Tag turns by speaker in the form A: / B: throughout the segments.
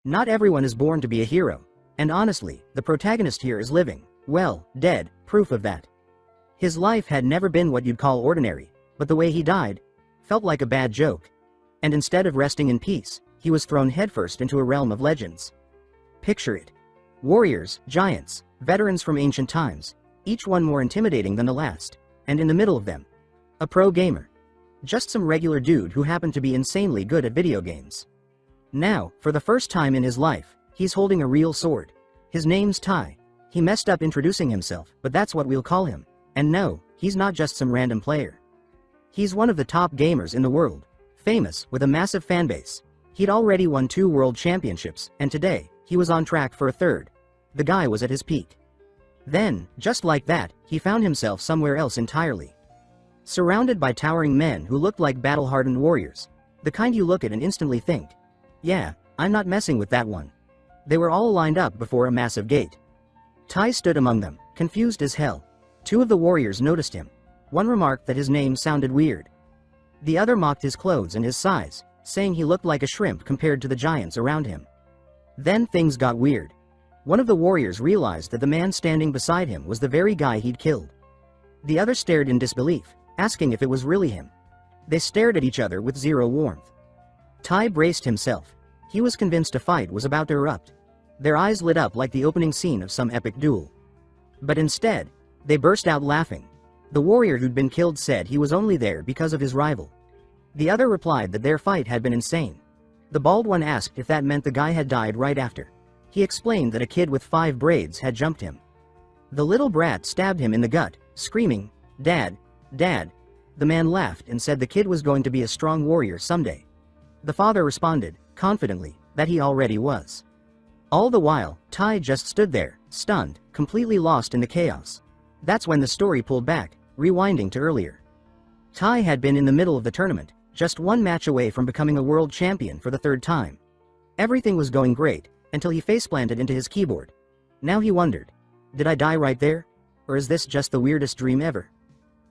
A: Not everyone is born to be a hero. And honestly, the protagonist here is living, well, dead, proof of that. His life had never been what you'd call ordinary, but the way he died felt like a bad joke. And instead of resting in peace, he was thrown headfirst into a realm of legends. Picture it. Warriors, giants, veterans from ancient times, each one more intimidating than the last, and in the middle of them, a pro gamer. Just some regular dude who happened to be insanely good at video games. Now, for the first time in his life, he's holding a real sword. His name's Tai. He messed up introducing himself, but that's what we'll call him. And no, he's not just some random player. He's one of the top gamers in the world, famous with a massive fanbase. He'd already won 2 world championships, and today, he was on track for a 3rd. The guy was at his peak. Then, just like that, he found himself somewhere else entirely. Surrounded by towering men who looked like battle-hardened warriors. The kind you look at and instantly think, yeah, I'm not messing with that one. They were all lined up before a massive gate. Tai stood among them, confused as hell. 2 of the warriors noticed him. One remarked that his name sounded weird. The other mocked his clothes and his size, saying he looked like a shrimp compared to the giants around him. Then things got weird. One of the warriors realized that the man standing beside him was the very guy he'd killed. The other stared in disbelief, asking if it was really him. They stared at each other with zero warmth. Tai braced himself. He was convinced a fight was about to erupt. Their eyes lit up like the opening scene of some epic duel. But instead, they burst out laughing. The warrior who'd been killed said he was only there because of his rival. The other replied that their fight had been insane. The bald one asked if that meant the guy had died right after. He explained that a kid with 5 braids had jumped him. The little brat stabbed him in the gut, screaming, "Dad, Dad." The man laughed and said the kid was going to be a strong warrior someday. The father responded, confidently, that he already was. All the while, Tai just stood there, stunned, completely lost in the chaos. That's when the story pulled back, rewinding to earlier. Tai had been in the middle of the tournament, just 1 match away from becoming a world champion for the 3rd time. Everything was going great, until he faceplanted into his keyboard. Now he wondered, did I die right there? Or is this just the weirdest dream ever?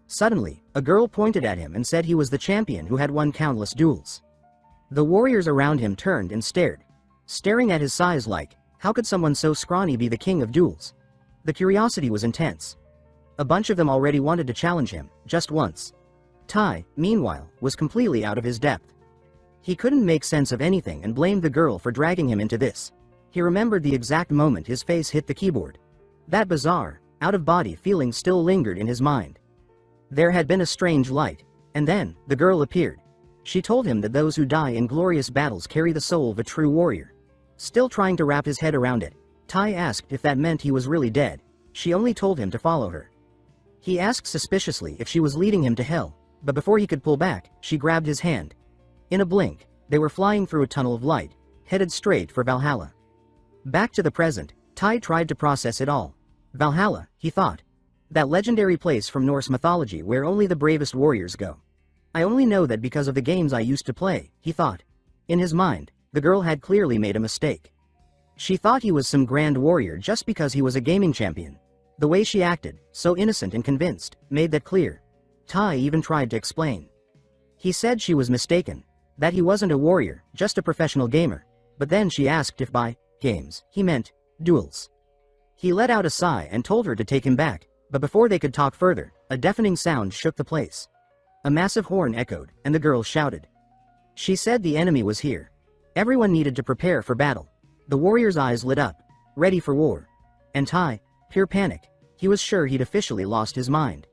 A: Suddenly, a girl pointed at him and said he was the champion who had won countless duels. The warriors around him turned and stared, staring at his size like, how could someone so scrawny be the king of duels? The curiosity was intense. A bunch of them already wanted to challenge him, just once. Tai, meanwhile, was completely out of his depth. He couldn't make sense of anything and blamed the girl for dragging him into this. He remembered the exact moment his face hit the keyboard. That bizarre, out-of-body feeling still lingered in his mind. There had been a strange light, and then, the girl appeared. She told him that those who die in glorious battles carry the soul of a true warrior. Still trying to wrap his head around it, Tai asked if that meant he was really dead. She only told him to follow her. He asked suspiciously if she was leading him to hell, but before he could pull back, she grabbed his hand. In a blink, they were flying through a tunnel of light, headed straight for Valhalla. Back to the present, Tai tried to process it all. Valhalla, he thought. That legendary place from Norse mythology where only the bravest warriors go. I only know that because of the games I used to play, he thought. In his mind, the girl had clearly made a mistake. She thought he was some grand warrior just because he was a gaming champion. The way she acted, so innocent and convinced, made that clear. Tai even tried to explain. He said she was mistaken, that he wasn't a warrior, just a professional gamer, but then she asked if by games he meant duels. He let out a sigh and told her to take him back, but before they could talk further, a deafening sound shook the place. A massive horn echoed, and the girl shouted. She said the enemy was here. Everyone needed to prepare for battle. The warrior's eyes lit up, ready for war. And Tai, pure panic. He was sure he'd officially lost his mind.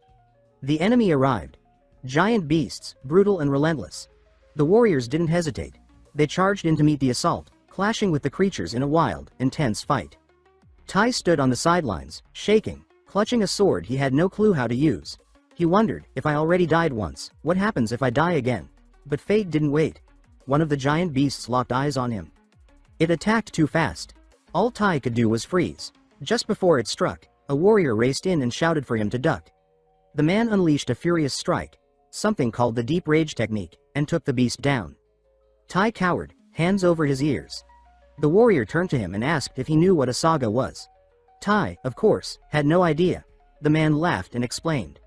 A: The enemy arrived. Giant beasts, brutal and relentless. The warriors didn't hesitate. They charged in to meet the assault, clashing with the creatures in a wild, intense fight. Tai stood on the sidelines, shaking, clutching a sword he had no clue how to use. He wondered, if I already died once, what happens if I die again? But fate didn't wait. One of the giant beasts locked eyes on him. It attacked too fast. All Tai could do was freeze. Just before it struck, a warrior raced in and shouted for him to duck. The man unleashed a furious strike, something called the deep rage technique, and took the beast down. Tai cowered, hands over his ears. The warrior turned to him and asked if he knew what a saga was. Tai, of course, had no idea. The man laughed and explained.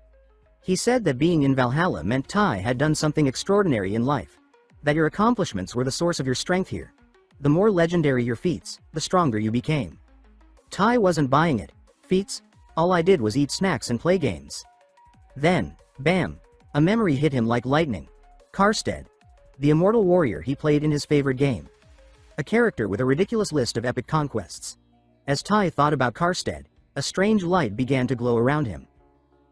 A: He said that being in Valhalla meant Tai had done something extraordinary in life. That your accomplishments were the source of your strength here. the more legendary your feats, the stronger you became. Tai wasn't buying it. Feats? All I did was eat snacks and play games. Then, bam, a memory hit him like lightning. Karstead. The immortal warrior he played in his favorite game. A character with a ridiculous list of epic conquests. As Tai thought about Karstead, a strange light began to glow around him.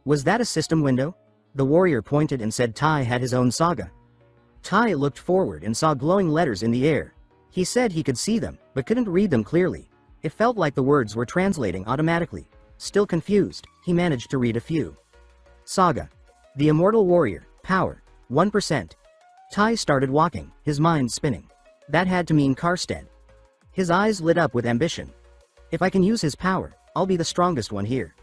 A: Was that a system window? The warrior pointed and said Tai had his own saga. Tai looked forward and saw glowing letters in the air. He said he could see them, but couldn't read them clearly. It felt like the words were translating automatically. Still confused, he managed to read a few. Saga. The immortal warrior, power, 1%. Tai started walking, his mind spinning. That had to mean Karstead. His eyes lit up with ambition. If I can use his power, I'll be the strongest one here.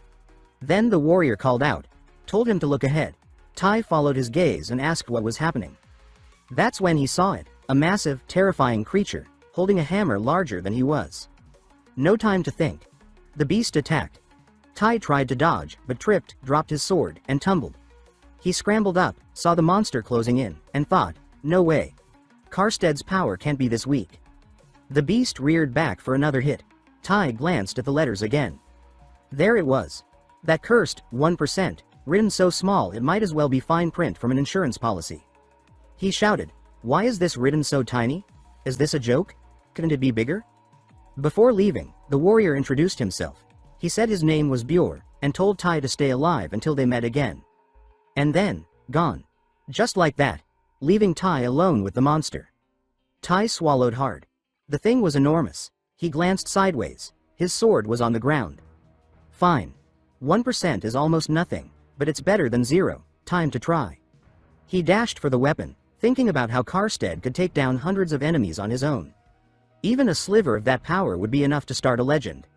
A: Then the warrior called out, told him to look ahead. Tai followed his gaze and asked what was happening. That's when he saw it, a massive, terrifying creature, holding a hammer larger than he was. No time to think. The beast attacked. Tai tried to dodge, but tripped, dropped his sword, and tumbled. He scrambled up, saw the monster closing in, and thought, no way. Karstead's power can't be this weak. The beast reared back for another hit. Tai glanced at the letters again. There it was. That cursed 1%, written so small it might as well be fine print from an insurance policy. He shouted, why is this written so tiny? Is this a joke? Couldn't it be bigger? Before leaving, the warrior introduced himself. He said his name was Bjor, and told Tai to stay alive until they met again. And then, gone. Just like that, leaving Tai alone with the monster. Tai swallowed hard. The thing was enormous. He glanced sideways. His sword was on the ground. Fine. 1% is almost nothing, but it's better than 0, time to try. He dashed for the weapon, thinking about how Karstead could take down hundreds of enemies on his own. Even a sliver of that power would be enough to start a legend.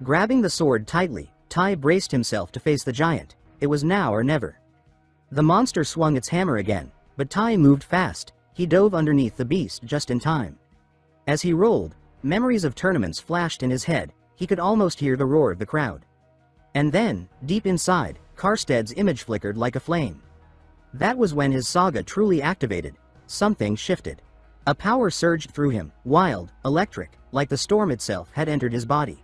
A: Grabbing the sword tightly, Tai braced himself to face the giant. It was now or never. The monster swung its hammer again, but Tai moved fast. He dove underneath the beast just in time. As he rolled, memories of tournaments flashed in his head. He could almost hear the roar of the crowd. And then, deep inside, Karstead's image flickered like a flame. That was when his saga truly activated. Something shifted. A power surged through him, wild, electric, like the storm itself had entered his body.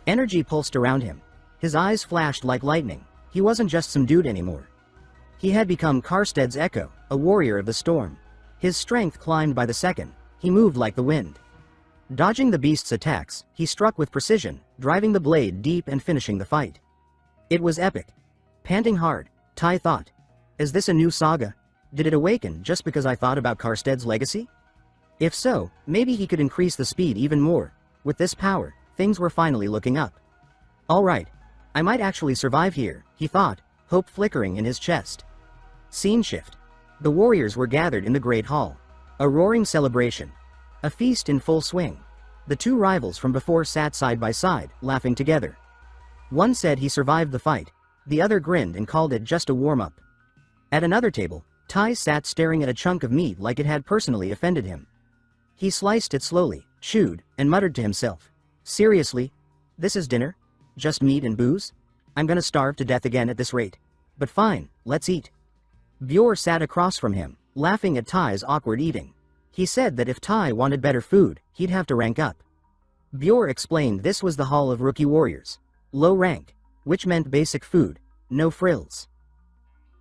A: Energy pulsed around him. His eyes flashed like lightning. He wasn't just some dude anymore. He had become Karstead's echo, a warrior of the storm. His strength climbed by the second. He moved like the wind. Dodging the beast's attacks, he struck with precision, driving the blade deep and finishing the fight. It was epic. Panting hard, Tai thought, is this a new saga? Did it awaken just because I thought about Karstead's legacy? If so, maybe he could increase the speed even more. With this power, things were finally looking up. Alright. I might actually survive here, he thought, hope flickering in his chest. Scene shift. The warriors were gathered in the Great Hall. A roaring celebration. A feast in full swing. The two rivals from before sat side by side, laughing together. One said he survived the fight. The other grinned and called it just a warm-up. At another table, Tai sat staring at a chunk of meat like it had personally offended him. He sliced it slowly, chewed, and muttered to himself. Seriously? This is dinner? Just meat and booze? I'm gonna starve to death again at this rate. But fine, let's eat. Bjor sat across from him, laughing at Tai's awkward eating. He said that if Tai wanted better food, he'd have to rank up. Bjor explained this was the Hall of Rookie Warriors. Low rank, which meant basic food, no frills.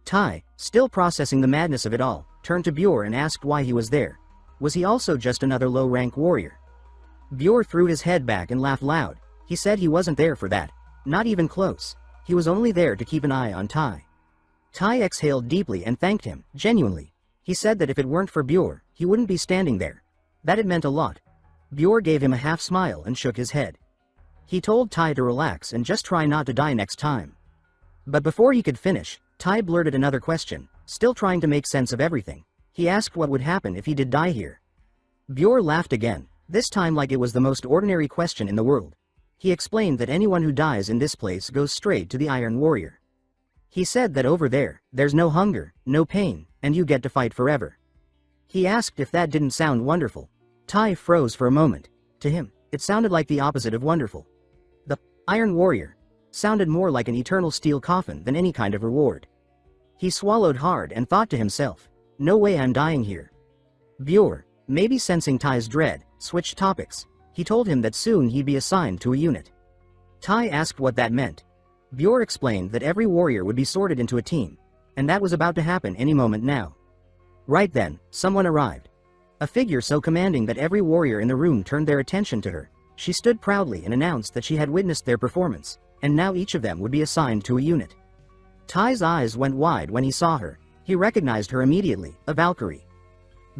A: Tai, still processing the madness of it all, turned to Bjor and asked why he was there. Was he also just another low-rank warrior? Bjor threw his head back and laughed loud. He said he wasn't there for that. Not even close. He was only there to keep an eye on Tai. Tai exhaled deeply and thanked him, genuinely. He said that if it weren't for Bjor, he wouldn't be standing there. That it meant a lot. Bjor gave him a half smile and shook his head. He told Tai to relax and just try not to die next time. But before he could finish, Tai blurted another question, still trying to make sense of everything. He asked what would happen if he did die here. Bjor laughed again, this time like it was the most ordinary question in the world. He explained that anyone who dies in this place goes straight to the Iron Warrior. He said that over there, there's no hunger, no pain, and you get to fight forever. He asked if that didn't sound wonderful. Tai froze for a moment. To him, it sounded like the opposite of wonderful. The Iron Warrior sounded more like an eternal steel coffin than any kind of reward. He swallowed hard and thought to himself, no way I'm dying here. Bjor, maybe sensing Tai's dread, switched topics. He told him that soon he'd be assigned to a unit. Tai asked what that meant. Bjor explained that every warrior would be sorted into a team, and that was about to happen any moment now. Right then, someone arrived. A figure so commanding that every warrior in the room turned their attention to her. She stood proudly and announced that she had witnessed their performance, and now each of them would be assigned to a unit. Tai's eyes went wide when he saw her. He recognized her immediately, a Valkyrie.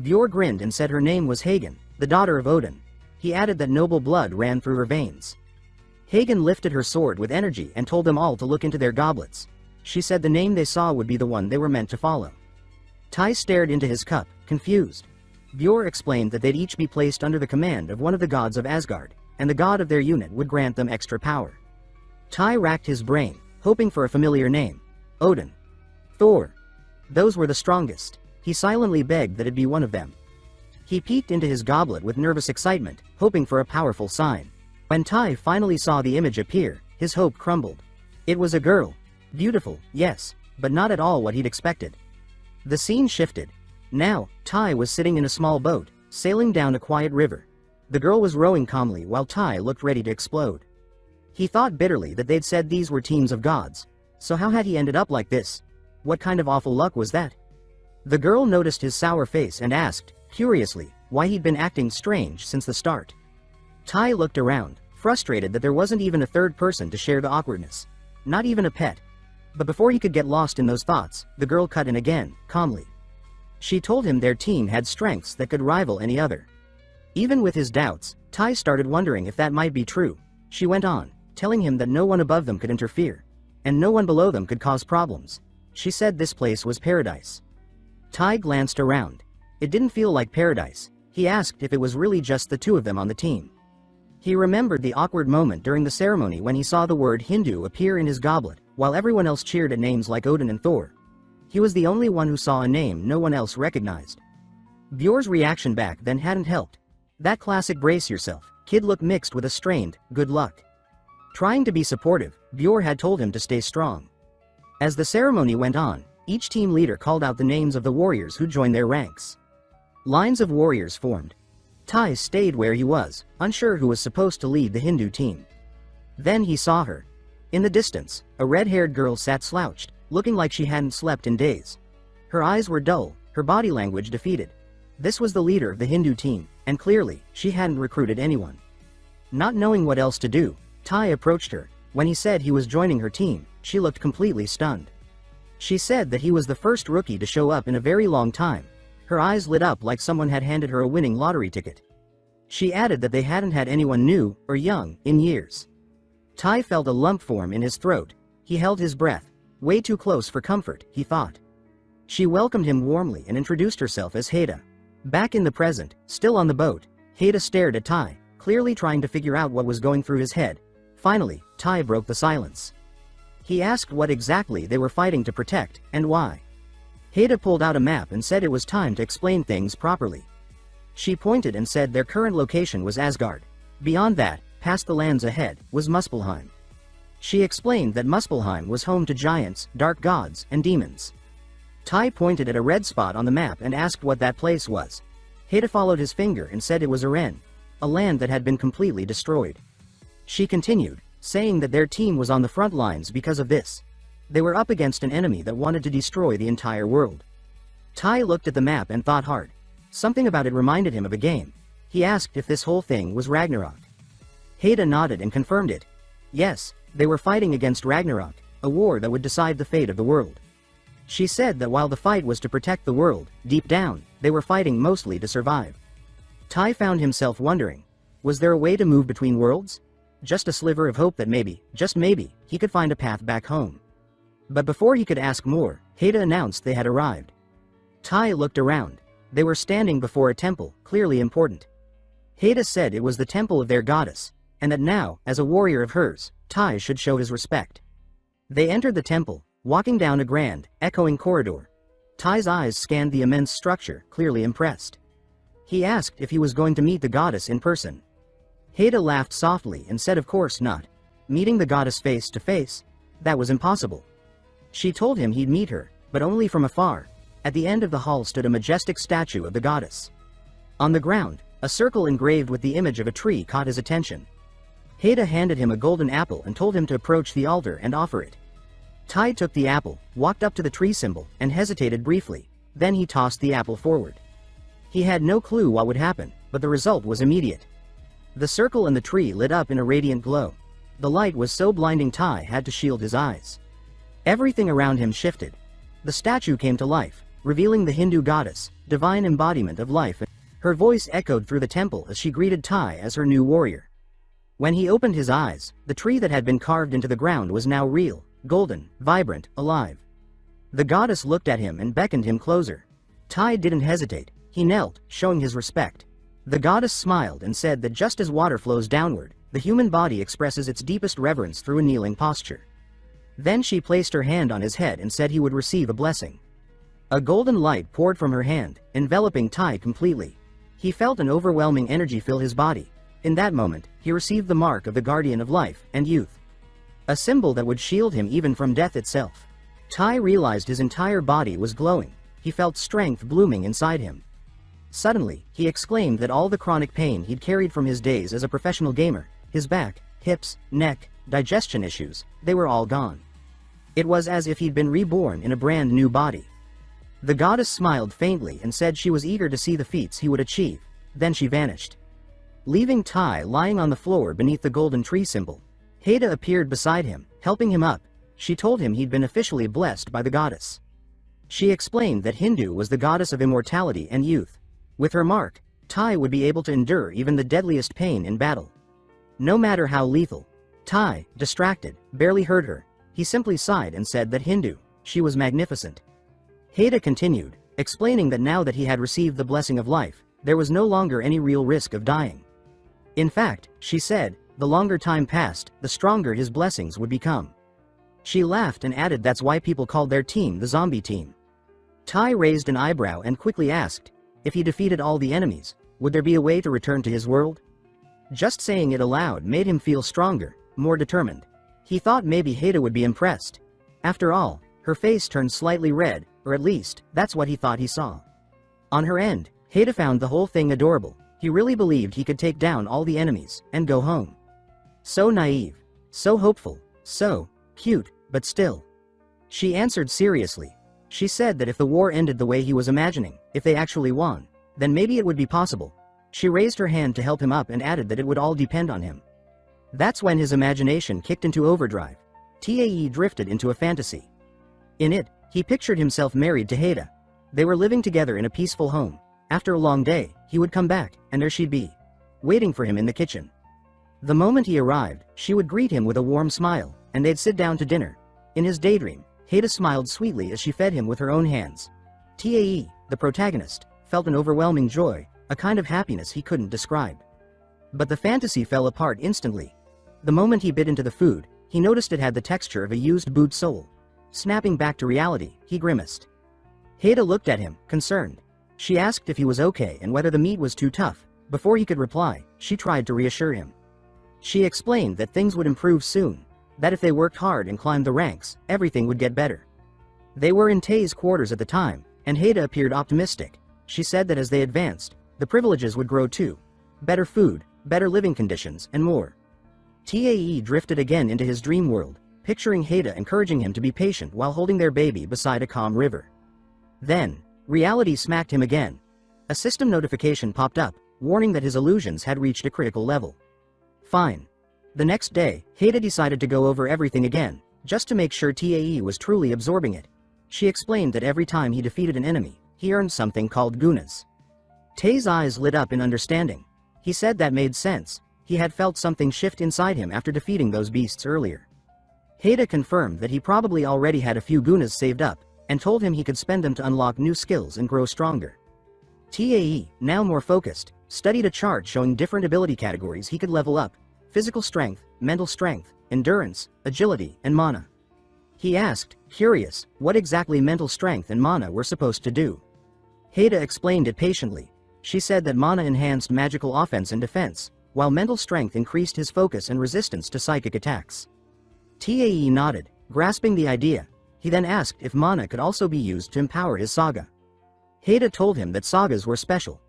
A: Bjor grinned and said her name was Hagen, the daughter of Odin. He added that noble blood ran through her veins. Hagen lifted her sword with energy and told them all to look into their goblets. She said the name they saw would be the one they were meant to follow. Tai stared into his cup, confused. Bjor explained that they'd each be placed under the command of one of the gods of Asgard, and the god of their unit would grant them extra power. Tai racked his brain, hoping for a familiar name. Odin. Thor. Those were the strongest. He silently begged that it be one of them. He peeked into his goblet with nervous excitement, hoping for a powerful sign. When Tai finally saw the image appear, his hope crumbled. It was a girl. Beautiful, yes, but not at all what he'd expected. The scene shifted. Now, Tai was sitting in a small boat, sailing down a quiet river. The girl was rowing calmly while Tai looked ready to explode. He thought bitterly that they'd said these were teams of gods. So how had he ended up like this? What kind of awful luck was that? The girl noticed his sour face and asked, curiously, why he'd been acting strange since the start. Tai looked around, frustrated that there wasn't even a third person to share the awkwardness. Not even a pet. But before he could get lost in those thoughts, the girl cut in again, calmly. She told him their team had strengths that could rival any other. Even with his doubts, Tai started wondering if that might be true. She went on, telling him that no one above them could interfere, and no one below them could cause problems. She said this place was paradise. Tai glanced around. It didn't feel like paradise. He asked if it was really just the two of them on the team. He remembered the awkward moment during the ceremony when he saw the word Hindu appear in his goblet, while everyone else cheered at names like Odin and Thor. He was the only one who saw a name no one else recognized. Bjor's reaction back then hadn't helped. That classic brace yourself kid looked mixed with a strained, good luck. Trying to be supportive, Bjor had told him to stay strong. As the ceremony went on, each team leader called out the names of the warriors who joined their ranks. Lines of warriors formed. Tai stayed where he was, unsure who was supposed to lead the Hindu team. Then he saw her. In the distance, a red-haired girl sat slouched, looking like she hadn't slept in days. Her eyes were dull, her body language defeated. This was the leader of the Hindu team, and clearly, she hadn't recruited anyone. Not knowing what else to do, Tai approached her. When he said he was joining her team, she looked completely stunned. She said that he was the first rookie to show up in a very long time. Her eyes lit up like someone had handed her a winning lottery ticket. She added that they hadn't had anyone new, or young, in years. Tai felt a lump form in his throat. He held his breath. Way too close for comfort, he thought. She welcomed him warmly and introduced herself as Haida. Back in the present, still on the boat, Haida stared at Tai, clearly trying to figure out what was going through his head. Finally, Tai broke the silence. He asked what exactly they were fighting to protect, and why. Haida pulled out a map and said it was time to explain things properly. She pointed and said their current location was Asgard. Beyond that, past the lands ahead, was Muspelheim. She explained that Muspelheim was home to giants, dark gods, and demons. Tai pointed at a red spot on the map and asked what that place was. Haida followed his finger and said it was Aren, a land that had been completely destroyed. She continued, saying that their team was on the front lines because of this. They were up against an enemy that wanted to destroy the entire world. Tai looked at the map and thought hard. Something about it reminded him of a game. He asked if this whole thing was Ragnarok. Haida nodded and confirmed it. Yes, they were fighting against Ragnarok, a war that would decide the fate of the world. She said that while the fight was to protect the world, deep down, they were fighting mostly to survive. Tai found himself wondering, was there a way to move between worlds? Just a sliver of hope that maybe, just maybe, he could find a path back home. But before he could ask more, Haida announced they had arrived. Tai looked around. They were standing before a temple, clearly important. Haida said it was the temple of their goddess, and that now, as a warrior of hers, Tai should show his respect. They entered the temple, walking down a grand, echoing corridor. Tai's eyes scanned the immense structure, clearly impressed. He asked if he was going to meet the goddess in person. Haida laughed softly and said of course not. Meeting the goddess face to face? That was impossible. She told him he'd meet her, but only from afar. At the end of the hall stood a majestic statue of the goddess. On the ground, A circle engraved with the image of a tree caught his attention. Heda handed him a golden apple and told him to approach the altar and offer it. Tai took the apple, walked up to the tree symbol, and hesitated briefly. Then he tossed the apple forward. He had no clue what would happen, but the result was immediate. The circle and the tree lit up in a radiant glow. The light was so blinding Tai had to shield his eyes. Everything around him shifted. The statue came to life, revealing the Hindu goddess, divine embodiment of life. Her voice echoed through the temple as she greeted Tai as her new warrior. When he opened his eyes, the tree that had been carved into the ground was now real, golden, vibrant, alive. The goddess looked at him and beckoned him closer. Tai didn't hesitate. He knelt, showing his respect. The goddess smiled and said that just as water flows downward, the human body expresses its deepest reverence through a kneeling posture. Then she placed her hand on his head and said he would receive a blessing. A golden light poured from her hand, enveloping Tai completely. He felt an overwhelming energy fill his body. In that moment, he received the mark of the guardian of life and youth. A symbol that would shield him even from death itself. Tai realized his entire body was glowing. He felt strength blooming inside him. Suddenly, he exclaimed that all the chronic pain he'd carried from his days as a professional gamer, his back, hips, neck, digestion issues, they were all gone. It was as if he'd been reborn in a brand new body. The goddess smiled faintly and said she was eager to see the feats he would achieve. Then she vanished. Leaving Tai lying on the floor beneath the golden tree symbol, Heda appeared beside him, helping him up. She told him he'd been officially blessed by the goddess. She explained that Hindu was the goddess of immortality and youth. With her mark, Tai would be able to endure even the deadliest pain in battle. No matter how lethal. Tai, distracted, barely heard her. He simply sighed and said that Hindu, she was magnificent. Heda continued, explaining that now that he had received the blessing of life, there was no longer any real risk of dying. In fact, she said, the longer time passed, the stronger his blessings would become. She laughed and added that's why people called their team the zombie team. Tai raised an eyebrow and quickly asked, if he defeated all the enemies, would there be a way to return to his world? Just saying it aloud made him feel stronger, more determined. He thought maybe Heda would be impressed. After all, her face turned slightly red, or at least, that's what he thought he saw. On her end, Heda found the whole thing adorable. He really believed he could take down all the enemies, and go home. So naive. So hopeful. So cute, but still. She answered seriously. She said that if the war ended the way he was imagining, if they actually won, then maybe it would be possible. She raised her hand to help him up and added that it would all depend on him. That's when his imagination kicked into overdrive. Tae drifted into a fantasy. In it, he pictured himself married to Heda. They were living together in a peaceful home. After a long day, he would come back, and there she'd be, waiting for him in the kitchen. The moment he arrived, she would greet him with a warm smile, and they'd sit down to dinner. In his daydream, Heda smiled sweetly as she fed him with her own hands. Tae, the protagonist, felt an overwhelming joy, a kind of happiness he couldn't describe. But the fantasy fell apart instantly. The moment he bit into the food, he noticed it had the texture of a used boot sole. Snapping back to reality, he grimaced. Heda looked at him, concerned. She asked if he was okay and whether the meat was too tough. Before he could reply, she tried to reassure him. She explained that things would improve soon, that if they worked hard and climbed the ranks, everything would get better. They were in Tae's quarters at the time, and Heda appeared optimistic. She said that as they advanced, the privileges would grow too. Better food, better living conditions, and more. Tae drifted again into his dream world, picturing Heda encouraging him to be patient while holding their baby beside a calm river. Then, reality smacked him again. A system notification popped up, warning that his illusions had reached a critical level. Fine. The next day, Heda decided to go over everything again, just to make sure Tae was truly absorbing it. She explained that every time he defeated an enemy, he earned something called gunas. Tae's eyes lit up in understanding. He said that made sense. He had felt something shift inside him after defeating those beasts earlier. Heda confirmed that he probably already had a few gunas saved up, and told him he could spend them to unlock new skills and grow stronger. Tae, now more focused, studied a chart showing different ability categories he could level up: physical strength, mental strength, endurance, agility, and mana. He asked, curious, what exactly mental strength and mana were supposed to do. Heda explained it patiently. She said that mana enhanced magical offense and defense, while mental strength increased his focus and resistance to psychic attacks. Tae nodded, grasping the idea. He then asked if mana could also be used to empower his saga. Heda told him that sagas were special.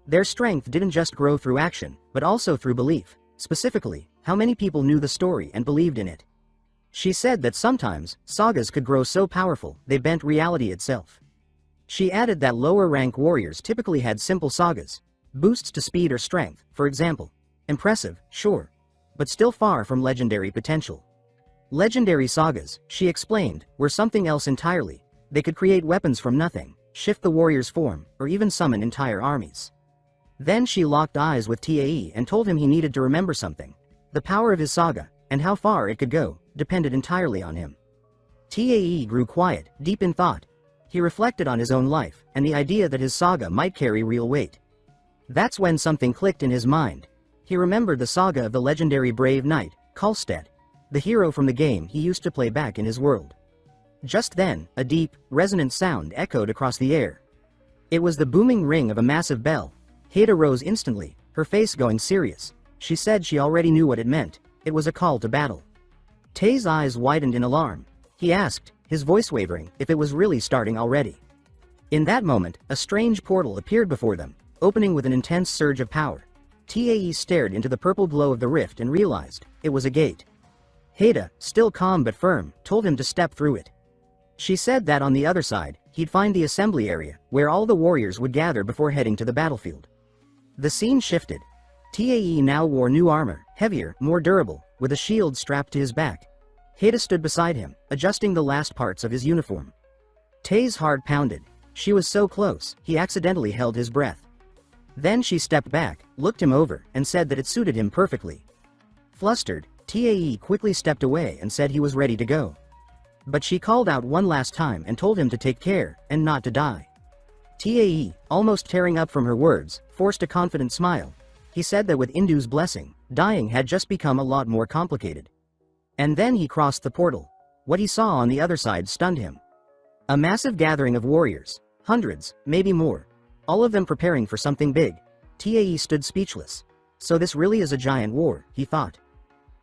A: Their strength didn't just grow through action, but also through belief. Specifically, how many people knew the story and believed in it. She said that sometimes, sagas could grow so powerful, they bent reality itself. She added that lower-rank warriors typically had simple sagas, boosts to speed or strength, for example. Impressive, sure, but still far from legendary potential. Legendary sagas, she explained, were something else entirely. They could create weapons from nothing, shift the warrior's form, or even summon entire armies. Then she locked eyes with Tae and told him he needed to remember something. The power of his saga, and how far it could go, depended entirely on him. Tae grew quiet, deep in thought. He reflected on his own life, and the idea that his saga might carry real weight. That's when something clicked in his mind. He remembered the saga of the legendary brave knight, Kalstead, the hero from the game he used to play back in his world. Just then, a deep, resonant sound echoed across the air. It was the booming ring of a massive bell. Haida rose instantly, her face going serious. She said she already knew what it meant. It was a call to battle. Tae's eyes widened in alarm. He asked, his voice wavering, if it was really starting already. In that moment, a strange portal appeared before them, opening with an intense surge of power. Tae stared into the purple glow of the rift and realized, it was a gate. Haida, still calm but firm, told him to step through it. She said that on the other side, he'd find the assembly area, where all the warriors would gather before heading to the battlefield. The scene shifted. Tae now wore new armor, heavier, more durable, with a shield strapped to his back. Haida stood beside him, adjusting the last parts of his uniform. Tae's heart pounded. She was so close, he accidentally held his breath. Then she stepped back, looked him over, and said that it suited him perfectly. Flustered, Tae quickly stepped away and said he was ready to go. But she called out one last time and told him to take care, and not to die. Tae, almost tearing up from her words, forced a confident smile. He said that with Indu's blessing, dying had just become a lot more complicated. And then he crossed the portal. What he saw on the other side stunned him. A massive gathering of warriors, hundreds, maybe more. All of them preparing for something big. Tae stood speechless. So this really is a giant war, he thought.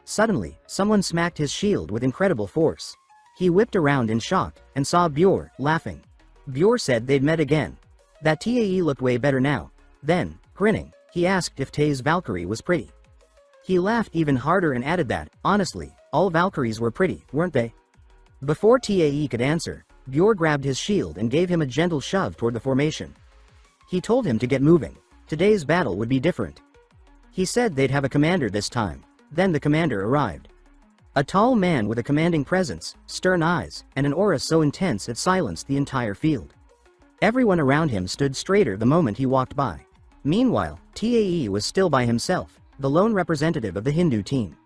A: Suddenly, someone smacked his shield with incredible force. He whipped around in shock, and saw Bjor, laughing. Bjor said they'd met again. That Tae looked way better now. Then, grinning, he asked if Tae's Valkyrie was pretty. He laughed even harder and added that, honestly, all Valkyries were pretty, weren't they? Before Tae could answer, Bjor grabbed his shield and gave him a gentle shove toward the formation. He told him to get moving. Today's battle would be different. He said they'd have a commander this time. Then the commander arrived. A tall man with a commanding presence, stern eyes, and an aura so intense it silenced the entire field. Everyone around him stood straighter the moment he walked by. Meanwhile, Tae was still by himself, the lone representative of the Hindu team.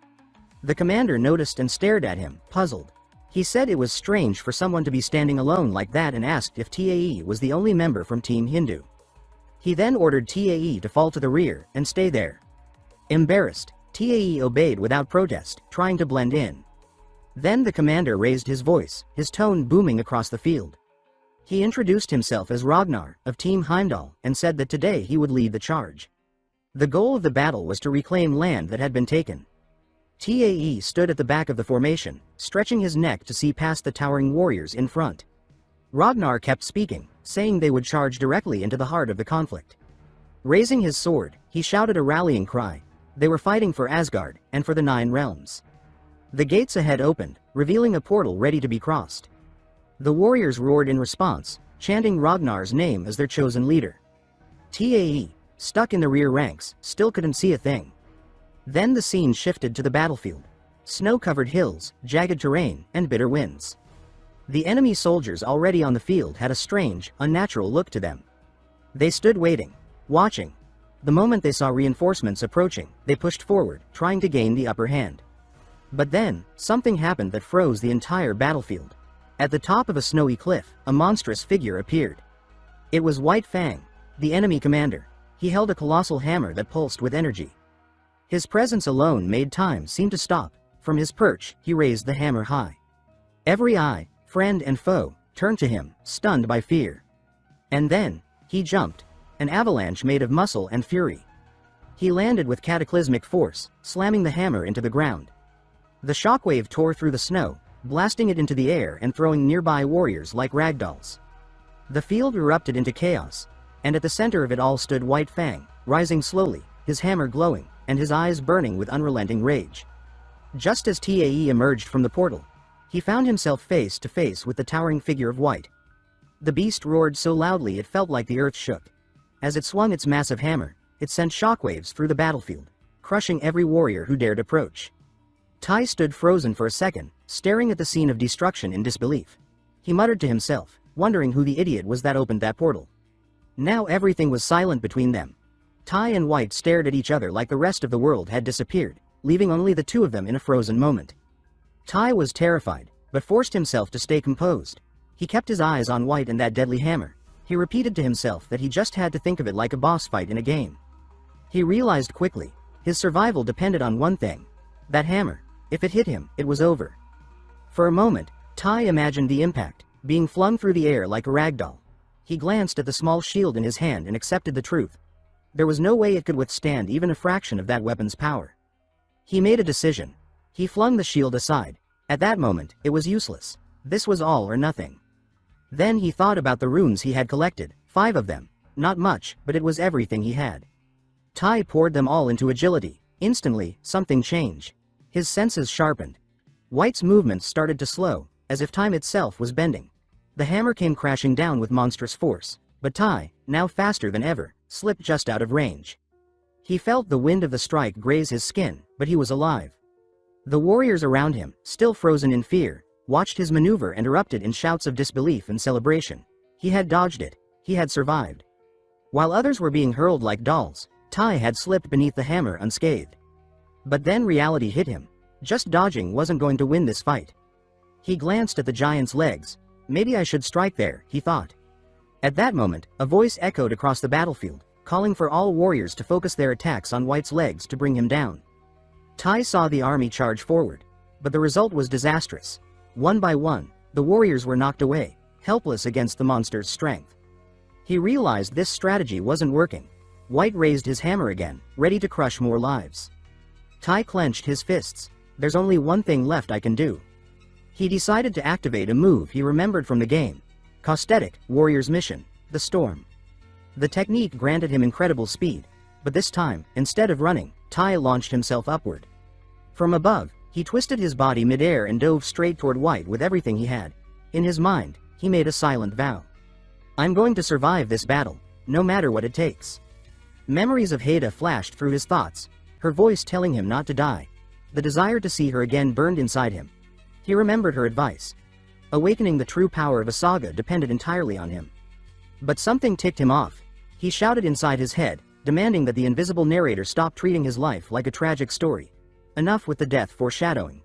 A: The commander noticed and stared at him, puzzled. He said it was strange for someone to be standing alone like that and asked if Tae was the only member from Team Hindu. He then ordered Tae to fall to the rear and stay there. Embarrassed, Tae obeyed without protest, trying to blend in. Then the commander raised his voice, his tone booming across the field. He introduced himself as Ragnar, of Team Heimdall, and said that today he would lead the charge. The goal of the battle was to reclaim land that had been taken. Tae stood at the back of the formation, stretching his neck to see past the towering warriors in front. Ragnar kept speaking, saying they would charge directly into the heart of the conflict. Raising his sword, he shouted a rallying cry. They were fighting for Asgard, and for the 9 realms. The gates ahead opened, revealing a portal ready to be crossed. The warriors roared in response, chanting Ragnar's name as their chosen leader. Tae, stuck in the rear ranks, still couldn't see a thing. Then the scene shifted to the battlefield. Snow-covered hills, jagged terrain, and bitter winds. The enemy soldiers already on the field had a strange, unnatural look to them. They stood waiting, watching. The moment they saw reinforcements approaching, they pushed forward, trying to gain the upper hand. But then, something happened that froze the entire battlefield. At the top of a snowy cliff, a monstrous figure appeared. It was White Fang, the enemy commander. He held a colossal hammer that pulsed with energy. His presence alone made time seem to stop. From his perch, he raised the hammer high. Every eye, friend and foe, turned to him, stunned by fear. And then, he jumped. An avalanche made of muscle and fury. He landed with cataclysmic force, slamming the hammer into the ground. The shockwave tore through the snow, blasting it into the air and throwing nearby warriors like ragdolls. The field erupted into chaos. And at the center of it all stood White Fang, rising slowly, his hammer glowing, and his eyes burning with unrelenting rage. Just as Tae emerged from the portal, he found himself face to face with the towering figure of White. The beast roared so loudly it felt like the earth shook. As it swung its massive hammer, it sent shockwaves through the battlefield, crushing every warrior who dared approach. Tai stood frozen for a second, staring at the scene of destruction in disbelief. He muttered to himself, wondering who the idiot was that opened that portal. Now everything was silent between them. Tai and White stared at each other like the rest of the world had disappeared, leaving only the two of them in a frozen moment. Tai was terrified, but forced himself to stay composed. He kept his eyes on White and that deadly hammer. He repeated to himself that he just had to think of it like a boss fight in a game. He realized quickly, his survival depended on one thing. That hammer. If it hit him, it was over. For a moment, Tai imagined the impact, being flung through the air like a ragdoll. He glanced at the small shield in his hand and accepted the truth. There was no way it could withstand even a fraction of that weapon's power. He made a decision. He flung the shield aside. At that moment, it was useless. This was all or nothing. Then he thought about the runes he had collected, 5 of them. Not much, but it was everything he had. Tai poured them all into agility. Instantly, something changed. His senses sharpened. White's movements started to slow, as if time itself was bending. The hammer came crashing down with monstrous force, but Tai, now faster than ever, slipped just out of range. He felt the wind of the strike graze his skin, but he was alive. The warriors around him, still frozen in fear, watched his maneuver and erupted in shouts of disbelief and celebration. He had dodged it. He had survived. While others were being hurled like dolls, Tai had slipped beneath the hammer unscathed. But then reality hit him. Just dodging wasn't going to win this fight. He glanced at the giant's legs. Maybe I should strike there, he thought. At that moment, a voice echoed across the battlefield, calling for all warriors to focus their attacks on White's legs to bring him down. Tai saw the army charge forward, but the result was disastrous. One by one, the warriors were knocked away, helpless against the monster's strength. He realized this strategy wasn't working. White raised his hammer again, ready to crush more lives. Tai clenched his fists. There's only one thing left I can do. He decided to activate a move he remembered from the game. Caustic, Warrior's Mission, the Storm. The technique granted him incredible speed, but this time, instead of running, Tai launched himself upward. From above, he twisted his body mid-air and dove straight toward White with everything he had. In his mind, he made a silent vow. I'm going to survive this battle, no matter what it takes. Memories of Haida flashed through his thoughts, her voice telling him not to die. The desire to see her again burned inside him. He remembered her advice. Awakening the true power of a saga depended entirely on him. But something ticked him off. He shouted inside his head, demanding that the invisible narrator stop treating his life like a tragic story. Enough with the death foreshadowing.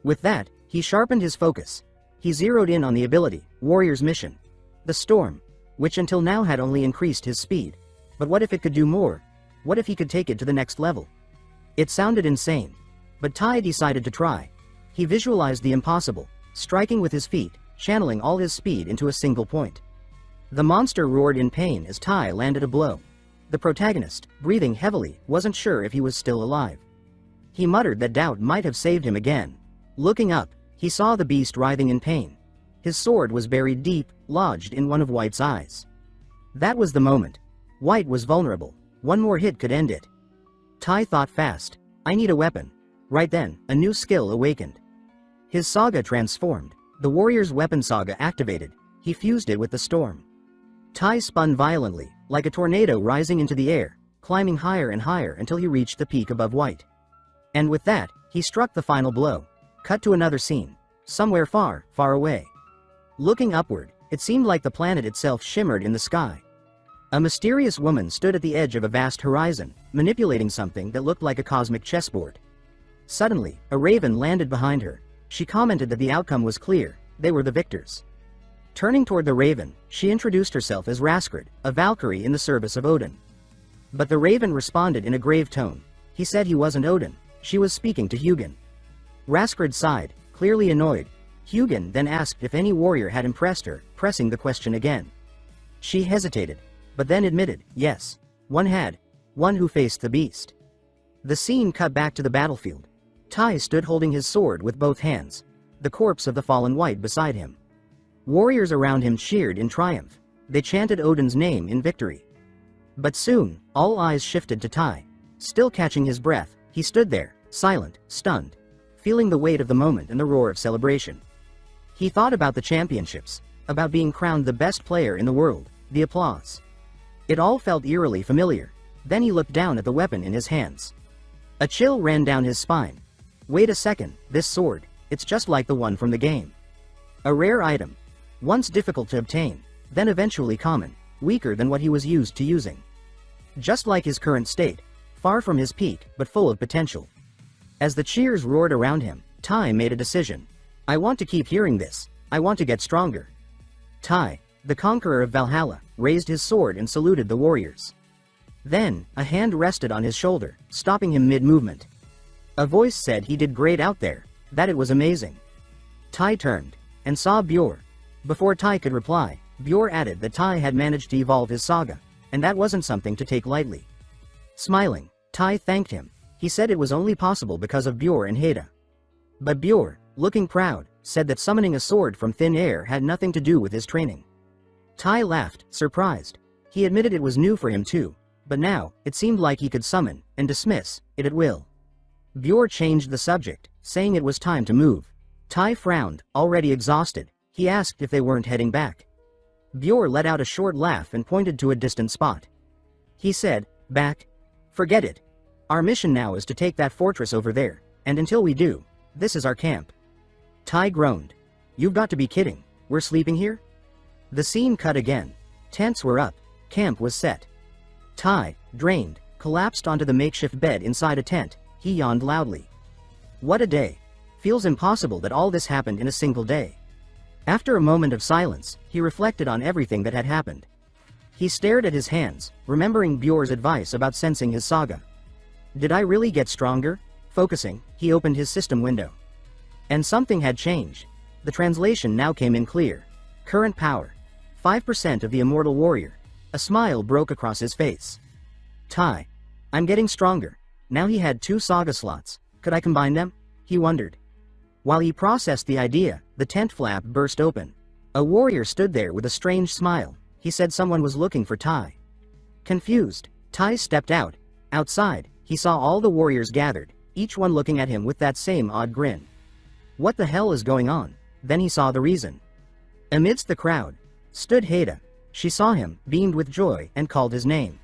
A: With that, he sharpened his focus. He zeroed in on the ability, Warrior's Mission. The Storm, which until now had only increased his speed. But what if it could do more? What if he could take it to the next level? It sounded insane. But Tai decided to try. He visualized the impossible, striking with his feet, channeling all his speed into a single point. The monster roared in pain as Tai landed a blow. The protagonist, breathing heavily, wasn't sure if he was still alive. He muttered that doubt might have saved him again. Looking up, he saw the beast writhing in pain. His sword was buried deep, lodged in one of White's eyes. That was the moment. White was vulnerable. One more hit could end it. Tai thought fast. I need a weapon. Right then, a new skill awakened. His saga transformed. The warrior's weapon saga activated. He fused it with the storm. Tai spun violently, like a tornado rising into the air, climbing higher and higher until he reached the peak above White. And with that, he struck the final blow. Cut to another scene. Somewhere far, far away. Looking upward, it seemed like the planet itself shimmered in the sky. A mysterious woman stood at the edge of a vast horizon, manipulating something that looked like a cosmic chessboard. Suddenly, a raven landed behind her. She commented that the outcome was clear, they were the victors. Turning toward the raven, she introduced herself as Raskrid, a Valkyrie in the service of Odin. But the raven responded in a grave tone. He said he wasn't Odin, she was speaking to Hugin. Raskrid sighed, clearly annoyed. Hugin then asked if any warrior had impressed her, pressing the question again. She hesitated, but then admitted, yes, one had, one who faced the beast. The scene cut back to the battlefield. Tai stood holding his sword with both hands, the corpse of the fallen White beside him. Warriors around him cheered in triumph. They chanted Odin's name in victory. But soon, all eyes shifted to Tai. Still catching his breath, he stood there, silent, stunned, feeling the weight of the moment and the roar of celebration. He thought about the championships, about being crowned the best player in the world, the applause. It all felt eerily familiar. Then he looked down at the weapon in his hands. A chill ran down his spine. Wait a second, this sword, it's just like the one from the game. A rare item. Once difficult to obtain, then eventually common, weaker than what he was used to using. Just like his current state, far from his peak, but full of potential. As the cheers roared around him, Tai made a decision. I want to keep hearing this, I want to get stronger. Tai, the conqueror of Valhalla, raised his sword and saluted the warriors. Then, a hand rested on his shoulder, stopping him mid-movement. A voice said he did great out there, that it was amazing. Tai turned, and saw Bjor. Before Tai could reply, Bjor added that Tai had managed to evolve his saga, and that wasn't something to take lightly. Smiling, Tai thanked him. He said it was only possible because of Bjor and Heda. But Bjor, looking proud, said that summoning a sword from thin air had nothing to do with his training. Tai laughed, surprised. He admitted it was new for him too, but now, it seemed like he could summon, and dismiss, it at will. Bjor changed the subject, saying it was time to move. Tai frowned, already exhausted. He asked if they weren't heading back. Bjor let out a short laugh and pointed to a distant spot. He said, back? Forget it. Our mission now is to take that fortress over there, and until we do, this is our camp. Tai groaned. You've got to be kidding, we're sleeping here? The scene cut again. Tents were up, camp was set. Tai, drained, collapsed onto the makeshift bed inside a tent. He yawned loudly. What a day. Feels impossible that all this happened in a single day. After a moment of silence, he reflected on everything that had happened. He stared at his hands, remembering Bjor's advice about sensing his saga. Did I really get stronger? Focusing, he opened his system window. And something had changed. The translation now came in clear. Current power. 5% of the immortal warrior. A smile broke across his face. Tai. I'm getting stronger. Now he had 2 saga slots. Could I combine them? He wondered. While he processed the idea, the tent flap burst open. A warrior stood there with a strange smile. He said someone was looking for Tai. Confused, Tai stepped out. Outside, he saw all the warriors gathered, each one looking at him with that same odd grin. What the hell is going on? Then he saw the reason. Amidst the crowd stood Heda. She saw him, beamed with joy, and called his name.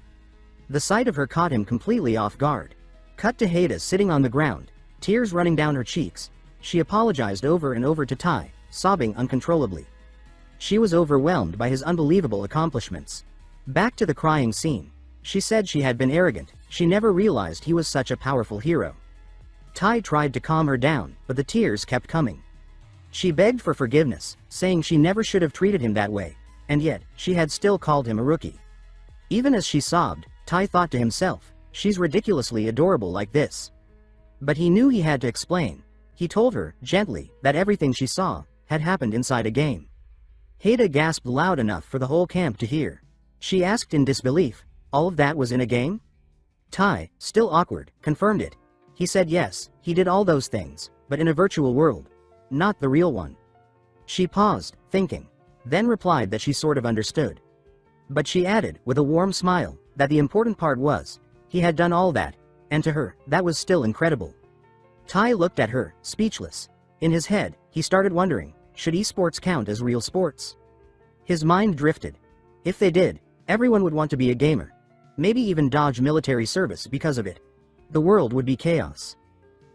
A: The sight of her caught him completely off guard. Cut to Heda sitting on the ground, tears running down her cheeks. She apologized over and over to Tai, sobbing uncontrollably. She was overwhelmed by his unbelievable accomplishments. Back to the crying scene. She said she had been arrogant, she never realized he was such a powerful hero. Tai tried to calm her down, but the tears kept coming. She begged for forgiveness, saying she never should have treated him that way, and yet, she had still called him a rookie. Even as she sobbed, Tai thought to himself, she's ridiculously adorable like this. But he knew he had to explain. He told her, gently, that everything she saw had happened inside a game. Heda gasped loud enough for the whole camp to hear. She asked in disbelief, all of that was in a game? Tai, still awkward, confirmed it. He said yes, he did all those things, but in a virtual world. Not the real one. She paused, thinking, then replied that she sort of understood. But she added, with a warm smile, that the important part was, he had done all that, and to her, that was still incredible. Tai looked at her, speechless. In his head, he started wondering, should esports count as real sports? His mind drifted. If they did, everyone would want to be a gamer. Maybe even dodge military service because of it. The world would be chaos.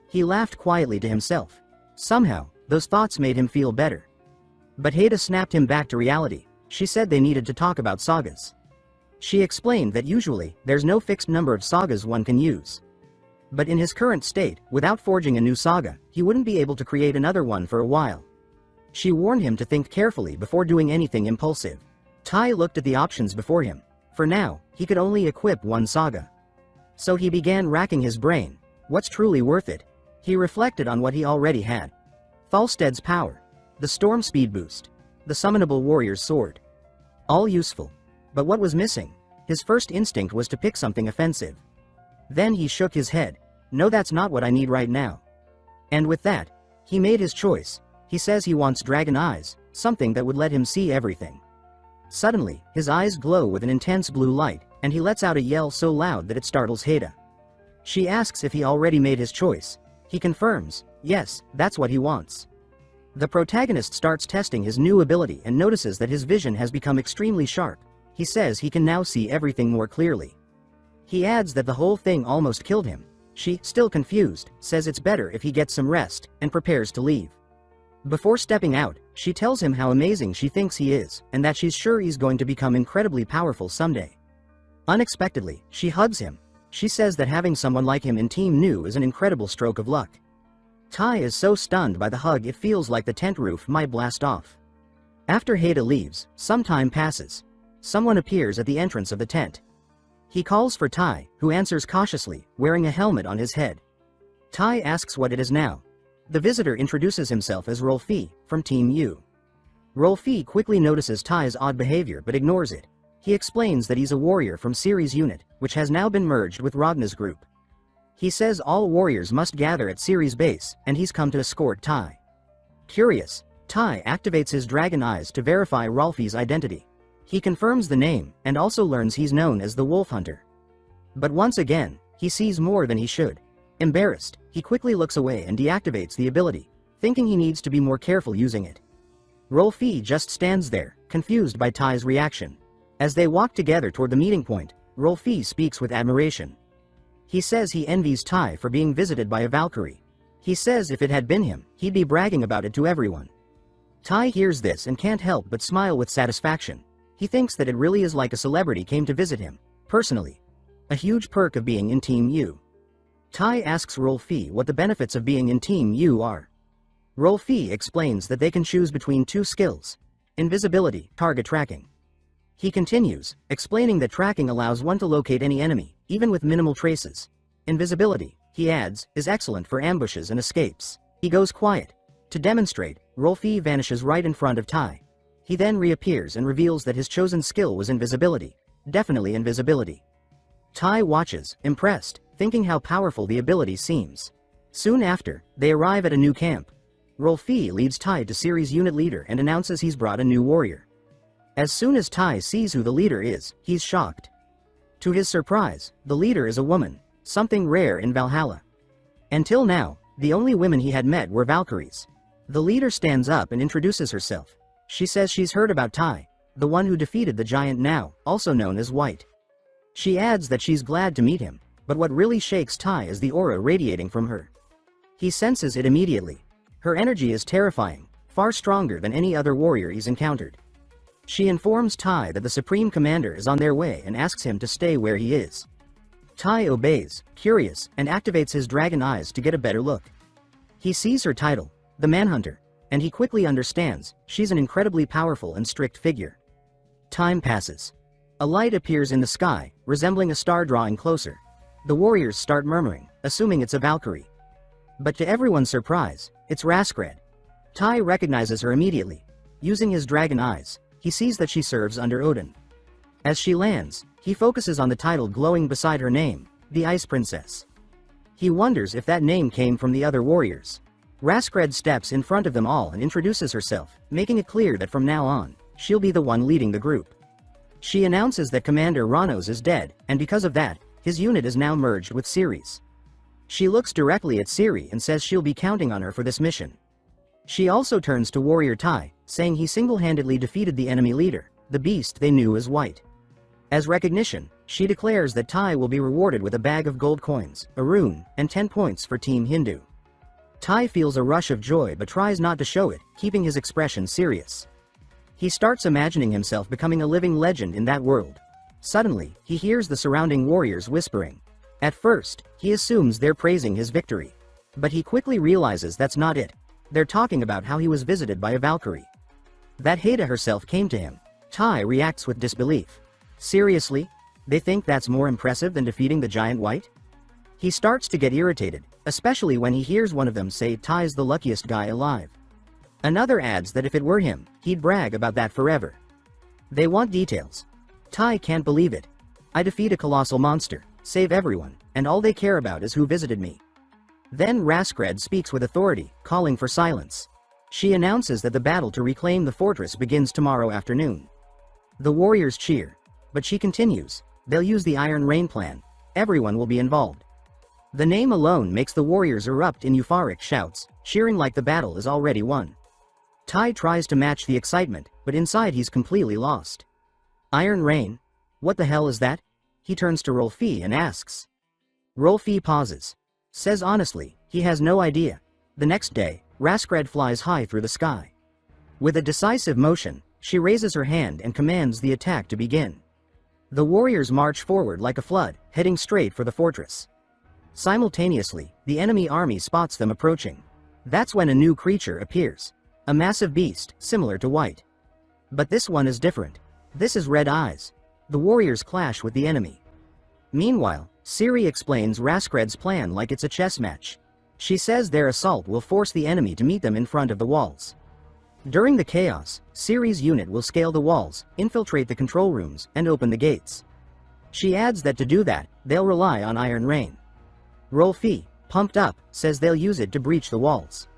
A: He laughed quietly to himself. Somehow, those thoughts made him feel better. But Heda snapped him back to reality. She said they needed to talk about sagas. She explained that usually, there's no fixed number of sagas one can use. But in his current state, without forging a new saga, he wouldn't be able to create another one for a while. She warned him to think carefully before doing anything impulsive. Tai looked at the options before him. For now, he could only equip one saga. So he began racking his brain. What's truly worth it? He reflected on what he already had. Falsted's power. The storm speed boost. The summonable warrior's sword. All useful. But what was missing? His first instinct was to pick something offensive. Then he shook his head. No, that's not what I need right now. And with that, he made his choice. He says he wants dragon eyes, something that would let him see everything. Suddenly, his eyes glow with an intense blue light, and he lets out a yell so loud that it startles Haida. She asks if he already made his choice. He confirms, yes, that's what he wants. The protagonist starts testing his new ability and notices that his vision has become extremely sharp. He says he can now see everything more clearly. He adds that the whole thing almost killed him. She, still confused, says it's better if he gets some rest, and prepares to leave. Before stepping out, she tells him how amazing she thinks he is, and that she's sure he's going to become incredibly powerful someday. Unexpectedly, she hugs him. She says that having someone like him in Team New is an incredible stroke of luck. Tai is so stunned by the hug it feels like the tent roof might blast off. After Haida leaves, some time passes. Someone appears at the entrance of the tent. He calls for Tai, who answers cautiously, wearing a helmet on his head. Tai asks what it is now. The visitor introduces himself as Rolfi, from Team U. Rolfi quickly notices Tai's odd behavior but ignores it. He explains that he's a warrior from Ceres' unit, which has now been merged with Ragna's group. He says all warriors must gather at Ceres' base, and he's come to escort Tai. Curious, Tai activates his dragon eyes to verify Rolfi's identity. He confirms the name, and also learns he's known as the Wolf Hunter. But once again, he sees more than he should. Embarrassed, he quickly looks away and deactivates the ability, thinking he needs to be more careful using it. Rolfi just stands there, confused by Tai's reaction. As they walk together toward the meeting point, Rolfi speaks with admiration. He says he envies Tai for being visited by a Valkyrie. He says if it had been him, he'd be bragging about it to everyone. Tai hears this and can't help but smile with satisfaction. He thinks that it really is like a celebrity came to visit him, personally. A huge perk of being in Team U. Tai asks Rolfi what the benefits of being in Team U are. Rolfi explains that they can choose between two skills: invisibility, target tracking. He continues, explaining that tracking allows one to locate any enemy, even with minimal traces. Invisibility, he adds, is excellent for ambushes and escapes. He goes quiet. To demonstrate, Rolfi vanishes right in front of Tai. He then reappears and reveals that his chosen skill was invisibility. Definitely invisibility. Tai watches, impressed, thinking how powerful the ability seems. Soon after, they arrive at a new camp. Rolfi leads Tai to Ceres' unit leader and announces he's brought a new warrior. As soon as Tai sees who the leader is, he's shocked. To his surprise, the leader is a woman, something rare in Valhalla. Until now, the only women he had met were Valkyries. The leader stands up and introduces herself. She says she's heard about Tai, the one who defeated the giant now, also known as White. She adds that she's glad to meet him, but what really shakes Tai is the aura radiating from her. He senses it immediately. Her energy is terrifying, far stronger than any other warrior he's encountered. She informs Tai that the Supreme Commander is on their way and asks him to stay where he is. Tai obeys, curious, and activates his dragon eyes to get a better look. He sees her title, the Manhunter, and he quickly understands she's an incredibly powerful and strict figure. Time passes. A light appears in the sky, resembling a star drawing closer. The warriors start murmuring, assuming it's a Valkyrie. But to everyone's surprise, it's Raskred. Tai recognizes her immediately. Using his dragon eyes, he sees that she serves under Odin. As she lands, he focuses on the title glowing beside her name, the Ice Princess. He wonders if that name came from the other warriors. Raskred steps in front of them all and introduces herself, making it clear that from now on, she'll be the one leading the group. She announces that Commander Ranos is dead, and because of that, his unit is now merged with Ceres. She looks directly at Ciri and says she'll be counting on her for this mission. She also turns to Warrior Tai, saying he single-handedly defeated the enemy leader, the beast they knew as White. As recognition, she declares that Tai will be rewarded with a bag of gold coins, a rune, and 10 points for Team Hindu. Tai feels a rush of joy but tries not to show it, keeping his expression serious. He starts imagining himself becoming a living legend in that world. Suddenly, he hears the surrounding warriors whispering. At first, he assumes they're praising his victory. But he quickly realizes that's not it. They're talking about how he was visited by a Valkyrie. That Haida herself came to him. Tai reacts with disbelief. Seriously? They think that's more impressive than defeating the giant White? He starts to get irritated, especially when he hears one of them say Tai's the luckiest guy alive. Another adds that if it were him, he'd brag about that forever. They want details. Tai can't believe it. I defeat a colossal monster, save everyone, and all they care about is who visited me. Then Raskred speaks with authority, calling for silence. She announces that the battle to reclaim the fortress begins tomorrow afternoon. The warriors cheer. But she continues, they'll use the Iron Rain plan. Everyone will be involved. The name alone makes the warriors erupt in euphoric shouts, cheering like the battle is already won. Tai tries to match the excitement, but inside he's completely lost. Iron Rain? What the hell is that? He turns to Rolfi and asks. Rolfi pauses. Says honestly, he has no idea. The next day, Raskred flies high through the sky. With a decisive motion, she raises her hand and commands the attack to begin. The warriors march forward like a flood, heading straight for the fortress. Simultaneously, the enemy army spots them approaching. That's when a new creature appears. A massive beast, similar to White. But this one is different. This is Red Eyes. The warriors clash with the enemy. Meanwhile, Ciri explains Raskred's plan like it's a chess match. She says their assault will force the enemy to meet them in front of the walls. During the chaos, Ciri's unit will scale the walls, infiltrate the control rooms, and open the gates. She adds that to do that, they'll rely on Iron Rain. Rolfi, pumped up, says they'll use it to breach the walls.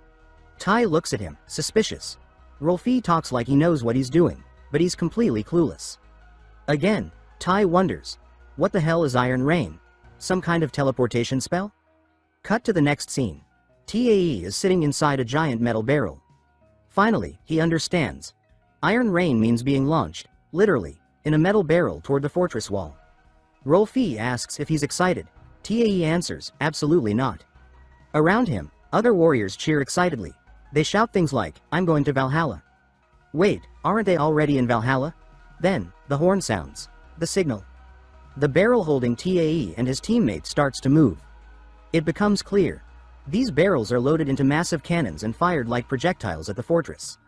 A: Tai looks at him, suspicious. Rolfi talks like he knows what he's doing, but he's completely clueless. Again, Tai wonders, what the hell is Iron Rain? Some kind of teleportation spell? Cut to the next scene. Tae is sitting inside a giant metal barrel. Finally, he understands. Iron Rain means being launched, literally, in a metal barrel toward the fortress wall. Rolfi asks if he's excited. Tae answers, absolutely not. Around him, other warriors cheer excitedly. They shout things like, I'm going to Valhalla. Wait, aren't they already in Valhalla? Then, the horn sounds. The signal. The barrel holding Tae and his teammate starts to move. It becomes clear. These barrels are loaded into massive cannons and fired like projectiles at the fortress.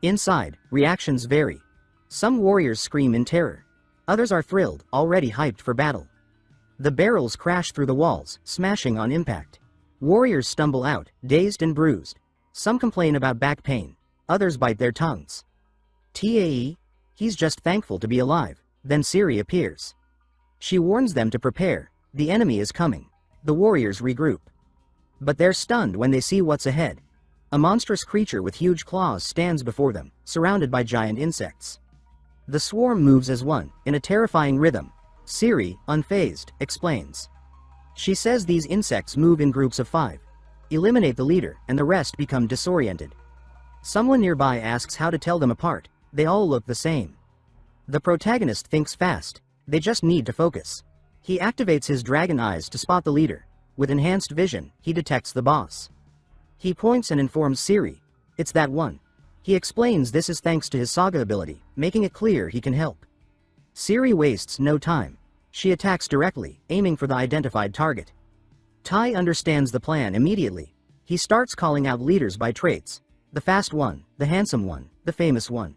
A: Inside, reactions vary. Some warriors scream in terror. Others are thrilled, already hyped for battle. The barrels crash through the walls, smashing on impact. Warriors stumble out, dazed and bruised. Some complain about back pain. Others bite their tongues. Tae? He's just thankful to be alive. Then Ciri appears. She warns them to prepare. The enemy is coming. The warriors regroup. But they're stunned when they see what's ahead. A monstrous creature with huge claws stands before them, surrounded by giant insects. The swarm moves as one, in a terrifying rhythm. Ciri, unfazed, explains. She says these insects move in groups of 5. Eliminate the leader, and the rest become disoriented. Someone nearby asks how to tell them apart. They all look the same. The protagonist thinks fast. They just need to focus. He activates his dragon eyes to spot the leader. With enhanced vision, he detects the boss. He points and informs Ciri. It's that one. He explains this is thanks to his saga ability, making it clear he can help. Ciri wastes no time. She attacks directly, aiming for the identified target. Tai understands the plan immediately. He starts calling out leaders by traits. The fast one, the handsome one, the famous one.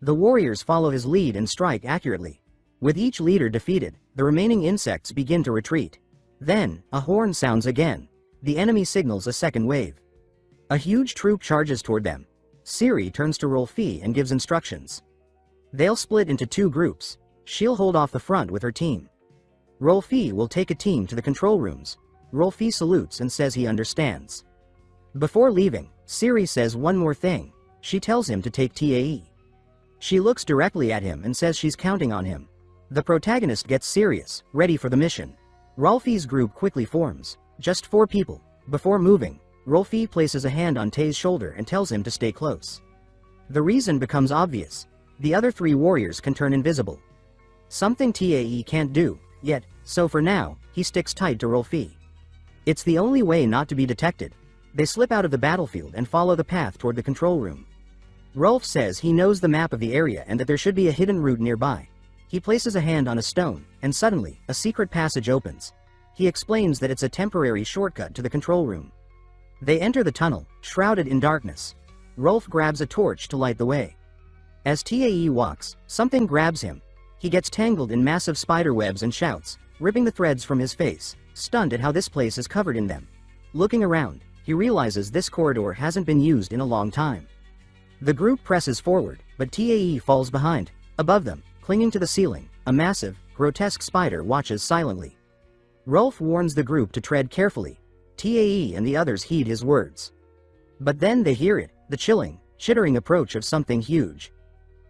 A: The warriors follow his lead and strike accurately. With each leader defeated, the remaining insects begin to retreat. Then, a horn sounds again. The enemy signals a second wave. A huge troop charges toward them. Ciri turns to Rolfi and gives instructions. They'll split into 2 groups. She'll hold off the front with her team. Rolfi will take a team to the control rooms. Rolfi salutes and says he understands. Before leaving, Ciri says one more thing. She tells him to take Tae. She looks directly at him and says she's counting on him. The protagonist gets serious, ready for the mission. Rolfi's group quickly forms. Just 4 people. Before moving, Rolfi places a hand on Tae's shoulder and tells him to stay close. The reason becomes obvious. The other 3 warriors can turn invisible. Something Tae can't do, yet, so for now, he sticks tight to Rolfi. It's the only way not to be detected. They slip out of the battlefield and follow the path toward the control room. Rolf says he knows the map of the area and that there should be a hidden route nearby. He places a hand on a stone, and suddenly, a secret passage opens. He explains that it's a temporary shortcut to the control room. They enter the tunnel, shrouded in darkness. Rolf grabs a torch to light the way. As Tae walks, something grabs him. He gets tangled in massive spider webs and shouts, ripping the threads from his face, stunned at how this place is covered in them. Looking around, he realizes this corridor hasn't been used in a long time. The group presses forward, but Tae falls behind. Above them, clinging to the ceiling, a massive, grotesque spider watches silently. Rolf warns the group to tread carefully. Tae and the others heed his words. But then they hear it, the chilling, chittering approach of something huge.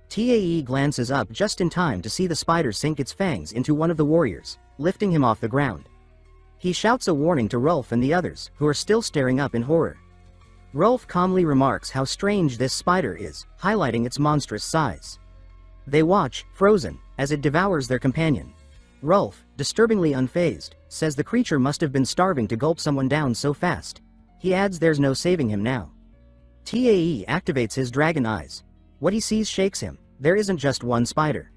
A: Tae glances up just in time to see the spider sink its fangs into one of the warriors, lifting him off the ground. He shouts a warning to Rolf and the others, who are still staring up in horror. Rolf calmly remarks how strange this spider is, highlighting its monstrous size. They watch, frozen, as it devours their companion. Rolf, disturbingly unfazed, says the creature must have been starving to gulp someone down so fast. He adds there's no saving him now. Tae activates his dragon eyes. What he sees shakes him. There isn't just one spider.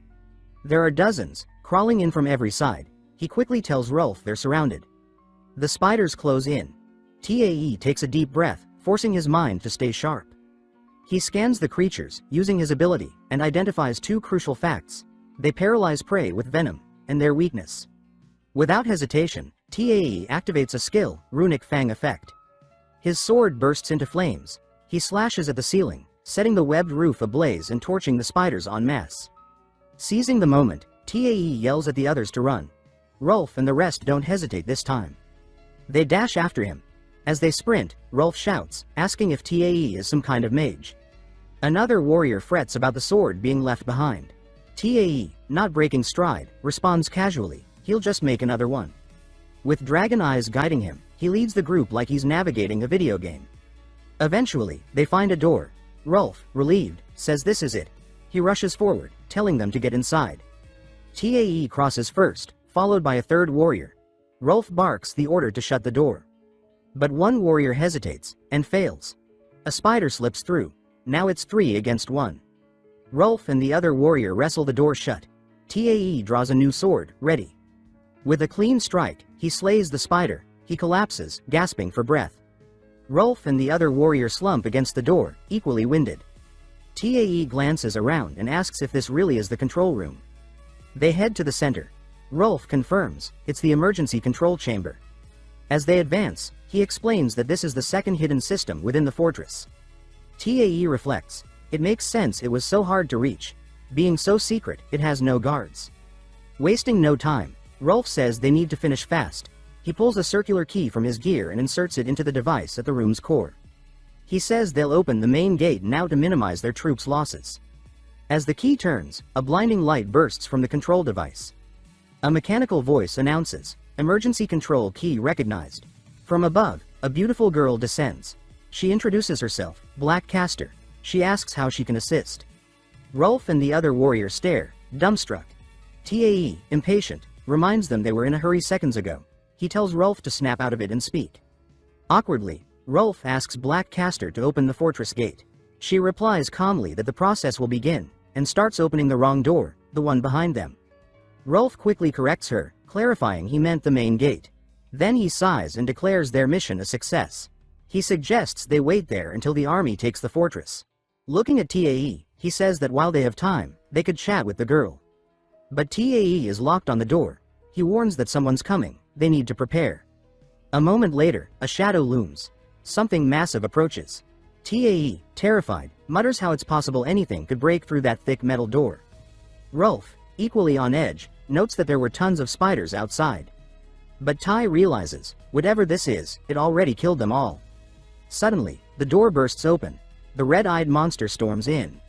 A: There are dozens, crawling in from every side. He quickly tells Rolf they're surrounded. The spiders close in. Tae takes a deep breath, forcing his mind to stay sharp. He scans the creatures, using his ability, and identifies two crucial facts. They paralyze prey with venom, and their weakness. Without hesitation, Tae activates a skill, Runic Fang Effect. His sword bursts into flames. He slashes at the ceiling, setting the webbed roof ablaze and torching the spiders en masse. Seizing the moment, Tae yells at the others to run. Rolf and the rest don't hesitate this time. They dash after him. As they sprint, Rolf shouts, asking if Tae is some kind of mage. Another warrior frets about the sword being left behind. Tae, not breaking stride, responds casually, he'll just make another one. With dragon eyes guiding him, he leads the group like he's navigating a video game. Eventually, they find a door. Rolf, relieved, says this is it. He rushes forward, telling them to get inside. Tae crosses first, followed by a third warrior. Rolf barks the order to shut the door. But one warrior hesitates, and fails. A spider slips through. Now it's 3 against 1. Rolf and the other warrior wrestle the door shut. Tae draws a new sword, ready. With a clean strike, he slays the spider. He collapses, gasping for breath. Rolf and the other warrior slump against the door, equally winded. Tae glances around and asks if this really is the control room. They head to the center. Rolf confirms, it's the emergency control chamber. As they advance, he explains that this is the second hidden system within the fortress. Tae reflects, it makes sense it was so hard to reach. Being so secret, it has no guards. Wasting no time, Rolf says they need to finish fast. He pulls a circular key from his gear and inserts it into the device at the room's core. He says they'll open the main gate now to minimize their troops' losses. As the key turns, a blinding light bursts from the control device. A mechanical voice announces, emergency control key recognized. From above, a beautiful girl descends. She introduces herself, Black Caster. She asks how she can assist. Rolf and the other warrior stare, dumbstruck. Tae, impatient, reminds them they were in a hurry seconds ago. He tells Rolf to snap out of it and speak. Awkwardly, Rolf asks Black Caster to open the fortress gate. She replies calmly that the process will begin, and starts opening the wrong door, the one behind them. Rolf quickly corrects her, clarifying he meant the main gate. Then he sighs and declares their mission a success. He suggests they wait there until the army takes the fortress. Looking at Tae, he says that while they have time, they could chat with the girl. But Tae is locked on the door. He warns that someone's coming, they need to prepare. A moment later, a shadow looms. Something massive approaches. Tae, terrified, mutters how it's possible anything could break through that thick metal door. Rolf, equally on edge, notes that there were tons of spiders outside. But Tai realizes, whatever this is, it already killed them all. Suddenly, the door bursts open. The red-eyed monster storms in.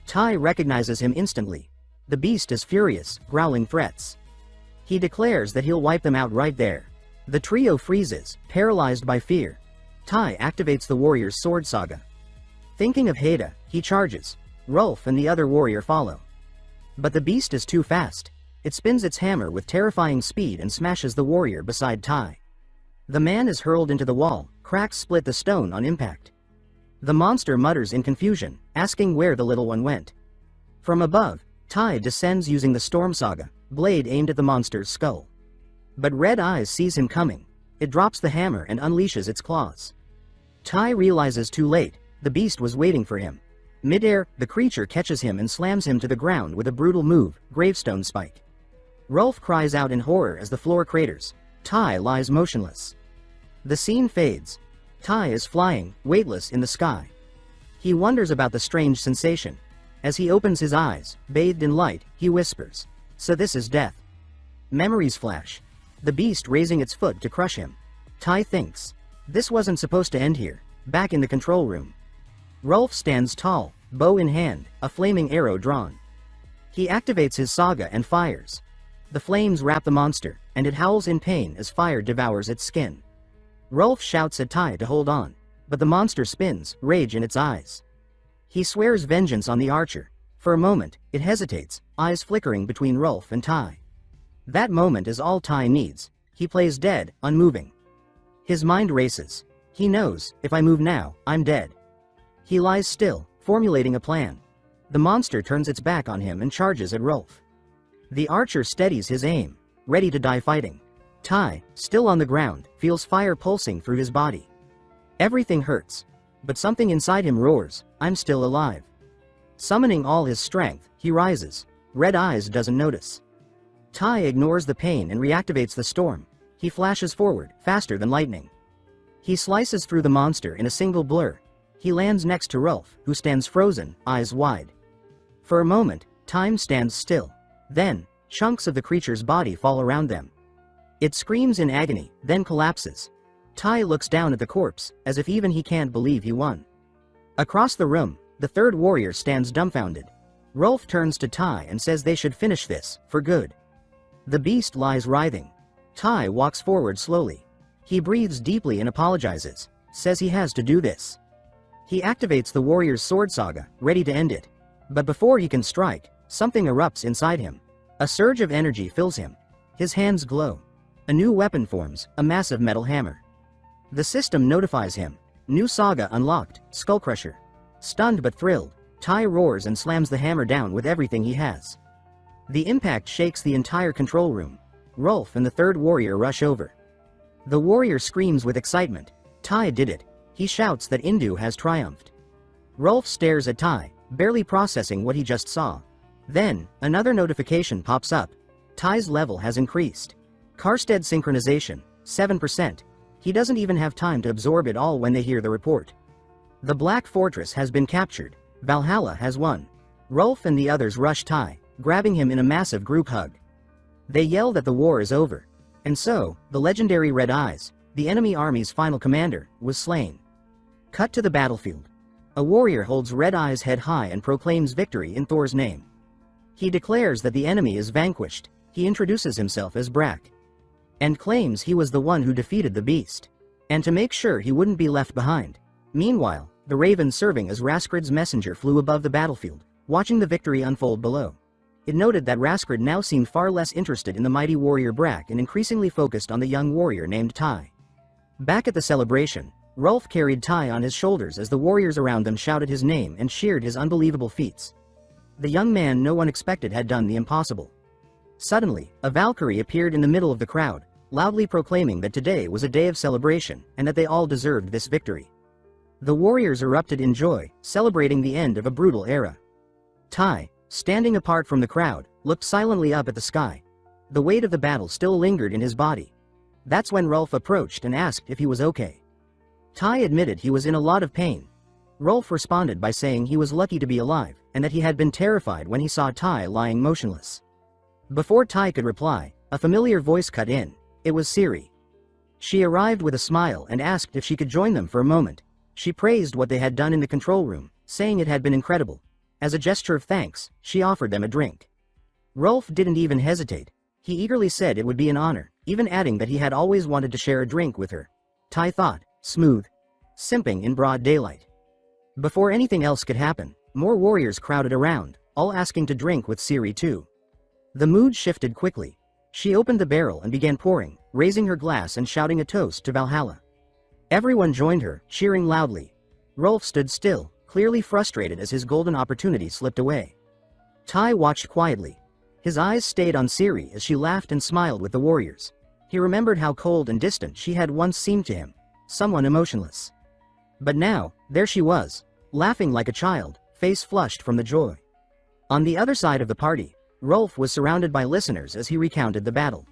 A: Tai recognizes him instantly. The beast is furious, growling threats. He declares that he'll wipe them out right there. The trio freezes, paralyzed by fear. Tai activates the warrior's sword saga. Thinking of Haida, he charges. Rolf and the other warrior follow. But the beast is too fast. It spins its hammer with terrifying speed and smashes the warrior beside Tai. The man is hurled into the wall, cracks split the stone on impact. The monster mutters in confusion, asking where the little one went. From above, Tai descends using the Storm Saga, blade aimed at the monster's skull. But Red Eyes sees him coming. It drops the hammer and unleashes its claws. Tai realizes too late, the beast was waiting for him. Mid-air, the creature catches him and slams him to the ground with a brutal move, Gravestone Spike. Rolf cries out in horror as the floor craters. Tai lies motionless. The scene fades. Tai is flying, weightless in the sky. He wonders about the strange sensation. As he opens his eyes, bathed in light, he whispers, "So this is death." Memories flash. The beast raising its foot to crush him. Tai thinks, this wasn't supposed to end here, back in the control room. Rolf stands tall, bow in hand, a flaming arrow drawn. He activates his saga and fires. The flames wrap the monster, and it howls in pain as fire devours its skin. Rolf shouts at Tai to hold on, but the monster spins, rage in its eyes. He swears vengeance on the archer. For a moment, it hesitates, eyes flickering between Rolf and Tai. That moment is all Tai needs. He plays dead, unmoving. His mind races. He knows, if I move now, I'm dead. He lies still, formulating a plan. The monster turns its back on him and charges at Rolf. The archer steadies his aim, ready to die fighting. Tai, still on the ground, feels fire pulsing through his body. Everything hurts. But something inside him roars, I'm still alive. Summoning all his strength, he rises. Red Eyes doesn't notice. Tai ignores the pain and reactivates the storm. He flashes forward, faster than lightning. He slices through the monster in a single blur. He lands next to Rolf, who stands frozen, eyes wide. For a moment, time stands still. Then, chunks of the creature's body fall around them. It screams in agony, then collapses. Tai looks down at the corpse, as if even he can't believe he won. Across the room, the third warrior stands dumbfounded. Rolf turns to Tai and says they should finish this, for good. The beast lies writhing. Tai walks forward slowly. He breathes deeply and apologizes, says he has to do this. He activates the warrior's sword saga, ready to end it. But before he can strike, something erupts inside him. A surge of energy fills him. His hands glow. A new weapon forms, a massive metal hammer. The system notifies him. New saga unlocked, Skullcrusher. Stunned but thrilled, Tai roars and slams the hammer down with everything he has. The impact shakes the entire control room. Rolf and the third warrior rush over. The warrior screams with excitement. Tai did it. He shouts that Indu has triumphed. Rolf stares at Tai, barely processing what he just saw. Then, another notification pops up. Tai's level has increased. Karstead synchronization, 7%. He doesn't even have time to absorb it all when they hear the report. The Black Fortress has been captured. Valhalla has won. Rolf and the others rush Tai, grabbing him in a massive group hug. They yell that the war is over. And so, the legendary Red Eyes, the enemy army's final commander, was slain. Cut to the battlefield. A warrior holds Red Eyes head high and proclaims victory in Thor's name. He declares that the enemy is vanquished. He introduces himself as Brack. And claims he was the one who defeated the beast. And to make sure he wouldn't be left behind. Meanwhile, the raven serving as Raskrid's messenger flew above the battlefield, watching the victory unfold below. It noted that Raskrid now seemed far less interested in the mighty warrior Brack and increasingly focused on the young warrior named Tai. Back at the celebration, Rolf carried Tai on his shoulders as the warriors around them shouted his name and cheered his unbelievable feats. The young man no one expected had done the impossible. Suddenly, a Valkyrie appeared in the middle of the crowd, loudly proclaiming that today was a day of celebration and that they all deserved this victory. The warriors erupted in joy, celebrating the end of a brutal era. Tai, standing apart from the crowd, looked silently up at the sky. The weight of the battle still lingered in his body. That's when Rolf approached and asked if he was okay. Tai admitted he was in a lot of pain. Rolf responded by saying he was lucky to be alive, and that he had been terrified when he saw Tai lying motionless. Before Tai could reply, a familiar voice cut in. It was Ciri. She arrived with a smile and asked if she could join them for a moment. She praised what they had done in the control room, saying it had been incredible. As a gesture of thanks, she offered them a drink. Rolf didn't even hesitate. He eagerly said it would be an honor, even adding that he had always wanted to share a drink with her. Tai thought, smooth. Simping in broad daylight. Before anything else could happen, more warriors crowded around, all asking to drink with Ciri too. The mood shifted quickly. She opened the barrel and began pouring, raising her glass and shouting a toast to Valhalla. Everyone joined her, cheering loudly. Rolf stood still, clearly frustrated as his golden opportunity slipped away. Tai watched quietly. His eyes stayed on Ciri as she laughed and smiled with the warriors. He remembered how cold and distant she had once seemed to him, someone emotionless. But now, there she was, laughing like a child, face flushed from the joy. On the other side of the party, Rolf was surrounded by listeners as he recounted the battle.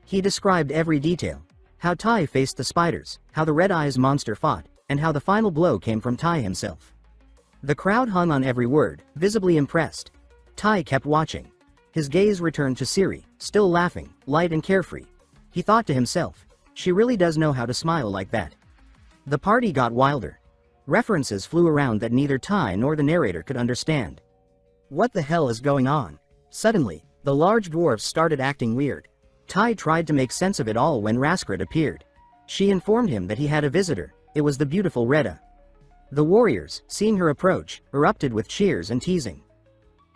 A: He described every detail. How Tai faced the spiders, how the Red Eyes monster fought, and how the final blow came from Tai himself. The crowd hung on every word, visibly impressed. Tai kept watching. His gaze returned to Ciri, still laughing, light and carefree. He thought to himself, she really does know how to smile like that. The party got wilder. References flew around that neither Tai nor the narrator could understand. What the hell is going on? Suddenly, the large dwarfs started acting weird. Tai tried to make sense of it all when Raskrid appeared. She informed him that he had a visitor. It was the beautiful Retta. The warriors, seeing her approach, erupted with cheers and teasing.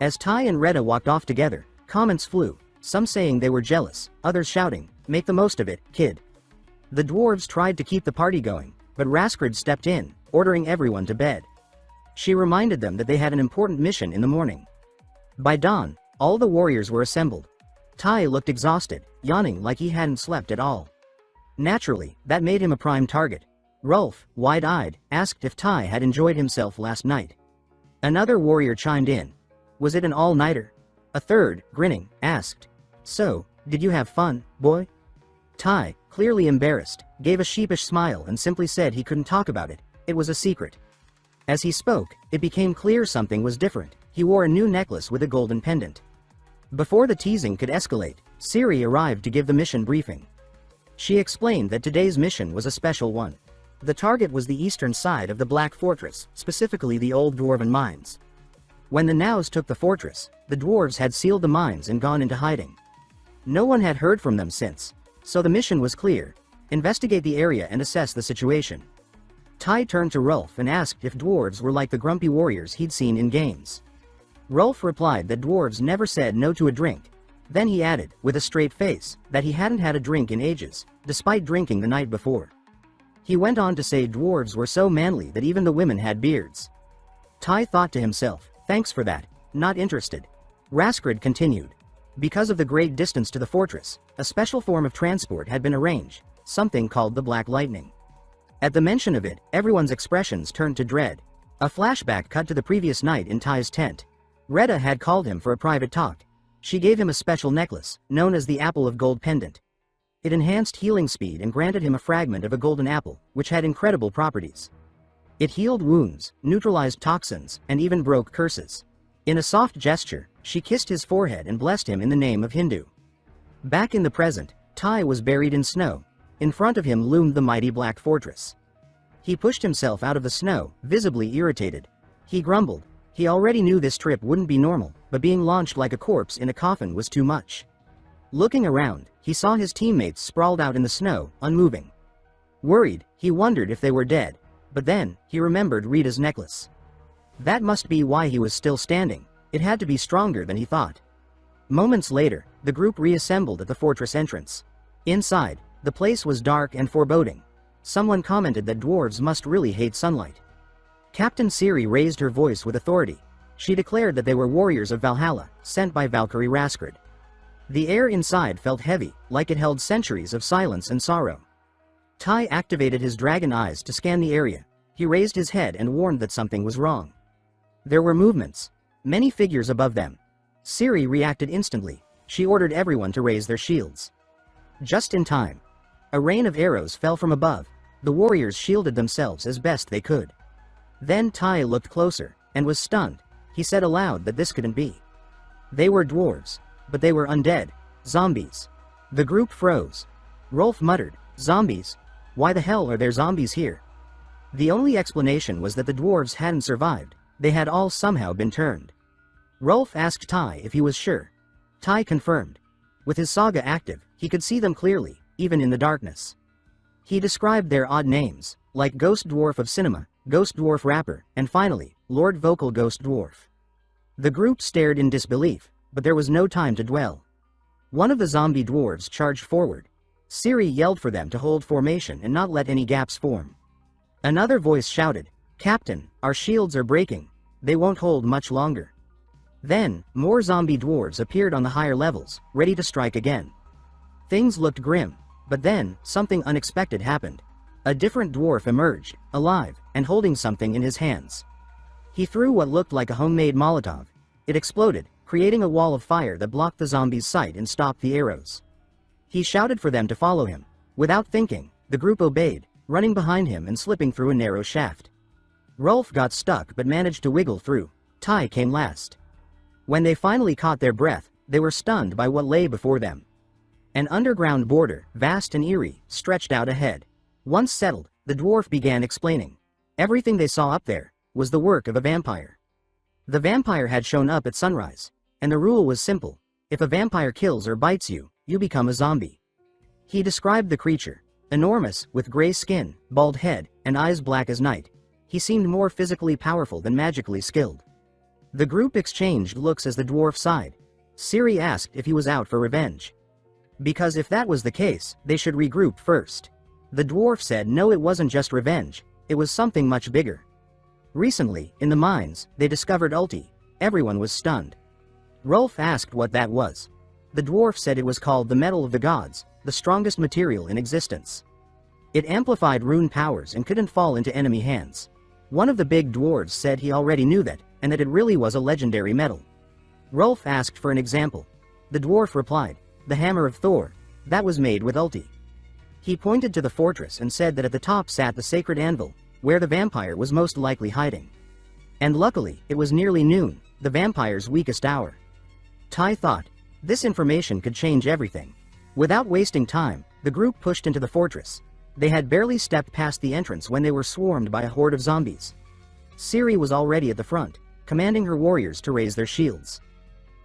A: As Tai and Retta walked off together, comments flew, some saying they were jealous, others shouting, "Make the most of it, kid." The dwarves tried to keep the party going, but Raskrid stepped in, ordering everyone to bed. She reminded them that they had an important mission in the morning. By dawn, all the warriors were assembled. Tai looked exhausted, yawning like he hadn't slept at all. Naturally, that made him a prime target. Rolf, wide-eyed, asked if Tai had enjoyed himself last night. Another warrior chimed in. Was it an all-nighter? A third, grinning, asked. So, did you have fun, boy? Tai, clearly embarrassed, gave a sheepish smile and simply said he couldn't talk about it. It was a secret. As he spoke, it became clear something was different. He wore a new necklace with a golden pendant. Before the teasing could escalate, Ciri arrived to give the mission briefing. She explained that today's mission was a special one. The target was the eastern side of the Black Fortress, specifically the old dwarven mines. When the Nows took the fortress, the dwarves had sealed the mines and gone into hiding. No one had heard from them since, so the mission was clear: investigate the area and assess the situation. Tai turned to Rolf and asked if dwarves were like the grumpy warriors he'd seen in games. Rolf replied that dwarves never said no to a drink. Then he added, with a straight face, that he hadn't had a drink in ages, despite drinking the night before. He went on to say dwarves were so manly that even the women had beards. Tai thought to himself, thanks for that, not interested. Raskrid continued. Because of the great distance to the fortress, a special form of transport had been arranged, something called the Black Lightning. At the mention of it, everyone's expressions turned to dread. A flashback cut to the previous night in Tai's tent. Retta had called him for a private talk. She gave him a special necklace, known as the Apple of Gold pendant. It enhanced healing speed and granted him a fragment of a golden apple, which had incredible properties. It healed wounds, neutralized toxins, and even broke curses. In a soft gesture, she kissed his forehead and blessed him in the name of Hindu. Back in the present, Tai was buried in snow. In front of him loomed the mighty Black Fortress. He pushed himself out of the snow, visibly irritated. He grumbled. He already knew this trip wouldn't be normal, but being launched like a corpse in a coffin was too much. Looking around, he saw his teammates sprawled out in the snow, unmoving. Worried, he wondered if they were dead, but then, he remembered Rita's necklace. That must be why he was still standing. It had to be stronger than he thought. Moments later, the group reassembled at the fortress entrance. Inside, the place was dark and foreboding. Someone commented that dwarves must really hate sunlight. Captain Ciri raised her voice with authority. She declared that they were warriors of Valhalla, sent by Valkyrie Raskrid. The air inside felt heavy, like it held centuries of silence and sorrow. Tai activated his dragon eyes to scan the area. He raised his head and warned that something was wrong. There were movements. Many figures above them. Ciri reacted instantly. She ordered everyone to raise their shields. Just in time. A rain of arrows fell from above. The warriors shielded themselves as best they could. Then Tai looked closer, and was stunned. He said aloud that this couldn't be. They were dwarves. But they were undead. Zombies. The group froze. Rolf muttered, "Zombies? Why the hell are there zombies here?" The only explanation was that the dwarves hadn't survived. They had all somehow been turned. Rolf asked Tai if he was sure. Tai confirmed. With his saga active, he could see them clearly, even in the darkness. He described their odd names, like Ghost Dwarf of Cinema, Ghost Dwarf Rapper, and finally, Lord Vocal Ghost Dwarf. The group stared in disbelief, but there was no time to dwell. One of the zombie dwarves charged forward. Ciri yelled for them to hold formation and not let any gaps form. Another voice shouted, "Captain, our shields are breaking. They won't hold much longer." Then, more zombie dwarves appeared on the higher levels, ready to strike again. Things looked grim, but then, something unexpected happened. A different dwarf emerged, alive, and holding something in his hands. He threw what looked like a homemade Molotov. It exploded, creating a wall of fire that blocked the zombies' sight and stopped the arrows. He shouted for them to follow him. Without thinking, the group obeyed, running behind him and slipping through a narrow shaft. Rolf got stuck but managed to wiggle through. Tai came last. When they finally caught their breath, they were stunned by what lay before them. An underground border, vast and eerie, stretched out ahead. Once settled, the dwarf began explaining. Everything they saw up there was the work of a vampire. The vampire had shown up at sunrise, and the rule was simple: if a vampire kills or bites you, you become a zombie. He described the creature: enormous, with gray skin, bald head, and eyes black as night. He seemed more physically powerful than magically skilled. The group exchanged looks as the dwarf sighed. Siri asked if he was out for revenge, because if that was the case, they should regroup first. The dwarf said no, it wasn't just revenge, it was something much bigger. Recently, in the mines, they discovered ulti. Everyone was stunned. Rolf asked what that was. The dwarf said it was called the metal of the gods, the strongest material in existence. It amplified rune powers and couldn't fall into enemy hands. One of the big dwarves said he already knew that, and that it really was a legendary metal. Rolf asked for an example. The dwarf replied, the hammer of Thor, that was made with ulti. He pointed to the fortress and said that at the top sat the sacred anvil, where the vampire was most likely hiding. And luckily, it was nearly noon, the vampire's weakest hour. Tai thought, this information could change everything. Without wasting time, the group pushed into the fortress. They had barely stepped past the entrance when they were swarmed by a horde of zombies. Siri was already at the front, commanding her warriors to raise their shields.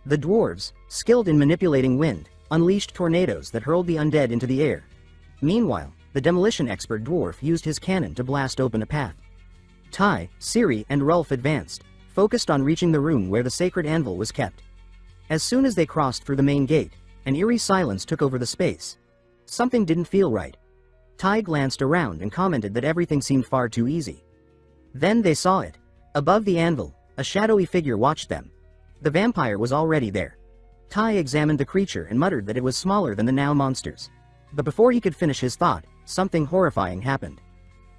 A: The dwarves, skilled in manipulating wind, unleashed tornadoes that hurled the undead into the air. Meanwhile, the demolition expert dwarf used his cannon to blast open a path. Tai, Siri, and Rolf advanced, focused on reaching the room where the sacred anvil was kept. As soon as they crossed through the main gate, an eerie silence took over the space. Something didn't feel right. Tai glanced around and commented that everything seemed far too easy. Then they saw it. Above the anvil, a shadowy figure watched them. The vampire was already there. Tai examined the creature and muttered that it was smaller than the now monsters. But before he could finish his thought, something horrifying happened.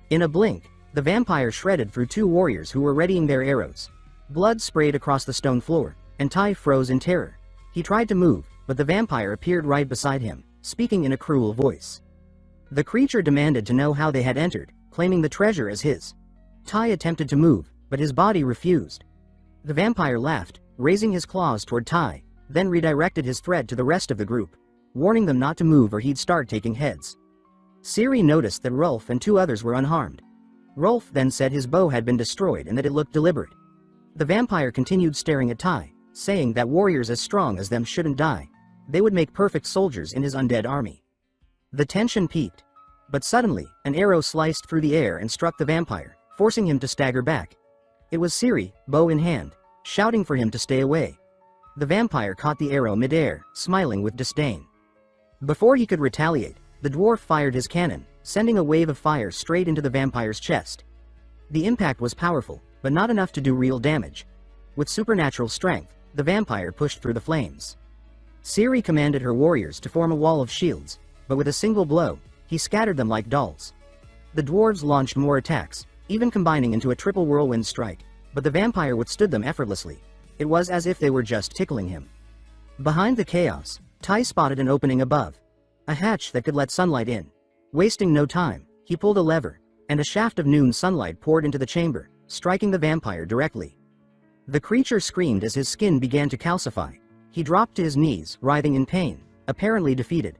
A: In a blink, the vampire shredded through two warriors who were readying their arrows. Blood sprayed across the stone floor, and Tai froze in terror. He tried to move, but the vampire appeared right beside him, speaking in a cruel voice. The creature demanded to know how they had entered, claiming the treasure as his. Tai attempted to move, but his body refused. The vampire laughed, raising his claws toward Tai, then redirected his thread to the rest of the group, warning them not to move or he'd start taking heads. Siri noticed that Rolf and two others were unharmed. Rolf then said his bow had been destroyed and that it looked deliberate. The vampire continued staring at Tai, saying that warriors as strong as them shouldn't die. They would make perfect soldiers in his undead army. The tension peaked. But suddenly, an arrow sliced through the air and struck the vampire, forcing him to stagger back. It was Siri, bow in hand, shouting for him to stay away. The vampire caught the arrow mid-air, smiling with disdain. Before he could retaliate, the dwarf fired his cannon, sending a wave of fire straight into the vampire's chest. The impact was powerful, but not enough to do real damage. With supernatural strength, the vampire pushed through the flames. Siri commanded her warriors to form a wall of shields, but with a single blow, he scattered them like dolls. The dwarves launched more attacks, even combining into a triple whirlwind strike, but the vampire withstood them effortlessly. It was as if they were just tickling him. Behind the chaos, Tai spotted an opening above, a hatch that could let sunlight in. Wasting no time, he pulled a lever, and a shaft of noon sunlight poured into the chamber, striking the vampire directly. The creature screamed as his skin began to calcify. He dropped to his knees, writhing in pain, apparently defeated.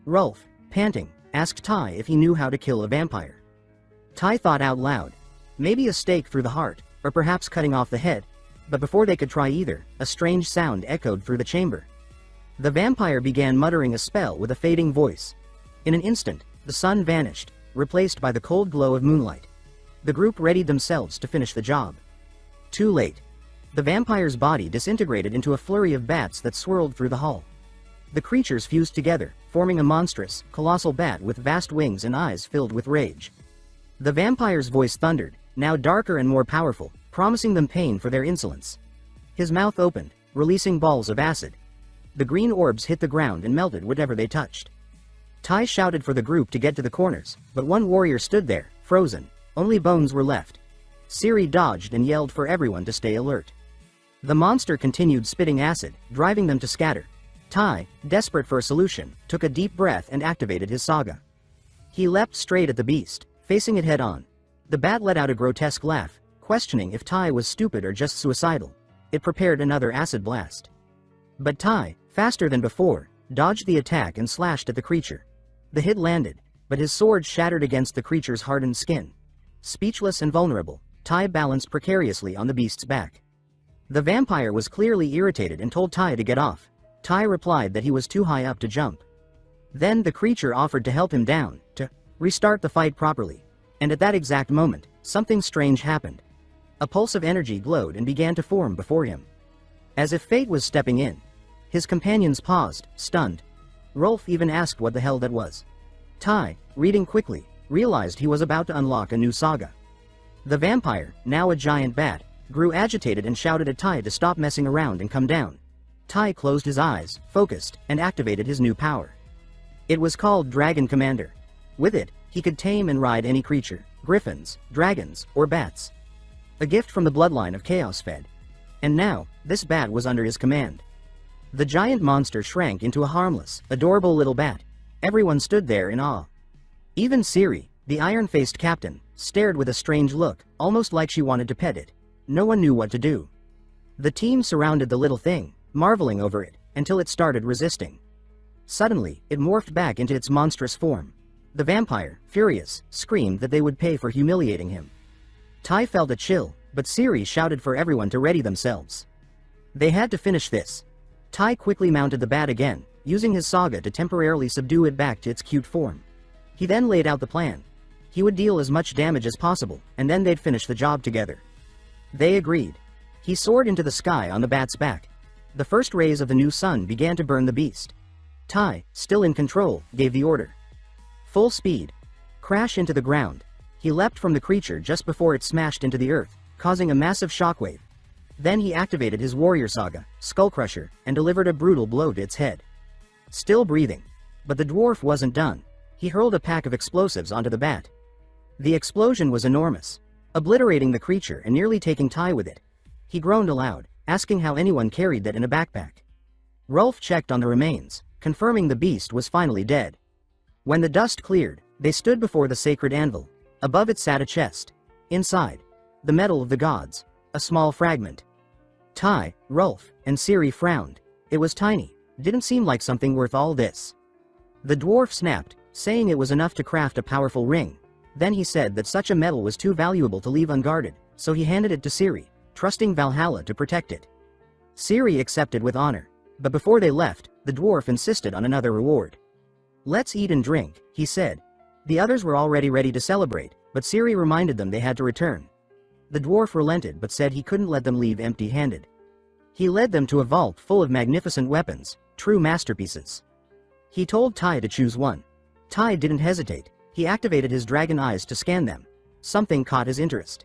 A: Rolf, panting, asked Tai if he knew how to kill a vampire. Tai thought out loud. Maybe a stake through the heart, or perhaps cutting off the head. But before they could try either, a strange sound echoed through the chamber. The vampire began muttering a spell with a fading voice. In an instant, the sun vanished, replaced by the cold glow of moonlight. The group readied themselves to finish the job. Too late. The vampire's body disintegrated into a flurry of bats that swirled through the hall. The creatures fused together, forming a monstrous, colossal bat with vast wings and eyes filled with rage. The vampire's voice thundered, now darker and more powerful, promising them pain for their insolence. His mouth opened, releasing balls of acid. The green orbs hit the ground and melted whatever they touched. Tai shouted for the group to get to the corners, but one warrior stood there, frozen. Only bones were left. Siri dodged and yelled for everyone to stay alert. The monster continued spitting acid, driving them to scatter. Tai, desperate for a solution, took a deep breath and activated his saga. He leapt straight at the beast, facing it head-on. The bat let out a grotesque laugh, questioning if Tai was stupid or just suicidal. It prepared another acid blast. But Tai, faster than before, dodged the attack and slashed at the creature. The hit landed, but his sword shattered against the creature's hardened skin. Speechless and vulnerable, Tai balanced precariously on the beast's back. The vampire was clearly irritated and told Tai to get off. Tai replied that he was too high up to jump. Then the creature offered to help him down, to restart the fight properly. And at that exact moment, something strange happened. A pulse of energy glowed and began to form before him. As if fate was stepping in. His companions paused, stunned. Rolf even asked what the hell that was. Tai, reading quickly, realized he was about to unlock a new saga. The vampire, now a giant bat, grew agitated and shouted at Tai to stop messing around and come down. Tai closed his eyes, focused, and activated his new power. It was called Dragon Commander. With it, he could tame and ride any creature, griffins, dragons, or bats. A gift from the bloodline of Chaos Fed. And now, this bat was under his command. The giant monster shrank into a harmless, adorable little bat. Everyone stood there in awe. Even Siri, the iron-faced captain, stared with a strange look, almost like she wanted to pet it. No one knew what to do. The team surrounded the little thing, marveling over it, until it started resisting. Suddenly, it morphed back into its monstrous form. The vampire, furious, screamed that they would pay for humiliating him. Tai felt a chill, but Siri shouted for everyone to ready themselves. They had to finish this. Tai quickly mounted the bat again, using his saga to temporarily subdue it back to its cute form. He then laid out the plan. He would deal as much damage as possible, and then they'd finish the job together. They agreed. He soared into the sky on the bat's back. The first rays of the new sun began to burn the beast. Tai, still in control, gave the order. Full speed. Crash into the ground. He leapt from the creature just before it smashed into the earth, causing a massive shockwave. Then he activated his warrior saga, Skullcrusher, and delivered a brutal blow to its head. Still breathing. But the dwarf wasn't done. He hurled a pack of explosives onto the bat. The explosion was enormous, obliterating the creature and nearly taking Tai with it. He groaned aloud, asking how anyone carried that in a backpack. Rolf checked on the remains, confirming the beast was finally dead. When the dust cleared, they stood before the sacred anvil. Above it sat a chest. Inside, the metal of the gods, a small fragment. Tai, Rolf, and Siri frowned. It was tiny, didn't seem like something worth all this. The dwarf snapped, saying it was enough to craft a powerful ring. Then he said that such a metal was too valuable to leave unguarded, so he handed it to Siri, trusting Valhalla to protect it. Siri accepted with honor, but before they left, the dwarf insisted on another reward. "Let's eat and drink," he said. The others were already ready to celebrate, but Siri reminded them they had to return. The dwarf relented but said he couldn't let them leave empty-handed. He led them to a vault full of magnificent weapons, true masterpieces. He told Tai to choose one. Tai didn't hesitate. He activated his dragon eyes to scan them. Something caught his interest.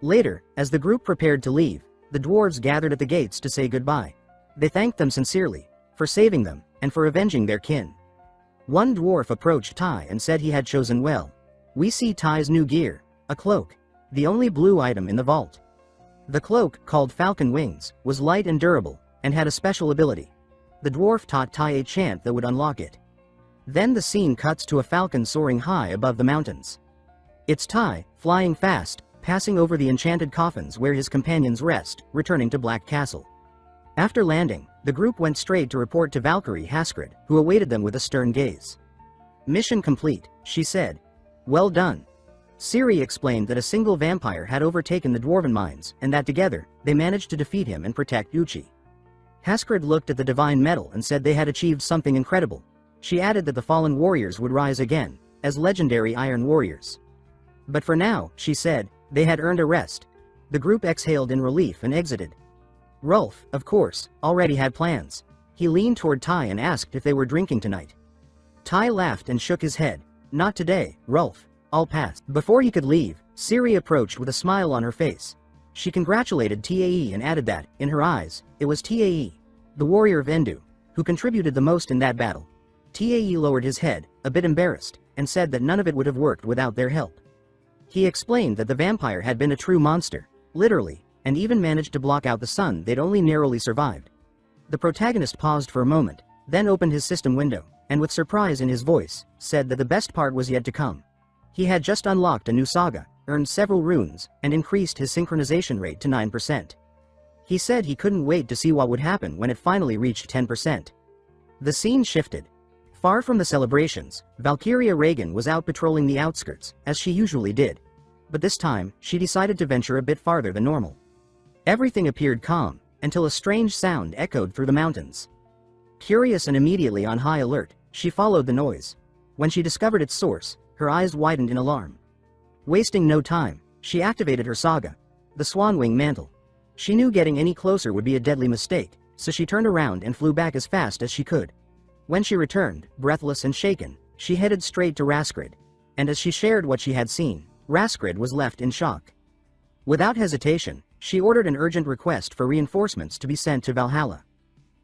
A: Later, as the group prepared to leave, the dwarves gathered at the gates to say goodbye. They thanked them sincerely, for saving them, and for avenging their kin. One dwarf approached Tai and said he had chosen well. "We see Tai's new gear, a cloak. The only blue item in the vault." The cloak, called Falcon Wings, was light and durable, and had a special ability. The dwarf taught Tai a chant that would unlock it. Then the scene cuts to a falcon soaring high above the mountains. It's Tai, flying fast, passing over the enchanted coffins where his companions rest, returning to Black Castle. After landing, the group went straight to report to Valkyrie Haskred, who awaited them with a stern gaze. "Mission complete," she said. "Well done." Siri explained that a single vampire had overtaken the dwarven mines, and that together, they managed to defeat him and protect Uchi. Haskred looked at the divine metal and said they had achieved something incredible. She added that the fallen warriors would rise again, as legendary Iron Warriors. But for now, she said, they had earned a rest. The group exhaled in relief and exited. Rolf, of course, already had plans. He leaned toward Tai and asked if they were drinking tonight. Tai laughed and shook his head. "Not today, Rolf. I'll pass." Before he could leave, Siri approached with a smile on her face. She congratulated TAE and added that, in her eyes, it was TAE, the warrior of Endu, who contributed the most in that battle. TAE lowered his head, a bit embarrassed, and said that none of it would have worked without their help. He explained that the vampire had been a true monster, literally, and even managed to block out the sun they'd only narrowly survived. The protagonist paused for a moment, then opened his system window, and with surprise in his voice, said that the best part was yet to come. He had just unlocked a new saga, earned several runes, and increased his synchronization rate to 9%. He said he couldn't wait to see what would happen when it finally reached 10%. The scene shifted. Far from the celebrations, Valkyria Reagan was out patrolling the outskirts, as she usually did. but this time, she decided to venture a bit farther than normal. Everything appeared calm, until a strange sound echoed through the mountains. Curious and immediately on high alert, she followed the noise. When she discovered its source, her eyes widened in alarm. Wasting no time, she activated her saga, the Swan Wing Mantle. She knew getting any closer would be a deadly mistake, so she turned around and flew back as fast as she could. When she returned, breathless and shaken, she headed straight to Raskrid. And as she shared what she had seen, Raskrid was left in shock. Without hesitation, she ordered an urgent request for reinforcements to be sent to Valhalla.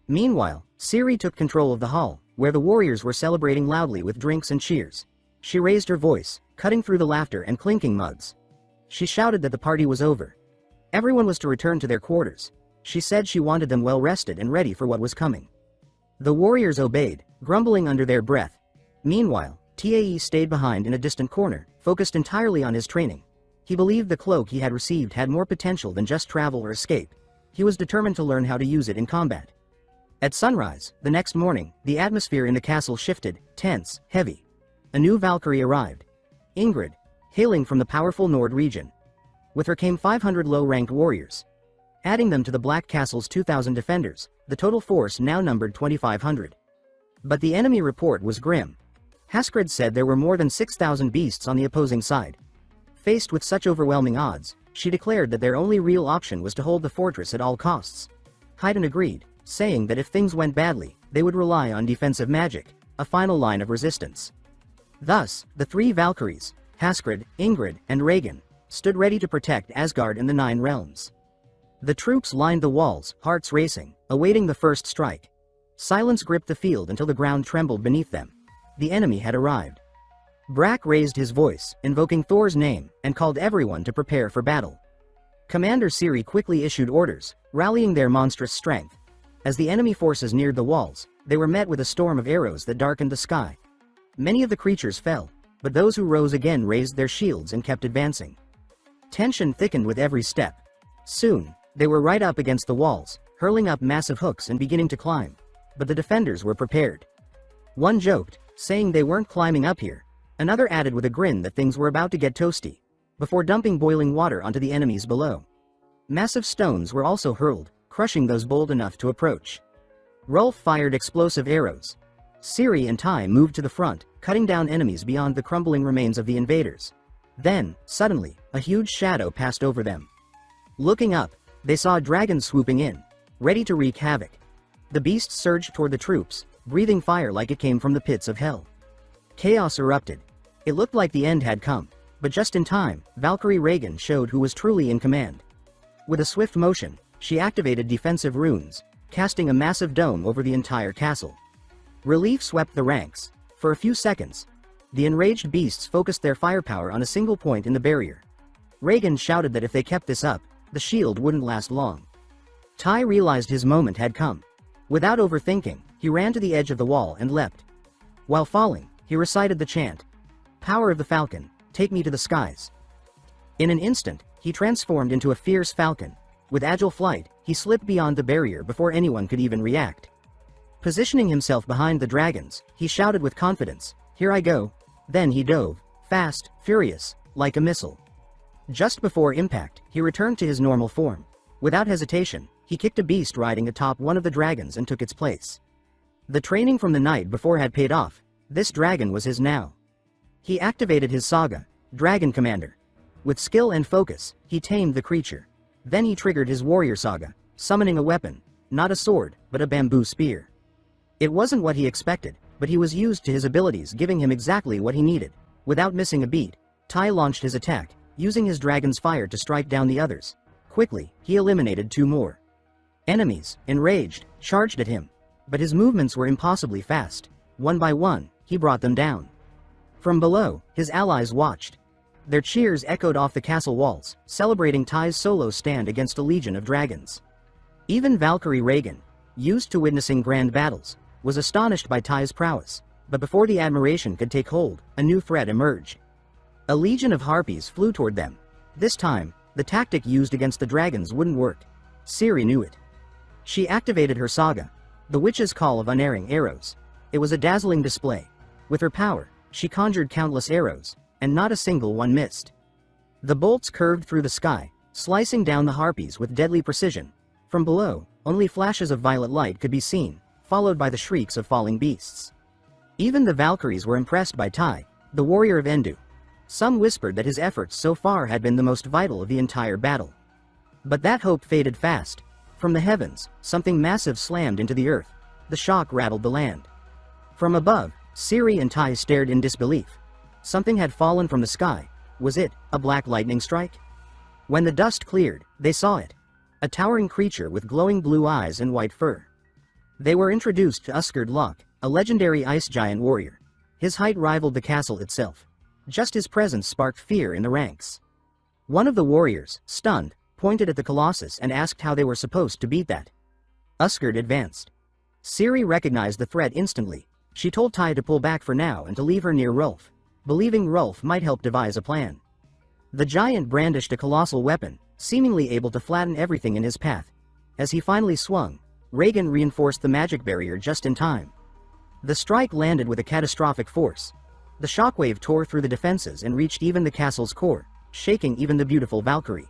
A: Meanwhile, Ciri took control of the hall, where the warriors were celebrating loudly with drinks and cheers. She raised her voice, cutting through the laughter and clinking mugs. She shouted that the party was over. Everyone was to return to their quarters. She said she wanted them well rested and ready for what was coming. The warriors obeyed, grumbling under their breath. Meanwhile, Tae stayed behind in a distant corner, focused entirely on his training. He believed the cloak he had received had more potential than just travel or escape. He was determined to learn how to use it in combat. At sunrise, the next morning, the atmosphere in the castle shifted, tense, heavy. A new Valkyrie arrived. Ingrid, hailing from the powerful Nord region. With her came 500 low-ranked warriors. Adding them to the Black Castle's 2,000 defenders, the total force now numbered 2,500. But the enemy report was grim. Haskred said there were more than 6,000 beasts on the opposing side. Faced with such overwhelming odds, she declared that their only real option was to hold the fortress at all costs. Haydn agreed, saying that if things went badly, they would rely on defensive magic, a final line of resistance. Thus, the three Valkyries, Haskred, Ingrid, and Regan, stood ready to protect Asgard and the Nine Realms. The troops lined the walls, hearts racing, awaiting the first strike. Silence gripped the field until the ground trembled beneath them. The enemy had arrived. Brack raised his voice, invoking Thor's name, and called everyone to prepare for battle. Commander Ciri quickly issued orders, rallying their monstrous strength. As the enemy forces neared the walls, they were met with a storm of arrows that darkened the sky. Many of the creatures fell, but those who rose again raised their shields and kept advancing. Tension thickened with every step. Soon, they were right up against the walls, hurling up massive hooks and beginning to climb. But the defenders were prepared. One joked, saying they weren't climbing up here. Another added with a grin that things were about to get toasty, before dumping boiling water onto the enemies below. Massive stones were also hurled, crushing those bold enough to approach. Rolf fired explosive arrows. Ciri and Tai moved to the front, cutting down enemies beyond the crumbling remains of the invaders. Then, suddenly, a huge shadow passed over them. Looking up, they saw a dragon swooping in, ready to wreak havoc. The beast surged toward the troops, breathing fire like it came from the pits of hell. Chaos erupted. It looked like the end had come, but just in time, Valkyrie Regan showed who was truly in command. With a swift motion, she activated defensive runes, casting a massive dome over the entire castle. Relief swept the ranks. For a few seconds, the enraged beasts focused their firepower on a single point in the barrier. Regan shouted that if they kept this up, the shield wouldn't last long. Tai realized his moment had come. Without overthinking, he ran to the edge of the wall and leapt. While falling, he recited the chant, "Power of the Falcon, take me to the skies." In an instant, he transformed into a fierce falcon. With agile flight, he slipped beyond the barrier before anyone could even react. Positioning himself behind the dragons, he shouted with confidence, "Here I go." Then he dove, fast, furious, like a missile. Just before impact, he returned to his normal form. Without hesitation, he kicked a beast riding atop one of the dragons and took its place. The training from the night before had paid off. This dragon was his now. He activated his saga, Dragon Commander. With skill and focus, he tamed the creature. Then he triggered his warrior saga, summoning a weapon, not a sword, but a bamboo spear. It wasn't what he expected, but he was used to his abilities, giving him exactly what he needed. Without missing a beat, Tai launched his attack, using his dragon's fire to strike down the others. Quickly, he eliminated two more. Enemies, enraged, charged at him. But his movements were impossibly fast. One by one, he brought them down. From below, his allies watched. Their cheers echoed off the castle walls, celebrating Tai's solo stand against a legion of dragons. Even Valkyrie Regan, used to witnessing grand battles, was astonished by Tai's prowess. But before the admiration could take hold, a new threat emerged. A legion of harpies flew toward them. This time, the tactic used against the dragons wouldn't work. Ciri knew it. She activated her saga, the Witch's Call of Unerring Arrows. It was a dazzling display. With her power, she conjured countless arrows, and not a single one missed. The bolts curved through the sky, slicing down the harpies with deadly precision. From below, only flashes of violet light could be seen, followed by the shrieks of falling beasts. Even the Valkyries were impressed by Tai, the warrior of Endu. Some whispered that his efforts so far had been the most vital of the entire battle. But that hope faded fast. From the heavens, something massive slammed into the earth. The shock rattled the land. From above, Siri and Tai stared in disbelief. Something had fallen from the sky. Was it a black lightning strike? When the dust cleared, they saw it. A towering creature with glowing blue eyes and white fur. They were introduced to Uskard Lok, a legendary ice giant warrior. His height rivaled the castle itself. Just his presence sparked fear in the ranks. One of the warriors, stunned, pointed at the Colossus and asked how they were supposed to beat that. Uskard advanced. Siri recognized the threat instantly. She told Tai to pull back for now and to leave her near Rolf, believing Rolf might help devise a plan. The giant brandished a colossal weapon, seemingly able to flatten everything in his path. As he finally swung, Reagan reinforced the magic barrier just in time. The strike landed with a catastrophic force. The shockwave tore through the defenses and reached even the castle's core, shaking even the beautiful Valkyrie.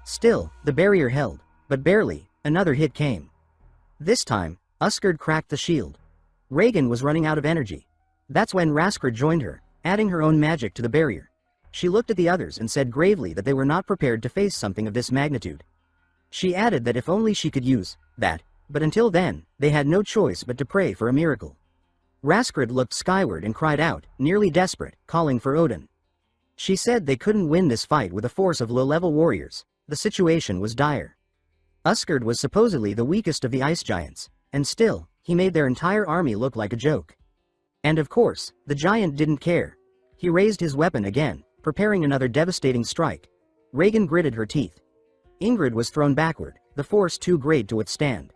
A: Still, the barrier held, but barely. Another hit came. This time, Uskard cracked the shield. Reagan was running out of energy. That's when Raskard joined her, adding her own magic to the barrier. She looked at the others and said gravely that they were not prepared to face something of this magnitude. She added that if only she could use that, but until then, they had no choice but to pray for a miracle. Raskard looked skyward and cried out, nearly desperate, calling for Odin. She said they couldn't win this fight with a force of low-level warriors. The situation was dire. Uskard was supposedly the weakest of the ice giants, and still, he made their entire army look like a joke. And of course, the giant didn't care. He raised his weapon again, preparing another devastating strike. Reagan gritted her teeth. Ingrid was thrown backward, the force too great to withstand.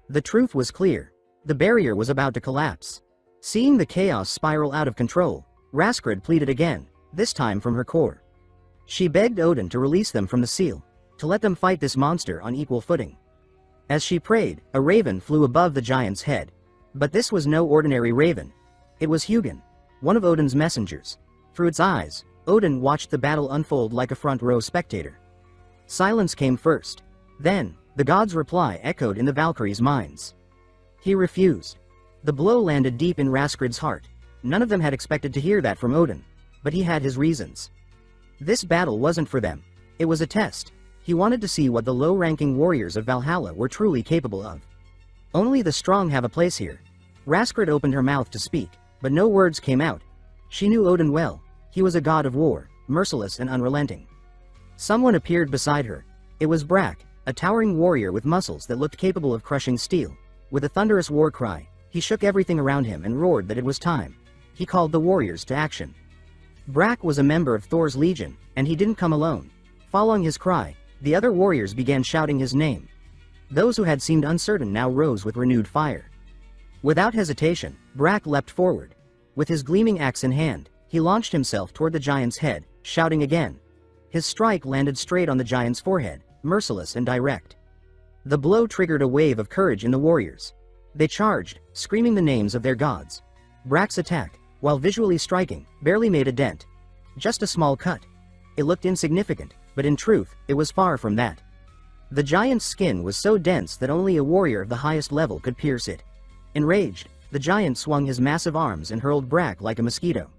A: The truth was clear. The barrier was about to collapse. Seeing the chaos spiral out of control, Raskard pleaded again, this time from her core. She begged Odin to release them from the seal, to let them fight this monster on equal footing. As she prayed, a raven flew above the giant's head. But this was no ordinary raven. It was Hugin, one of Odin's messengers. Through its eyes, Odin watched the battle unfold like a front-row spectator. Silence came first. Then, the god's reply echoed in the Valkyries' minds. He refused. The blow landed deep in Raskard's heart. None of them had expected to hear that from Odin, but he had his reasons. This battle wasn't for them. It was a test. He wanted to see what the low-ranking warriors of Valhalla were truly capable of. Only the strong have a place here. Raskard opened her mouth to speak, but no words came out. She knew Odin well. He was a god of war, merciless and unrelenting. Someone appeared beside her. It was Brak, a towering warrior with muscles that looked capable of crushing steel. With a thunderous war cry, he shook everything around him and roared that it was time. He called the warriors to action. Brak was a member of Thor's legion, and he didn't come alone. Following his cry, the other warriors began shouting his name. Those who had seemed uncertain now rose with renewed fire. Without hesitation, Brak leapt forward. With his gleaming axe in hand, he launched himself toward the giant's head, shouting again. His strike landed straight on the giant's forehead, merciless and direct. The blow triggered a wave of courage in the warriors. They charged, screaming the names of their gods. Brak's attack, while visually striking, barely made a dent. Just a small cut. It looked insignificant, but in truth, it was far from that. The giant's skin was so dense that only a warrior of the highest level could pierce it. Enraged, the giant swung his massive arms and hurled Brak like a mosquito.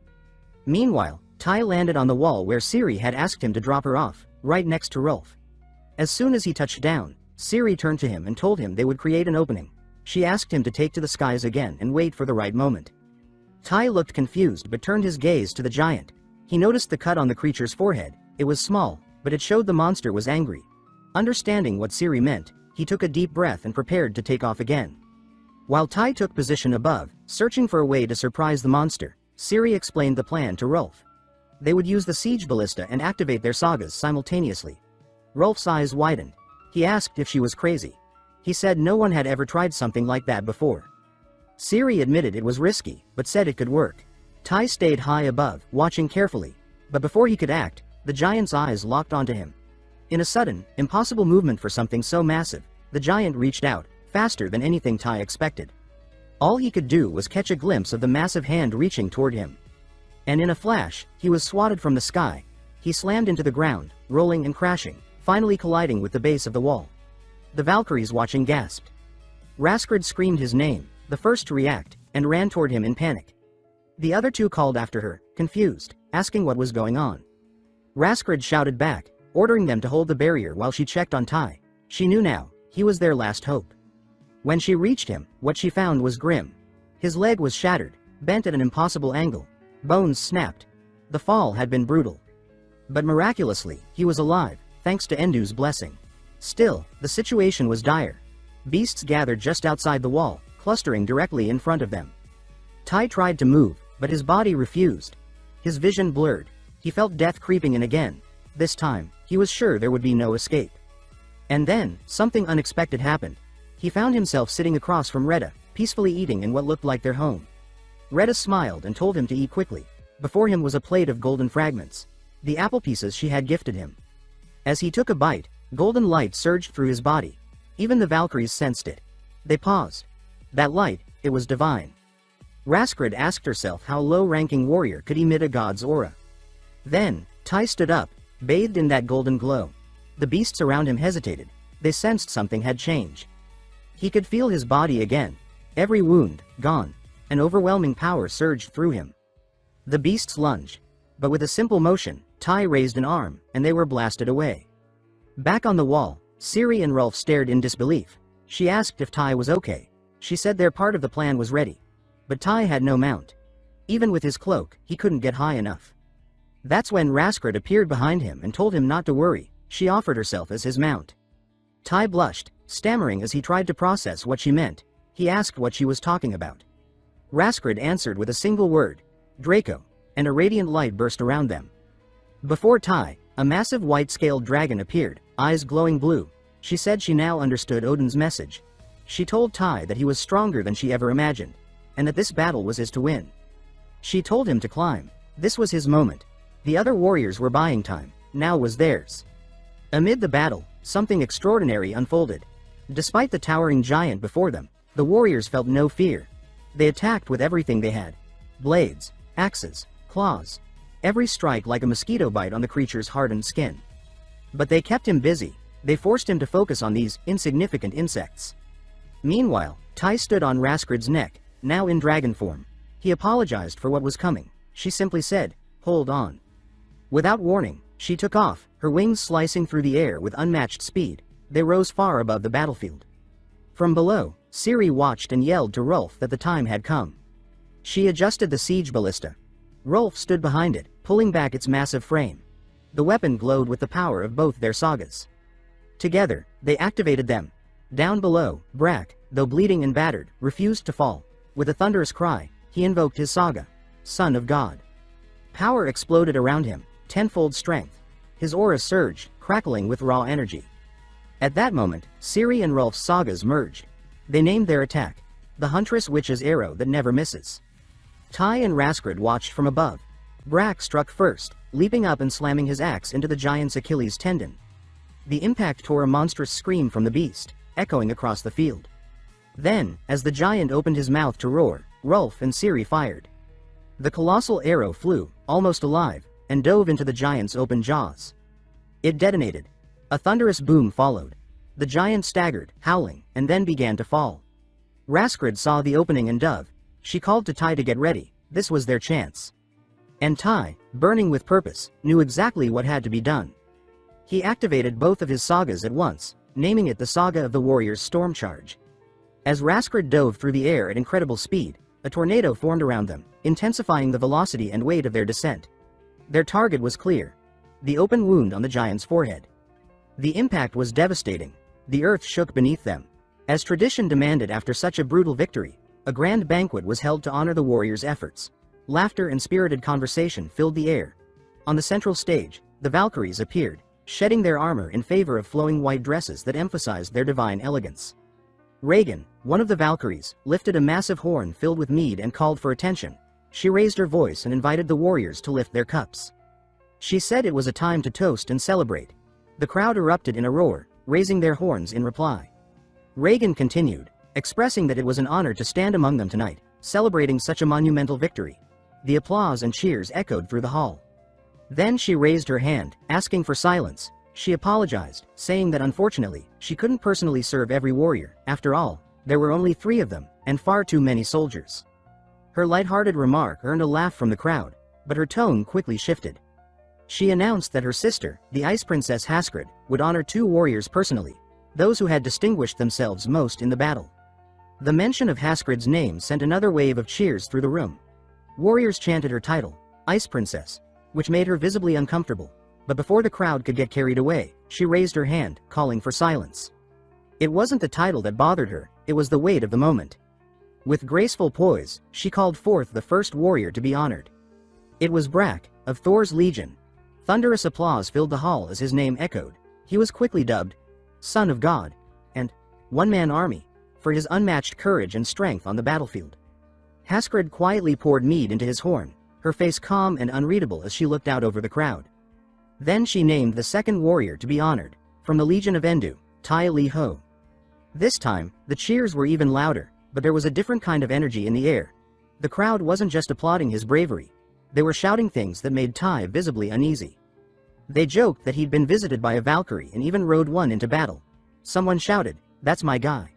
A: Meanwhile, Tai landed on the wall where Siri had asked him to drop her off, right next to Rolf. As soon as he touched down, Siri turned to him and told him they would create an opening. She asked him to take to the skies again and wait for the right moment. Tai looked confused but turned his gaze to the giant. He noticed the cut on the creature's forehead. It was small, but it showed the monster was angry. Understanding what Siri meant, he took a deep breath and prepared to take off again. While Tai took position above, searching for a way to surprise the monster, Siri explained the plan to Rolf. They would use the siege ballista and activate their sagas simultaneously. Rolf's eyes widened. He asked if she was crazy. He said no one had ever tried something like that before. Siri admitted it was risky, but said it could work. Tai stayed high above, watching carefully. But before he could act, the giant's eyes locked onto him. In a sudden, impossible movement for something so massive, the giant reached out, faster than anything Tai expected. All he could do was catch a glimpse of the massive hand reaching toward him. And in a flash, he was swatted from the sky. He slammed into the ground, rolling and crashing, finally colliding with the base of the wall. The Valkyries watching gasped. Raskrid screamed his name, the first to react, and ran toward him in panic. The other two called after her, confused, asking what was going on. Raskrid shouted back, ordering them to hold the barrier while she checked on Tai. She knew now, he was their last hope. When she reached him, what she found was grim. His leg was shattered, bent at an impossible angle. Bones snapped. The fall had been brutal. But miraculously, he was alive, thanks to Endu's blessing. Still, the situation was dire. Beasts gathered just outside the wall, clustering directly in front of them. Tai tried to move, but his body refused. His vision blurred. He felt death creeping in again. This time, he was sure there would be no escape. And then, something unexpected happened. He found himself sitting across from Retta, peacefully eating in what looked like their home. Retta smiled and told him to eat quickly. Before him was a plate of golden fragments, the apple pieces she had gifted him. As he took a bite, golden light surged through his body. Even the Valkyries sensed it. They paused. That light, it was divine. Raskrid asked herself how low-ranking warrior could emit a god's aura. Then, Tai stood up, bathed in that golden glow. The beasts around him hesitated. They sensed something had changed. He could feel his body again. Every wound, gone. An overwhelming power surged through him. The beasts lunged. But with a simple motion, Tai raised an arm, and they were blasted away. Back on the wall, Ciri and Rolf stared in disbelief. She asked if Tai was okay. She said their part of the plan was ready. But Tai had no mount. Even with his cloak, he couldn't get high enough. That's when Raskrid appeared behind him and told him not to worry. She offered herself as his mount. Tai blushed, stammering as he tried to process what she meant. He asked what she was talking about. Raskrid answered with a single word, Draco, and a radiant light burst around them. Before Tai, a massive white-scaled dragon appeared, eyes glowing blue. She said she now understood Odin's message. She told Tai that he was stronger than she ever imagined, and that this battle was his to win. She told him to climb. This was his moment. The other warriors were buying time. Now was theirs. Amid the battle, something extraordinary unfolded. Despite the towering giant before them, the warriors felt no fear. They attacked with everything they had. Blades, axes, claws. Every strike like a mosquito bite on the creature's hardened skin. But they kept him busy. They forced him to focus on these insignificant insects. Meanwhile, Tai stood on Raskrid's neck, now in dragon form. He apologized for what was coming. She simply said, "Hold on." Without warning, she took off, her wings slicing through the air with unmatched speed. They rose far above the battlefield. From below, Ciri watched and yelled to Rolf that the time had come. She adjusted the siege ballista. Rolf stood behind it, pulling back its massive frame. The weapon glowed with the power of both their sagas. Together, they activated them. Down below, Brack, though bleeding and battered, refused to fall. With a thunderous cry, he invoked his saga, Son of God. Power exploded around him, tenfold strength. His aura surged, crackling with raw energy. At that moment, Ciri and Rolf's sagas merged. They named their attack, the Huntress Witch's Arrow that never misses. Tai and Raskrid watched from above. Brack struck first, leaping up and slamming his axe into the giant's Achilles tendon. The impact tore a monstrous scream from the beast, echoing across the field. Then, as the giant opened his mouth to roar, Rolf and Ciri fired. The colossal arrow flew, almost alive, and dove into the giant's open jaws. It detonated. A thunderous boom followed. The giant staggered, howling, and then began to fall. Raskrid saw the opening and dove. She called to Tai to get ready. This was their chance. And Tai, burning with purpose, knew exactly what had to be done. He activated both of his sagas at once, naming it the Saga of the Warrior's Storm Charge. As Raskrid dove through the air at incredible speed, a tornado formed around them, intensifying the velocity and weight of their descent. Their target was clear. The open wound on the giant's forehead. The impact was devastating. The earth shook beneath them. As tradition demanded after such a brutal victory, a grand banquet was held to honor the warriors' efforts. Laughter and spirited conversation filled the air. On the central stage, the Valkyries appeared, shedding their armor in favor of flowing white dresses that emphasized their divine elegance. Regan, one of the Valkyries, lifted a massive horn filled with mead and called for attention. She raised her voice and invited the warriors to lift their cups. She said it was a time to toast and celebrate. The crowd erupted in a roar, raising their horns in reply. Regan continued, expressing that it was an honor to stand among them tonight, celebrating such a monumental victory. The applause and cheers echoed through the hall. Then she raised her hand, asking for silence. She apologized, saying that unfortunately, she couldn't personally serve every warrior. After all, there were only 3 of them, and far too many soldiers. Her lighthearted remark earned a laugh from the crowd, but her tone quickly shifted. She announced that her sister, the Ice Princess Haskred, would honor 2 warriors personally, those who had distinguished themselves most in the battle. The mention of Haskred's name sent another wave of cheers through the room. Warriors chanted her title, Ice Princess, which made her visibly uncomfortable, but before the crowd could get carried away, she raised her hand, calling for silence. It wasn't the title that bothered her, it was the weight of the moment. With graceful poise, she called forth the first warrior to be honored. It was Brak, of Thor's Legion. Thunderous applause filled the hall as his name echoed. He was quickly dubbed Son of God, and One-Man Army, for his unmatched courage and strength on the battlefield. Haskred quietly poured mead into his horn, her face calm and unreadable as she looked out over the crowd. Then she named the second warrior to be honored, from the Legion of Endu, Tai Li Ho. This time, the cheers were even louder, but there was a different kind of energy in the air. The crowd wasn't just applauding his bravery, they were shouting things that made Tai visibly uneasy. They joked that he'd been visited by a Valkyrie and even rode one into battle. Someone shouted, "That's my guy."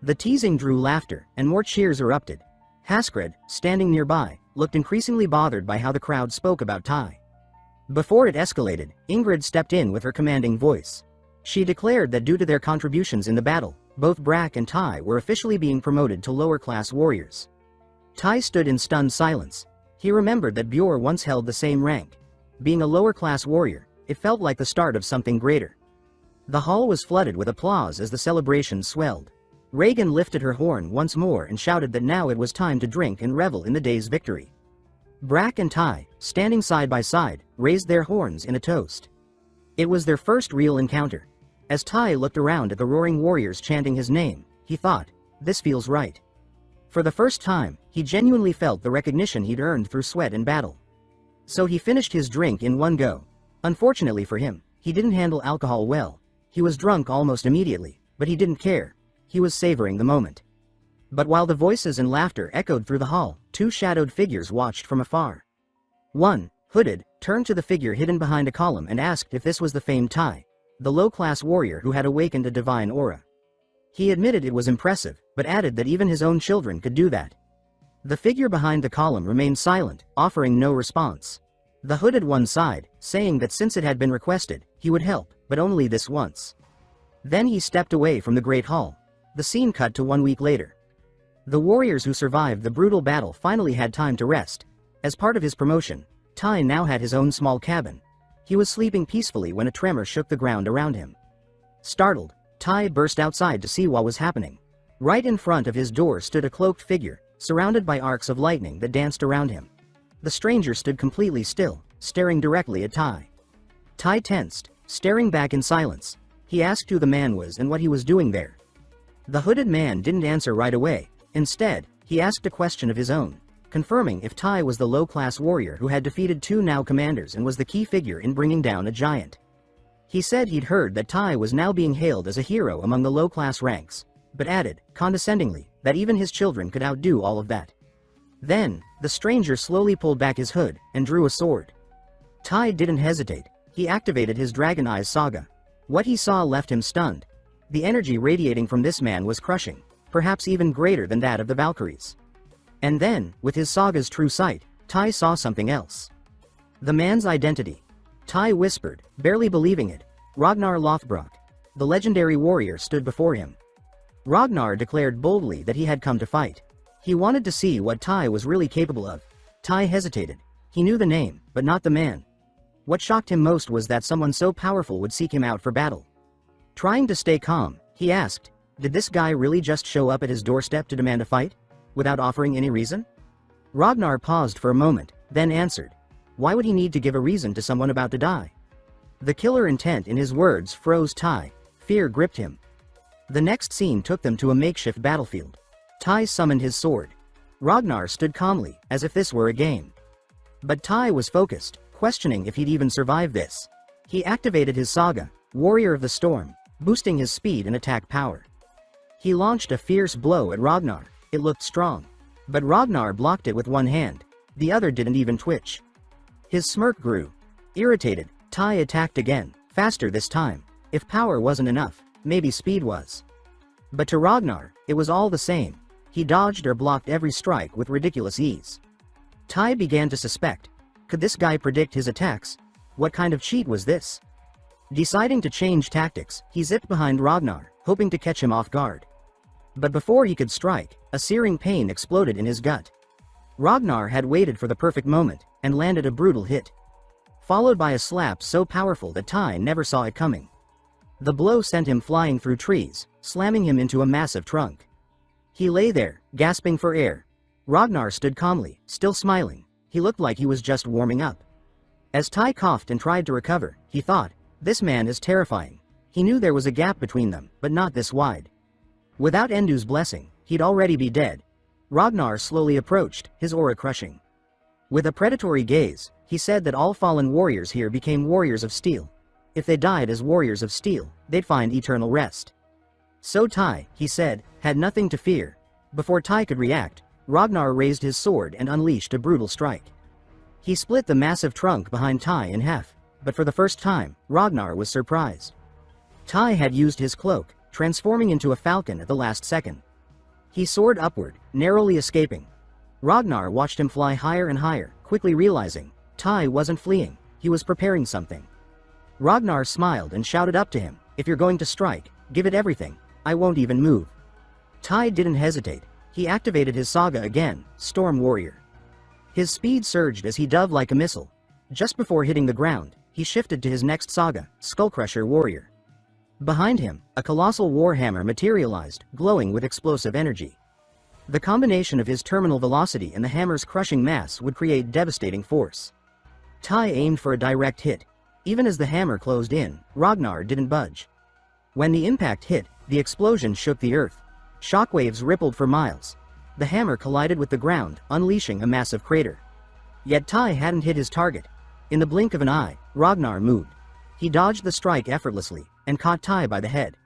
A: The teasing drew laughter, and more cheers erupted. Haskred, standing nearby, looked increasingly bothered by how the crowd spoke about Tai. Before it escalated, Ingrid stepped in with her commanding voice. She declared that due to their contributions in the battle, both Brak and Tai were officially being promoted to lower-class warriors. Tai stood in stunned silence. He remembered that Bjor once held the same rank. Being a lower-class warrior, it felt like the start of something greater. The hall was flooded with applause as the celebration swelled. Reagan lifted her horn once more and shouted that now it was time to drink and revel in the day's victory. Brak and Tai, standing side by side, raised their horns in a toast. It was their first real encounter. As Tai looked around at the roaring warriors chanting his name, he thought, "This feels right." For the first time, he genuinely felt the recognition he'd earned through sweat and battle. So he finished his drink in one go. Unfortunately for him, he didn't handle alcohol well. He was drunk almost immediately, but he didn't care. He was savoring the moment. But while the voices and laughter echoed through the hall, 2 shadowed figures watched from afar. One, hooded, turned to the figure hidden behind a column and asked if this was the famed Tai, the low-class warrior who had awakened a divine aura. He admitted it was impressive, but added that even his own children could do that. The figure behind the column remained silent, offering no response. The hooded one sighed, saying that since it had been requested, he would help, but only this once. Then he stepped away from the Great Hall. The scene cut to 1 week later. The warriors who survived the brutal battle finally had time to rest. As part of his promotion, Tai now had his own small cabin. He was sleeping peacefully when a tremor shook the ground around him. Startled, Tai burst outside to see what was happening. Right in front of his door stood a cloaked figure, surrounded by arcs of lightning that danced around him. The stranger stood completely still, staring directly at Tai. Tai tensed, staring back in silence. He asked who the man was and what he was doing there. The hooded man didn't answer right away. Instead, he asked a question of his own, confirming if Tai was the low-class warrior who had defeated 2 now commanders and was the key figure in bringing down a giant. He said he'd heard that Tai was now being hailed as a hero among the low-class ranks, but added, condescendingly, that even his children could outdo all of that. Then, the stranger slowly pulled back his hood and drew a sword. Tai didn't hesitate. He activated his Dragon Eyes saga. What he saw left him stunned. The energy radiating from this man was crushing, perhaps even greater than that of the Valkyries. And then, with his saga's true sight, Tai saw something else. The man's identity. Tai whispered, barely believing it. Ragnar Lothbrok. The legendary warrior stood before him. Ragnar declared boldly that he had come to fight. He wanted to see what Tai was really capable of. Tai hesitated. He knew the name, but not the man. What shocked him most was that someone so powerful would seek him out for battle. Trying to stay calm, he asked, did this guy really just show up at his doorstep to demand a fight, without offering any reason? Ragnar paused for a moment, then answered. Why would he need to give a reason to someone about to die? The killer intent in his words froze Tai. Fear gripped him. The next scene took them to a makeshift battlefield. Tai summoned his sword. Ragnar stood calmly, as if this were a game. But Tai was focused, questioning if he'd even survive this. He activated his saga, Warrior of the Storm, boosting his speed and attack power. He launched a fierce blow at Ragnar. It looked strong. But Ragnar blocked it with one hand. The other didn't even twitch. His smirk grew. Irritated, Tai attacked again, faster this time. If power wasn't enough, maybe speed was. But to Ragnar, it was all the same. He dodged or blocked every strike with ridiculous ease. Tai began to suspect. Could this guy predict his attacks? What kind of cheat was this? Deciding to change tactics, he zipped behind Ragnar, hoping to catch him off guard. But before he could strike, a searing pain exploded in his gut. Ragnar had waited for the perfect moment, and landed a brutal hit. Followed by a slap so powerful that Tai never saw it coming. The blow sent him flying through trees, slamming him into a massive trunk. He lay there, gasping for air. Ragnar stood calmly, still smiling. He looked like he was just warming up. As Tai coughed and tried to recover, he thought, this man is terrifying. He knew there was a gap between them, but not this wide. Without Endu's blessing, he'd already be dead. Ragnar slowly approached, his aura crushing. With a predatory gaze, he said that all fallen warriors here became warriors of steel. If they died as warriors of steel, they'd find eternal rest. So Tai, he said, had nothing to fear. Before Tai could react, Ragnar raised his sword and unleashed a brutal strike. He split the massive trunk behind Tai in half, but for the first time, Ragnar was surprised. Tai had used his cloak, transforming into a falcon at the last second. He soared upward, narrowly escaping. Ragnar watched him fly higher and higher, quickly realizing, Tai wasn't fleeing, he was preparing something. Ragnar smiled and shouted up to him, if you're going to strike, give it everything, I won't even move. Tai didn't hesitate. He activated his saga again, Storm Warrior. His speed surged as he dove like a missile. Just before hitting the ground, he shifted to his next saga, Skullcrusher Warrior. Behind him, a colossal warhammer materialized, glowing with explosive energy. The combination of his terminal velocity and the hammer's crushing mass would create devastating force. Tai aimed for a direct hit. Even as the hammer closed in, Ragnar didn't budge. When the impact hit, the explosion shook the earth. Shockwaves rippled for miles. The hammer collided with the ground, unleashing a massive crater. Yet Tai hadn't hit his target. In the blink of an eye, Ragnar moved. He dodged the strike effortlessly, and caught Tai by the head.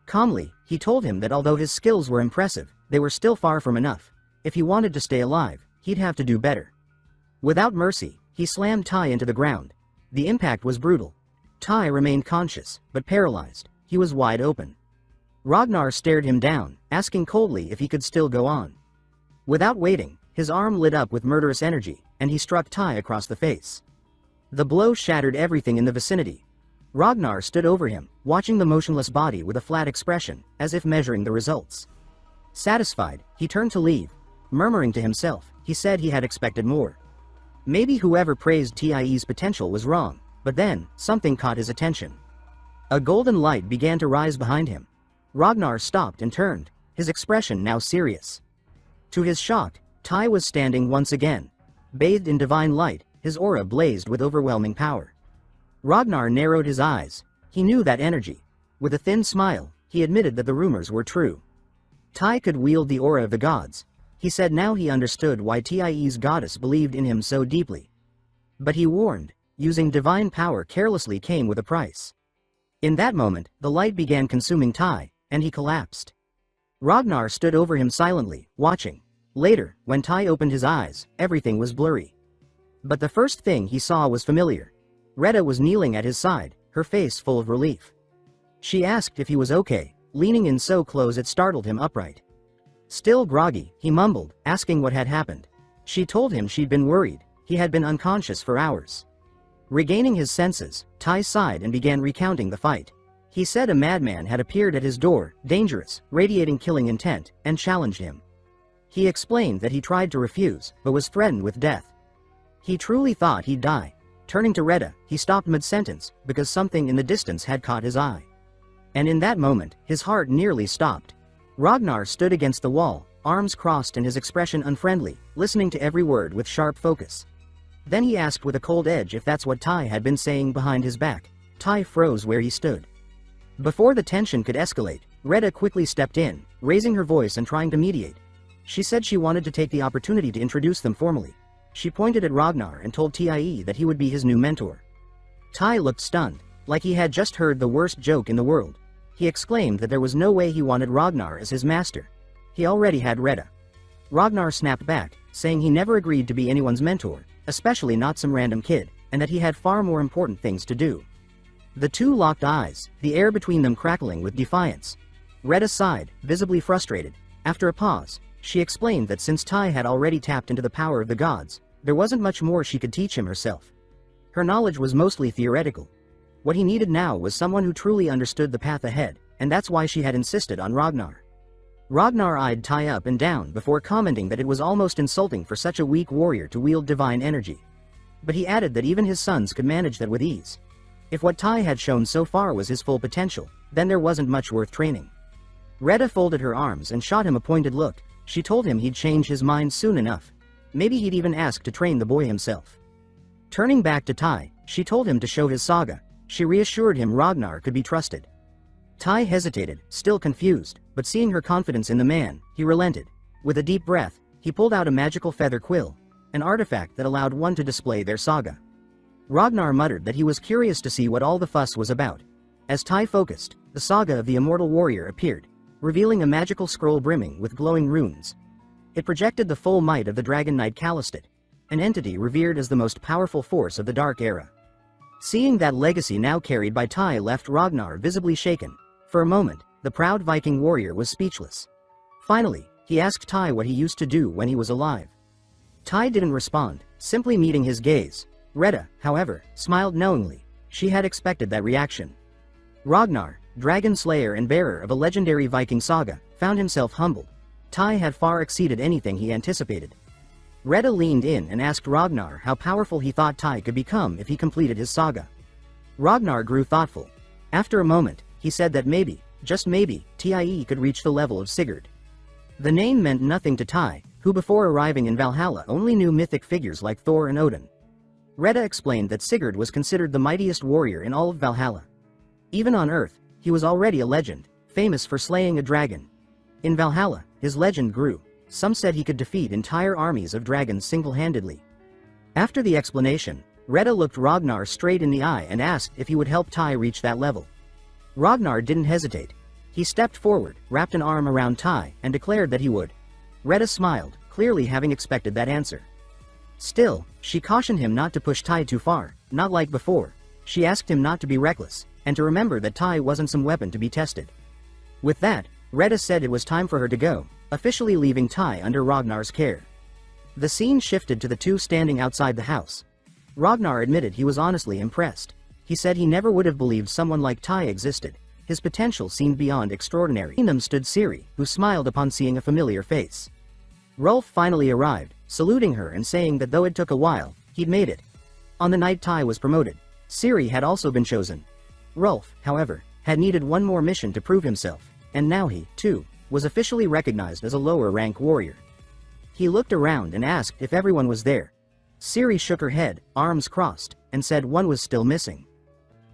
A: Calmly, he told him that although his skills were impressive, they were still far from enough. If he wanted to stay alive, he'd have to do better. Without mercy, he slammed Tai into the ground. The impact was brutal. Tai remained conscious, but paralyzed. He was wide open. Ragnar stared him down, asking coldly if he could still go on. Without waiting, his arm lit up with murderous energy, and he struck Tai across the face. The blow shattered everything in the vicinity. Ragnar stood over him, watching the motionless body with a flat expression, as if measuring the results. Satisfied, he turned to leave. Murmuring to himself, he said he had expected more. Maybe whoever praised TIE's potential was wrong, but then, something caught his attention. A golden light began to rise behind him. Ragnar stopped and turned, his expression now serious. To his shock, Tai was standing once again. Bathed in divine light, his aura blazed with overwhelming power. Ragnar narrowed his eyes. He knew that energy. With a thin smile, he admitted that the rumors were true. Tai could wield the aura of the gods. He said now he understood why TIE's goddess believed in him so deeply. But he warned, using divine power carelessly came with a price. In that moment, the light began consuming Tai, and he collapsed. Ragnar stood over him silently, watching. Later, when Tai opened his eyes, everything was blurry. But the first thing he saw was familiar. Retta was kneeling at his side, her face full of relief. She asked if he was okay, leaning in so close it startled him upright. Still groggy, he mumbled, asking what had happened. She told him she'd been worried. He had been unconscious for hours. Regaining his senses, Tai sighed and began recounting the fight. He said a madman had appeared at his door, dangerous, radiating killing intent, and challenged him. He explained that he tried to refuse, but was threatened with death. He truly thought he'd die. Turning to Retta, he stopped mid-sentence, because something in the distance had caught his eye. And in that moment, his heart nearly stopped. Ragnar stood against the wall, arms crossed and his expression unfriendly, listening to every word with sharp focus. Then he asked with a cold edge if that's what Tai had been saying behind his back. Tai froze where he stood. Before the tension could escalate, Retta quickly stepped in, raising her voice and trying to mediate. She said she wanted to take the opportunity to introduce them formally. She pointed at Ragnar and told TIE that he would be his new mentor. Tai looked stunned, like he had just heard the worst joke in the world. He exclaimed that there was no way he wanted Ragnar as his master. He already had Retta. Ragnar snapped back, saying he never agreed to be anyone's mentor, especially not some random kid, and that he had far more important things to do. The two locked eyes, the air between them crackling with defiance. Retta sighed, visibly frustrated. After a pause, she explained that since Tai had already tapped into the power of the gods, there wasn't much more she could teach him herself. Her knowledge was mostly theoretical. What he needed now was someone who truly understood the path ahead, and that's why she had insisted on Ragnar. Ragnar eyed Tai up and down before commenting that it was almost insulting for such a weak warrior to wield divine energy. But he added that even his sons could manage that with ease. If what Tai had shown so far was his full potential, then there wasn't much worth training. Retta folded her arms and shot him a pointed look. She told him he'd change his mind soon enough. Maybe he'd even ask to train the boy himself. Turning back to Tai, she told him to show his saga. She reassured him Ragnar could be trusted. Tai hesitated, still confused, but seeing her confidence in the man, he relented. With a deep breath, he pulled out a magical feather quill, an artifact that allowed one to display their saga. Ragnar muttered that he was curious to see what all the fuss was about. As Tai focused, the saga of the immortal warrior appeared, revealing a magical scroll brimming with glowing runes. It projected the full might of the Dragon Knight Callistet, an entity revered as the most powerful force of the Dark Era. Seeing that legacy now carried by Tai left Ragnar visibly shaken. For a moment, the proud Viking warrior was speechless. Finally, he asked Tai what he used to do when he was alive. Tai didn't respond, simply meeting his gaze. Retta, however, smiled knowingly. She had expected that reaction. Ragnar, dragon slayer and bearer of a legendary Viking saga, found himself humbled. Tai had far exceeded anything he anticipated. Retta leaned in and asked Ragnar how powerful he thought Tai could become if he completed his saga. Ragnar grew thoughtful. After a moment, he said that maybe, just maybe, Tai could reach the level of Sigurd. The name meant nothing to Tai, who before arriving in Valhalla only knew mythic figures like Thor and Odin. Retta explained that Sigurd was considered the mightiest warrior in all of Valhalla. Even on Earth, he was already a legend, famous for slaying a dragon. In Valhalla, his legend grew. Some said he could defeat entire armies of dragons single-handedly. After the explanation, Retta looked Ragnar straight in the eye and asked if he would help Tai reach that level. Ragnar didn't hesitate. He stepped forward, wrapped an arm around Tai, and declared that he would. Retta smiled, clearly having expected that answer. Still, she cautioned him not to push Tai too far, not like before. She asked him not to be reckless, and to remember that Tai wasn't some weapon to be tested. With that, Retta said it was time for her to go, officially leaving Tai under Ragnar's care. The scene shifted to the two standing outside the house. Ragnar admitted he was honestly impressed. He said he never would have believed someone like Tai existed. His potential seemed beyond extraordinary. Between them stood Ciri, who smiled upon seeing a familiar face. Rolf finally arrived, saluting her and saying that though it took a while, he'd made it. On the night Tai was promoted, Ciri had also been chosen. Rolf, however, had needed one more mission to prove himself, and now he, too, was officially recognized as a lower-rank warrior. He looked around and asked if everyone was there. Ciri shook her head, arms crossed, and said one was still missing.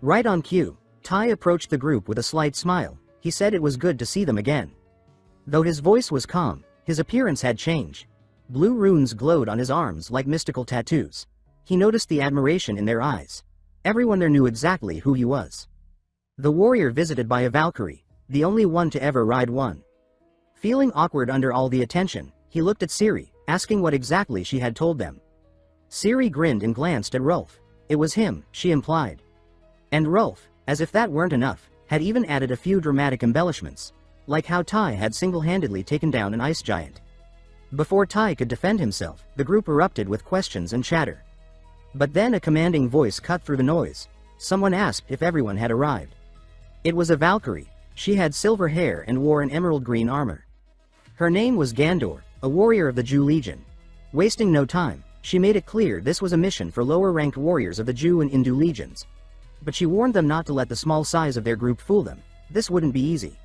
A: Right on cue, Tai approached the group with a slight smile. He said it was good to see them again. Though his voice was calm, his appearance had changed. Blue runes glowed on his arms like mystical tattoos. He noticed the admiration in their eyes. Everyone there knew exactly who he was. The warrior visited by a Valkyrie, the only one to ever ride one. Feeling awkward under all the attention, he looked at Ciri, asking what exactly she had told them. Ciri grinned and glanced at Rolf. It was him, she implied. And Rolf, as if that weren't enough, had even added a few dramatic embellishments, like how Tai had single-handedly taken down an ice giant. Before Tai could defend himself, the group erupted with questions and chatter. But then a commanding voice cut through the noise. Someone asked if everyone had arrived. It was a Valkyrie. She had silver hair and wore an emerald green armor. Her name was Gandor, a warrior of the Jew Legion. Wasting no time, she made it clear this was a mission for lower-ranked warriors of the Jew and Hindu legions. But she warned them not to let the small size of their group fool them. This wouldn't be easy.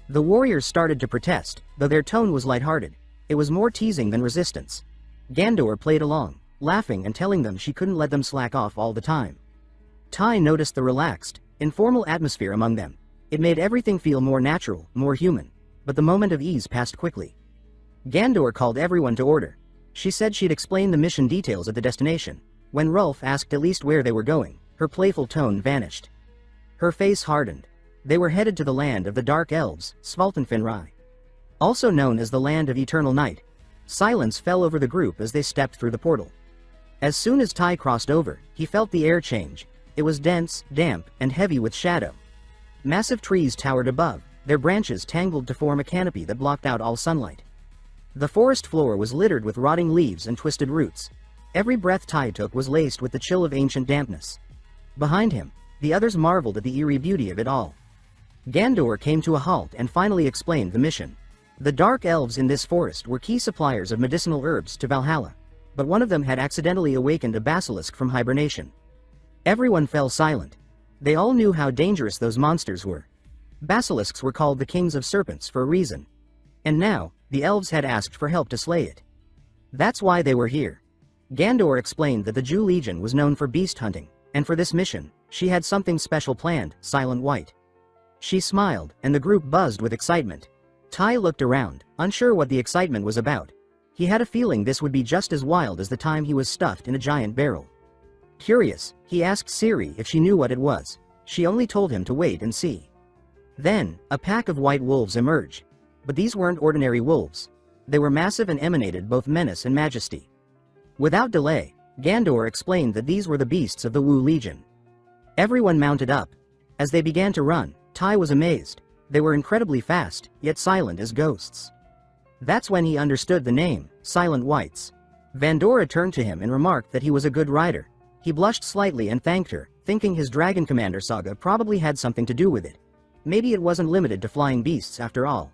A: The warriors started to protest, though their tone was lighthearted. It was more teasing than resistance. Gandor played along, laughing and telling them she couldn't let them slack off all the time. Tai noticed the relaxed, informal atmosphere among them. It made everything feel more natural, more human. But the moment of ease passed quickly. Gandor called everyone to order. She said she'd explain the mission details at the destination. When Rolf asked at least where they were going, her playful tone vanished. Her face hardened. They were headed to the land of the Dark Elves, Svaltenfinrai. Also known as the Land of Eternal Night. Silence fell over the group as they stepped through the portal. As soon as Tai crossed over, he felt the air change. It was dense, damp, and heavy with shadow. Massive trees towered above, their branches tangled to form a canopy that blocked out all sunlight. The forest floor was littered with rotting leaves and twisted roots. Every breath Tai took was laced with the chill of ancient dampness. Behind him, the others marveled at the eerie beauty of it all. Gandor came to a halt and finally explained the mission. The dark elves in this forest were key suppliers of medicinal herbs to Valhalla, but one of them had accidentally awakened a basilisk from hibernation. Everyone fell silent. They all knew how dangerous those monsters were. Basilisks were called the kings of serpents for a reason. And now, the elves had asked for help to slay it. That's why they were here. Gandor explained that the Jew Legion was known for beast hunting, and for this mission, she had something special planned, Silent White. She smiled, and the group buzzed with excitement. Tai looked around, unsure what the excitement was about. He had a feeling this would be just as wild as the time he was stuffed in a giant barrel. Curious, he asked Ciri if she knew what it was. She only told him to wait and see. Then, a pack of white wolves emerged. But these weren't ordinary wolves. They were massive and emanated both menace and majesty. Without delay, Gandor explained that these were the beasts of the Wu Legion. Everyone mounted up. As they began to run, Tai was amazed. They were incredibly fast, yet silent as ghosts. That's when he understood the name, Silent Whites. Vandora turned to him and remarked that he was a good rider. He blushed slightly and thanked her, thinking his Dragon Commander saga probably had something to do with it. Maybe it wasn't limited to flying beasts after all.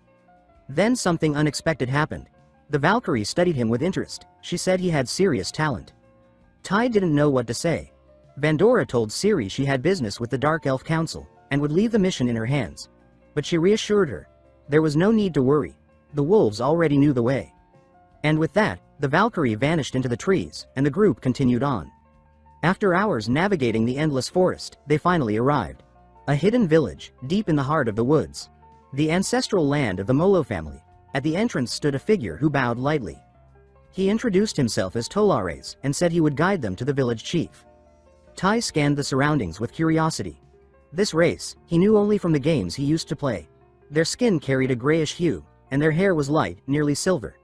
A: Then something unexpected happened. The Valkyrie studied him with interest. She said he had serious talent. Tai didn't know what to say. Vandora told Ciri she had business with the Dark Elf Council, and would leave the mission in her hands. But she reassured her. There was no need to worry. The wolves already knew the way. And with that, the Valkyrie vanished into the trees, and the group continued on. After hours navigating the endless forest, they finally arrived. A hidden village, deep in the heart of the woods. The ancestral land of the Molo family. At the entrance stood a figure who bowed lightly. He introduced himself as Tolares and said he would guide them to the village chief. Tai scanned the surroundings with curiosity. This race, he knew only from the games he used to play. Their skin carried a grayish hue, and their hair was light, nearly silver.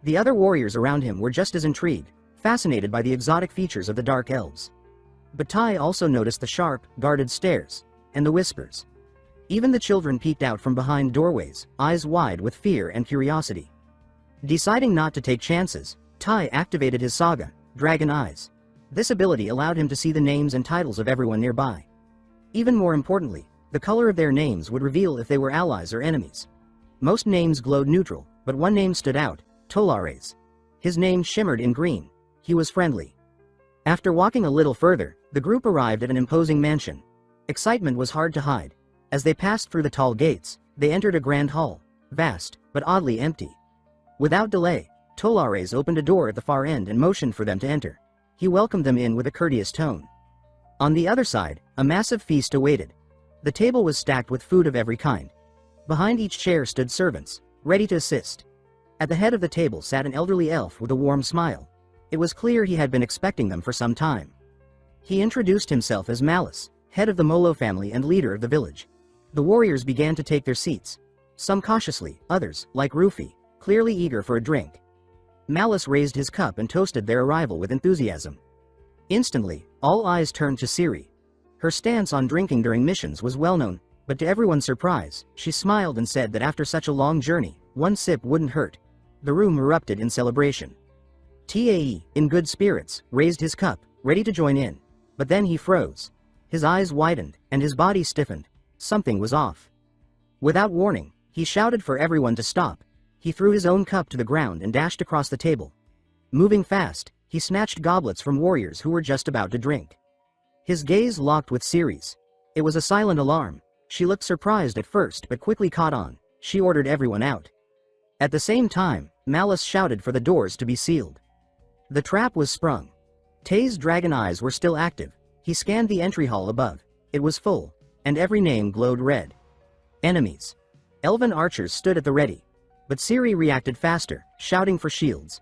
A: The other warriors around him were just as intrigued, fascinated by the exotic features of the Dark Elves. But Tai also noticed the sharp, guarded stares, and the whispers. Even the children peeked out from behind doorways, eyes wide with fear and curiosity. Deciding not to take chances, Tai activated his saga, Dragon Eyes. This ability allowed him to see the names and titles of everyone nearby. Even more importantly, the color of their names would reveal if they were allies or enemies. Most names glowed neutral, but one name stood out, Tolares. His name shimmered in green. He was friendly. After walking a little further, the group arrived at an imposing mansion. Excitement was hard to hide. As they passed through the tall gates, they entered a grand hall, vast, but oddly empty. Without delay, Tolares opened a door at the far end and motioned for them to enter. He welcomed them in with a courteous tone. On the other side, a massive feast awaited. The table was stacked with food of every kind. Behind each chair stood servants, ready to assist. At the head of the table sat an elderly elf with a warm smile. It was clear he had been expecting them for some time. He introduced himself as Malice, head of the Molo family and leader of the village. The warriors began to take their seats. Some cautiously, others, like Rufy, clearly eager for a drink. Malice raised his cup and toasted their arrival with enthusiasm. Instantly, all eyes turned to Ciri. Her stance on drinking during missions was well known, but to everyone's surprise, she smiled and said that after such a long journey, one sip wouldn't hurt. The room erupted in celebration. Tae, in good spirits, raised his cup, ready to join in. But then he froze. His eyes widened, and his body stiffened. Something was off. Without warning, he shouted for everyone to stop. He threw his own cup to the ground and dashed across the table. Moving fast, he snatched goblets from warriors who were just about to drink. His gaze locked with Ciri's. It was a silent alarm. She looked surprised at first but quickly caught on. She ordered everyone out. At the same time, Malice shouted for the doors to be sealed. The trap was sprung. Tae's dragon eyes were still active. He scanned the entry hall above. It was full, and every name glowed red. Enemies. Elven archers stood at the ready. But Ciri reacted faster, shouting for shields.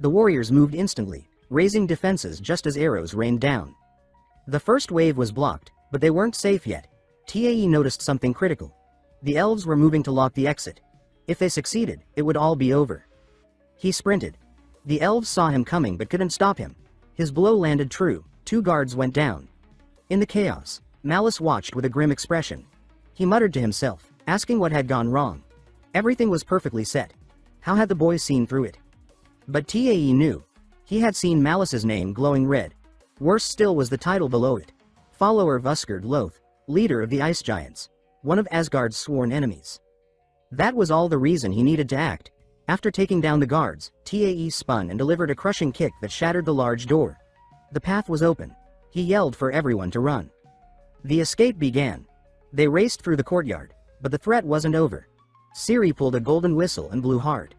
A: The warriors moved instantly, raising defenses just as arrows rained down. The first wave was blocked, but they weren't safe yet. Tae noticed something critical. The elves were moving to lock the exit. If they succeeded, it would all be over. He sprinted. The elves saw him coming but couldn't stop him. His blow landed true, 2 guards went down. In the chaos, Malice watched with a grim expression. He muttered to himself, asking what had gone wrong. Everything was perfectly set. How had the boys seen through it? But Tae knew. He had seen Malice's name glowing red. Worse still was the title below it. Follower of Uskard Loth, leader of the Ice Giants, one of Asgard's sworn enemies. That was all the reason he needed to act. After taking down the guards, Tae spun and delivered a crushing kick that shattered the large door. The path was open. He yelled for everyone to run. The escape began. They raced through the courtyard, but the threat wasn't over. Ciri pulled a golden whistle and blew hard.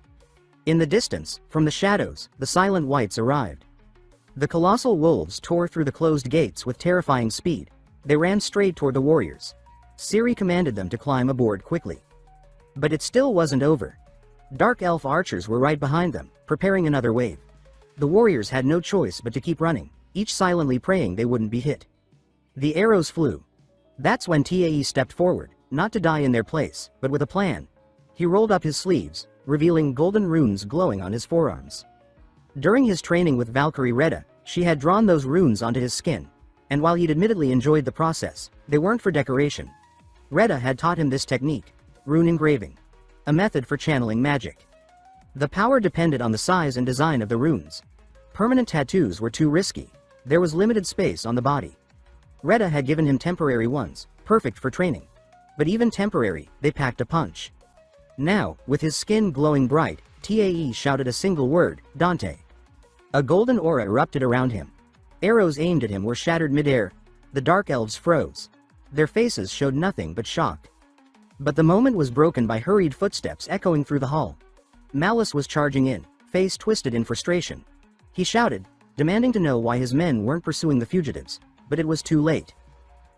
A: In the distance, from the shadows, the Silent Whites arrived. The colossal wolves tore through the closed gates with terrifying speed. They ran straight toward the warriors. Ciri commanded them to climb aboard quickly. But it still wasn't over. Dark elf archers were right behind them, preparing another wave. The warriors had no choice but to keep running, each silently praying they wouldn't be hit. The arrows flew. That's when Tae stepped forward, not to die in their place, but with a plan. He rolled up his sleeves, revealing golden runes glowing on his forearms. During his training with Valkyrie Retta, she had drawn those runes onto his skin, and while he'd admittedly enjoyed the process, they weren't for decoration. Retta had taught him this technique, rune engraving, a method for channeling magic. The power depended on the size and design of the runes. Permanent tattoos were too risky. There was limited space on the body. Retta had given him temporary ones, perfect for training. But even temporary, they packed a punch. Now, with his skin glowing bright, Tae shouted a single word, Dante. A golden aura erupted around him. Arrows aimed at him were shattered midair. The dark elves froze. Their faces showed nothing but shock. But the moment was broken by hurried footsteps echoing through the hall. Malice was charging in, face twisted in frustration. He shouted, demanding to know why his men weren't pursuing the fugitives, but it was too late.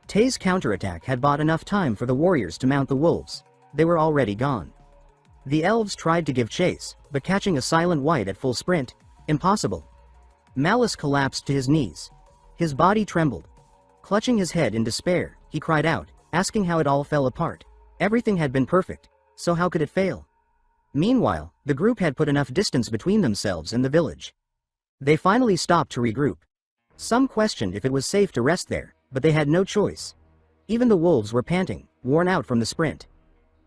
A: Tae's counterattack had bought enough time for the warriors to mount the wolves. They were already gone. The elves tried to give chase, but catching a Silent White at full sprint, impossible. Malice collapsed to his knees. His body trembled. Clutching his head in despair, he cried out, asking how it all fell apart. Everything had been perfect, so how could it fail? Meanwhile, the group had put enough distance between themselves and the village. They finally stopped to regroup. Some questioned if it was safe to rest there, but they had no choice. Even the wolves were panting, worn out from the sprint.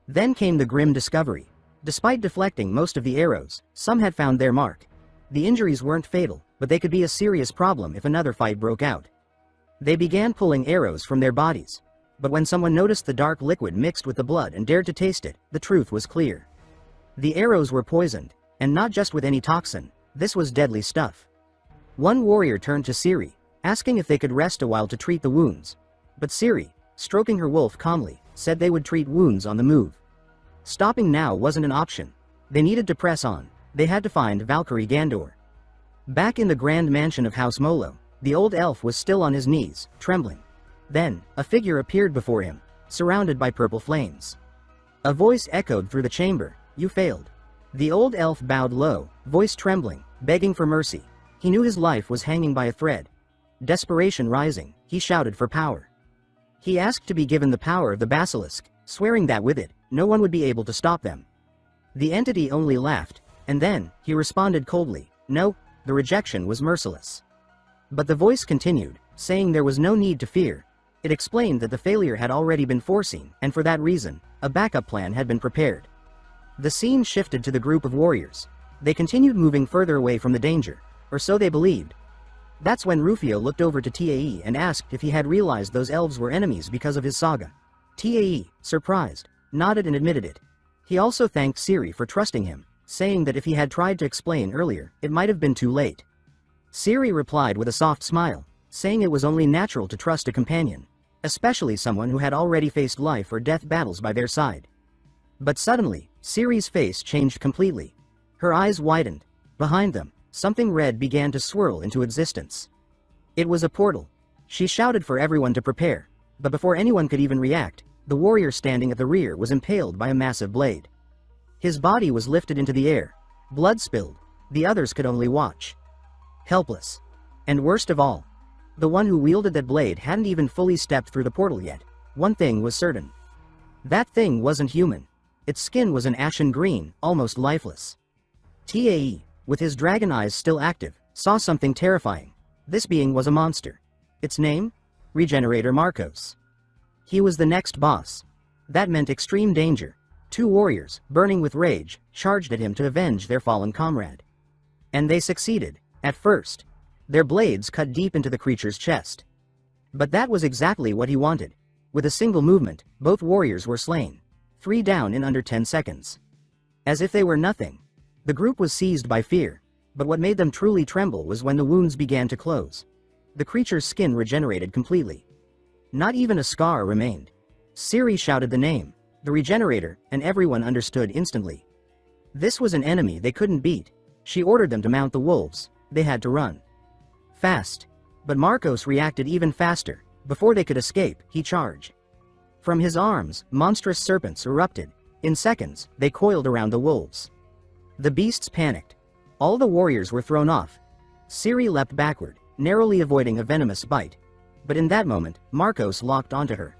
A: Then came the grim discovery. Despite deflecting most of the arrows, some had found their mark. The injuries weren't fatal, but they could be a serious problem if another fight broke out. They began pulling arrows from their bodies. But when someone noticed the dark liquid mixed with the blood and dared to taste it, the truth was clear. The arrows were poisoned, and not just with any toxin. This was deadly stuff. One warrior turned to Ciri, asking if they could rest a while to treat the wounds. But Ciri, stroking her wolf calmly, said they would treat wounds on the move. Stopping now wasn't an option. They needed to press on. They had to find Valkyrie Gandor. Back in the grand mansion of House Molo, the old elf was still on his knees, trembling. Then, a figure appeared before him, surrounded by purple flames. A voice echoed through the chamber, "You failed." The old elf bowed low, voice trembling, begging for mercy. He knew his life was hanging by a thread. Desperation rising, he shouted for power. He asked to be given the power of the basilisk, swearing that with it, no one would be able to stop them. The entity only laughed, and then, he responded coldly, no, the rejection was merciless. But the voice continued, saying there was no need to fear. It explained that the failure had already been foreseen, and for that reason, a backup plan had been prepared. The scene shifted to the group of warriors. They continued moving further away from the danger, or so they believed. That's when Rufio looked over to Tae and asked if he had realized those elves were enemies because of his saga. Tae, surprised, nodded and admitted it. He also thanked Ciri for trusting him, saying that if he had tried to explain earlier, it might have been too late. Ciri replied with a soft smile, saying it was only natural to trust a companion, especially someone who had already faced life or death battles by their side. But suddenly, Ciri's face changed completely. Her eyes widened. Behind them, something red began to swirl into existence. It was a portal. She shouted for everyone to prepare, but before anyone could even react, the warrior standing at the rear was impaled by a massive blade. His body was lifted into the air. Blood spilled. The others could only watch. Helpless. And worst of all, the one who wielded that blade hadn't even fully stepped through the portal yet. One thing was certain. That thing wasn't human. Its skin was an ashen green, almost lifeless. Tae, with his dragon eyes still active, saw something terrifying. This being was a monster. Its name? Regenerator Marcos. He was the next boss. That meant extreme danger. Two warriors, burning with rage, charged at him to avenge their fallen comrade. And they succeeded, at first. Their blades cut deep into the creature's chest. But that was exactly what he wanted. With a single movement, both warriors were slain. 3 down in under 10 seconds. As if they were nothing. The group was seized by fear, but what made them truly tremble was when the wounds began to close. The creature's skin regenerated completely. Not even a scar remained. Siri shouted the name, the Regenerator, and everyone understood instantly. This was an enemy they couldn't beat. She ordered them to mount the wolves. They had to run. Fast. But Marcos reacted even faster. Before they could escape, he charged. From his arms, monstrous serpents erupted. In seconds, they coiled around the wolves. The beasts panicked. All the warriors were thrown off. Siri leapt backward, narrowly avoiding a venomous bite. But in that moment, Marcos locked onto her.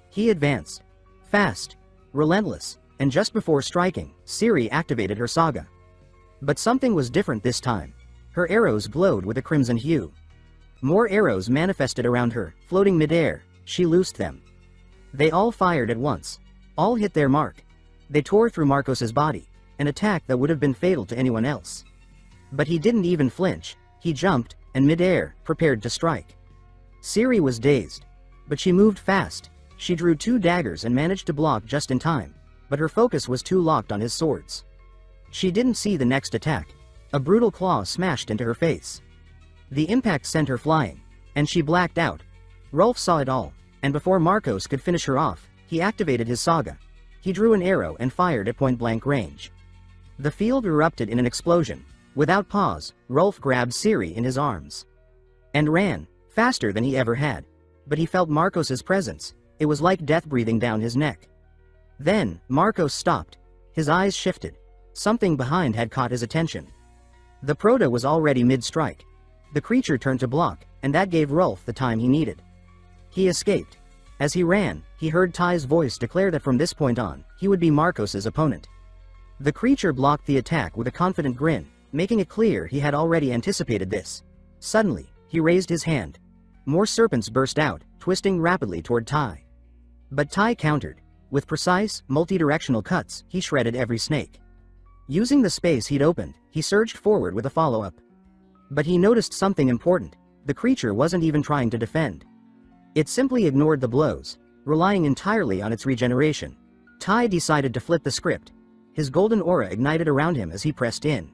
A: He advanced. Fast. Relentless. And just before striking, Siri activated her saga. But something was different this time. Her arrows glowed with a crimson hue. More arrows manifested around her, floating midair. She loosed them. They all fired at once. All hit their mark. They tore through Marcos's body, an attack that would have been fatal to anyone else. But he didn't even flinch. He jumped, and midair, prepared to strike. Siri was dazed. But she moved fast. She drew 2 daggers and managed to block just in time, but her focus was too locked on his swords. She didn't see the next attack. A brutal claw smashed into her face. The impact sent her flying, and she blacked out. Rolf saw it all, and before Marcos could finish her off, he activated his saga. He drew an arrow and fired at point-blank range. The field erupted in an explosion. Without pause, Rolf grabbed Siri in his arms. And ran, faster than he ever had. But he felt Marcos's presence. It was like death breathing down his neck. Then, Marcos stopped. His eyes shifted. Something behind had caught his attention. The Proto was already mid-strike. The creature turned to block, and that gave Rolf the time he needed. He escaped. As he ran, he heard Ty's voice declare that from this point on, he would be Marcos's opponent. The creature blocked the attack with a confident grin, making it clear he had already anticipated this. Suddenly, he raised his hand. More serpents burst out, twisting rapidly toward Ty. But Ty countered. With precise, multi-directional cuts, he shredded every snake. Using the space he'd opened, he surged forward with a follow-up. But he noticed something important. The creature wasn't even trying to defend. It simply ignored the blows, relying entirely on its regeneration. Ty decided to flip the script. His golden aura ignited around him as he pressed in.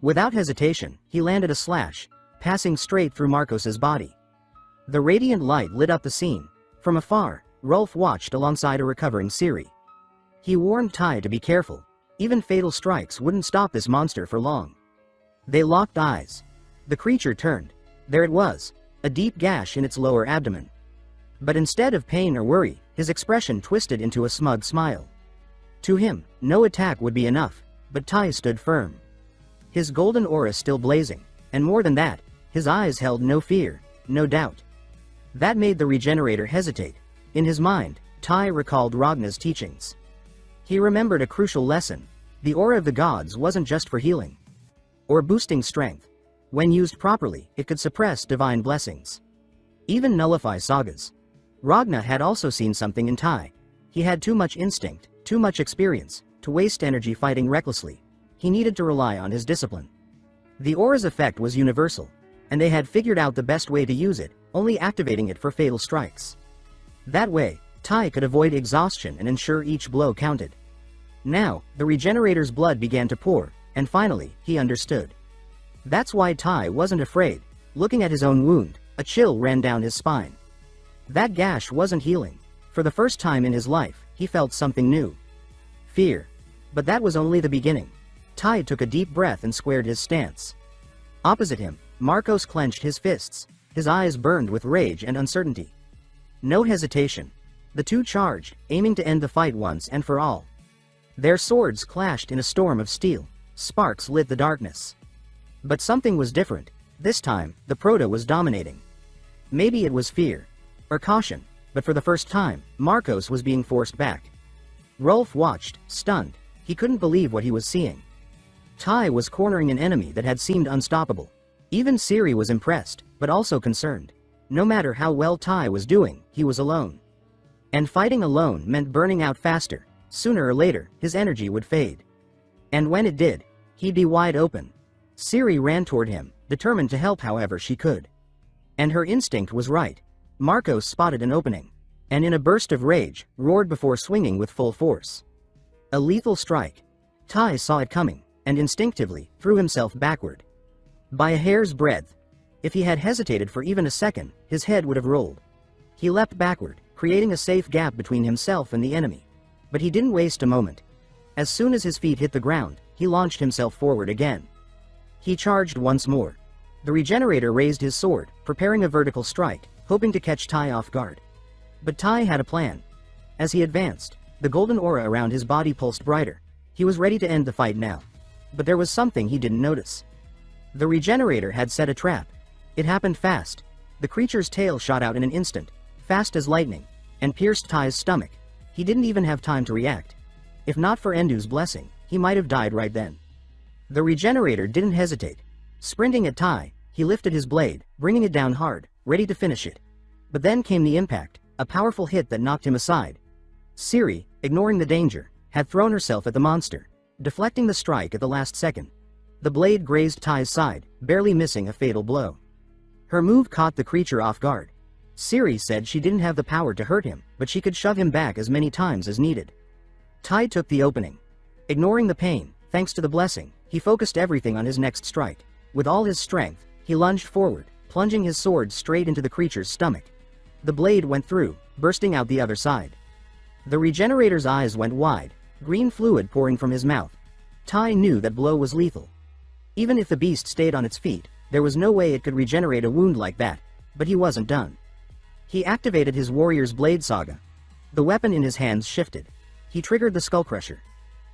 A: Without hesitation, he landed a slash, passing straight through Marcos's body. The radiant light lit up the scene. From afar, Rolf watched alongside a recovering Siri. He warned Ty to be careful. Even fatal strikes wouldn't stop this monster for long. They locked eyes. The creature turned. There it was, a deep gash in its lower abdomen. But instead of pain or worry, his expression twisted into a smug smile. To him, no attack would be enough, but Ty stood firm. His golden aura still blazing, and more than that, his eyes held no fear, no doubt. That made the Regenerator hesitate. In his mind, Ty recalled Ragnar's teachings. He remembered a crucial lesson. The aura of the gods wasn't just for healing or boosting strength. When used properly, it could suppress divine blessings, even nullify sagas. Ragnar had also seen something in Ty. He had too much instinct, too much experience, to waste energy fighting recklessly. He needed to rely on his discipline. The aura's effect was universal, and they had figured out the best way to use it, only activating it for fatal strikes. That way, Ty could avoid exhaustion and ensure each blow counted. Now, the Regenerator's blood began to pour, and finally, he understood. That's why Ty wasn't afraid. Looking at his own wound, a chill ran down his spine. That gash wasn't healing. For the first time in his life, he felt something new. Fear. But that was only the beginning. Ty took a deep breath and squared his stance. Opposite him, Marcos clenched his fists. His eyes burned with rage and uncertainty. No hesitation. The two charged, aiming to end the fight once and for all. Their swords clashed in a storm of steel. Sparks lit the darkness. But something was different. This time, the Proto was dominating. Maybe it was fear. Or caution. But for the first time, Marcos was being forced back. Rolf watched, stunned. He couldn't believe what he was seeing. Ty was cornering an enemy that had seemed unstoppable. Even Siri was impressed, but also concerned. No matter how well Tai was doing, he was alone. And fighting alone meant burning out faster. Sooner or later, his energy would fade. And when it did, he'd be wide open. Siri ran toward him, determined to help however she could. And her instinct was right. Marcos spotted an opening, and in a burst of rage, roared before swinging with full force. A lethal strike. Tai saw it coming, and instinctively, threw himself backward. By a hair's breadth. If he had hesitated for even a second, his head would have rolled. He leapt backward, creating a safe gap between himself and the enemy. But he didn't waste a moment. As soon as his feet hit the ground, he launched himself forward again. He charged once more. The Regenerator raised his sword, preparing a vertical strike, hoping to catch Tai off guard. But Tai had a plan. As he advanced, the golden aura around his body pulsed brighter. He was ready to end the fight now. But there was something he didn't notice. The Regenerator had set a trap. It happened fast. The creature's tail shot out in an instant, fast as lightning, and pierced Tai's stomach. He didn't even have time to react. If not for Endu's blessing, he might have died right then. The Regenerator didn't hesitate. Sprinting at Tai, he lifted his blade, bringing it down hard, ready to finish it. But then came the impact, a powerful hit that knocked him aside. Siri, ignoring the danger, had thrown herself at the monster, deflecting the strike at the last second. The blade grazed Tai's side, barely missing a fatal blow. Her move caught the creature off guard. Siri said she didn't have the power to hurt him, but she could shove him back as many times as needed. Tai took the opening. Ignoring the pain, thanks to the blessing, he focused everything on his next strike. With all his strength, he lunged forward, plunging his sword straight into the creature's stomach. The blade went through, bursting out the other side. The Regenerator's eyes went wide, green fluid pouring from his mouth. Tai knew that blow was lethal. Even if the beast stayed on its feet, there was no way it could regenerate a wound like that, but he wasn't done. He activated his warrior's blade saga. The weapon in his hands shifted. He triggered the skullcrusher.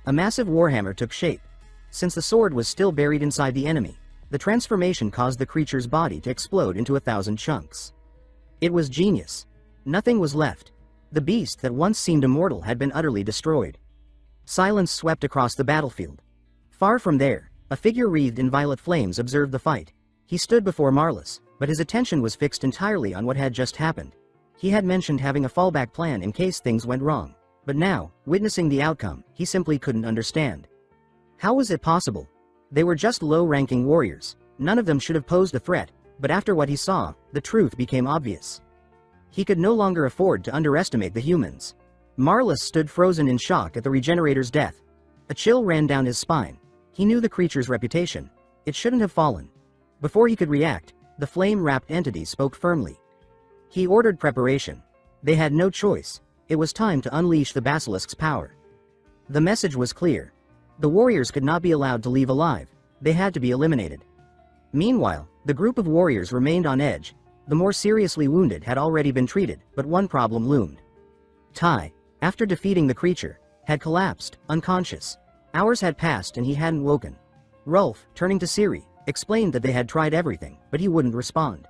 A: A massive warhammer took shape. Since the sword was still buried inside the enemy, the transformation caused the creature's body to explode into 1,000 chunks. It was genius. Nothing was left. The beast that once seemed immortal had been utterly destroyed. Silence swept across the battlefield. Far from there, a figure wreathed in violet flames observed the fight. He stood before Marlis, but his attention was fixed entirely on what had just happened. He had mentioned having a fallback plan in case things went wrong. But now, witnessing the outcome, he simply couldn't understand. How was it possible? They were just low-ranking warriors. None of them should have posed a threat, but after what he saw, the truth became obvious. He could no longer afford to underestimate the humans. Marlis stood frozen in shock at the Regenerator's death. A chill ran down his spine. He knew the creature's reputation. It shouldn't have fallen. Before he could react, the flame-wrapped entity spoke firmly. He ordered preparation. They had no choice. It was time to unleash the basilisk's power. The message was clear. The warriors could not be allowed to leave alive. They had to be eliminated. Meanwhile, the group of warriors remained on edge. The more seriously wounded had already been treated, but one problem loomed. Tai, after defeating the creature, had collapsed, unconscious. Hours had passed and he hadn't woken. Rolf, turning to Siri, explained that they had tried everything, but he wouldn't respond.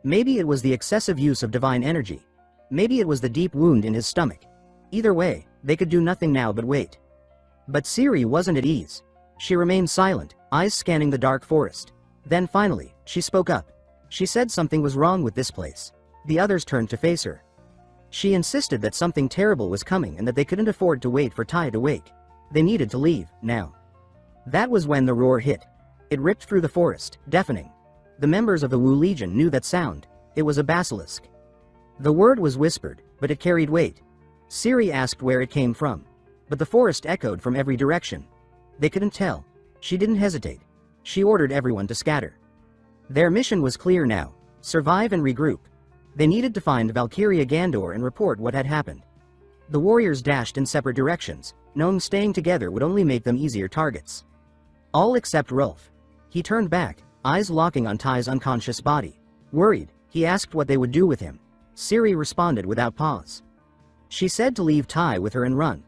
A: Maybe it was the excessive use of divine energy. Maybe it was the deep wound in his stomach. Either way, they could do nothing now but wait. But Siri wasn't at ease. She remained silent, eyes scanning the dark forest. Then finally, she spoke up. She said something was wrong with this place. The others turned to face her. She insisted that something terrible was coming and that they couldn't afford to wait for Tai to wake. They needed to leave, now. That was when the roar hit. It ripped through the forest, deafening. The members of the Wu Legion knew that sound. It was a basilisk. The word was whispered, but it carried weight. Siri asked where it came from. But the forest echoed from every direction. They couldn't tell. She didn't hesitate. She ordered everyone to scatter. Their mission was clear now. Survive and regroup. They needed to find Valkyria Gandor and report what had happened. The warriors dashed in separate directions, knowing staying together would only make them easier targets. All except Rolf. He turned back, eyes locking on Tai's unconscious body. Worried, he asked what they would do with him. Siri responded without pause. She said to leave Tai with her and run.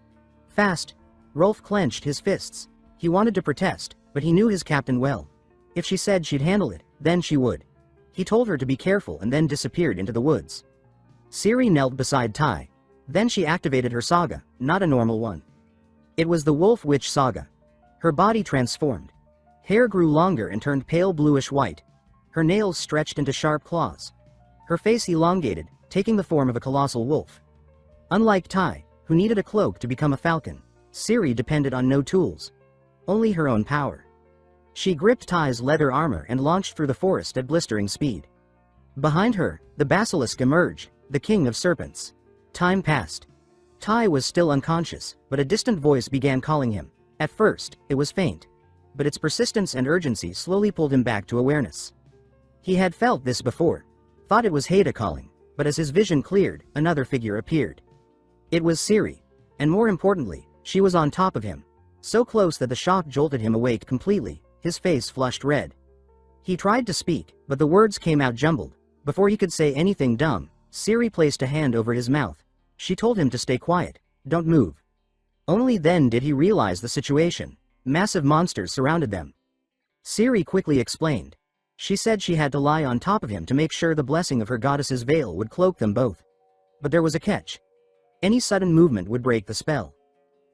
A: Fast. Rolf clenched his fists. He wanted to protest, but he knew his captain well. If she said she'd handle it, then she would. He told her to be careful and then disappeared into the woods. Siri knelt beside Tai. Then she activated her saga, not a normal one. It was the Wolf Witch saga. Her body transformed. Hair grew longer and turned pale bluish white. her nails stretched into sharp claws. Her face elongated, taking the form of a colossal wolf. Unlike Tai, who needed a cloak to become a falcon, Ciri depended on no tools. Only her own power. She gripped Tai's leather armor and launched through the forest at blistering speed. Behind her, the basilisk emerged, the king of serpents. Time passed. Tai was still unconscious, but a distant voice began calling him. At first, it was faint. But its persistence and urgency slowly pulled him back to awareness. He had felt this before. Thought it was Haida calling, but as his vision cleared, another figure appeared. It was Ciri. And more importantly, she was on top of him. So close that the shock jolted him awake completely, his face flushed red. He tried to speak, but the words came out jumbled. Before he could say anything dumb, Ciri placed a hand over his mouth. She told him to stay quiet, don't move. Only then did he realize the situation. Massive monsters surrounded them. Ciri quickly explained. She said she had to lie on top of him to make sure the blessing of her goddess's veil would cloak them both. But there was a catch. Any sudden movement would break the spell.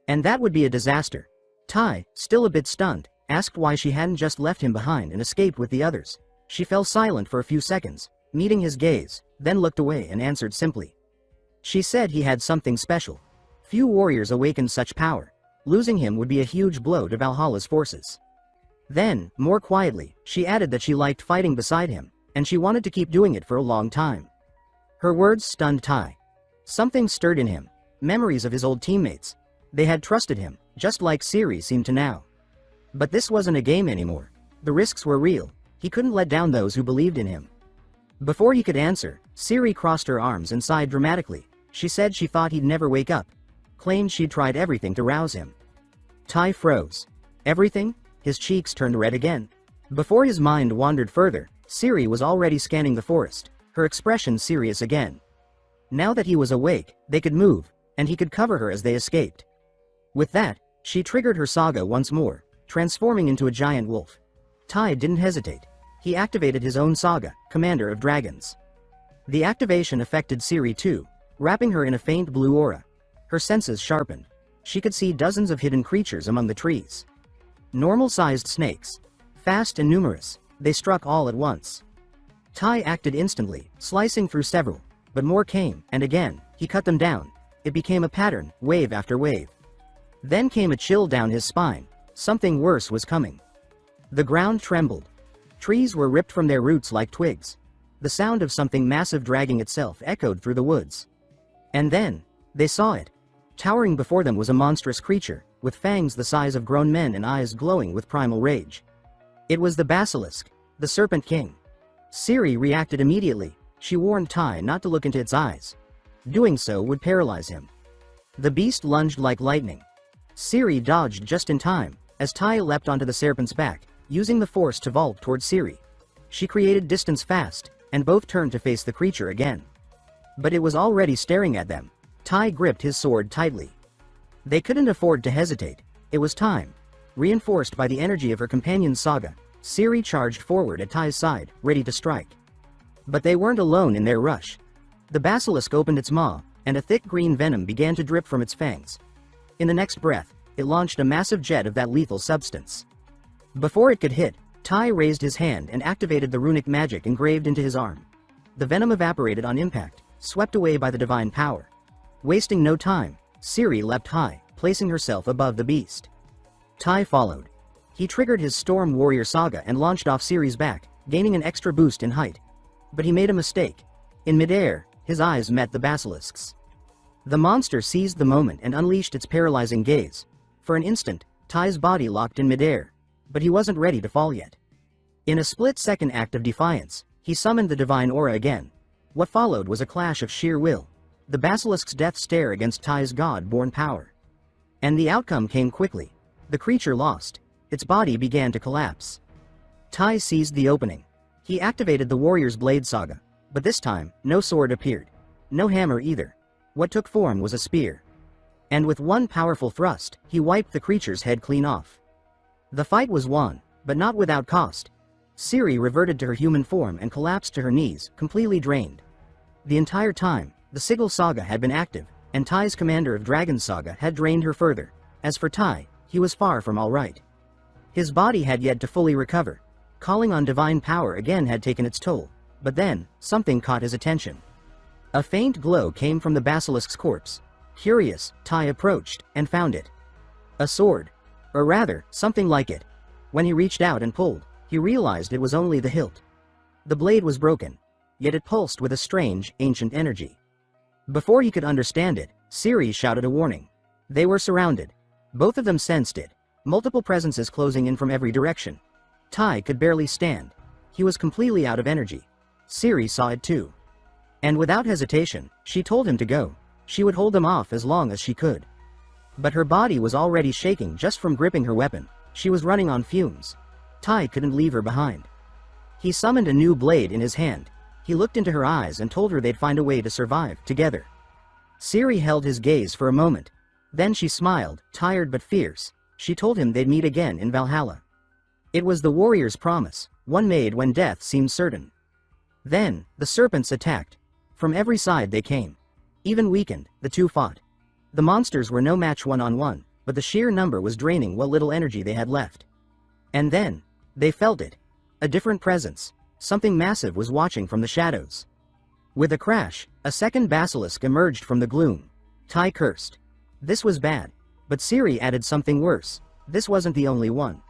A: And that would be a disaster. Tai, still a bit stunned, asked why she hadn't just left him behind and escaped with the others. She fell silent for a few seconds, meeting his gaze, then looked away and answered simply. She said he had something special. Few warriors awakened such power. Losing him would be a huge blow to Valhalla's forces. Then, more quietly, she added that she liked fighting beside him, and she wanted to keep doing it for a long time. Her words stunned Tai. Something stirred in him. Memories of his old teammates. They had trusted him, just like Ciri seemed to now. But this wasn't a game anymore. The risks were real. He couldn't let down those who believed in him. Before he could answer, Ciri crossed her arms and sighed dramatically. She said she thought he'd never wake up. Claimed she'd tried everything to rouse him. Tai froze. Everything? His cheeks turned red again. Before his mind wandered further, Ciri was already scanning the forest, her expression serious again. Now that he was awake, they could move, and he could cover her as they escaped. With that, she triggered her saga once more, transforming into a giant wolf. Tai didn't hesitate. He activated his own saga, Commander of Dragons. The activation affected Ciri too, wrapping her in a faint blue aura. Her senses sharpened. She could see dozens of hidden creatures among the trees. Normal-sized snakes. Fast and numerous, they struck all at once. Tai acted instantly, slicing through several, but more came, and again, he cut them down. It became a pattern, wave after wave. Then came a chill down his spine. Something worse was coming. The ground trembled. Trees were ripped from their roots like twigs. The sound of something massive dragging itself echoed through the woods. And then, they saw it. Towering before them was a monstrous creature, with fangs the size of grown men and eyes glowing with primal rage. It was the basilisk, the Serpent King. Ciri reacted immediately. She warned Tai not to look into its eyes. Doing so would paralyze him. The beast lunged like lightning. Ciri dodged just in time, as Tai leapt onto the serpent's back, using the force to vault toward Ciri. She created distance fast, and both turned to face the creature again. But it was already staring at them. Tai gripped his sword tightly. They couldn't afford to hesitate. It was time. Reinforced by the energy of her companion's saga, Ciri charged forward at Tai's side, ready to strike. But they weren't alone in their rush. The basilisk opened its maw, and a thick green venom began to drip from its fangs. In the next breath, it launched a massive jet of that lethal substance. Before it could hit, Tai raised his hand and activated the runic magic engraved into his arm. The venom evaporated on impact, swept away by the divine power. Wasting no time, Ciri leapt high, placing herself above the beast. Tai followed. He triggered his Storm Warrior saga and launched off Ciri's back, gaining an extra boost in height. But he made a mistake. In midair, his eyes met the basilisk's. The monster seized the moment and unleashed its paralyzing gaze. For an instant, Tai's body locked in midair. But he wasn't ready to fall yet. In a split-second act of defiance, he summoned the divine aura again. What followed was a clash of sheer will. The basilisk's death stare against Tai's god-born power. And the outcome came quickly. The creature lost. Its body began to collapse. Tai seized the opening. He activated the warrior's blade saga. But this time, no sword appeared. No hammer either. What took form was a spear. And with one powerful thrust, he wiped the creature's head clean off. The fight was won, but not without cost. Ciri reverted to her human form and collapsed to her knees, completely drained. The entire time, the Sigil saga had been active, and Tai's Commander of Dragons saga had drained her further. As for Tai, he was far from all right. His body had yet to fully recover. Calling on divine power again had taken its toll, but then, something caught his attention. A faint glow came from the basilisk's corpse. Curious, Tai approached, and found it. A sword. Or rather, something like it. When he reached out and pulled, he realized it was only the hilt. The blade was broken, yet it pulsed with a strange, ancient energy. Before he could understand it, Siri shouted a warning. They were surrounded. Both of them sensed it. Multiple presences closing in from every direction. Tai could barely stand. He was completely out of energy. Siri saw it too. And without hesitation, she told him to go. She would hold them off as long as she could. But her body was already shaking just from gripping her weapon. She was running on fumes. Tai couldn't leave her behind. He summoned a new blade in his hand. He looked into her eyes and told her they'd find a way to survive together. Siri held his gaze for a moment. Then she smiled, tired but fierce. She told him they'd meet again in Valhalla. It was the warrior's promise, one made when death seemed certain. Then, the serpents attacked. From every side they came. Even weakened, the two fought. The monsters were no match one-on-one, but the sheer number was draining what little energy they had left. And then, they felt it. A different presence. Something massive was watching from the shadows. With a crash, a second basilisk emerged from the gloom. Tai cursed. This was bad. But Siri added something worse. This wasn't the only one.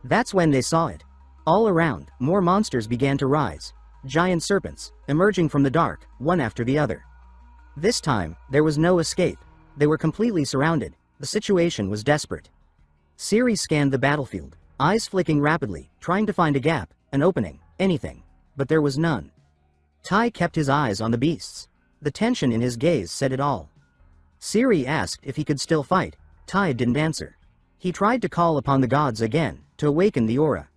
A: That's when they saw it. All around, more monsters began to rise. Giant serpents, emerging from the dark, one after the other. This time, there was no escape. They were completely surrounded. The situation was desperate. Siri scanned the battlefield, eyes flicking rapidly, trying to find a gap, an opening, anything. But there was none. Tai kept his eyes on the beasts. The tension in his gaze said it all. Siri asked if he could still fight. Tai didn't answer. He tried to call upon the gods again, to awaken the aura.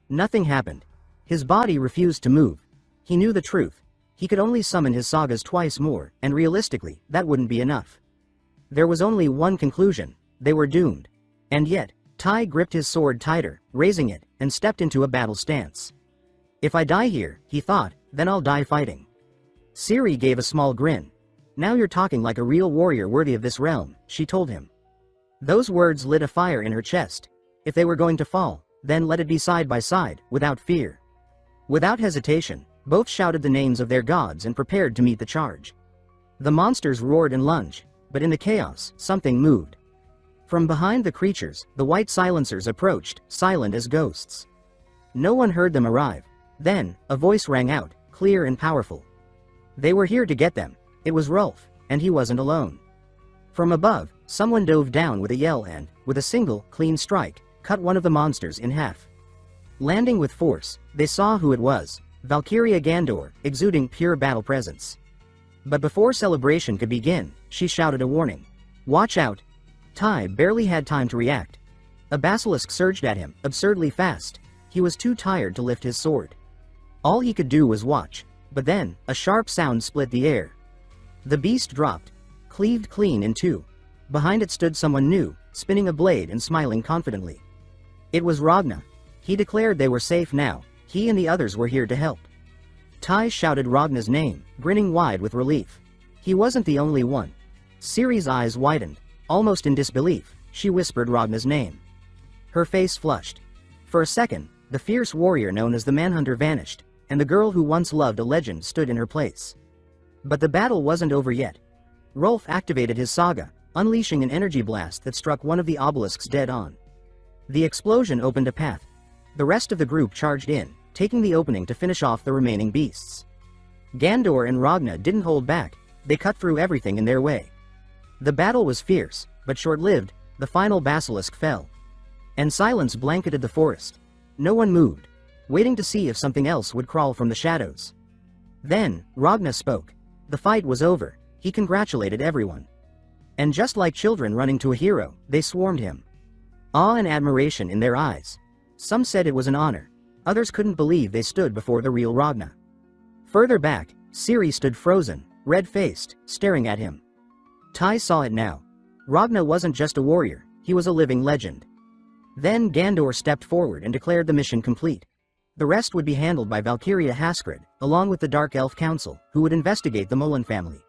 A: Nothing happened. His body refused to move. He knew the truth. He could only summon his sagas twice more, and realistically, that wouldn't be enough. There was only one conclusion. They were doomed. And yet, Tai gripped his sword tighter, raising it, and stepped into a battle stance. If I die here, he thought, then I'll die fighting. Siri gave a small grin. Now you're talking like a real warrior worthy of this realm, she told him. Those words lit a fire in her chest. If they were going to fall, then let it be side by side, without fear. Without hesitation, both shouted the names of their gods and prepared to meet the charge. The monsters roared and lunged, but in the chaos, something moved. From behind the creatures, the white silencers approached, silent as ghosts. No one heard them arrive. Then, a voice rang out, clear and powerful. They were here to get them. It was Rolf, and he wasn't alone. From above, someone dove down with a yell and, with a single, clean strike, cut one of the monsters in half. Landing with force, they saw who it was, Valkyria Gandor, exuding pure battle presence. But before celebration could begin, she shouted a warning. Watch out! Tai barely had time to react. A basilisk surged at him, absurdly fast. He was too tired to lift his sword. All he could do was watch, but then, a sharp sound split the air. The beast dropped, cleaved clean in two. Behind it stood someone new, spinning a blade and smiling confidently. It was Ragna. He declared they were safe now. He and the others were here to help. Tai shouted Ragna's name, grinning wide with relief. He wasn't the only one. Siri's eyes widened. Almost in disbelief, she whispered Ragna's name. Her face flushed. For a second, the fierce warrior known as the Manhunter vanished, and the girl who once loved a legend stood in her place. But the battle wasn't over yet. Rolf activated his saga, unleashing an energy blast that struck one of the obelisks dead on. The explosion opened a path. The rest of the group charged in, taking the opening to finish off the remaining beasts. Gandor and Ragna didn't hold back. They cut through everything in their way. The battle was fierce, but short-lived. The final basilisk fell. And silence blanketed the forest. No one moved, waiting to see if something else would crawl from the shadows. Then, Ragna spoke. The fight was over. He congratulated everyone. And just like children running to a hero, they swarmed him. Awe and admiration in their eyes. Some said it was an honor. Others couldn't believe they stood before the real Ragna. Further back, Siri stood frozen, red-faced, staring at him. Tai saw it now. Ragna wasn't just a warrior, he was a living legend. Then Gandor stepped forward and declared the mission complete. The rest would be handled by Valkyria Haskred, along with the Dark Elf Council, who would investigate the Mullen family.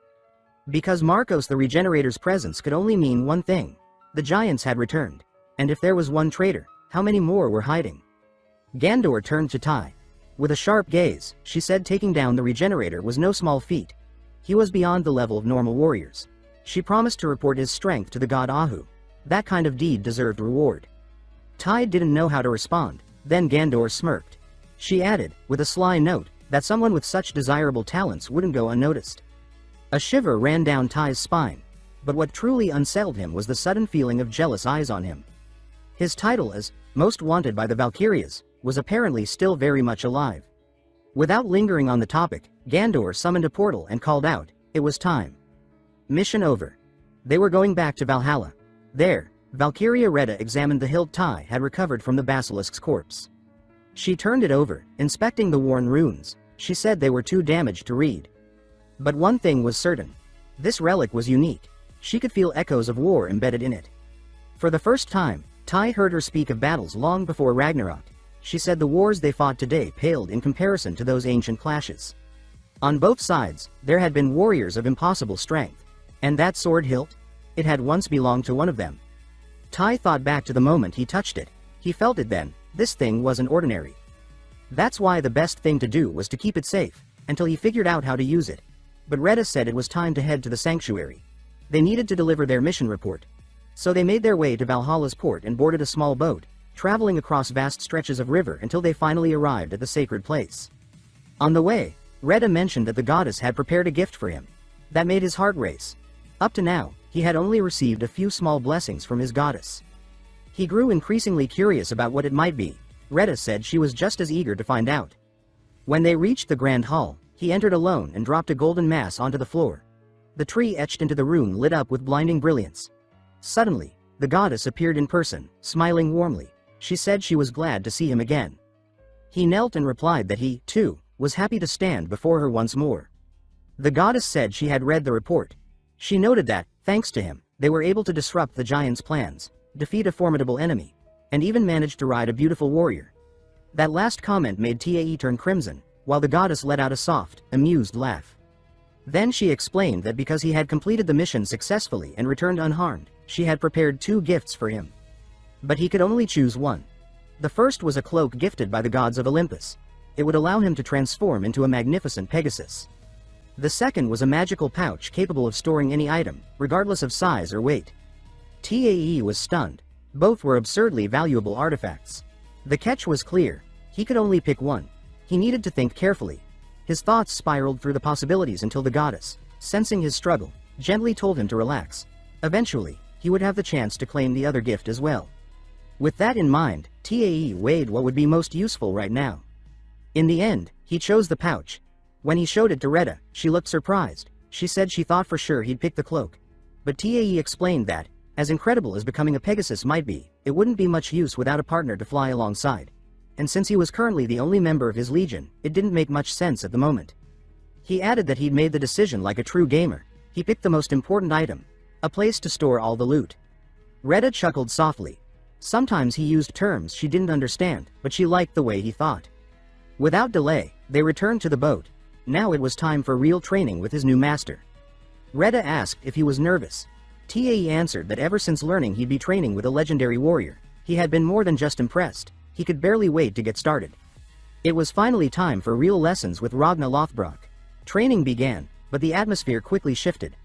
A: Because Marcos the Regenerator's presence could only mean one thing. The giants had returned. And if there was one traitor, how many more were hiding? Gandor turned to Tai. With a sharp gaze, she said taking down the regenerator was no small feat. He was beyond the level of normal warriors. She promised to report his strength to the god Ahu. That kind of deed deserved reward. Tai didn't know how to respond, then Gandor smirked. She added, with a sly note, that someone with such desirable talents wouldn't go unnoticed. A shiver ran down Tai's spine. But what truly unsettled him was the sudden feeling of jealous eyes on him. His title as Most Wanted by the Valkyries was apparently still very much alive. Without lingering on the topic, Gandor summoned a portal and called out, it was time. Mission over. They were going back to Valhalla. There, Valkyria Retta examined the hilt Tai had recovered from the basilisk's corpse. She turned it over, inspecting the worn runes. She said they were too damaged to read. But one thing was certain. This relic was unique. She could feel echoes of war embedded in it. For the first time, Tai heard her speak of battles long before Ragnarok. She said the wars they fought today paled in comparison to those ancient clashes. On both sides, there had been warriors of impossible strength. And that sword hilt? It had once belonged to one of them. Tai thought back to the moment he touched it. He felt it then. This thing wasn't ordinary. That's why the best thing to do was to keep it safe, until he figured out how to use it. But Retta said it was time to head to the sanctuary. They needed to deliver their mission report. So they made their way to Valhalla's port and boarded a small boat, traveling across vast stretches of river until they finally arrived at the sacred place. On the way, Retta mentioned that the goddess had prepared a gift for him. That made his heart race. Up to now, he had only received a few small blessings from his goddess. He grew increasingly curious about what it might be. Retta said she was just as eager to find out. When they reached the grand hall, he entered alone and dropped a golden mass onto the floor. The tree etched into the rune lit up with blinding brilliance. Suddenly, the goddess appeared in person, smiling warmly. She said she was glad to see him again. He knelt and replied that he, too, was happy to stand before her once more. The goddess said she had read the report. She noted that, thanks to him, they were able to disrupt the giant's plans, defeat a formidable enemy, and even manage to ride a beautiful warrior. That last comment made Tae turn crimson, while the goddess let out a soft, amused laugh. Then she explained that because he had completed the mission successfully and returned unharmed, she had prepared 2 gifts for him. But he could only choose one. The first was a cloak gifted by the gods of Olympus. It would allow him to transform into a magnificent Pegasus. The second was a magical pouch capable of storing any item, regardless of size or weight. Tae was stunned. Both were absurdly valuable artifacts. The catch was clear. He could only pick one. He needed to think carefully. His thoughts spiraled through the possibilities until the goddess, sensing his struggle, gently told him to relax. Eventually, he would have the chance to claim the other gift as well. With that in mind, Tae weighed what would be most useful right now. In the end, he chose the pouch. When he showed it to Retta, she looked surprised. She said she thought for sure he'd pick the cloak. But Tae explained that, as incredible as becoming a Pegasus might be, it wouldn't be much use without a partner to fly alongside. And since he was currently the only member of his legion, it didn't make much sense at the moment. He added that he'd made the decision like a true gamer. He picked the most important item, a place to store all the loot. Retta chuckled softly. Sometimes he used terms she didn't understand, but she liked the way he thought. Without delay, they returned to the boat. Now it was time for real training with his new master. Retta asked if he was nervous. Tae answered that ever since learning he'd be training with a legendary warrior, he had been more than just impressed. He could barely wait to get started. It was finally time for real lessons with Ragna Lothbrok. Training began, but the atmosphere quickly shifted.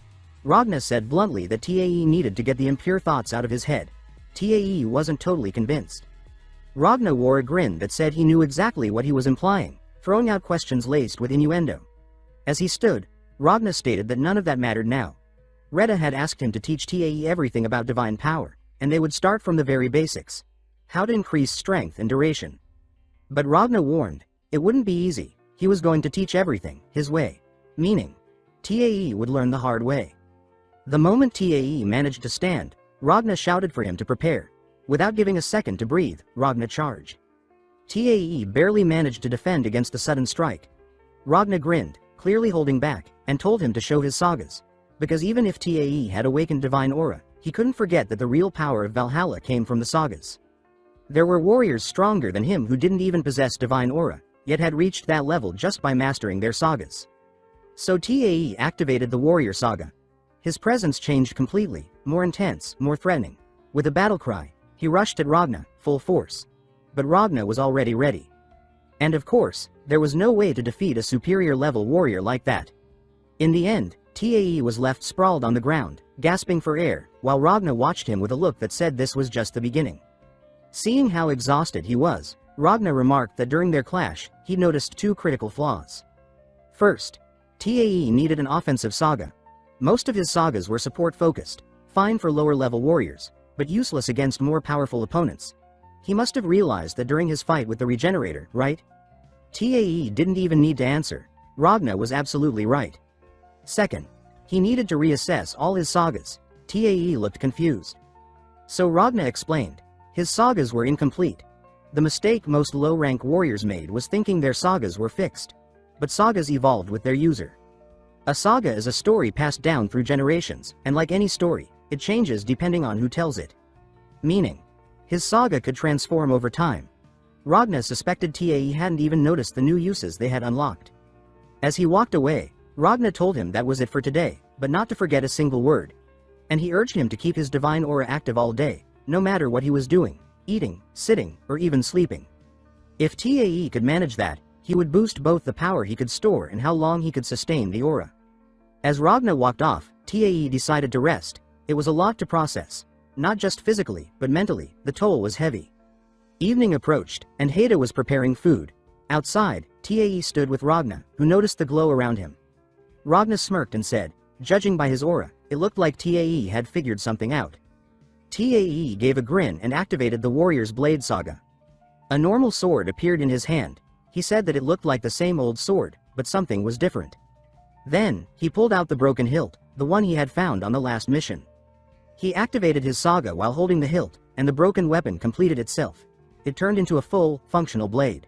A: Ragna said bluntly that Tae needed to get the impure thoughts out of his head. Tae wasn't totally convinced. Ragna wore a grin that said he knew exactly what he was implying, throwing out questions laced with innuendo. As he stood, Ragna stated that none of that mattered now. Retta had asked him to teach Tae everything about divine power, and they would start from the very basics. How to increase strength and duration. But Ragna warned, it wouldn't be easy. He was going to teach everything, his way. Meaning, Tae would learn the hard way. The moment Tae managed to stand, Ragna shouted for him to prepare. Without giving a second to breathe, Ragna charged. Tae barely managed to defend against the sudden strike. Ragna grinned, clearly holding back, and told him to show his sagas. Because even if Tae had awakened divine aura, he couldn't forget that the real power of Valhalla came from the sagas. There were warriors stronger than him who didn't even possess divine aura, yet had reached that level just by mastering their sagas. So Tae activated the warrior saga. His presence changed completely, more intense, more threatening. With a battle cry, he rushed at Ragna, full force. but Ragna was already ready. And of course, there was no way to defeat a superior level warrior like that. In the end, Tae was left sprawled on the ground, gasping for air, while Ragna watched him with a look that said this was just the beginning. Seeing how exhausted he was, Ragna remarked that during their clash, he noticed two critical flaws. First, Tae needed an offensive saga. Most of his sagas were support-focused, fine for lower-level warriors, but useless against more powerful opponents. He must have realized that during his fight with the Regenerator, right? Tae didn't even need to answer. Ragna was absolutely right. Second, he needed to reassess all his sagas. Tae looked confused. So Ragna explained. His sagas were incomplete. The mistake most low-rank warriors made was thinking their sagas were fixed. But sagas evolved with their user. A saga is a story passed down through generations, and like any story, it changes depending on who tells it. Meaning, his saga could transform over time. Ragna suspected Tae hadn't even noticed the new uses they had unlocked. As he walked away, Ragna told him that was it for today, but not to forget a single word. And he urged him to keep his divine aura active all day, no matter what he was doing, eating, sitting, or even sleeping. If Tae could manage that, he would boost both the power he could store and how long he could sustain the aura. As Ragna walked off, Tae decided to rest. It was a lot to process. Not just physically, but mentally, the toll was heavy. Evening approached, and Haida was preparing food. Outside, Tae stood with Ragna, who noticed the glow around him. Ragna smirked and said, judging by his aura, it looked like Tae had figured something out. Tae gave a grin and activated the warrior's blade saga. A normal sword appeared in his hand. He said that it looked like the same old sword, but something was different. Then, he pulled out the broken hilt, the one he had found on the last mission. He activated his saga while holding the hilt, and the broken weapon completed itself. It turned into a full, functional blade.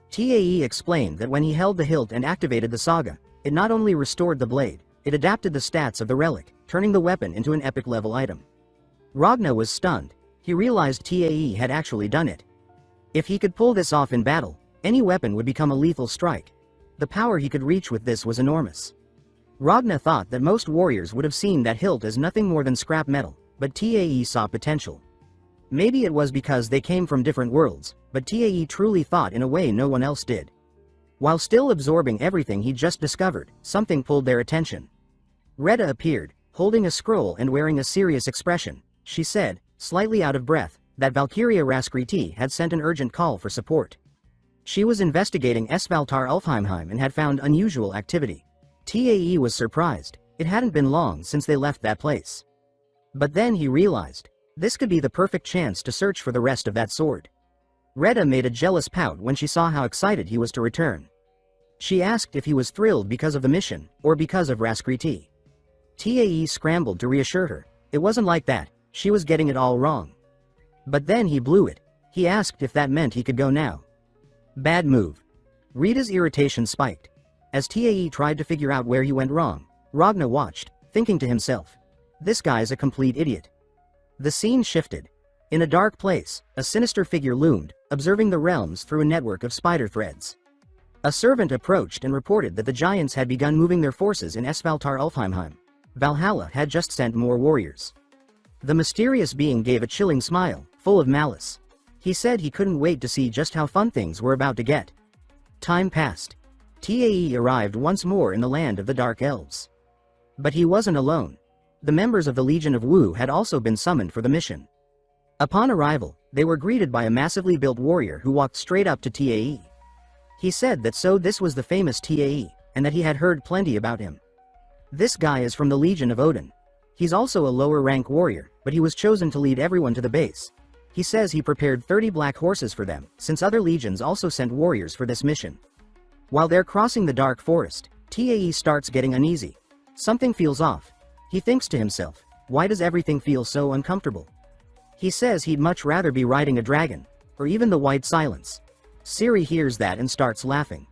A: Tae explained that when he held the hilt and activated the saga, it not only restored the blade, it adapted the stats of the relic, turning the weapon into an epic-level item. Ragna was stunned. He realized Tae had actually done it. If he could pull this off in battle, any weapon would become a lethal strike. The power he could reach with this was enormous. Ragna thought that most warriors would have seen that hilt as nothing more than scrap metal, but Tae saw potential. Maybe it was because they came from different worlds, but Tae truly thought in a way no one else did. While still absorbing everything he just discovered, something pulled their attention. Retta appeared, holding a scroll and wearing a serious expression. She said, slightly out of breath, that Valkyria Raskriti had sent an urgent call for support. She was investigating Svaltar Ulfheimheim and had found unusual activity. Tae was surprised. It hadn't been long since they left that place. But then he realized, this could be the perfect chance to search for the rest of that sword. Retta made a jealous pout when she saw how excited he was to return. She asked if he was thrilled because of the mission, or because of Raskriti. Tae scrambled to reassure her. It wasn't like that, she was getting it all wrong. But then he blew it. He asked if that meant he could go now. Bad move. Rita's irritation spiked. As Tae tried to figure out where he went wrong, Ragna watched, thinking to himself, this guy's a complete idiot. The scene shifted. In a dark place, a sinister figure loomed, observing the realms through a network of spider threads. A servant approached and reported that the giants had begun moving their forces in Svaltar Ulfheimheim. Valhalla had just sent more warriors. The mysterious being gave a chilling smile, full of malice. He said he couldn't wait to see just how fun things were about to get. Time passed. Tae arrived once more in the land of the Dark Elves. But he wasn't alone. The members of the Legion of Wu had also been summoned for the mission. Upon arrival, they were greeted by a massively built warrior who walked straight up to Tae. He said that this was the famous Tae, and that he had heard plenty about him. This guy is from the Legion of Odin. He's also a lower rank warrior, but he was chosen to lead everyone to the base. He says he prepared 30 black horses for them, since other legions also sent warriors for this mission. While they're crossing the dark forest, Tae starts getting uneasy. Something feels off. He thinks to himself, why does everything feel so uncomfortable? He says he'd much rather be riding a dragon, or even the White Silence. Ciri hears that and starts laughing.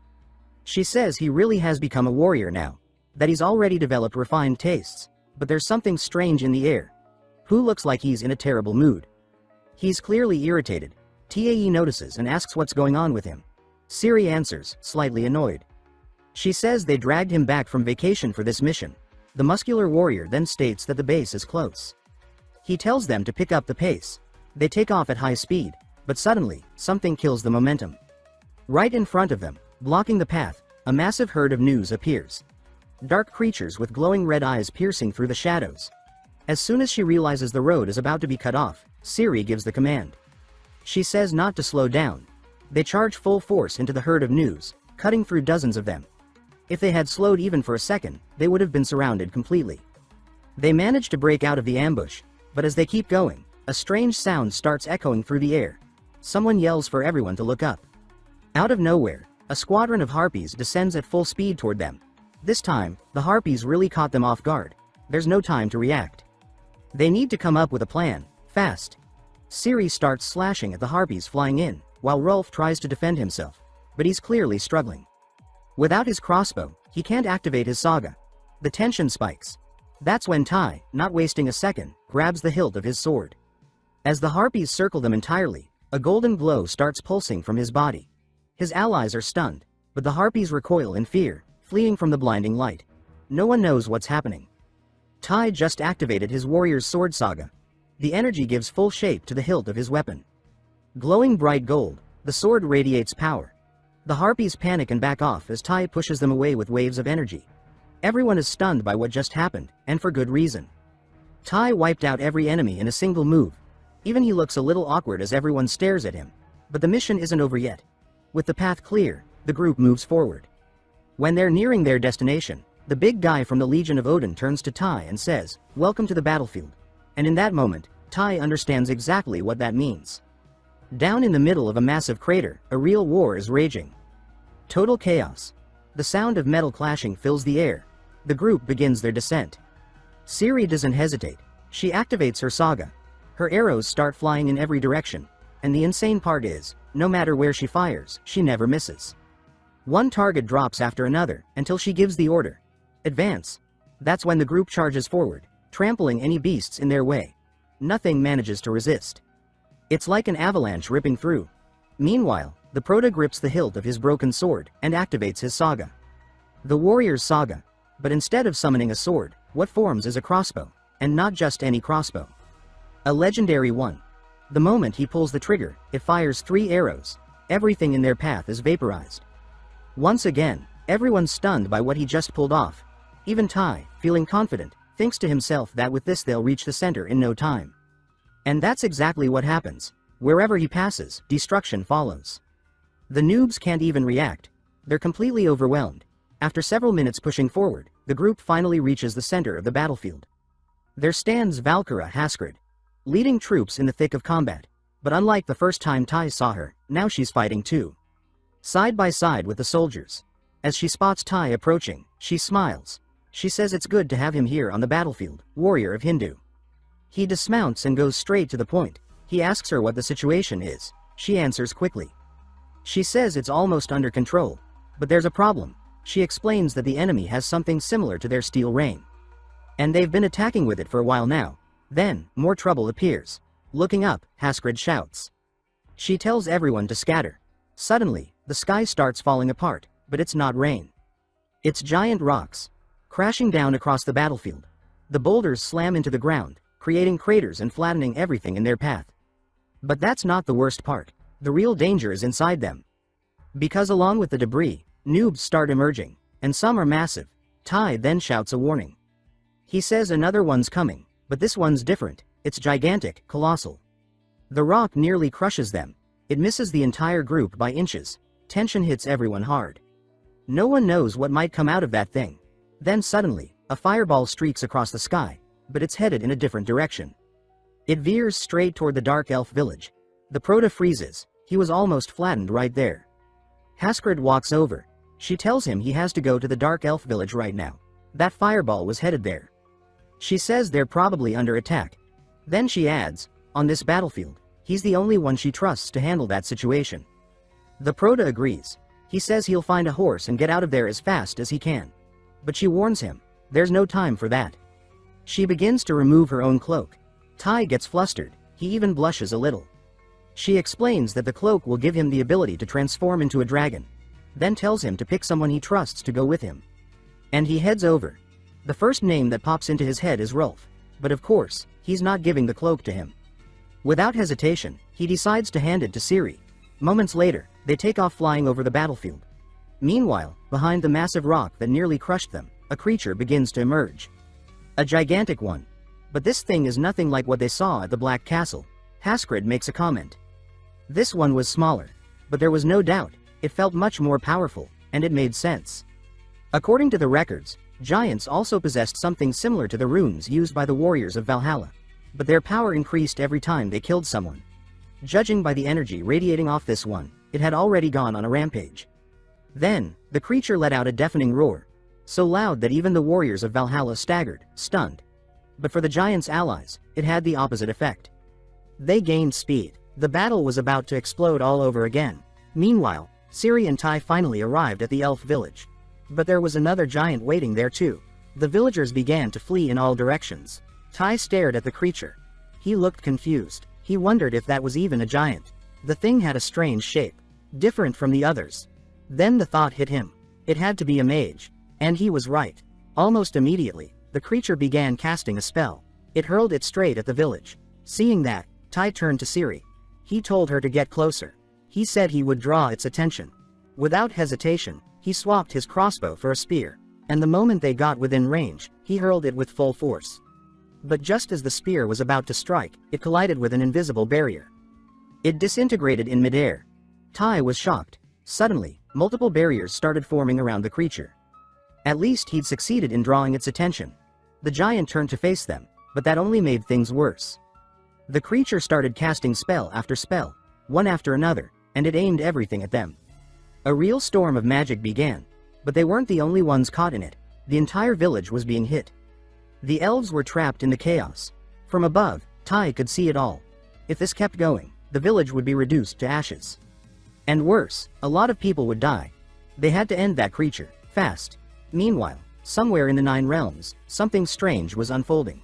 A: She says he really has become a warrior now, that he's already developed refined tastes, but there's something strange in the air. Who looks like he's in a terrible mood. He's clearly irritated. Tae notices and asks what's going on with him. Ciri answers, slightly annoyed. She says they dragged him back from vacation for this mission. The muscular warrior then states that the base is close. He tells them to pick up the pace. They take off at high speed. But suddenly, something kills the momentum. Right in front of them, blocking the path, a massive herd of News appears. Dark creatures with glowing red eyes piercing through the shadows. As soon as she realizes the road is about to be cut off, Siri gives the command. She says not to slow down. They charge full force into the herd of News, cutting through dozens of them. If they had slowed even for a second, they would have been surrounded completely. They manage to break out of the ambush, but as they keep going, a strange sound starts echoing through the air. Someone yells for everyone to look up. Out of nowhere, a squadron of harpies descends at full speed toward them. This time, the harpies really caught them off guard. There's no time to react. They need to come up with a plan, fast. Siri starts slashing at the harpies flying in, while Rolf tries to defend himself. But he's clearly struggling. Without his crossbow, he can't activate his saga. The tension spikes. That's when Tai, not wasting a second, grabs the hilt of his sword. As the harpies circle them entirely, a golden glow starts pulsing from his body. His allies are stunned, but the harpies recoil in fear, fleeing from the blinding light. No one knows what's happening. Tai just activated his warrior's sword saga. The energy gives full shape to the hilt of his weapon. Glowing bright gold, the sword radiates power. The harpies panic and back off as Tai pushes them away with waves of energy. Everyone is stunned by what just happened, and for good reason. Tai wiped out every enemy in a single move. Even he looks a little awkward as everyone stares at him. But the mission isn't over yet. With the path clear, the group moves forward. When they're nearing their destination, the big guy from the Legion of Odin turns to Tai and says, "Welcome to the battlefield." And in that moment, Tai understands exactly what that means. Down in the middle of a massive crater, a real war is raging. Total chaos. The sound of metal clashing fills the air. The group begins their descent. Siri doesn't hesitate. She activates her saga. Her arrows start flying in every direction. And the insane part is, no matter where she fires, she never misses. One target drops after another, until she gives the order. Advance. That's when the group charges forward, trampling any beasts in their way. Nothing manages to resist. It's like an avalanche ripping through. Meanwhile, the Prota grips the hilt of his broken sword, and activates his saga. The warrior's saga. But instead of summoning a sword, what forms is a crossbow. And not just any crossbow. A legendary one. The moment he pulls the trigger, it fires 3 arrows. Everything in their path is vaporized. Once again, everyone's stunned by what he just pulled off. Even Tai, feeling confident, thinks to himself that with this they'll reach the center in no time. And that's exactly what happens. Wherever he passes, destruction follows. The noobs can't even react. They're completely overwhelmed. After several minutes pushing forward, the group finally reaches the center of the battlefield. There stands Valkyra Haskred, leading troops in the thick of combat. But unlike the first time Tai saw her, now she's fighting too. Side by side with the soldiers. As she spots Tai approaching, she smiles. She says it's good to have him here on the battlefield, warrior of Hindu. He dismounts and goes straight to the point. He asks her what the situation is. She answers quickly. She says it's almost under control. But there's a problem. She explains that the enemy has something similar to their steel rain. And they've been attacking with it for a while now. Then, more trouble appears. Looking up, Haskred shouts. She tells everyone to scatter. Suddenly, the sky starts falling apart, but it's not rain. It's giant rocks. Crashing down across the battlefield. The boulders slam into the ground, creating craters and flattening everything in their path. But that's not the worst part. The real danger is inside them. Because along with the debris, noobs start emerging, and some are massive. Tai then shouts a warning. He says another one's coming, but this one's different. It's gigantic, colossal. The rock nearly crushes them. It misses the entire group by inches. Tension hits everyone hard. No one knows what might come out of that thing. Then suddenly, a fireball streaks across the sky, but it's headed in a different direction. It veers straight toward the Dark Elf village. The Prota freezes. He was almost flattened right there. Haskred walks over. She tells him he has to go to the Dark Elf village right now. That fireball was headed there. She says they're probably under attack. Then she adds, on this battlefield, he's the only one she trusts to handle that situation. The Prota agrees. He says he'll find a horse and get out of there as fast as he can. But she warns him, there's no time for that. She begins to remove her own cloak. Tai gets flustered. He even blushes a little. She explains that the cloak will give him the ability to transform into a dragon. Then tells him to pick someone he trusts to go with him. And he heads over. The first name that pops into his head is Rolf. But of course, he's not giving the cloak to him. Without hesitation, he decides to hand it to Siri. Moments later, they take off flying over the battlefield. Meanwhile, behind the massive rock that nearly crushed them, a creature begins to emerge. A gigantic one. But this thing is nothing like what they saw at the Black Castle. Haskred makes a comment. This one was smaller. But there was no doubt, it felt much more powerful, and it made sense. According to the records, giants also possessed something similar to the runes used by the warriors of Valhalla. But their power increased every time they killed someone. Judging by the energy radiating off this one, it had already gone on a rampage. Then, the creature let out a deafening roar. So loud that even the warriors of Valhalla staggered, stunned. But for the giant's allies, it had the opposite effect. They gained speed. The battle was about to explode all over again. Meanwhile, Siri and Tai finally arrived at the elf village. But there was another giant waiting there too. The villagers began to flee in all directions. Tai stared at the creature. He looked confused. He wondered if that was even a giant. The thing had a strange shape, different from the others. Then the thought hit him. It had to be a mage. And he was right. Almost immediately, the creature began casting a spell. It hurled it straight at the village. Seeing that, Tai turned to Siri. He told her to get closer. He said he would draw its attention. Without hesitation, he swapped his crossbow for a spear. And the moment they got within range, he hurled it with full force. But just as the spear was about to strike, it collided with an invisible barrier. It disintegrated in midair. Tai was shocked. Suddenly, multiple barriers started forming around the creature. At least he'd succeeded in drawing its attention. The giant turned to face them, but that only made things worse. The creature started casting spell after spell, one after another, and it aimed everything at them. A real storm of magic began. But they weren't the only ones caught in it. The entire village was being hit. The elves were trapped in the chaos. From above, Tai could see it all. If this kept going, the village would be reduced to ashes. And worse, a lot of people would die. They had to end that creature, fast. Meanwhile, somewhere in the Nine Realms, something strange was unfolding.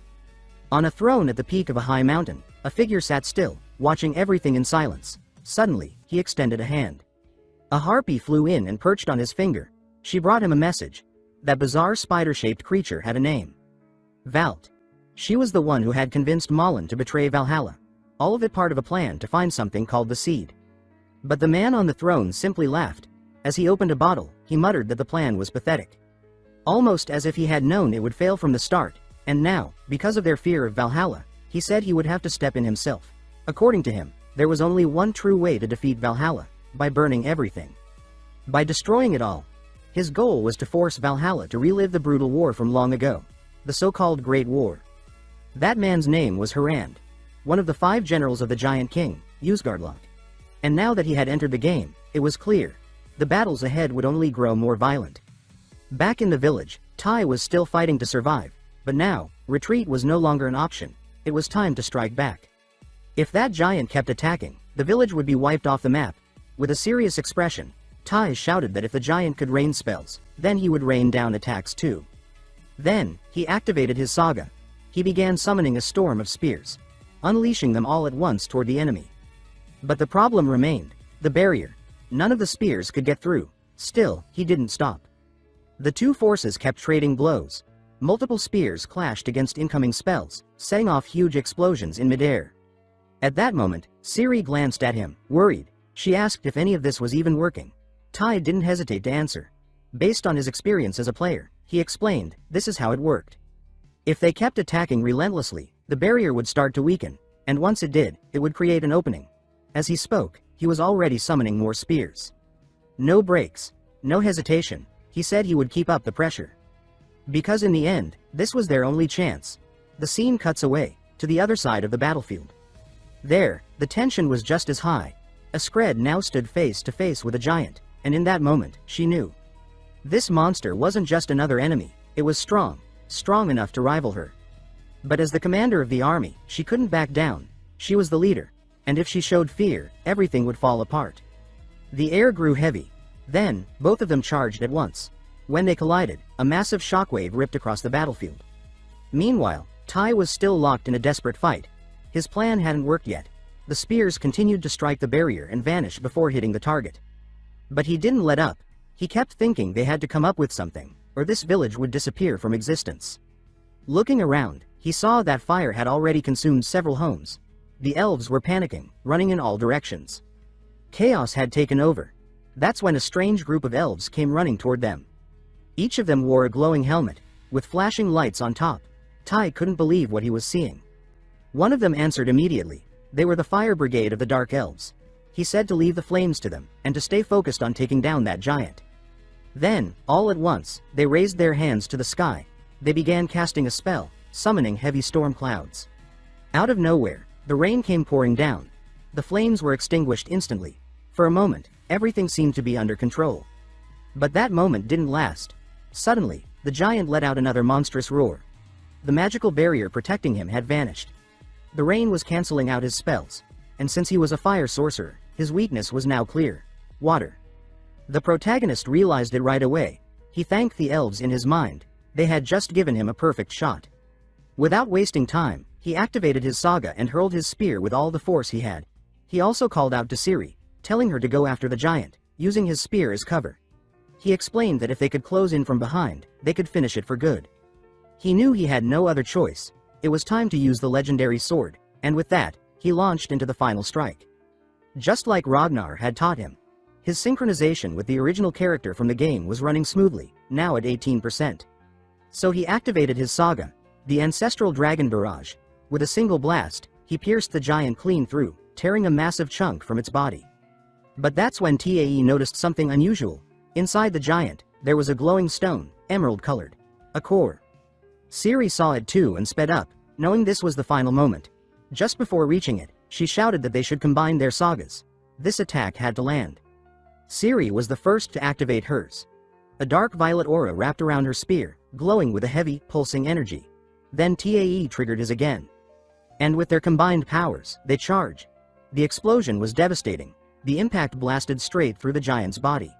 A: On a throne at the peak of a high mountain, a figure sat still, watching everything in silence. Suddenly, he extended a hand. A harpy flew in and perched on his finger. She brought him a message. That bizarre spider-shaped creature had a name. Valt. She was the one who had convinced Malin to betray Valhalla. All of it part of a plan to find something called the Seed. But the man on the throne simply laughed. As he opened a bottle, he muttered that the plan was pathetic. Almost as if he had known it would fail from the start, and now, because of their fear of Valhalla, he said he would have to step in himself. According to him, there was only one true way to defeat Valhalla, by burning everything. By destroying it all. His goal was to force Valhalla to relive the brutal war from long ago. The so-called Great War. That man's name was Harand, one of the 5 generals of the Giant King, Usgardlock. And now that he had entered the game, it was clear. The battles ahead would only grow more violent. Back in the village, Tai was still fighting to survive, but now, retreat was no longer an option. It was time to strike back. If that giant kept attacking, the village would be wiped off the map. With a serious expression, Tai shouted that if the giant could rain spells, then he would rain down attacks too. Then, he activated his saga. He began summoning a storm of spears, unleashing them all at once toward the enemy. But the problem remained, the barrier. None of the spears could get through. Still, he didn't stop. The two forces kept trading blows. Multiple spears clashed against incoming spells, setting off huge explosions in midair. At that moment, Siri glanced at him, worried. She asked if any of this was even working. Tai didn't hesitate to answer. Based on his experience as a player, he explained, this is how it worked. If they kept attacking relentlessly, the barrier would start to weaken, and once it did, it would create an opening. As he spoke, he was already summoning more spears. No breaks, no hesitation, he said he would keep up the pressure. Because in the end, this was their only chance. The scene cuts away, to the other side of the battlefield. There, the tension was just as high. Iskred now stood face to face with a giant, and in that moment, she knew. This monster wasn't just another enemy, it was strong enough to rival her. But as the commander of the army, she couldn't back down. She was the leader, and if she showed fear, everything would fall apart. The air grew heavy. Then, both of them charged at once. When they collided, a massive shockwave ripped across the battlefield. Meanwhile, Tai was still locked in a desperate fight. His plan hadn't worked yet. The spears continued to strike the barrier and vanish before hitting the target. But he didn't let up. He kept thinking they had to come up with something, or this village would disappear from existence. Looking around, he saw that fire had already consumed several homes. The elves were panicking, running in all directions. Chaos had taken over. That's when a strange group of elves came running toward them. Each of them wore a glowing helmet, with flashing lights on top. Tai couldn't believe what he was seeing. One of them answered immediately. They were the fire brigade of the Dark Elves. He said to leave the flames to them, and to stay focused on taking down that giant. Then, all at once, they raised their hands to the sky. They began casting a spell, summoning heavy storm clouds. Out of nowhere, the rain came pouring down. The flames were extinguished instantly. For a moment, everything seemed to be under control. But that moment didn't last. Suddenly, the giant let out another monstrous roar. The magical barrier protecting him had vanished. The rain was canceling out his spells, and since he was a fire sorcerer, his weakness was now clear: water. The protagonist realized it right away. He thanked the elves in his mind. They had just given him a perfect shot. Without wasting time, he activated his saga and hurled his spear with all the force he had. He also called out to Ciri, telling her to go after the giant, using his spear as cover. He explained that if they could close in from behind, they could finish it for good. He knew he had no other choice. It was time to use the legendary sword, and with that, he launched into the final strike. Just like Ragnar had taught him. His synchronization with the original character from the game was running smoothly, now at 18%. So he activated his saga, the ancestral dragon barrage. With a single blast, he pierced the giant clean through, tearing a massive chunk from its body. But that's when Tae noticed something unusual. Inside the giant, there was a glowing stone, emerald-colored. A core. Ciri saw it too and sped up, knowing this was the final moment. Just before reaching it, she shouted that they should combine their sagas. This attack had to land. Ciri was the first to activate hers. A dark violet aura wrapped around her spear, glowing with a heavy, pulsing energy. Then Tae triggered his again. And with their combined powers, they charge. The explosion was devastating. The impact blasted straight through the giant's body,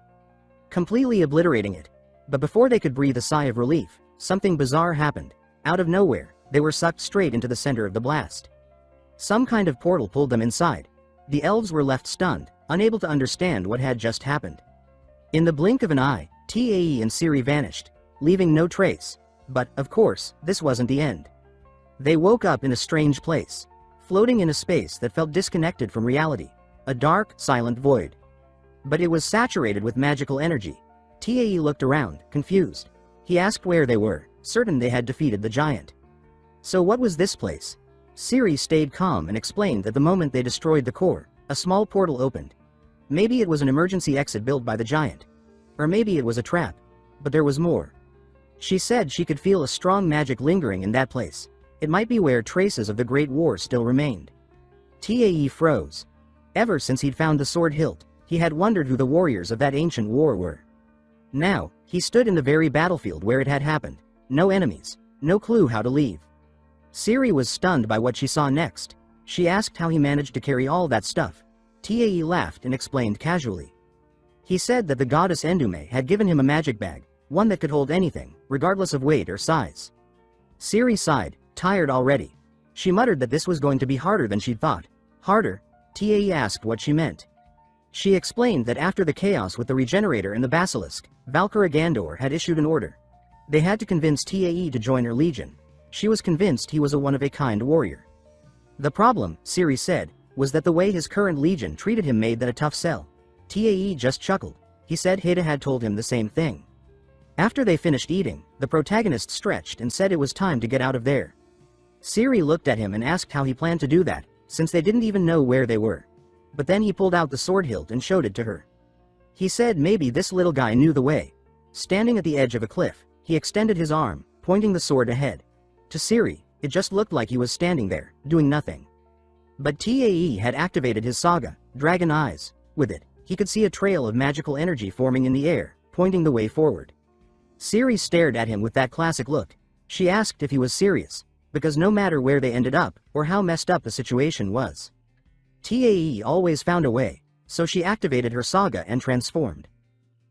A: completely obliterating it. But before they could breathe a sigh of relief, something bizarre happened. Out of nowhere, they were sucked straight into the center of the blast. Some kind of portal pulled them inside. The elves were left stunned, unable to understand what had just happened. In the blink of an eye, Tae and Ciri vanished, leaving no trace. But, of course, this wasn't the end. They woke up in a strange place, floating in a space that felt disconnected from reality. A dark, silent void. But it was saturated with magical energy. Tae looked around, confused. He asked where they were, certain they had defeated the giant. So what was this place? Ciri stayed calm and explained that the moment they destroyed the core, a small portal opened. Maybe it was an emergency exit built by the giant. Or maybe it was a trap. But there was more. She said she could feel a strong magic lingering in that place. It might be where traces of the Great War still remained. Tae froze. Ever since he'd found the sword hilt, he had wondered who the warriors of that ancient war were. Now, he stood in the very battlefield where it had happened. No enemies, no clue how to leave. Ciri was stunned by what she saw next. She asked how he managed to carry all that stuff. Tae laughed and explained casually. He said that the goddess Endume had given him a magic bag, one that could hold anything, regardless of weight or size. Ciri sighed, tired already. She muttered that this was going to be harder than she'd thought. Harder? Tae asked what she meant. She explained that after the chaos with the Regenerator and the Basilisk, Valkyra Gandor had issued an order. They had to convince Tae to join her legion. She was convinced he was a one-of-a-kind warrior. The problem, Ciri said, was that the way his current legion treated him made that a tough sell. Tae just chuckled. He said Hida had told him the same thing. After they finished eating, the protagonist stretched and said it was time to get out of there. Ciri looked at him and asked how he planned to do that, since they didn't even know where they were. But then he pulled out the sword hilt and showed it to her. He said maybe this little guy knew the way. Standing at the edge of a cliff, he extended his arm, pointing the sword ahead. To Ciri, it just looked like he was standing there, doing nothing. But Tae had activated his saga, Dragon Eyes. With it, he could see a trail of magical energy forming in the air, pointing the way forward. Ciri stared at him with that classic look. She asked if he was serious, because no matter where they ended up, or how messed up the situation was, Tae always found a way, so she activated her saga and transformed.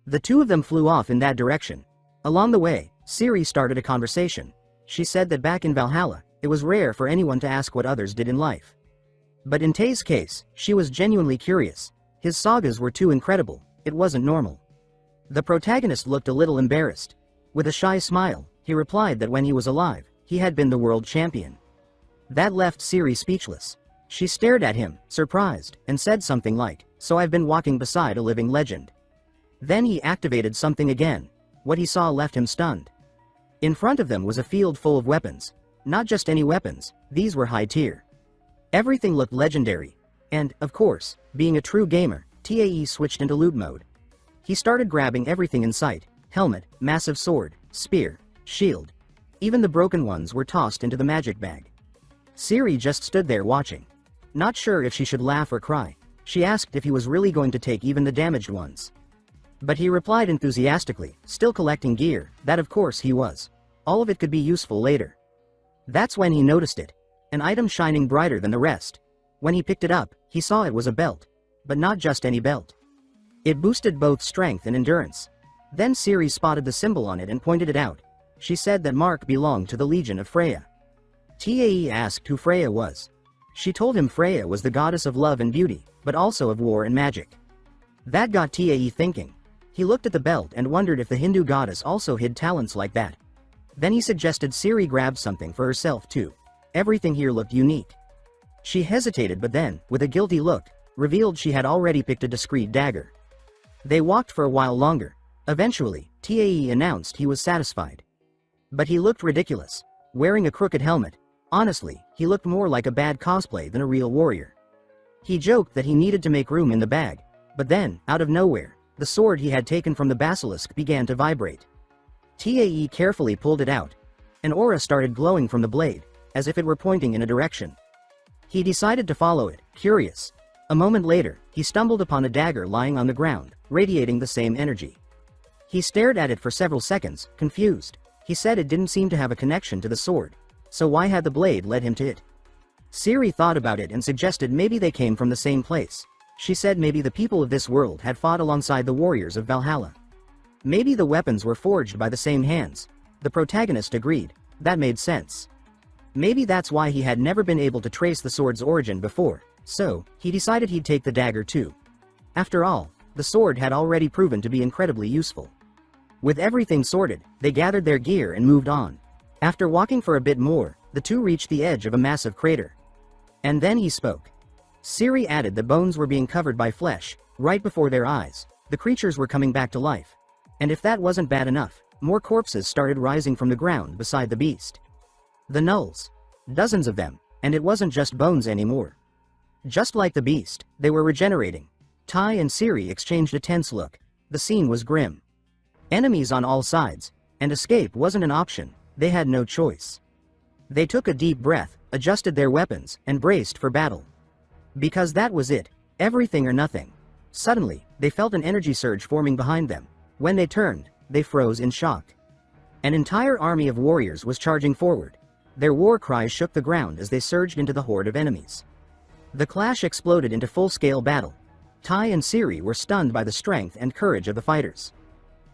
A: The two of them flew off in that direction. Along the way, Ciri started a conversation. She said that back in Valhalla, it was rare for anyone to ask what others did in life. But in Tae's case, she was genuinely curious. His sagas were too incredible, it wasn't normal. The protagonist looked a little embarrassed. With a shy smile, he replied that when he was alive, he had been the world champion. That left Ciri speechless. She stared at him, surprised, and said something like, "So I've been walking beside a living legend." Then he activated something again. What he saw left him stunned. In front of them was a field full of weapons. Not just any weapons, these were high tier. Everything looked legendary. And, of course, being a true gamer, TAE switched into loot mode. He started grabbing everything in sight: helmet, massive sword, spear, shield. Even the broken ones were tossed into the magic bag. Siri just stood there watching. Not sure if she should laugh or cry. She asked if he was really going to take even the damaged ones. But he replied enthusiastically, still collecting gear, that of course he was. All of it could be useful later. That's when he noticed it. An item shining brighter than the rest. When he picked it up, he saw it was a belt. But not just any belt. It boosted both strength and endurance. Then Siri spotted the symbol on it and pointed it out. She said that mark belonged to the Legion of Freya. TAE asked who Freya was. She told him Freya was the goddess of love and beauty, but also of war and magic. That got TAE thinking. He looked at the belt and wondered if the Hindu goddess also hid talents like that. Then he suggested Siri grab something for herself too. Everything here looked unique. She hesitated, but then, with a guilty look, revealed she had already picked a discreet dagger. They walked for a while longer. Eventually, TAE announced he was satisfied. But he looked ridiculous. Wearing a crooked helmet. Honestly, he looked more like a bad cosplay than a real warrior. He joked that he needed to make room in the bag. But then, out of nowhere, the sword he had taken from the basilisk began to vibrate. TAE carefully pulled it out. An aura started glowing from the blade, as if it were pointing in a direction. He decided to follow it, curious. A moment later, he stumbled upon a dagger lying on the ground, radiating the same energy. He stared at it for several seconds, confused. He said it didn't seem to have a connection to the sword. So why had the blade led him to it? Siri thought about it and suggested maybe they came from the same place. She said maybe the people of this world had fought alongside the warriors of Valhalla. Maybe the weapons were forged by the same hands. The protagonist agreed. That made sense. Maybe that's why he had never been able to trace the sword's origin before, so he decided he'd take the dagger too. After all, the sword had already proven to be incredibly useful. With everything sorted, they gathered their gear and moved on. After walking for a bit more, the two reached the edge of a massive crater. And then he spoke. Siri added that bones were being covered by flesh, right before their eyes. The creatures were coming back to life. And if that wasn't bad enough, more corpses started rising from the ground beside the beast. The gnolls. Dozens of them, and it wasn't just bones anymore. Just like the beast, they were regenerating. Tai and Siri exchanged a tense look. The scene was grim. Enemies on all sides, and escape wasn't an option. They had no choice. They took a deep breath, adjusted their weapons, and braced for battle. Because that was it, everything or nothing. Suddenly, they felt an energy surge forming behind them. When they turned, they froze in shock. An entire army of warriors was charging forward. Their war cries shook the ground as they surged into the horde of enemies. The clash exploded into full-scale battle. Tai and Siri were stunned by the strength and courage of the fighters.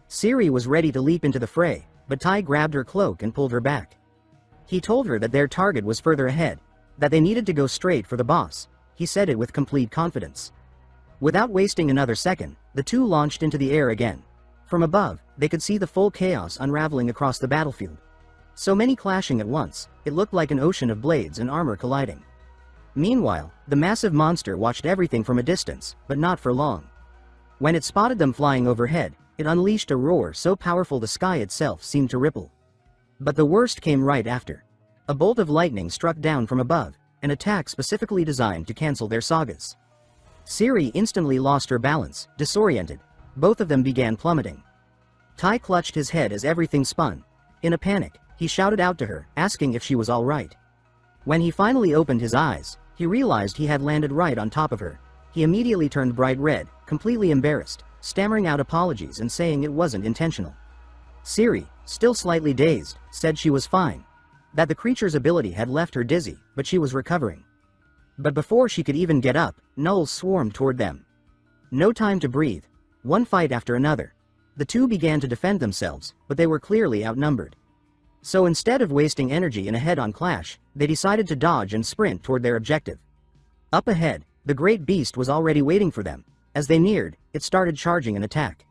A: Siri was ready to leap into the fray, but Tai grabbed her cloak and pulled her back. He told her that their target was further ahead, that they needed to go straight for the boss. He said it with complete confidence. Without wasting another second, the two launched into the air again. From above, they could see the full chaos unraveling across the battlefield. So many clashing at once, it looked like an ocean of blades and armor colliding. Meanwhile, the massive monster watched everything from a distance, but not for long. When it spotted them flying overhead, it unleashed a roar so powerful the sky itself seemed to ripple. But the worst came right after. A bolt of lightning struck down from above, an attack specifically designed to cancel their sagas. Siri instantly lost her balance, disoriented. Both of them began plummeting. Tai clutched his head as everything spun. In a panic, he shouted out to her, asking if she was all right. When he finally opened his eyes, he realized he had landed right on top of her. He immediately turned bright red, completely embarrassed, stammering out apologies and saying it wasn't intentional. Siri, still slightly dazed, said she was fine. That the creature's ability had left her dizzy, but she was recovering. But before she could even get up, gnolls swarmed toward them. No time to breathe. One fight after another. The two began to defend themselves, but they were clearly outnumbered. So instead of wasting energy in a head-on clash, they decided to dodge and sprint toward their objective. Up ahead, the great beast was already waiting for them. As they neared, it started charging an attack.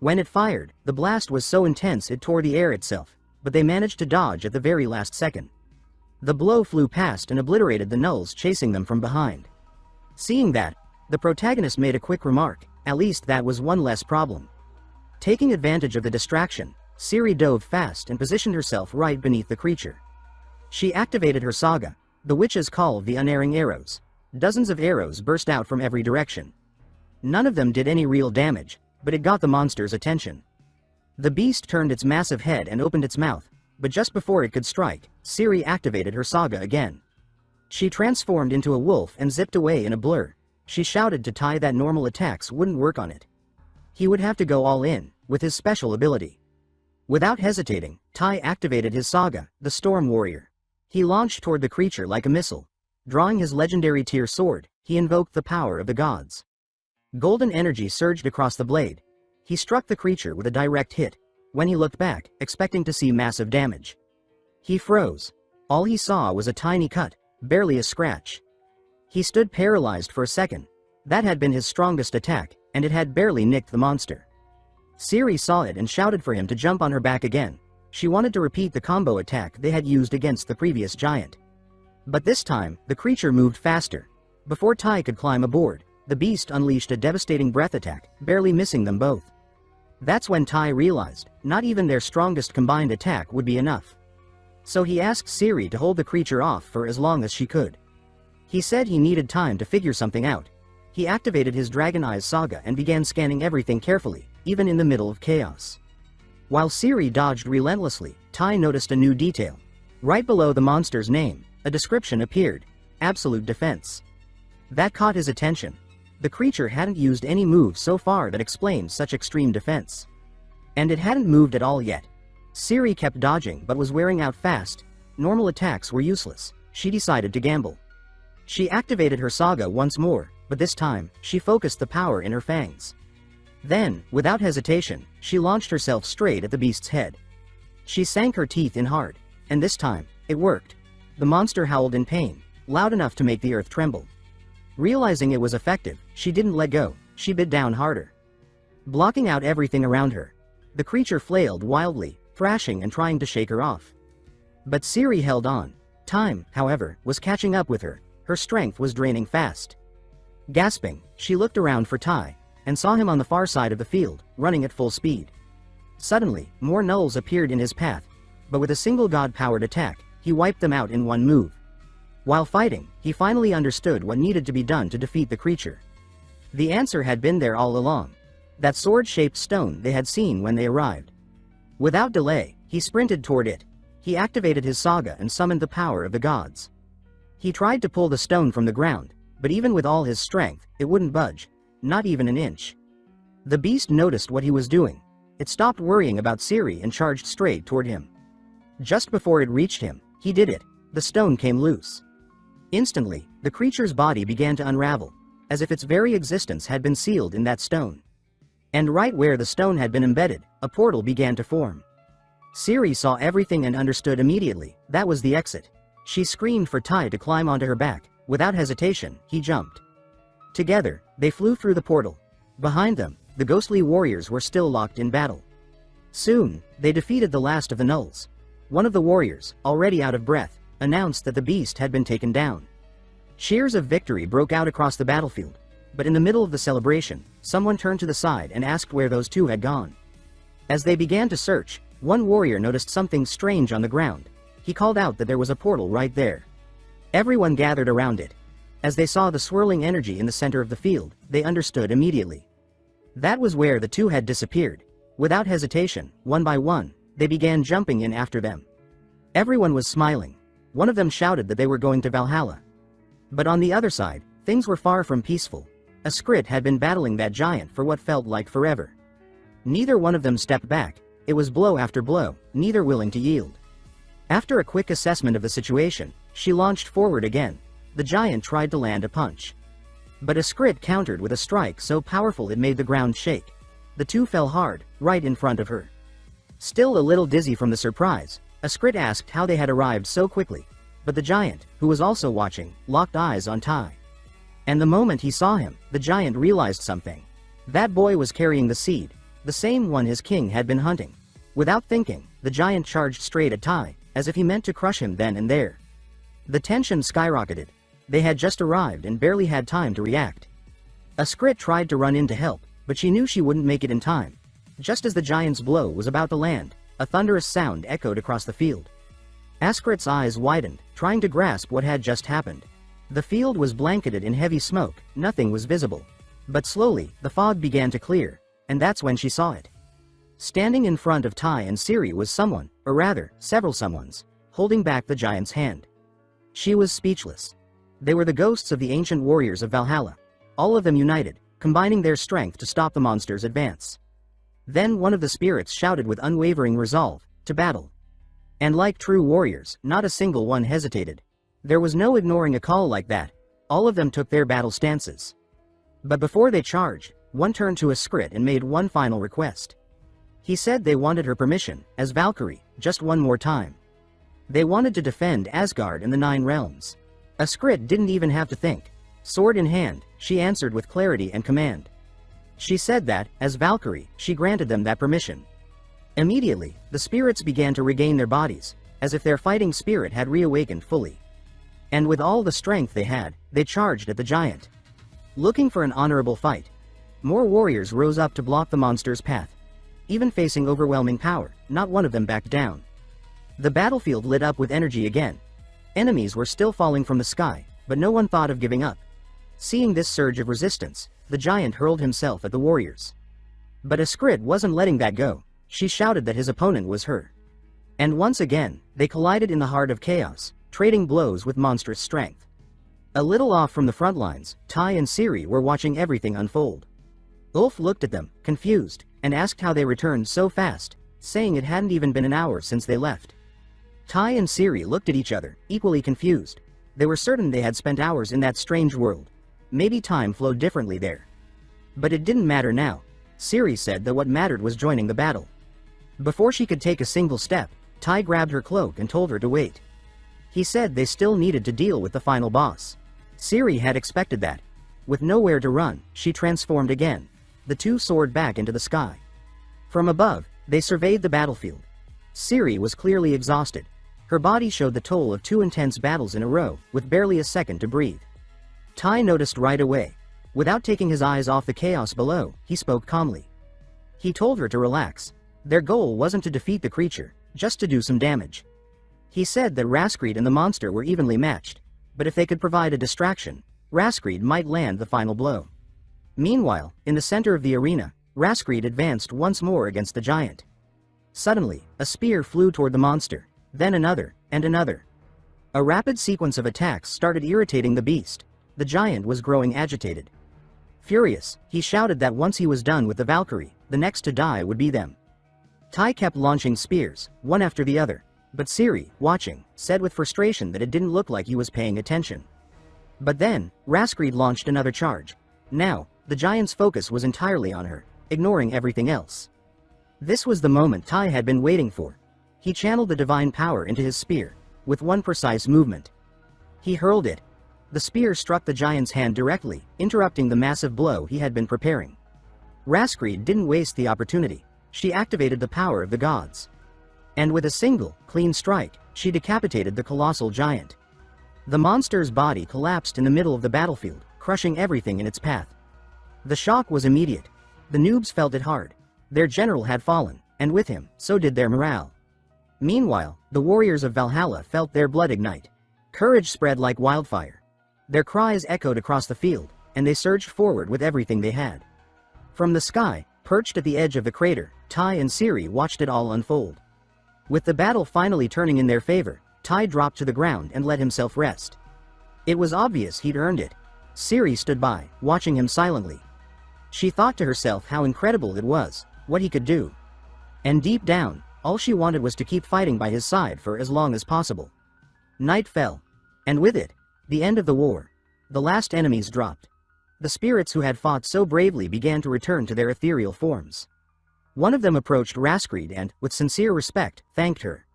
A: When it fired, the blast was so intense it tore the air itself, but they managed to dodge at the very last second. The blow flew past and obliterated the gnolls chasing them from behind. Seeing that, the protagonist made a quick remark, at least that was one less problem. Taking advantage of the distraction, Ciri dove fast and positioned herself right beneath the creature. She activated her saga, the witch's call of the unerring arrows. Dozens of arrows burst out from every direction. None of them did any real damage, but it got the monster's attention. The beast turned its massive head and opened its mouth, but just before it could strike, Ciri activated her saga again. She transformed into a wolf and zipped away in a blur. She shouted to Tai that normal attacks wouldn't work on it. He would have to go all in, with his special ability. Without hesitating, Tai activated his saga, the Storm Warrior. He launched toward the creature like a missile. Drawing his legendary Tyr sword, he invoked the power of the gods. Golden energy surged across the blade. He struck the creature with a direct hit. When he looked back, expecting to see massive damage, he froze. All he saw was a tiny cut, barely a scratch. He stood paralyzed for a second. That had been his strongest attack, and it had barely nicked the monster. Ciri saw it and shouted for him to jump on her back again. She wanted to repeat the combo attack they had used against the previous giant. But this time, the creature moved faster. Before Tai could climb aboard, the beast unleashed a devastating breath attack, barely missing them both. That's when Tai realized, not even their strongest combined attack would be enough. So he asked Ciri to hold the creature off for as long as she could. He said he needed time to figure something out. He activated his Dragon Eyes saga and began scanning everything carefully, even in the middle of chaos. While Ciri dodged relentlessly, Tai noticed a new detail. Right below the monster's name, a description appeared: Absolute Defense. That caught his attention. The creature hadn't used any moves so far that explained such extreme defense. And it hadn't moved at all yet. Ciri kept dodging but was wearing out fast. Normal attacks were useless. She decided to gamble. She activated her saga once more, but this time, she focused the power in her fangs. Then, without hesitation, she launched herself straight at the beast's head. She sank her teeth in hard, and this time, it worked. The monster howled in pain, loud enough to make the earth tremble. Realizing it was effective, she didn't let go. She bit down harder, blocking out everything around her. The creature flailed wildly, thrashing and trying to shake her off. But Ciri held on. Time, however, was catching up with her. Her strength was draining fast. Gasping, she looked around for Tai, and saw him on the far side of the field, running at full speed. Suddenly, more gnolls appeared in his path, but with a single god-powered attack, he wiped them out in one move. While fighting, he finally understood what needed to be done to defeat the creature. The answer had been there all along. That sword-shaped stone they had seen when they arrived. Without delay, he sprinted toward it. He activated his saga and summoned the power of the gods. He tried to pull the stone from the ground, but even with all his strength, it wouldn't budge, not even an inch. The beast noticed what he was doing. It stopped worrying about Ciri and charged straight toward him. Just before it reached him, he did it. The stone came loose. Instantly, the creature's body began to unravel, as if its very existence had been sealed in that stone. And right where the stone had been embedded, a portal began to form. Ciri saw everything and understood immediately, that was the exit. She screamed for Tai to climb onto her back. Without hesitation, he jumped. Together, they flew through the portal. Behind them, the ghostly warriors were still locked in battle. Soon, they defeated the last of the gnolls. One of the warriors, already out of breath, announced that the beast had been taken down. Cheers of victory broke out across the battlefield, but in the middle of the celebration, someone turned to the side and asked where those two had gone. As they began to search, one warrior noticed something strange on the ground. He called out that there was a portal right there. Everyone gathered around it. As they saw the swirling energy in the center of the field, they understood immediately. That was where the two had disappeared. Without hesitation, one by one, they began jumping in after them. Everyone was smiling. One of them shouted that they were going to Valhalla. But on the other side, things were far from peaceful. A Skrit had been battling that giant for what felt like forever. Neither one of them stepped back. It was blow after blow, neither willing to yield. After a quick assessment of the situation, she launched forward again. The giant tried to land a punch. But a Skrit countered with a strike so powerful it made the ground shake. The two fell hard, right in front of her. Still a little dizzy from the surprise, a Skrit asked how they had arrived so quickly. But the giant, who was also watching, locked eyes on Tai. And the moment he saw him, the giant realized something. That boy was carrying the seed, the same one his king had been hunting. Without thinking, the giant charged straight at Tai, as if he meant to crush him then and there. The tension skyrocketed. They had just arrived and barely had time to react. Askrit tried to run in to help, but she knew she wouldn't make it in time. Just as the giant's blow was about to land, a thunderous sound echoed across the field. Askrit's eyes widened, trying to grasp what had just happened. The field was blanketed in heavy smoke, nothing was visible. But slowly, the fog began to clear, and that's when she saw it. Standing in front of Tai and Ciri was someone, or rather, several someones, holding back the giant's hand. She was speechless. They were the ghosts of the ancient warriors of Valhalla, all of them united, combining their strength to stop the monster's advance. Then one of the spirits shouted with unwavering resolve, "To battle!" And like true warriors, not a single one hesitated. There was no ignoring a call like that. All of them took their battle stances. But before they charged, one turned to Askrit and made one final request. He said they wanted her permission, as Valkyrie, just one more time. They wanted to defend Asgard and the Nine Realms. Askrit didn't even have to think. Sword in hand, she answered with clarity and command. She said that, as Valkyrie, she granted them that permission. Immediately, the spirits began to regain their bodies, as if their fighting spirit had reawakened fully. And with all the strength they had, they charged at the giant. Looking for an honorable fight. More warriors rose up to block the monster's path. Even facing overwhelming power, not one of them backed down. The battlefield lit up with energy again. Enemies were still falling from the sky, but no one thought of giving up. Seeing this surge of resistance, the giant hurled himself at the warriors. But Askrit wasn't letting that go. She shouted that his opponent was her. And once again, they collided in the heart of chaos, trading blows with monstrous strength. A little off from the front lines, Tai and Ciri were watching everything unfold. Ulf looked at them, confused, and asked how they returned so fast, saying it hadn't even been an hour since they left. Tai and Ciri looked at each other, equally confused. They were certain they had spent hours in that strange world. Maybe time flowed differently there. But it didn't matter now. Ciri said that what mattered was joining the battle. Before she could take a single step, Tai grabbed her cloak and told her to wait. He said they still needed to deal with the final boss. Ciri had expected that. With nowhere to run, she transformed again. The two soared back into the sky. From above, they surveyed the battlefield. Ciri was clearly exhausted. Her body showed the toll of 2 intense battles in a row, with barely a second to breathe. Tai noticed right away. Without taking his eyes off the chaos below, he spoke calmly. He told her to relax. Their goal wasn't to defeat the creature, just to do some damage. He said that Raskreed and the monster were evenly matched, but if they could provide a distraction, Raskreed might land the final blow. Meanwhile, in the center of the arena, Raskreed advanced once more against the giant. Suddenly, a spear flew toward the monster, then another, and another. A rapid sequence of attacks started irritating the beast. The giant was growing agitated. Furious, he shouted that once he was done with the Valkyrie, the next to die would be them. Tai kept launching spears, one after the other, but Ciri, watching, said with frustration that it didn't look like he was paying attention. But then, Raskreed launched another charge. Now, the giant's focus was entirely on her, ignoring everything else. This was the moment Tai had been waiting for. He channeled the divine power into his spear, with one precise movement. He hurled it. The spear struck the giant's hand directly, interrupting the massive blow he had been preparing. Raskreed didn't waste the opportunity. She activated the power of the gods. And with a single, clean strike, she decapitated the colossal giant. The monster's body collapsed in the middle of the battlefield, crushing everything in its path. The shock was immediate. The noobs felt it hard. Their general had fallen, and with him, so did their morale. Meanwhile, the warriors of Valhalla felt their blood ignite. Courage spread like wildfire. Their cries echoed across the field, and they surged forward with everything they had. From the sky, perched at the edge of the crater, Tai and Ciri watched it all unfold. With the battle finally turning in their favor, Tai dropped to the ground and let himself rest. It was obvious he'd earned it. Ciri stood by, watching him silently. She thought to herself how incredible it was, what he could do. And deep down, all she wanted was to keep fighting by his side for as long as possible. Night fell. And with it, the end of the war. The last enemies dropped. The spirits who had fought so bravely began to return to their ethereal forms. One of them approached Raskreed and, with sincere respect, thanked her.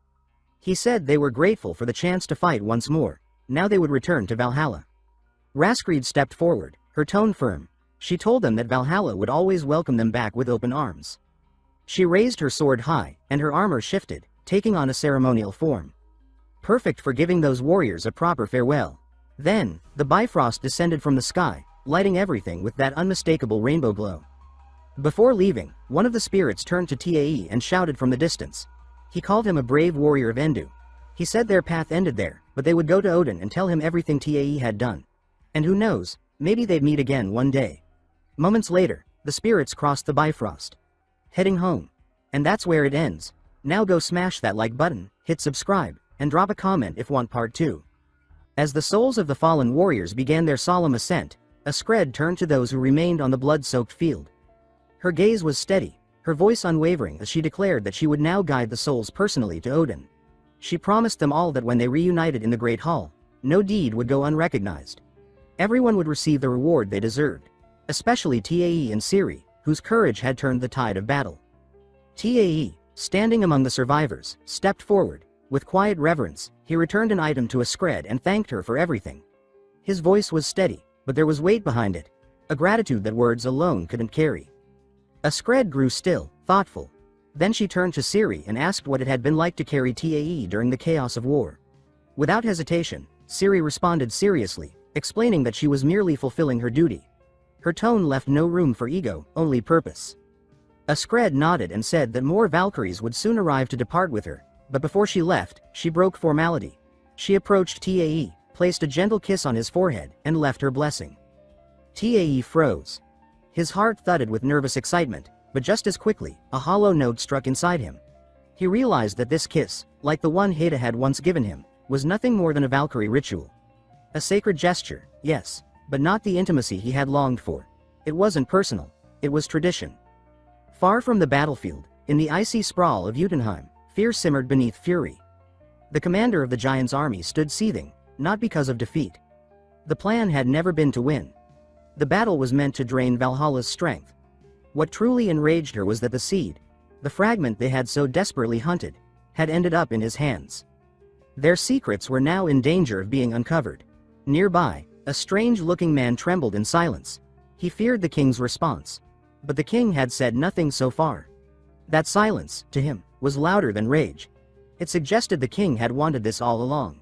A: He said they were grateful for the chance to fight once more. Now they would return to Valhalla. Raskreed stepped forward, her tone firm. She told them that Valhalla would always welcome them back with open arms. She raised her sword high, and her armor shifted, taking on a ceremonial form. perfect for giving those warriors a proper farewell. Then, the Bifrost descended from the sky, lighting everything with that unmistakable rainbow glow. Before leaving, one of the spirits turned to Tae and shouted from the distance. He called him a brave warrior of Endu. He said their path ended there, but they would go to Odin and tell him everything Tae had done. And who knows, maybe they'd meet again one day. Moments later, the spirits crossed the Bifrost, heading home. And that's where it ends. Now go smash that like button, hit subscribe, and drop a comment if want part 2. As the souls of the fallen warriors began their solemn ascent, a Skred turned to those who remained on the blood-soaked field. Her gaze was steady, her voice unwavering as she declared that she would now guide the souls personally to Odin. She promised them all that when they reunited in the Great Hall, no deed would go unrecognized. Everyone would receive the reward they deserved, especially Tae and Ciri, whose courage had turned the tide of battle. Tae, standing among the survivors, stepped forward. With quiet reverence, he returned an item to a Skred and thanked her for everything. His voice was steady, but there was weight behind it, a gratitude that words alone couldn't carry. A Skred grew still, thoughtful. Then she turned to Ciri and asked what it had been like to carry Tae during the chaos of war. Without hesitation, Ciri responded seriously, explaining that she was merely fulfilling her duty. Her tone left no room for ego, only purpose. A Skred nodded and said that more Valkyries would soon arrive to depart with her, but before she left, she broke formality. She approached Tae, placed a gentle kiss on his forehead, and left her blessing. Tae froze. His heart thudded with nervous excitement, but just as quickly, a hollow note struck inside him. He realized that this kiss, like the one Heda had once given him, was nothing more than a Valkyrie ritual. A sacred gesture, yes, but not the intimacy he had longed for. It wasn't personal, it was tradition. Far from the battlefield, in the icy sprawl of Jotunheim, fear simmered beneath fury. The commander of the giants' army stood seething, not because of defeat. The plan had never been to win. The battle was meant to drain Valhalla's strength. What truly enraged her was that the seed, the fragment they had so desperately hunted, had ended up in his hands. Their secrets were now in danger of being uncovered. Nearby, a strange-looking man trembled in silence. He feared the king's response. But the king had said nothing so far. That silence, to him, was louder than rage. It suggested the king had wanted this all along.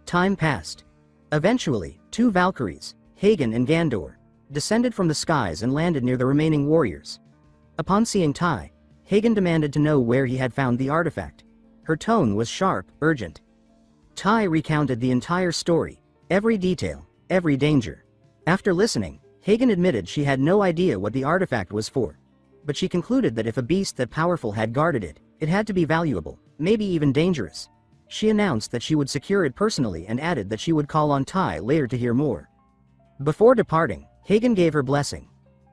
A: Time passed. Eventually, 2 Valkyries, Hagen and Gandor, descended from the skies and landed near the remaining warriors. Upon seeing Tai, Hagen demanded to know where he had found the artifact. Her tone was sharp, urgent. Tai recounted the entire story, every detail, every danger. After listening, Hagen admitted she had no idea what the artifact was for. But she concluded that if a beast that powerful had guarded it, it had to be valuable, maybe even dangerous. She announced that she would secure it personally and added that she would call on Tai later to hear more. Before departing, Hagen gave her blessing.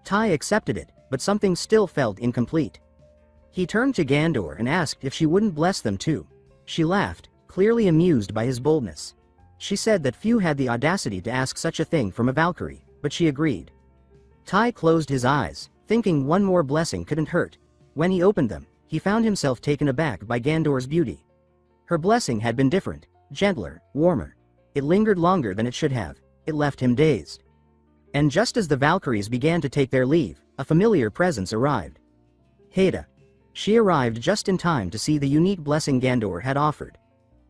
A: Tai accepted it, but something still felt incomplete. He turned to Gandor and asked if she wouldn't bless them too. She laughed, clearly amused by his boldness. She said that few had the audacity to ask such a thing from a Valkyrie, but she agreed. Tai closed his eyes, thinking one more blessing couldn't hurt. When he opened them, he found himself taken aback by Gandor's beauty. Her blessing had been different, gentler, warmer. It lingered longer than it should have. It left him dazed. And just as the Valkyries began to take their leave, a familiar presence arrived. Heda. She arrived just in time to see the unique blessing Gandor had offered.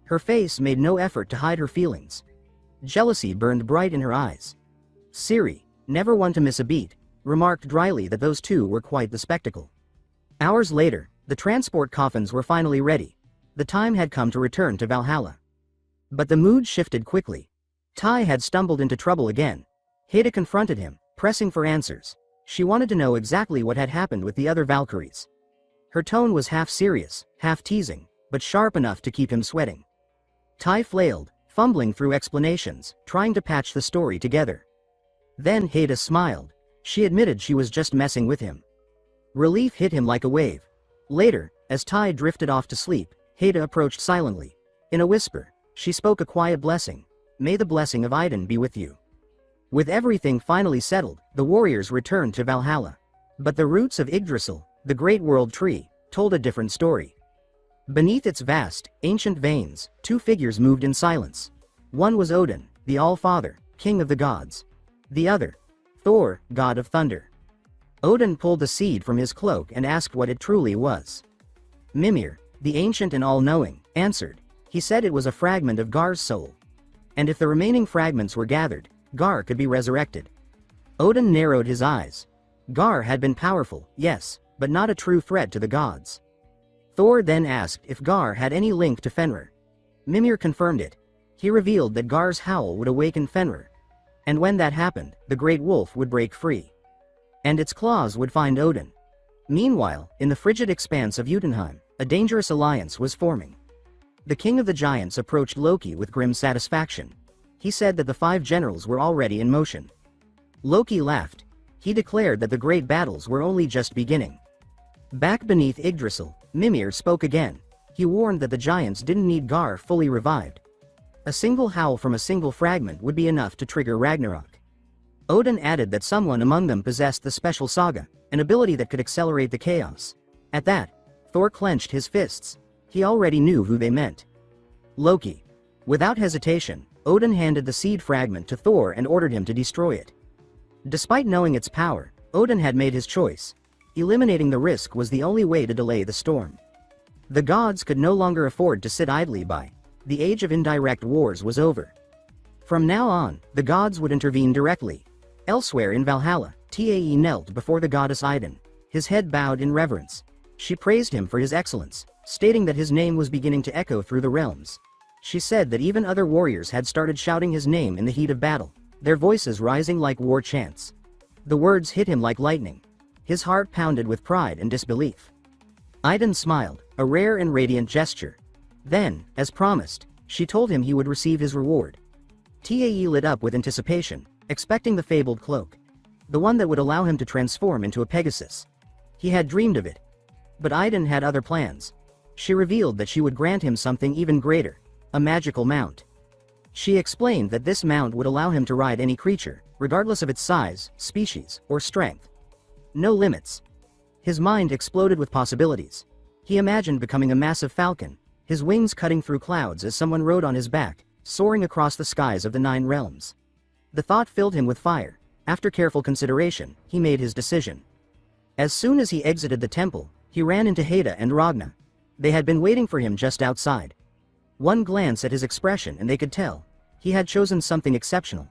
A: Her face made no effort to hide her feelings. Jealousy burned bright in her eyes. Ciri, never one to miss a beat, remarked dryly that those two were quite the spectacle. Hours later, the transport coffins were finally ready. The time had come to return to Valhalla. But the mood shifted quickly. Tai had stumbled into trouble again. Heda confronted him, pressing for answers. She wanted to know exactly what had happened with the other Valkyries. Her tone was half serious, half teasing, but sharp enough to keep him sweating. Tai flailed, fumbling through explanations, trying to patch the story together. Then Heda smiled. She admitted she was just messing with him. Relief hit him like a wave. Later, as Tai drifted off to sleep, Heda approached silently. In a whisper, she spoke a quiet blessing. May the blessing of Idun be with you. With everything finally settled, the warriors returned to Valhalla. But the roots of Yggdrasil, the great world tree, told a different story. Beneath its vast, ancient veins, 2 figures moved in silence. One was Odin, the All-Father, king of the gods. The other, Thor, god of thunder. Odin pulled a seed from his cloak and asked what it truly was. Mimir, the ancient and all-knowing, answered. He said it was a fragment of Gar's soul. And if the remaining fragments were gathered, Gar could be resurrected. Odin narrowed his eyes. Gar had been powerful, yes, but not a true threat to the gods. Thor then asked if Gar had any link to Fenrir. Mimir confirmed it. He revealed that Gar's howl would awaken Fenrir. And when that happened, the great wolf would break free. And its claws would find Odin. Meanwhile, in the frigid expanse of Jotunheim, a dangerous alliance was forming. The king of the giants approached Loki with grim satisfaction. He said that the 5 generals were already in motion. Loki laughed. He declared that the great battles were only just beginning. Back beneath Yggdrasil, Mimir spoke again. He warned that the giants didn't need Gar fully revived. A single howl from a single fragment would be enough to trigger Ragnarok. Odin added that someone among them possessed the special saga, an ability that could accelerate the chaos. At that, Thor clenched his fists. He already knew who they meant. Loki. Without hesitation, Odin handed the seed fragment to Thor and ordered him to destroy it. Despite knowing its power, Odin had made his choice. Eliminating the risk was the only way to delay the storm. The gods could no longer afford to sit idly by. The age of indirect wars was over. From now on, the gods would intervene directly. Elsewhere in Valhalla, Tae knelt before the goddess Idun. His head bowed in reverence. She praised him for his excellence, stating that his name was beginning to echo through the realms. She said that even other warriors had started shouting his name in the heat of battle, their voices rising like war chants. The words hit him like lightning. His heart pounded with pride and disbelief. Idun smiled, a rare and radiant gesture. Then, as promised, she told him he would receive his reward. Tae lit up with anticipation, expecting the fabled cloak. The one that would allow him to transform into a Pegasus. He had dreamed of it. But Idun had other plans. She revealed that she would grant him something even greater, a magical mount. She explained that this mount would allow him to ride any creature, regardless of its size, species, or strength. No limits. His mind exploded with possibilities. He imagined becoming a massive falcon, his wings cutting through clouds as someone rode on his back, soaring across the skies of the 9 realms. The thought filled him with fire. After careful consideration, he made his decision. As soon as he exited the temple, he ran into Heda and Ragna. They had been waiting for him just outside. One glance at his expression and they could tell. He had chosen something exceptional.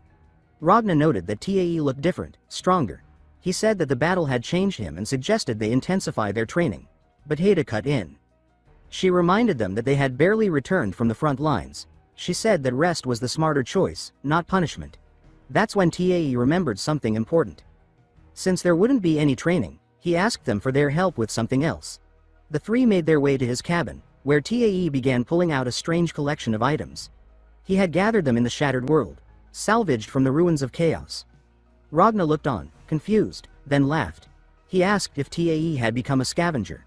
A: Ragna noted that Tae looked different, stronger. He said that the battle had changed him and suggested they intensify their training. But Heda cut in. She reminded them that they had barely returned from the front lines. She said that rest was the smarter choice, not punishment. That's when Tae remembered something important. Since there wouldn't be any training, he asked them for their help with something else. The 3 made their way to his cabin, where Tae began pulling out a strange collection of items. He had gathered them in the shattered world, salvaged from the ruins of chaos. Ragna looked on, confused, then laughed. He asked if Tae had become a scavenger.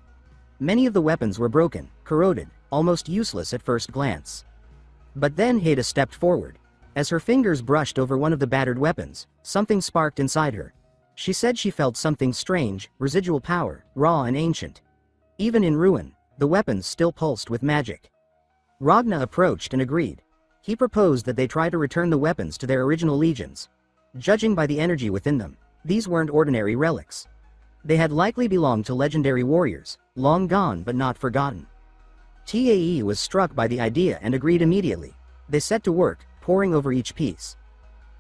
A: Many of the weapons were broken, corroded, almost useless at first glance. But then Heda stepped forward. As her fingers brushed over one of the battered weapons, something sparked inside her. She said she felt something strange, residual power, raw and ancient. Even in ruin, the weapons still pulsed with magic. Ragna approached and agreed. He proposed that they try to return the weapons to their original legions. Judging by the energy within them, these weren't ordinary relics. They had likely belonged to legendary warriors, long gone but not forgotten. Tae was struck by the idea and agreed immediately. They set to work, poring over each piece.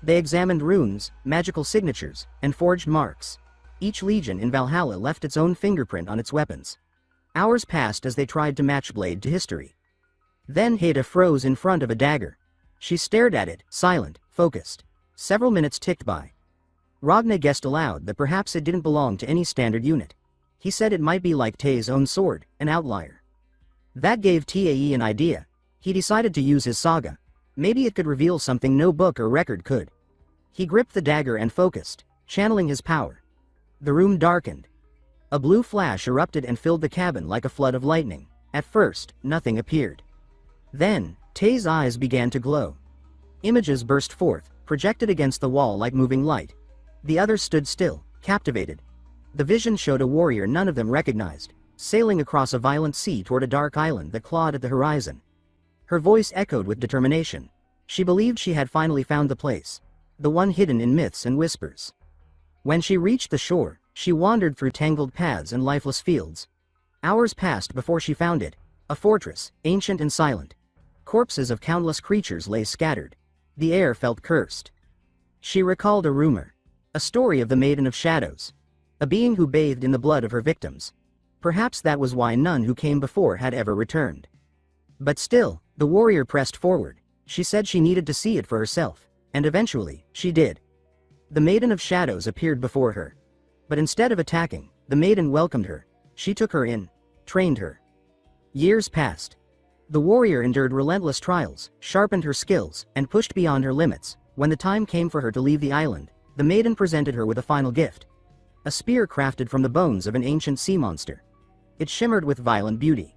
A: They examined runes, magical signatures, and forged marks. Each legion in Valhalla left its own fingerprint on its weapons. Hours passed as they tried to match blade to history. Then Heda froze in front of a dagger. She stared at it, silent, focused. Several minutes ticked by. Ragna guessed aloud that perhaps it didn't belong to any standard unit. He said it might be like Tae's own sword, an outlier. That gave Tae an idea. He decided to use his saga. Maybe it could reveal something no book or record could. He gripped the dagger and focused, channeling his power. The room darkened. A blue flash erupted and filled the cabin like a flood of lightning. At first, nothing appeared. Then, Tae's eyes began to glow. Images burst forth, projected against the wall like moving light. The others stood still, captivated. The vision showed a warrior none of them recognized, sailing across a violent sea toward a dark island that clawed at the horizon. Her voice echoed with determination. She believed she had finally found the place, the one hidden in myths and whispers. When she reached the shore, she wandered through tangled paths and lifeless fields. Hours passed before she found it, a fortress, ancient and silent. Corpses of countless creatures lay scattered. The air felt cursed. She recalled a rumor. A story of the Maiden of Shadows. A being who bathed in the blood of her victims. Perhaps that was why none who came before had ever returned. But still, the warrior pressed forward. She said she needed to see it for herself, and eventually, she did. The Maiden of Shadows appeared before her. But instead of attacking, the maiden welcomed her. She took her in, trained her. Years passed. The warrior endured relentless trials, sharpened her skills, and pushed beyond her limits. When the time came for her to leave the island, the maiden presented her with a final gift. A spear crafted from the bones of an ancient sea monster. It shimmered with violent beauty.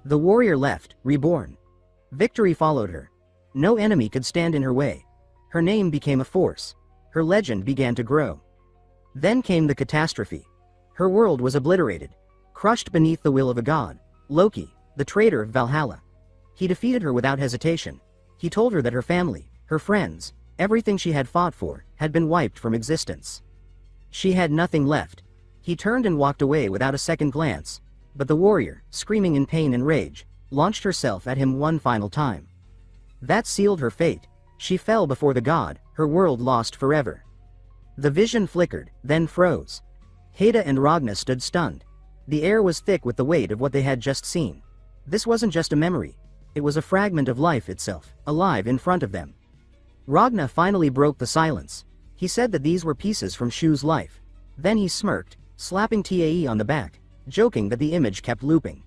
A: The warrior left, reborn. Victory followed her. No enemy could stand in her way. Her name became a force. Her legend began to grow. Then came the catastrophe. Her world was obliterated. Crushed beneath the will of a god, Loki, the traitor of Valhalla. He defeated her without hesitation. He told her that her family, her friends, everything she had fought for, had been wiped from existence. She had nothing left. He turned and walked away without a second glance. But the warrior, screaming in pain and rage, launched herself at him one final time. That sealed her fate. She fell before the god, her world lost forever. The vision flickered, then froze. Heda and Ragna stood stunned. The air was thick with the weight of what they had just seen. This wasn't just a memory. It was a fragment of life itself, alive in front of them. Ragna finally broke the silence. He said that these were pieces from Shu's life. Then he smirked, slapping Tae on the back, joking that the image kept looping.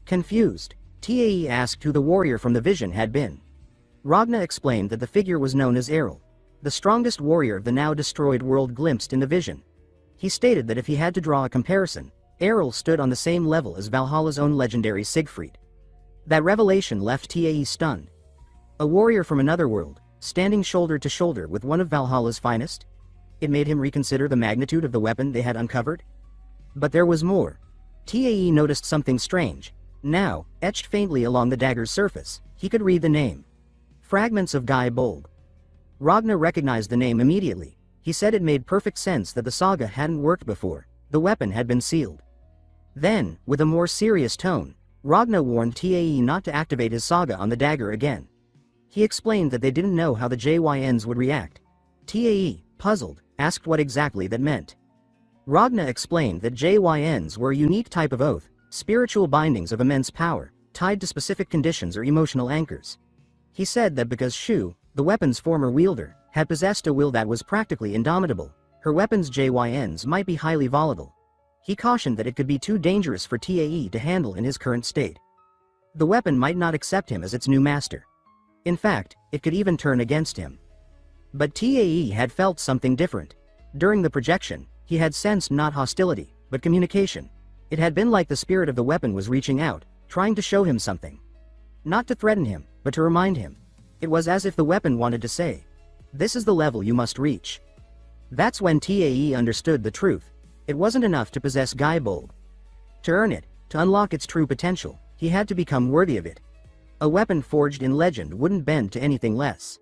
A: Confused, Tae asked who the warrior from the vision had been. Ragna explained that the figure was known as Errol, the strongest warrior of the now destroyed world glimpsed in the vision. He stated that if he had to draw a comparison, Errol stood on the same level as Valhalla's own legendary Siegfried. That revelation left Tae stunned. A warrior from another world, standing shoulder to shoulder with one of Valhalla's finest? It made him reconsider the magnitude of the weapon they had uncovered. But there was more. Tae noticed something strange. Now, etched faintly along the dagger's surface, he could read the name. Fragments of Guy Bold. Ragna recognized the name immediately. He said it made perfect sense that the saga hadn't worked before. The weapon had been sealed. Then, with a more serious tone, Ragna warned Tae not to activate his saga on the dagger again. He explained that they didn't know how the JYNs would react. Tae, puzzled, asked what exactly that meant. Ragna explained that JYNs were a unique type of oath, spiritual bindings of immense power, tied to specific conditions or emotional anchors. He said that because Shu, the weapon's former wielder, had possessed a will that was practically indomitable, her weapon's JYNs might be highly volatile. He cautioned that it could be too dangerous for Tae to handle in his current state. The weapon might not accept him as its new master. In fact, it could even turn against him. But Tae had felt something different. During the projection, he had sensed not hostility, but communication. It had been like the spirit of the weapon was reaching out, trying to show him something. Not to threaten him, but to remind him. It was as if the weapon wanted to say, "This is the level you must reach." That's when Tae understood the truth. It wasn't enough to possess Guy Bold. To earn it, to unlock its true potential, he had to become worthy of it. A weapon forged in legend wouldn't bend to anything less.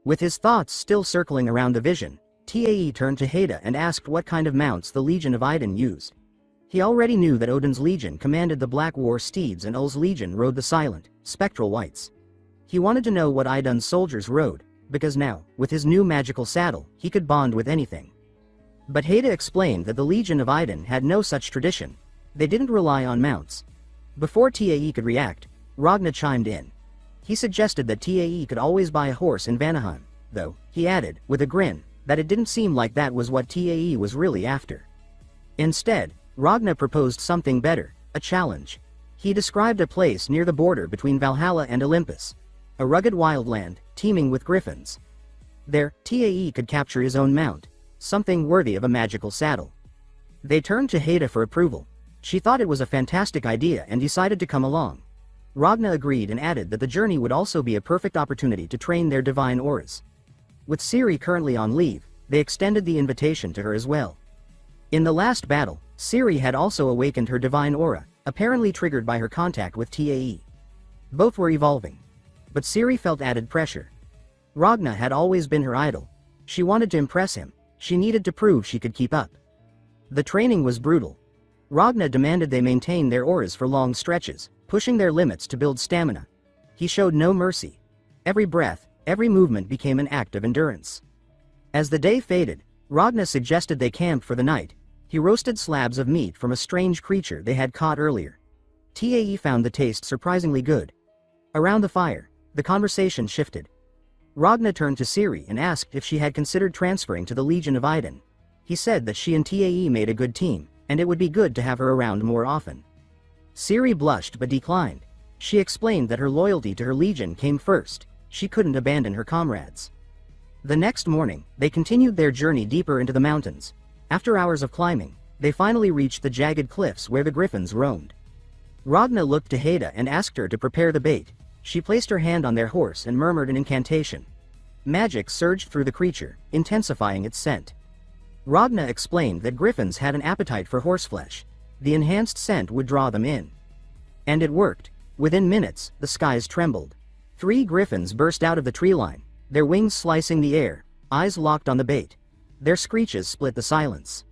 A: With his thoughts still circling around the vision, Tae turned to Heda and asked what kind of mounts the Legion of Idun used. He already knew that Odin's Legion commanded the Black War steeds and Ul's Legion rode the silent, spectral whites. He wanted to know what Idun's soldiers rode, because now, with his new magical saddle, he could bond with anything. But Heda explained that the Legion of Idun had no such tradition. They didn't rely on mounts. Before Tae could react, Ragna chimed in. He suggested that Tae could always buy a horse in Vanaheim, though, he added, with a grin, that it didn't seem like that was what Tae was really after. Instead, Ragna proposed something better, a challenge. He described a place near the border between Valhalla and Olympus. A rugged wildland, teeming with griffins. There, Tae could capture his own mount, something worthy of a magical saddle. They turned to Heda for approval. She thought it was a fantastic idea and decided to come along. Ragna agreed and added that the journey would also be a perfect opportunity to train their divine auras. With Ciri currently on leave, they extended the invitation to her as well. In the last battle, Ciri had also awakened her divine aura, apparently triggered by her contact with Tae. Both were evolving. But Ciri felt added pressure. Ragna had always been her idol. She wanted to impress him. She needed to prove she could keep up. The training was brutal. Ragna demanded they maintain their auras for long stretches, pushing their limits to build stamina. He showed no mercy. Every breath, every movement became an act of endurance. As the day faded, Ragna suggested they camp for the night. He roasted slabs of meat from a strange creature they had caught earlier. Tae found the taste surprisingly good. Around the fire, the conversation shifted. Ragna turned to Siri and asked if she had considered transferring to the Legion of Iden. He said that she and Tae made a good team, and it would be good to have her around more often. Siri blushed but declined. She explained that her loyalty to her legion came first. She couldn't abandon her comrades. The next morning, they continued their journey deeper into the mountains. After hours of climbing, they finally reached the jagged cliffs where the griffins roamed. Ragna looked to Haida and asked her to prepare the bait. She placed her hand on their horse and murmured an incantation. Magic surged through the creature, intensifying its scent. Ragna explained that griffins had an appetite for horseflesh. The enhanced scent would draw them in. And it worked. Within minutes, the skies trembled. 3 griffins burst out of the tree line, their wings slicing the air, eyes locked on the bait. Their screeches split the silence.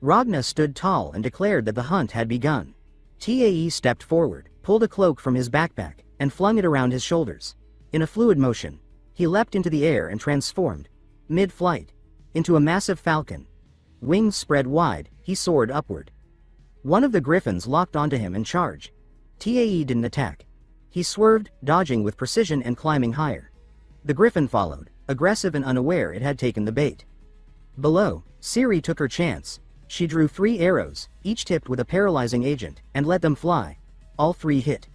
A: Ragna stood tall and declared that the hunt had begun. Tae stepped forward, pulled a cloak from his backpack, and flung it around his shoulders. In a fluid motion, he leapt into the air and transformed, mid-flight, into a massive falcon. Wings spread wide, he soared upward. One of the griffins locked onto him and charged. Tae didn't attack. He swerved, dodging with precision and climbing higher. The griffin followed, aggressive and unaware it had taken the bait. Below, Siri took her chance. She drew 3 arrows, each tipped with a paralyzing agent, and let them fly. All 3 hit.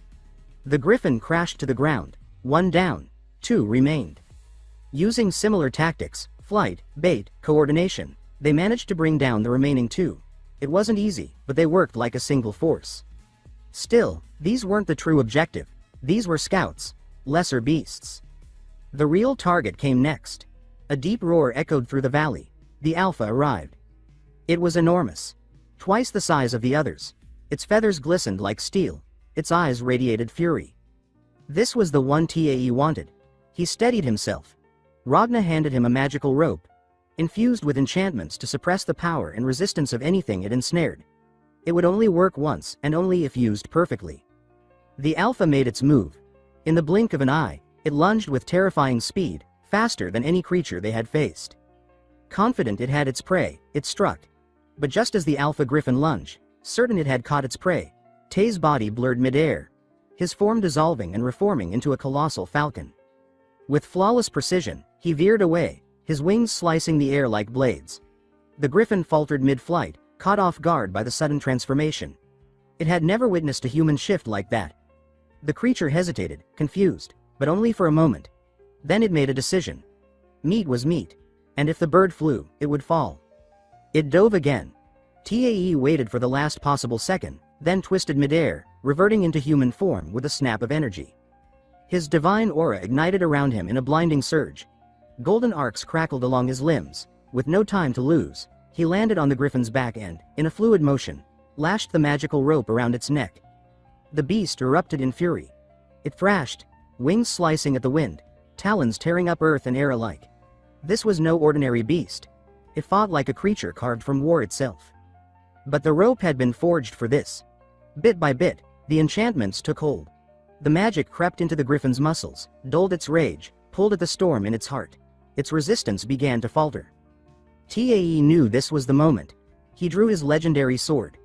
A: The griffin crashed to the ground. 1 down, 2 remained. Using similar tactics, flight, bait, coordination, they managed to bring down the remaining 2. It wasn't easy, but they worked like a single force. Still, these weren't the true objective. These were scouts, lesser beasts. The real target came next. A deep roar echoed through the valley. The Alpha arrived. It was enormous. Twice the size of the others. Its feathers glistened like steel. Its eyes radiated fury. This was the one Tae wanted. He steadied himself. Ragna handed him a magical rope, infused with enchantments to suppress the power and resistance of anything it ensnared. It would only work once, and only if used perfectly. The Alpha made its move. In the blink of an eye, it lunged with terrifying speed, faster than any creature they had faced. Confident it had its prey, it struck. But just as the Alpha Griffin lunged, certain it had caught its prey, Tae's body blurred mid-air, his form dissolving and reforming into a colossal falcon. With flawless precision, he veered away, his wings slicing the air like blades. The griffin faltered mid-flight, caught off guard by the sudden transformation. It had never witnessed a human shift like that. The creature hesitated, confused, but only for a moment. Then it made a decision. Meat was meat, and if the bird flew, it would fall. It dove again. Tae waited for the last possible second, then twisted midair, reverting into human form with a snap of energy. His divine aura ignited around him in a blinding surge. Golden arcs crackled along his limbs. With no time to lose, he landed on the griffin's back and, in a fluid motion, lashed the magical rope around its neck. The beast erupted in fury. It thrashed, wings slicing at the wind, talons tearing up earth and air alike. This was no ordinary beast. It fought like a creature carved from war itself. But the rope had been forged for this. Bit by bit, the enchantments took hold. The magic crept into the griffin's muscles, dulled its rage, pulled at the storm in its heart. Its resistance began to falter. Tae knew this was the moment. He drew his legendary sword.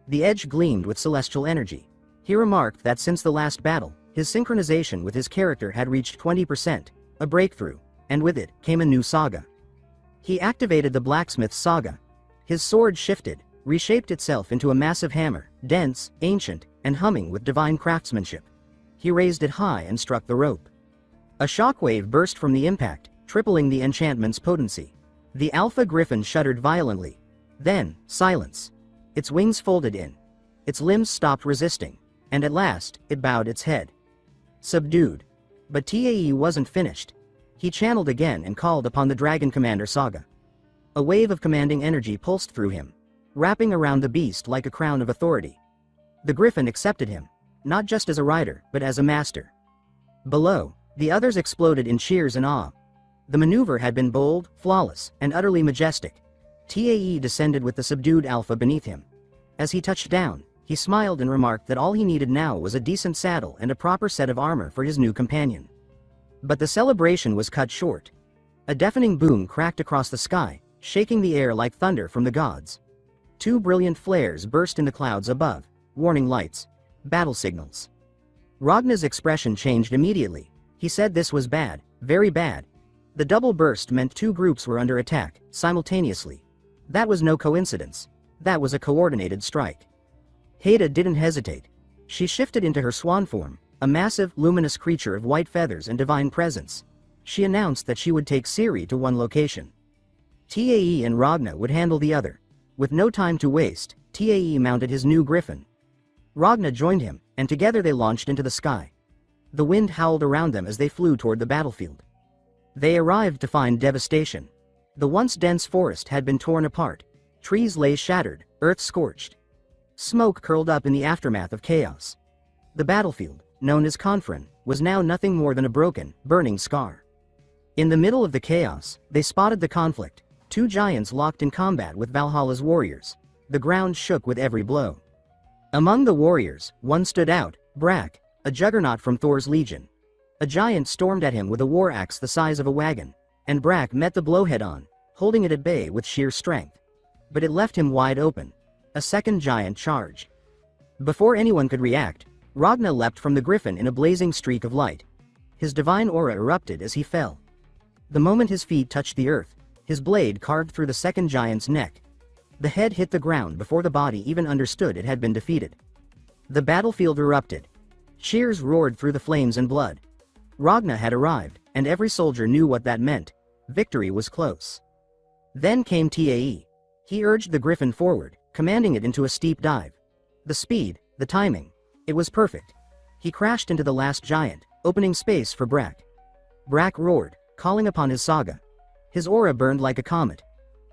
A: The edge gleamed with celestial energy. He remarked that since the last battle, his synchronization with his character had reached 20%, a breakthrough, and with it came a new saga. He activated the blacksmith's saga. His sword shifted, reshaped itself into a massive hammer, dense, ancient, and humming with divine craftsmanship. He raised it high and struck the rope. A shockwave burst from the impact, tripling the enchantment's potency. The Alpha Griffin shuddered violently. Then, silence. Its wings folded in. Its limbs stopped resisting. And at last, it bowed its head. Subdued. But Tae wasn't finished. He channeled again and called upon the Dragon Commander Saga. A wave of commanding energy pulsed through him, wrapping around the beast like a crown of authority. The Griffin accepted him, not just as a rider, but as a master. Below, the others exploded in cheers and awe. The maneuver had been bold, flawless, and utterly majestic. Tae descended with the subdued Alpha beneath him. As he touched down, He smiled and remarked that all he needed now was a decent saddle and a proper set of armor for his new companion. But the celebration was cut short. A deafening boom cracked across the sky, shaking the air like thunder from the gods. Two brilliant flares burst in the clouds above, warning lights, battle signals. Ragnar's expression changed immediately. He said this was bad, very bad. The double burst meant two groups were under attack, simultaneously. That was no coincidence. That was a coordinated strike. Haida didn't hesitate. She shifted into her swan form, a massive, luminous creature of white feathers and divine presence. She announced that she would take Siri to one location. Tae and Ragna would handle the other. With no time to waste, Tae mounted his new griffin. Ragna joined him, and together they launched into the sky. The wind howled around them as they flew toward the battlefield. They arrived to find devastation. The once dense forest had been torn apart. Trees lay shattered, earth scorched. Smoke curled up in the aftermath of chaos. The battlefield, known as Confrin, was now nothing more than a broken, burning scar. In the middle of the chaos, they spotted the conflict. Two giants locked in combat with Valhalla's warriors. The ground shook with every blow. Among the warriors, one stood out, Brak, a juggernaut from Thor's legion. A giant stormed at him with a war axe the size of a wagon, and Brak met the blow head-on, holding it at bay with sheer strength. But it left him wide open. A second giant charge. Before anyone could react, Ragna leapt from the griffin in a blazing streak of light. His divine aura erupted as he fell. The moment his feet touched the earth, his blade carved through the second giant's neck. The head hit the ground before the body even understood it had been defeated. The battlefield erupted. Cheers roared through the flames and blood. Ragna had arrived, and every soldier knew what that meant. Victory was close. Then came Tae. He urged the griffin forward, commanding it into a steep dive. The speed, the timing, it was perfect. He crashed into the last giant, opening space for Brak. Brak roared, calling upon his saga. His aura burned like a comet.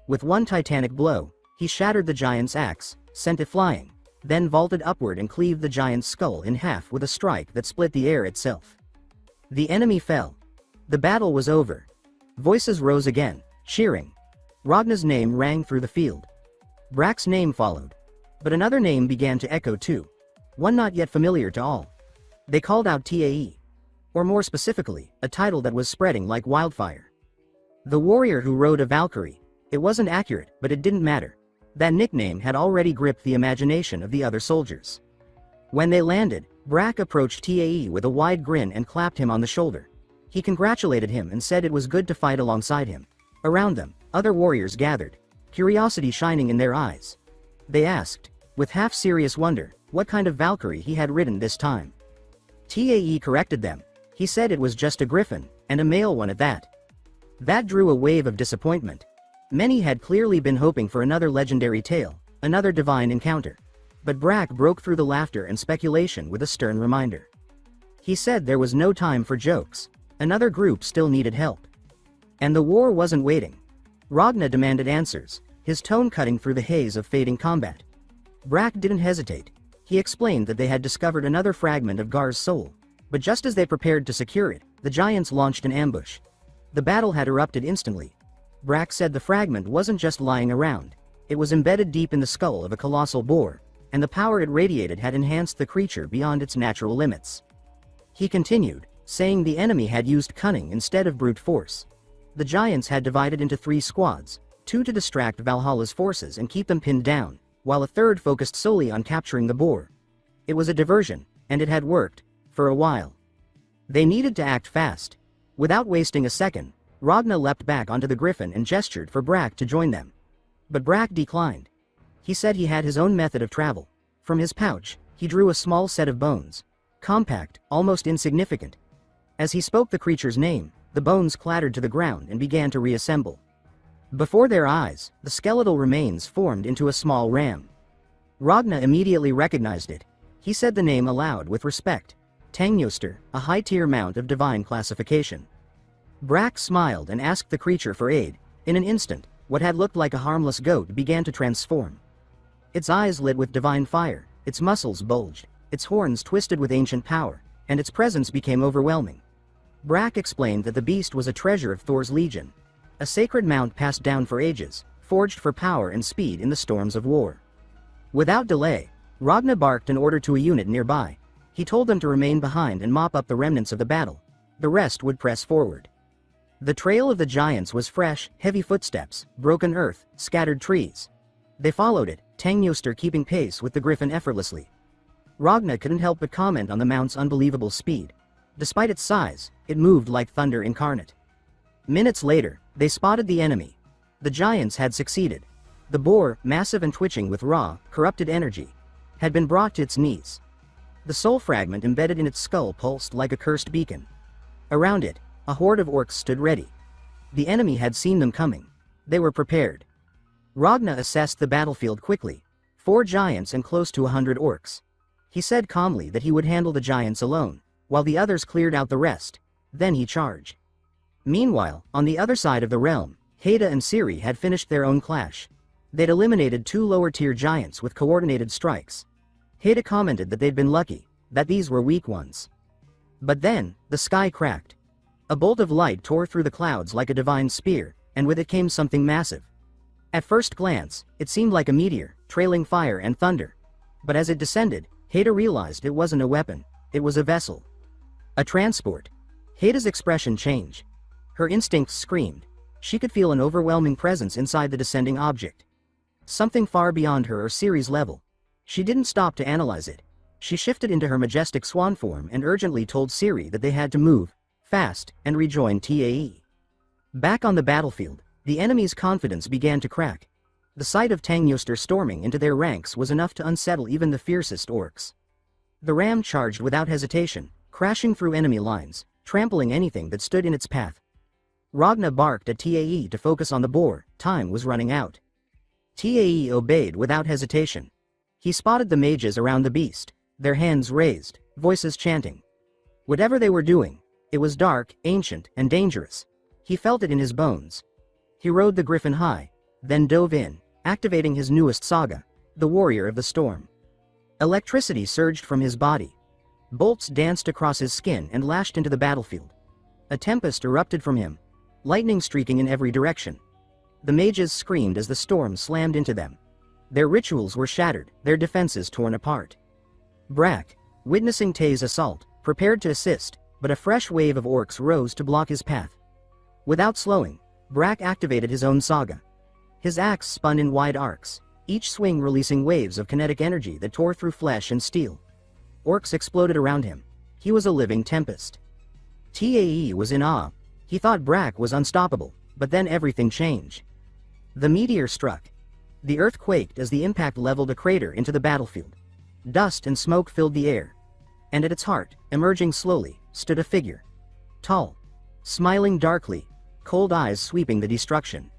A: With one titanic blow, he shattered the giant's axe, sent it flying, then vaulted upward and cleaved the giant's skull in half with a strike that split the air itself. The enemy fell. The battle was over. Voices rose again, cheering. Ragna's name rang through the field. Brak's name followed. But another name began to echo too. One not yet familiar to all. They called out Tae. Or more specifically, a title that was spreading like wildfire. The warrior who rode a Valkyrie. It wasn't accurate, but it didn't matter. That nickname had already gripped the imagination of the other soldiers. When they landed, Brak approached Tae with a wide grin and clapped him on the shoulder. He congratulated him and said it was good to fight alongside him. Around them, other warriors gathered, curiosity shining in their eyes. They asked, with half-serious wonder, what kind of Valkyrie he had ridden this time. Tae corrected them. He said it was just a griffin, and a male one at that. That drew a wave of disappointment. Many had clearly been hoping for another legendary tale, another divine encounter. But Brak broke through the laughter and speculation with a stern reminder. He said there was no time for jokes. Another group still needed help. And the war wasn't waiting. Ragna demanded answers, his tone cutting through the haze of fading combat. Brak didn't hesitate. He explained that they had discovered another fragment of Gar's soul. But just as they prepared to secure it, the giants launched an ambush. The battle had erupted instantly. Brak said the fragment wasn't just lying around. It was embedded deep in the skull of a colossal boar, and the power it radiated had enhanced the creature beyond its natural limits. He continued, saying the enemy had used cunning instead of brute force. The giants had divided into 3 squads, 2 to distract Valhalla's forces and keep them pinned down, while a third focused solely on capturing the boar. It was a diversion, and it had worked, for a while. They needed to act fast. Without wasting a second, Ragna leapt back onto the griffin and gestured for Brak to join them. But Brak declined. He said he had his own method of travel. From his pouch, he drew a small set of bones. Compact, almost insignificant. As he spoke the creature's name, the bones clattered to the ground and began to reassemble. Before their eyes, the skeletal remains formed into a small ram. Ragna immediately recognized it. He said the name aloud with respect. Tangyoster, a high-tier mount of divine classification. Brak smiled and asked the creature for aid. In an instant, what had looked like a harmless goat began to transform. Its eyes lit with divine fire, its muscles bulged, its horns twisted with ancient power, and its presence became overwhelming. Brak explained that the beast was a treasure of Thor's legion. A sacred mount passed down for ages, forged for power and speed in the storms of war. Without delay, Ragna barked an order to a unit nearby. He told them to remain behind and mop up the remnants of the battle. The rest would press forward. The trail of the giants was fresh, heavy footsteps, broken earth, scattered trees. They followed it, Tangyoster keeping pace with the griffin effortlessly. Ragna couldn't help but comment on the mount's unbelievable speed. Despite its size, it moved like thunder incarnate. Minutes later, they spotted the enemy. The giants had succeeded. The boar, massive and twitching with raw, corrupted energy, had been brought to its knees. The soul fragment embedded in its skull pulsed like a cursed beacon. Around it, a horde of orcs stood ready. The enemy had seen them coming. They were prepared. Ragna assessed the battlefield quickly. 4 giants and close to 100 orcs. He said calmly that he would handle the giants alone, while the others cleared out the rest. Then he charged. Meanwhile, on the other side of the realm, Haida and Ciri had finished their own clash. They'd eliminated 2 lower-tier giants with coordinated strikes. Haida commented that they'd been lucky, that these were weak ones. But then, the sky cracked. A bolt of light tore through the clouds like a divine spear, and with it came something massive. At first glance, it seemed like a meteor, trailing fire and thunder. But as it descended, Haida realized it wasn't a weapon, it was a vessel. A transport. Haida's expression changed. Her instincts screamed. She could feel an overwhelming presence inside the descending object. Something far beyond her or Ciri's level. She didn't stop to analyze it. She shifted into her majestic swan form and urgently told Ciri that they had to move, fast, and rejoin TAE. Back on the battlefield, the enemy's confidence began to crack. The sight of Tangyoster storming into their ranks was enough to unsettle even the fiercest orcs. The ram charged without hesitation, crashing through enemy lines, trampling anything that stood in its path. Ragna barked at TAE to focus on the boar. Time was running out. TAE obeyed without hesitation. He spotted the mages around the beast, their hands raised, voices chanting. Whatever they were doing, it was dark, ancient, and dangerous. He felt it in his bones. He rode the griffin high, then dove in, activating his newest saga, the Warrior of the Storm. Electricity surged from his body. Bolts danced across his skin and lashed into the battlefield. A tempest erupted from him, lightning streaking in every direction. The mages screamed as the storm slammed into them. Their rituals were shattered, their defenses torn apart. Brack, witnessing Tay's assault, prepared to assist, but a fresh wave of orcs rose to block his path. Without slowing, Brack activated his own saga. His axe spun in wide arcs, each swing releasing waves of kinetic energy that tore through flesh and steel. Orcs exploded around him. He was a living tempest. TAE was in awe. He thought Brack was unstoppable, but then everything changed. The meteor struck. The earth quaked as the impact leveled a crater into the battlefield. Dust and smoke filled the air. And at its heart, emerging slowly, stood a figure. Tall. Smiling darkly, cold eyes sweeping the destruction.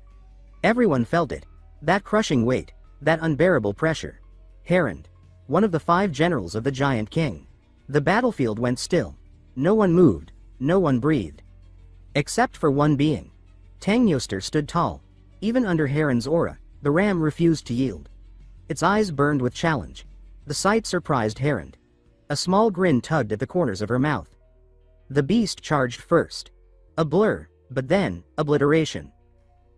A: Everyone felt it. That crushing weight, that unbearable pressure. Herond. One of the 5 generals of the Giant King. The battlefield went still. No one moved, no one breathed. Except for one being. Tangyoster stood tall. Even under Herond's aura, the ram refused to yield. Its eyes burned with challenge. The sight surprised Herond. A small grin tugged at the corners of her mouth. The beast charged first. A blur, but then, obliteration.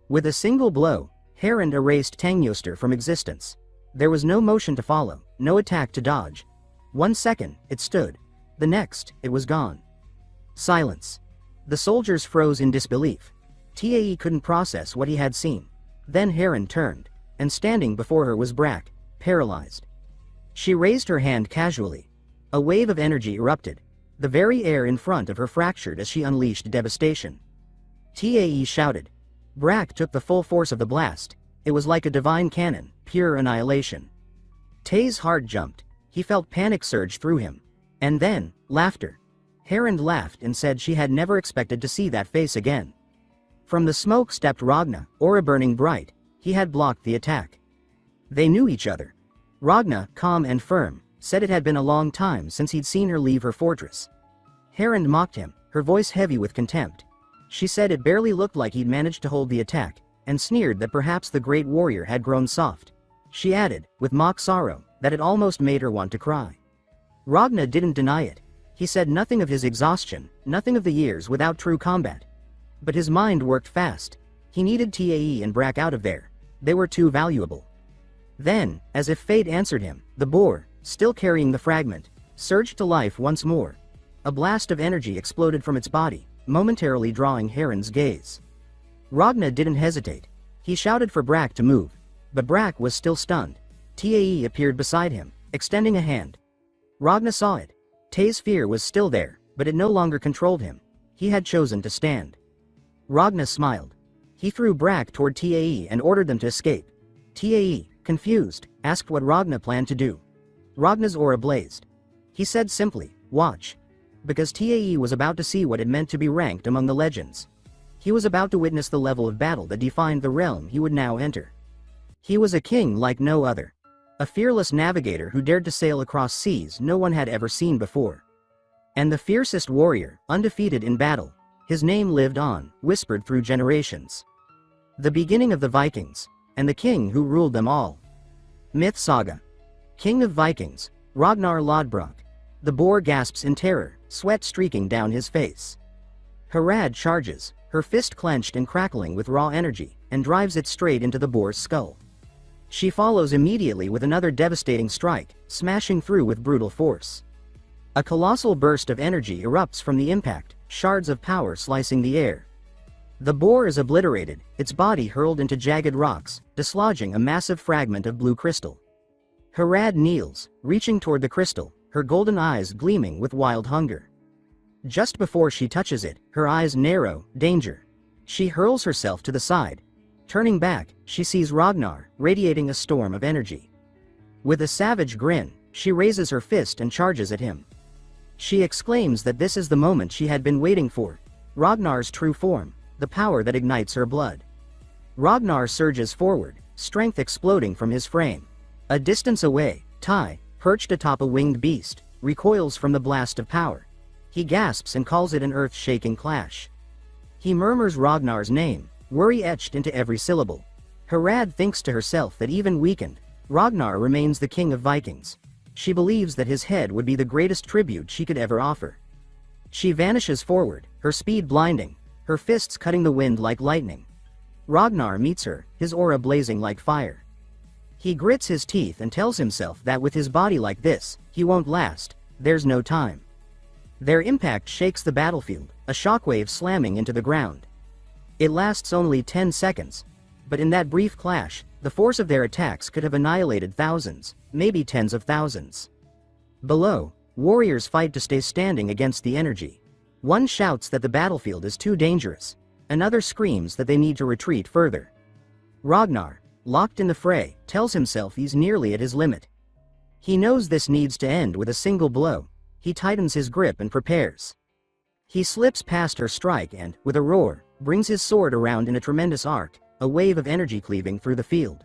A: With a single blow, Herond erased Tangyoster from existence. There was no motion to follow, no attack to dodge. 1 second, it stood. The next, it was gone. Silence. The soldiers froze in disbelief. TAE couldn't process what he had seen. Then Herond turned, and standing before her was Brack, paralyzed. She raised her hand casually. A wave of energy erupted. The very air in front of her fractured as she unleashed devastation. TAE shouted. Brack took the full force of the blast. It was like a divine cannon, pure annihilation. Tay's heart jumped. He felt panic surge through him. And then, laughter. Herond laughed and said she had never expected to see that face again. From the smoke stepped Ragna, aura burning bright. He had blocked the attack. They knew each other. Ragna, calm and firm, said it had been a long time since he'd seen her leave her fortress. Herond mocked him, her voice heavy with contempt. She said it barely looked like he'd managed to hold the attack, and sneered that perhaps the great warrior had grown soft. She added, with mock sorrow, that it almost made her want to cry. Ragna didn't deny it. He said nothing of his exhaustion, nothing of the years without true combat. But his mind worked fast. He needed TAE and Brack out of there. They were too valuable. Then, as if fate answered him, the boar, still carrying the fragment, surged to life once more. A blast of energy exploded from its body, momentarily drawing Heron's gaze. Ragna didn't hesitate. He shouted for Brack to move, but Brack was still stunned. Tae appeared beside him, extending a hand. Ragna saw it. Tae's fear was still there, but it no longer controlled him. He had chosen to stand. Ragna smiled. He threw Brack toward Tae and ordered them to escape. Tae, confused, asked what Ragna planned to do. Ragna's aura blazed. He said simply, "Watch." Because Tae was about to see what it meant to be ranked among the legends. He was about to witness the level of battle that defined the realm he would now enter. He was a king like no other. A fearless navigator who dared to sail across seas no one had ever seen before. And the fiercest warrior, undefeated in battle. His name lived on, whispered through generations. The beginning of the Vikings, and the king who ruled them all. Myth Saga. King of Vikings, Ragnar Lodbrok. The boar gasps in terror, sweat streaking down his face. Harad charges, her fist clenched and crackling with raw energy, and drives it straight into the boar's skull. She follows immediately with another devastating strike, smashing through with brutal force. A colossal burst of energy erupts from the impact, shards of power slicing the air. The boar is obliterated, its body hurled into jagged rocks, dislodging a massive fragment of blue crystal. Harad kneels, reaching toward the crystal, her golden eyes gleaming with wild hunger. Just before she touches it, her eyes narrow, danger. She hurls herself to the side. Turning back, she sees Ragnar, radiating a storm of energy. With a savage grin, she raises her fist and charges at him. She exclaims that this is the moment she had been waiting for. Ragnar's true form, the power that ignites her blood. Ragnar surges forward, strength exploding from his frame. A distance away, Tai, perched atop a winged beast, recoils from the blast of power. He gasps and calls it an earth-shaking clash. He murmurs Ragnar's name, worry etched into every syllable. Harad thinks to herself that even weakened, Ragnar remains the king of Vikings. She believes that his head would be the greatest tribute she could ever offer. She vanishes forward, her speed blinding, her fists cutting the wind like lightning. Ragnar meets her, his aura blazing like fire. He grits his teeth and tells himself that with his body like this, he won't last, there's no time. Their impact shakes the battlefield, a shockwave slamming into the ground. It lasts only 10 seconds. But in that brief clash, the force of their attacks could have annihilated thousands, maybe tens of thousands. Below, warriors fight to stay standing against the energy. One shouts that the battlefield is too dangerous. Another screams that they need to retreat further. Ragnar, locked in the fray, tells himself he's nearly at his limit. He knows this needs to end with a single blow. He tightens his grip and prepares. He slips past her strike and, with a roar, brings his sword around in a tremendous arc, a wave of energy cleaving through the field.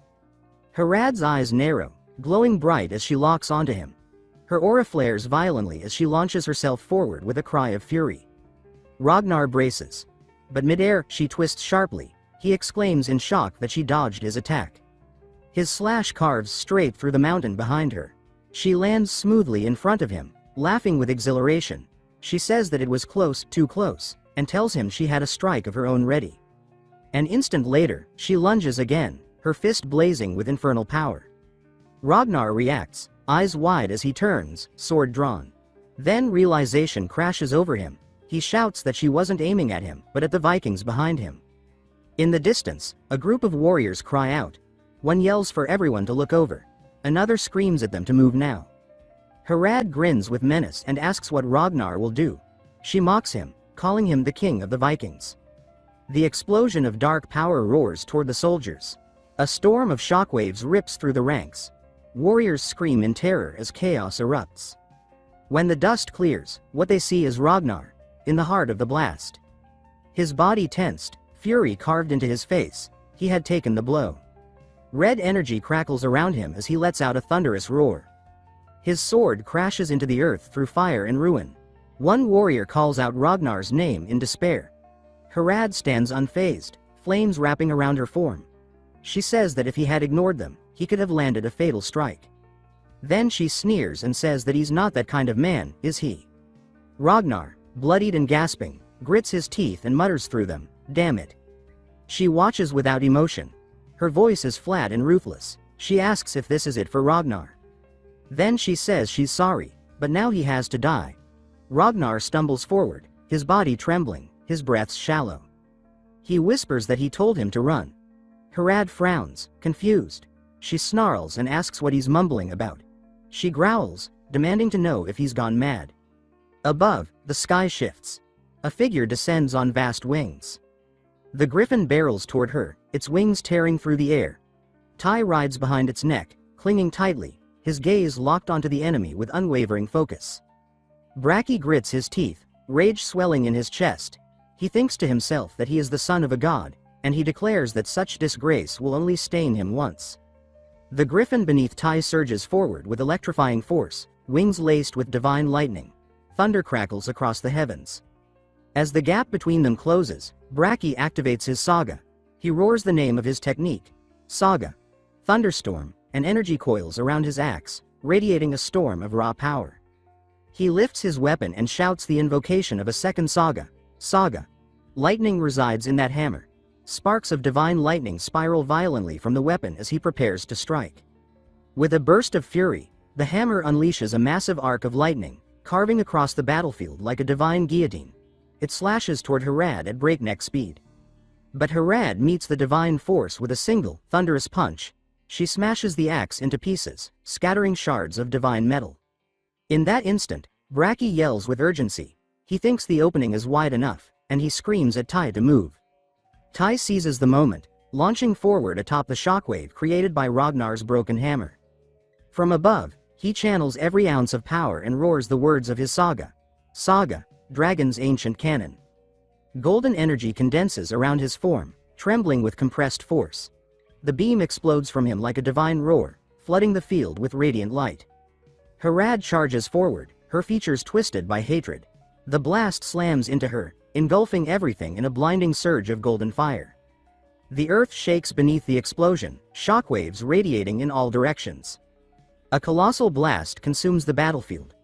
A: Harad's eyes narrow, glowing bright as she locks onto him. Her aura flares violently as she launches herself forward with a cry of fury. Ragnar braces. But midair, she twists sharply. He exclaims in shock that she dodged his attack. His slash carves straight through the mountain behind her. She lands smoothly in front of him, laughing with exhilaration. She says that it was close, too close, and tells him she had a strike of her own ready. An instant later, she lunges again, her fist blazing with infernal power. Ragnar reacts, eyes wide as he turns, sword drawn. Then realization crashes over him. He shouts that she wasn't aiming at him, but at the Vikings behind him. In the distance, a group of warriors cry out. One yells for everyone to look over. Another screams at them to move now. Harad grins with menace and asks what Ragnar will do. She mocks him, calling him the king of the Vikings. The explosion of dark power roars toward the soldiers. A storm of shockwaves rips through the ranks. Warriors scream in terror as chaos erupts. When the dust clears, what they see is Ragnar, in the heart of the blast. His body tensed, fury carved into his face. He had taken the blow. Red energy crackles around him as he lets out a thunderous roar. His sword crashes into the earth through fire and ruin. One warrior calls out Ragnar's name in despair. Harad stands unfazed, flames wrapping around her form. She says that if he had ignored them, he could have landed a fatal strike. Then she sneers and says that he's not that kind of man, is he? Ragnar, bloodied and gasping, grits his teeth and mutters through them, "Damn it." She watches without emotion. Her voice is flat and ruthless. She asks if this is it for Ragnar. Then she says she's sorry, but now he has to die. Ragnar stumbles forward, his body trembling, his breaths shallow. He whispers that he told him to run. Harad frowns, confused. She snarls and asks what he's mumbling about. She growls, demanding to know if he's gone mad. Above, the sky shifts. A figure descends on vast wings. The griffin barrels toward her, its wings tearing through the air. Tai rides behind its neck, clinging tightly, his gaze locked onto the enemy with unwavering focus. Braki grits his teeth, rage swelling in his chest. He thinks to himself that he is the son of a god, and he declares that such disgrace will only stain him once. The griffin beneath Tai surges forward with electrifying force, wings laced with divine lightning. Thunder crackles across the heavens. As the gap between them closes, Braki activates his saga. He roars the name of his technique. Saga. Thunderstorm, and energy coils around his axe, radiating a storm of raw power. He lifts his weapon and shouts the invocation of a second saga. Saga. Lightning resides in that hammer. Sparks of divine lightning spiral violently from the weapon as he prepares to strike. With a burst of fury, the hammer unleashes a massive arc of lightning, carving across the battlefield like a divine guillotine. It slashes toward Harad at breakneck speed. But Harad meets the divine force with a single, thunderous punch. She smashes the axe into pieces, scattering shards of divine metal. In that instant, Braki yells with urgency. He thinks the opening is wide enough, and he screams at Tai to move. Tai seizes the moment, launching forward atop the shockwave created by Ragnar's broken hammer. From above, he channels every ounce of power and roars the words of his saga. Saga, Dragon's ancient canon. Golden energy condenses around his form, trembling with compressed force. The beam explodes from him like a divine roar, flooding the field with radiant light. Harad charges forward, her features twisted by hatred. The blast slams into her, engulfing everything in a blinding surge of golden fire. The earth shakes beneath the explosion, shockwaves radiating in all directions. A colossal blast consumes the battlefield.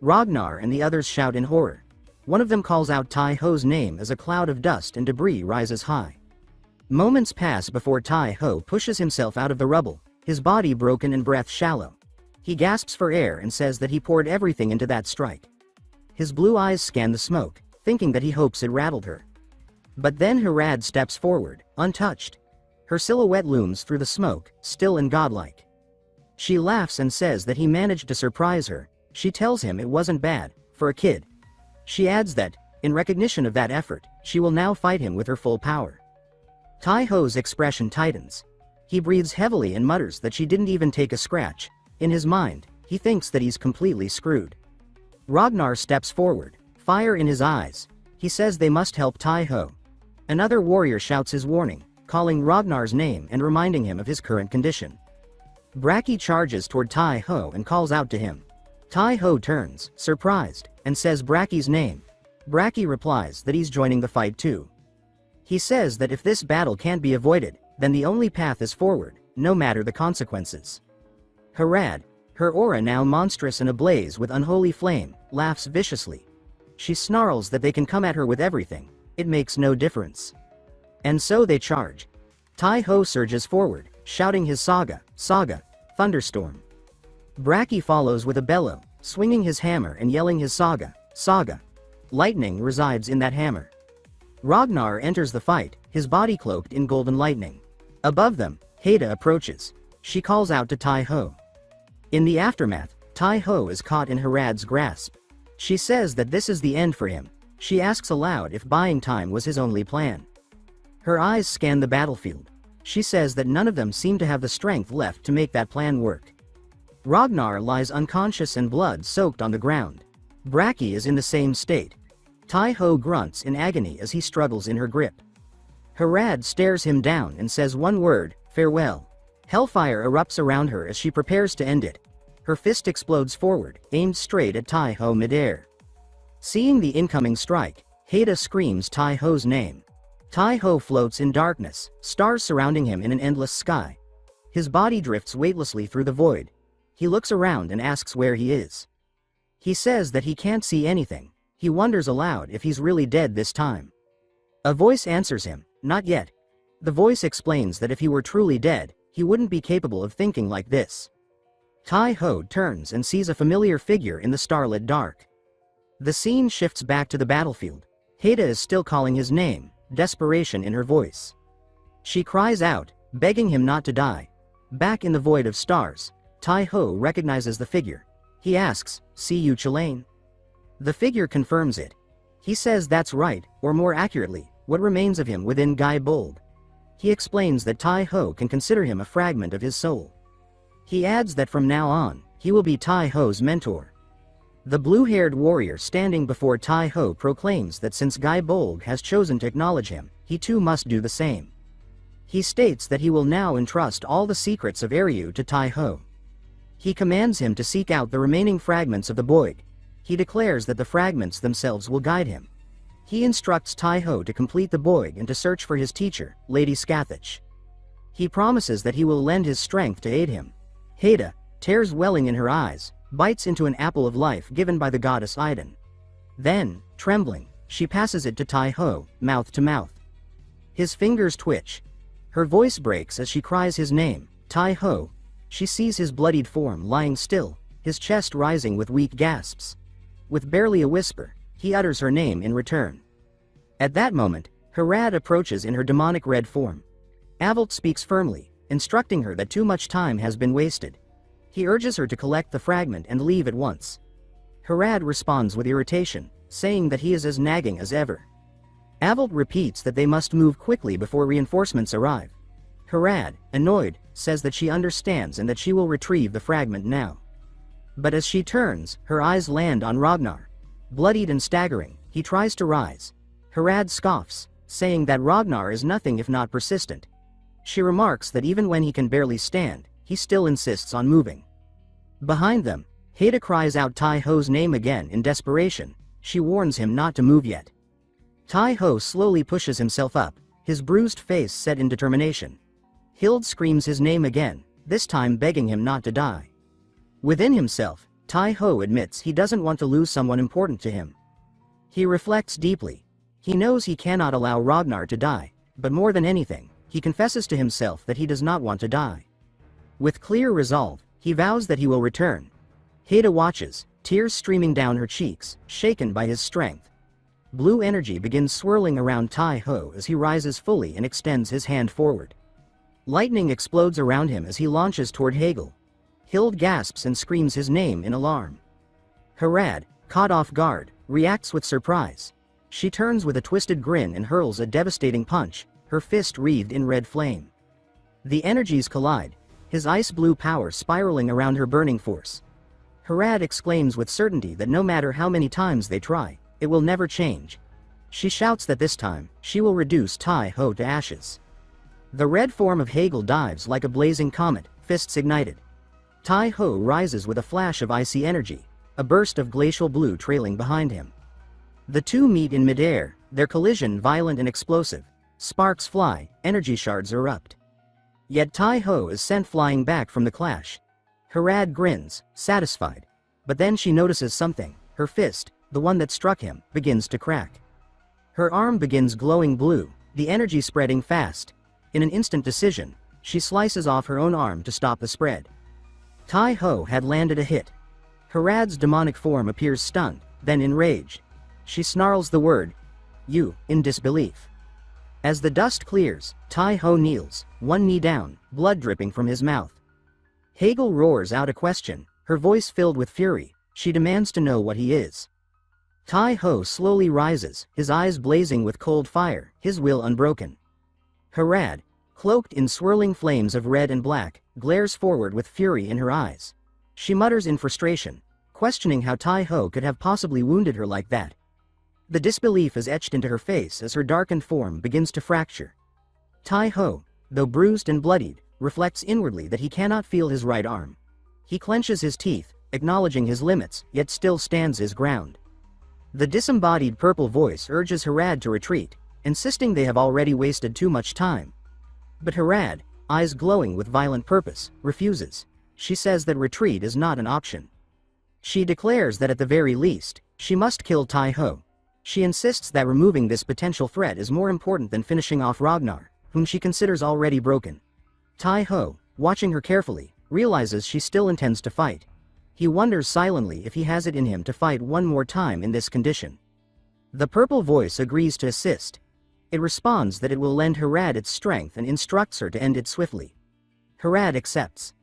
A: Ragnar and the others shout in horror. One of them calls out Tai Ho's name as a cloud of dust and debris rises high. Moments pass before Tai Ho pushes himself out of the rubble, his body broken and breath shallow. He gasps for air and says that he poured everything into that strike. His blue eyes scan the smoke, thinking that he hopes it rattled her. But then Harad steps forward, untouched. Her silhouette looms through the smoke, still and godlike. She laughs and says that he managed to surprise her. She tells him it wasn't bad, for a kid. She adds that, in recognition of that effort, she will now fight him with her full power. Tai Ho's expression tightens. He breathes heavily and mutters that she didn't even take a scratch. In his mind, he thinks that he's completely screwed. Ragnar steps forward, fire in his eyes. He says they must help Tai Ho. Another warrior shouts his warning, calling Ragnar's name and reminding him of his current condition. Braki charges toward Tai Ho and calls out to him. Tai Ho turns, surprised, and says Braki's name. Braki replies that he's joining the fight too. He says that if this battle can't be avoided, then the only path is forward, no matter the consequences. Harad, her aura now monstrous and ablaze with unholy flame, laughs viciously. She snarls that they can come at her with everything, it makes no difference. And so they charge. Tai Ho surges forward, shouting his saga, thunderstorm. Braki follows with a bellow, swinging his hammer and yelling his saga. Lightning resides in that hammer. Ragnar enters the fight, his body cloaked in golden lightning. Above them, Haida approaches. She calls out to Tai Ho. In the aftermath, Tai Ho is caught in Harad's grasp. She says that this is the end for him. She asks aloud if buying time was his only plan. Her eyes scan the battlefield. She says that none of them seem to have the strength left to make that plan work. Ragnar lies unconscious and blood-soaked on the ground. Braki is in the same state. Tai Ho grunts in agony as he struggles in her grip. Harad stares him down and says one word, farewell. Hellfire erupts around her as she prepares to end it. Her fist explodes forward, aimed straight at Tai Ho midair. Seeing the incoming strike, Haida screams Tai Ho's name. Tai Ho floats in darkness, stars surrounding him in an endless sky. His body drifts weightlessly through the void. He looks around and asks where he is. He says that he can't see anything. He wonders aloud if he's really dead this time. A voice answers him, not yet. The voice explains that if he were truly dead, he wouldn't be capable of thinking like this. Tai-ho turns and sees a familiar figure in the starlit dark. The scene shifts back to the battlefield. Haida is still calling his name, desperation in her voice. She cries out, begging him not to die. Back in the void of stars, Tai-ho recognizes the figure. He asks, "See you, Chilane?" The figure confirms it. He says that's right, or more accurately, what remains of him within Gai Bold. He explains that Tai-ho can consider him a fragment of his soul. He adds that from now on, he will be Tai-ho's mentor. The blue-haired warrior standing before Tai-ho proclaims that since Gai Bold has chosen to acknowledge him, he too must do the same. He states that he will now entrust all the secrets of Eryu to Tai-ho. He commands him to seek out the remaining fragments of the Boig. He declares that the fragments themselves will guide him. He instructs Tai-ho to complete the Boig and to search for his teacher, Lady Scathach. He promises that he will lend his strength to aid him. Haida, tears welling in her eyes, bites into an apple of life given by the goddess Iden. Then, trembling, she passes it to Tai-ho, mouth to mouth. His fingers twitch. Her voice breaks as she cries his name, Tai-ho. She sees his bloodied form lying still, his chest rising with weak gasps. With barely a whisper, he utters her name in return. At that moment, Harad approaches in her demonic red form. Avalt speaks firmly, instructing her that too much time has been wasted. He urges her to collect the fragment and leave at once. Harad responds with irritation, saying that he is as nagging as ever. Avalt repeats that they must move quickly before reinforcements arrive. Harad, annoyed, says that she understands and that she will retrieve the fragment now. But as she turns, her eyes land on Ragnar. Bloodied and staggering, he tries to rise. Harad scoffs, saying that Ragnar is nothing if not persistent. She remarks that even when he can barely stand, he still insists on moving. Behind them, Haida cries out Tai-ho's name again in desperation. She warns him not to move yet. Tai-ho slowly pushes himself up, his bruised face set in determination. Hild screams his name again, this time begging him not to die. Within himself, Tai-ho admits he doesn't want to lose someone important to him. He reflects deeply. He knows he cannot allow Ragnar to die, but more than anything, he confesses to himself that he does not want to die. With clear resolve, he vows that he will return. Haida watches, tears streaming down her cheeks, shaken by his strength. Blue energy begins swirling around Tai-ho as he rises fully and extends his hand forward. Lightning explodes around him as he launches toward Hegel. Hild gasps and screams his name in alarm. Harad, caught off guard, reacts with surprise. She turns with a twisted grin and hurls a devastating punch, her fist wreathed in red flame. The energies collide, his ice-blue power spiraling around her burning force. Harad exclaims with certainty that no matter how many times they try, it will never change. She shouts that this time, she will reduce Tai-ho to ashes. The red form of Hegel dives like a blazing comet, fists ignited. Tai-ho rises with a flash of icy energy, a burst of glacial blue trailing behind him. The two meet in midair, their collision violent and explosive. Sparks fly, energy shards erupt. Yet Tai-ho is sent flying back from the clash. Harad grins, satisfied. But then she notices something. Her fist, the one that struck him, begins to crack. Her arm begins glowing blue, the energy spreading fast. In an instant decision, she slices off her own arm to stop the spread. Tai-ho had landed a hit. Harad's demonic form appears stunned, then enraged. She snarls the word, "You," in disbelief. As the dust clears, Tai-ho kneels, one knee down, blood dripping from his mouth. Hegel roars out a question, her voice filled with fury. She demands to know what he is. Tai-ho slowly rises, his eyes blazing with cold fire, his will unbroken. Harad, cloaked in swirling flames of red and black, glares forward with fury in her eyes. She mutters in frustration, questioning how Tai-ho could have possibly wounded her like that. The disbelief is etched into her face as her darkened form begins to fracture. Tai-ho, though bruised and bloodied, reflects inwardly that he cannot feel his right arm. He clenches his teeth, acknowledging his limits, yet still stands his ground. The disembodied purple voice urges Harad to retreat, insisting they have already wasted too much time. But Harad, eyes glowing with violent purpose, refuses. She says that retreat is not an option. She declares that at the very least, she must kill Tai-ho. She insists that removing this potential threat is more important than finishing off Ragnar, whom she considers already broken. Tai-ho, watching her carefully, realizes she still intends to fight. He wonders silently if he has it in him to fight one more time in this condition. The purple voice agrees to assist. It responds that it will lend Harad its strength and instructs her to end it swiftly. Harad accepts.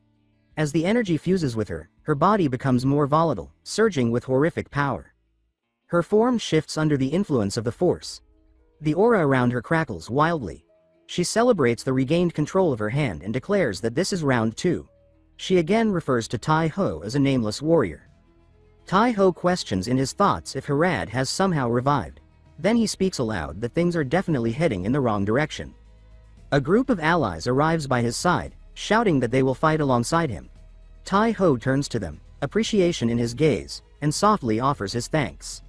A: As the energy fuses with her, her body becomes more volatile, surging with horrific power. Her form shifts under the influence of the force. The aura around her crackles wildly. She celebrates the regained control of her hand and declares that this is round 2. She again refers to Tai Ho as a nameless warrior. Tai Ho questions in his thoughts if Harad has somehow revived. Then he speaks aloud that things are definitely heading in the wrong direction. A group of allies arrives by his side, shouting that they will fight alongside him. Tai Ho turns to them, appreciation in his gaze, and softly offers his thanks.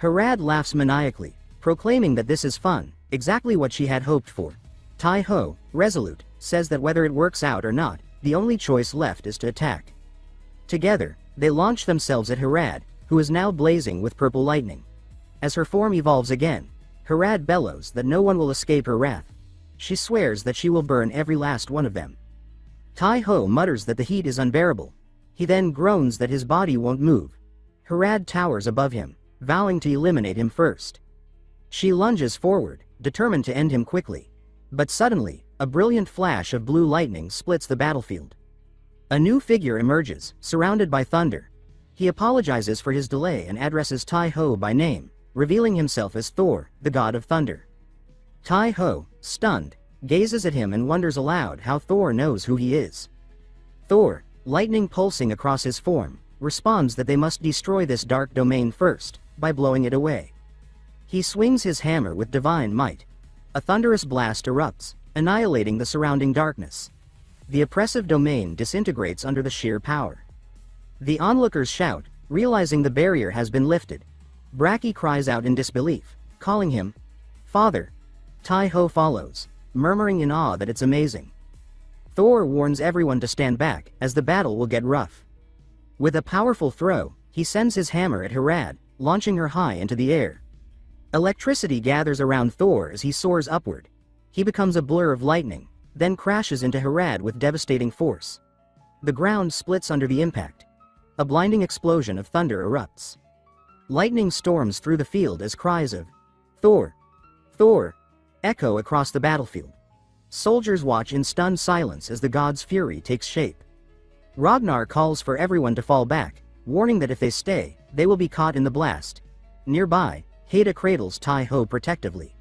A: Harad laughs maniacally, proclaiming that this is fun, exactly what she had hoped for. Tai Ho, resolute, says that whether it works out or not, the only choice left is to attack. Together, they launch themselves at Harad, who is now blazing with purple lightning. As her form evolves again, Harad bellows that no one will escape her wrath. She swears that she will burn every last one of them. Tai Ho mutters that the heat is unbearable. He then groans that his body won't move. Harad towers above him, vowing to eliminate him first. She lunges forward, determined to end him quickly. But suddenly, a brilliant flash of blue lightning splits the battlefield. A new figure emerges, surrounded by thunder. He apologizes for his delay and addresses Tai Ho by name, revealing himself as Thor, the god of thunder. Tai Ho, stunned, gazes at him and wonders aloud how Thor knows who he is. Thor, lightning pulsing across his form, responds that they must destroy this dark domain first, by blowing it away. He swings his hammer with divine might. A thunderous blast erupts, annihilating the surrounding darkness. The oppressive domain disintegrates under the sheer power. The onlookers shout, realizing the barrier has been lifted. Braki cries out in disbelief, calling him Father. Tai Ho follows, murmuring in awe that it's amazing. Thor warns everyone to stand back, as the battle will get rough. With a powerful throw, he sends his hammer at Harad, launching her high into the air. Electricity gathers around Thor as he soars upward. He becomes a blur of lightning, then crashes into Harad with devastating force. The ground splits under the impact. A blinding explosion of thunder erupts. Lightning storms through the field as cries of Thor! Thor! Echo across the battlefield. Soldiers watch in stunned silence as the god's fury takes shape. Ragnar calls for everyone to fall back, warning that if they stay, they will be caught in the blast. Nearby, Heda cradles Tai Ho protectively.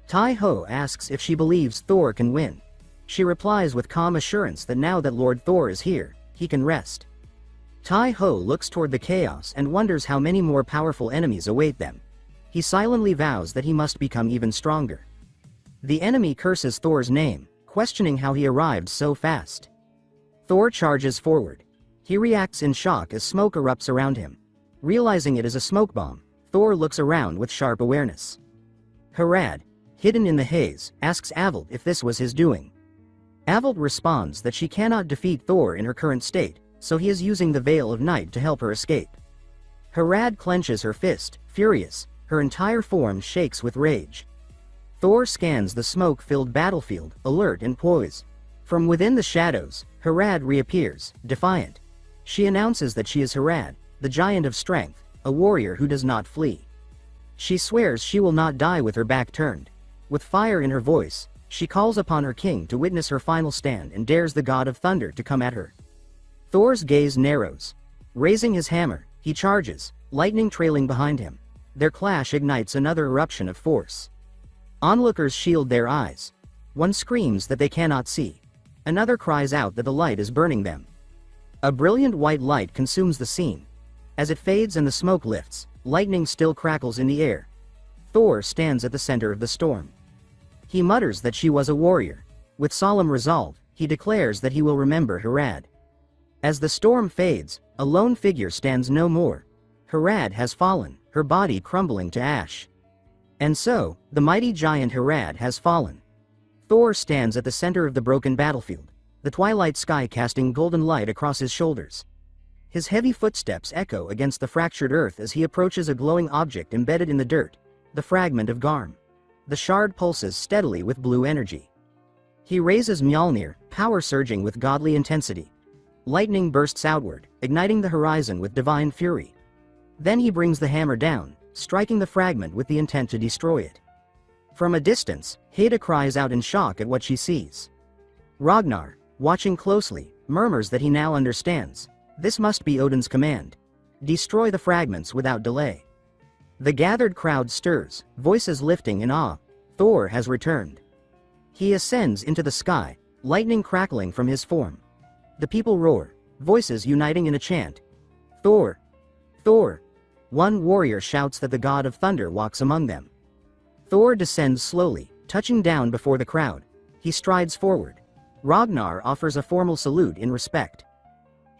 A: Tai Ho asks if she believes Thor can win. She replies with calm assurance that now that Lord Thor is here, he can rest. Tai Ho looks toward the chaos and wonders how many more powerful enemies await them. He silently vows that he must become even stronger. The enemy curses Thor's name, questioning how he arrived so fast. Thor charges forward. He reacts in shock as smoke erupts around him. Realizing it is a smoke bomb, Thor looks around with sharp awareness. Harad, hidden in the haze, asks Avold if this was his doing. Avold responds that she cannot defeat Thor in her current state, so he is using the Veil of Night to help her escape. Harad clenches her fist, furious, her entire form shakes with rage. Thor scans the smoke-filled battlefield, alert and poised. From within the shadows, Harad reappears, defiant. She announces that she is Harad, the giant of strength, a warrior who does not flee. She swears she will not die with her back turned. With fire in her voice, she calls upon her king to witness her final stand and dares the god of thunder to come at her. Thor's gaze narrows. Raising his hammer, he charges, lightning trailing behind him. Their clash ignites another eruption of force. Onlookers shield their eyes. One screams that they cannot see. Another cries out that the light is burning them. A brilliant white light consumes the scene. As it fades and the smoke lifts, lightning still crackles in the air. Thor stands at the center of the storm. He mutters that she was a warrior. With solemn resolve, he declares that he will remember Harad. As the storm fades, a lone figure stands no more. Harad has fallen, her body crumbling to ash. And so, the mighty giant Harad has fallen. Thor stands at the center of the broken battlefield, the twilight sky casting golden light across his shoulders. His heavy footsteps echo against the fractured earth as he approaches a glowing object embedded in the dirt, the fragment of Garm. The shard pulses steadily with blue energy. He raises Mjolnir, power surging with godly intensity. lightning bursts outward, igniting the horizon with divine fury. Then he brings the hammer down, striking the fragment with the intent to destroy it. From a distance, Heda cries out in shock at what she sees. Ragnar, watching closely, murmurs that he now understands. This must be Odin's command. Destroy the fragments without delay. The gathered crowd stirs, voices lifting in awe. Thor has returned. He ascends into the sky, lightning crackling from his form. The people roar, voices uniting in a chant. Thor! Thor! One warrior shouts that the god of thunder walks among them. Thor descends slowly, touching down before the crowd. He strides forward. Ragnar offers a formal salute in respect.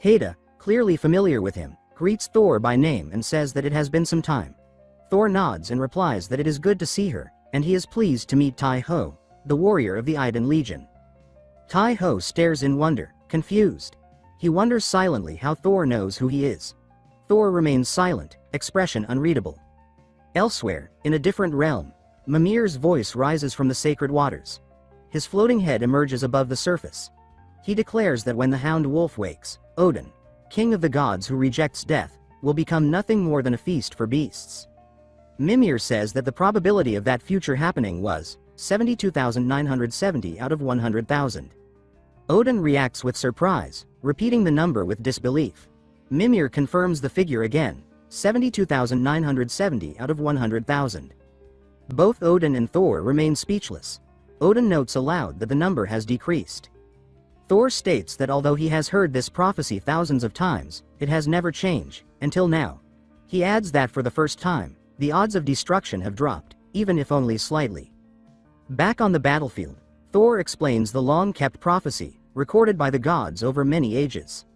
A: Heda, clearly familiar with him, greets Thor by name and says that it has been some time. Thor nods and replies that it is good to see her, and he is pleased to meet Tai-Ho, the warrior of the Iden Legion. Tai-Ho stares in wonder, confused. He wonders silently how Thor knows who he is. Thor remains silent, expression unreadable. Elsewhere, in a different realm, Mimir's voice rises from the sacred waters. His floating head emerges above the surface. He declares that when the hound wolf wakes, Odin, king of the gods who rejects death, will become nothing more than a feast for beasts. Mimir says that the probability of that future happening was 72,970 out of 100,000. Odin reacts with surprise, repeating the number with disbelief. Mimir confirms the figure again, 72,970 out of 100,000. Both Odin and Thor remain speechless. Odin notes aloud that the number has decreased. Thor states that although he has heard this prophecy thousands of times, it has never changed, until now. He adds that for the first time, the odds of destruction have dropped, even if only slightly. Back on the battlefield, Thor explains the long-kept prophecy, recorded by the gods over many ages.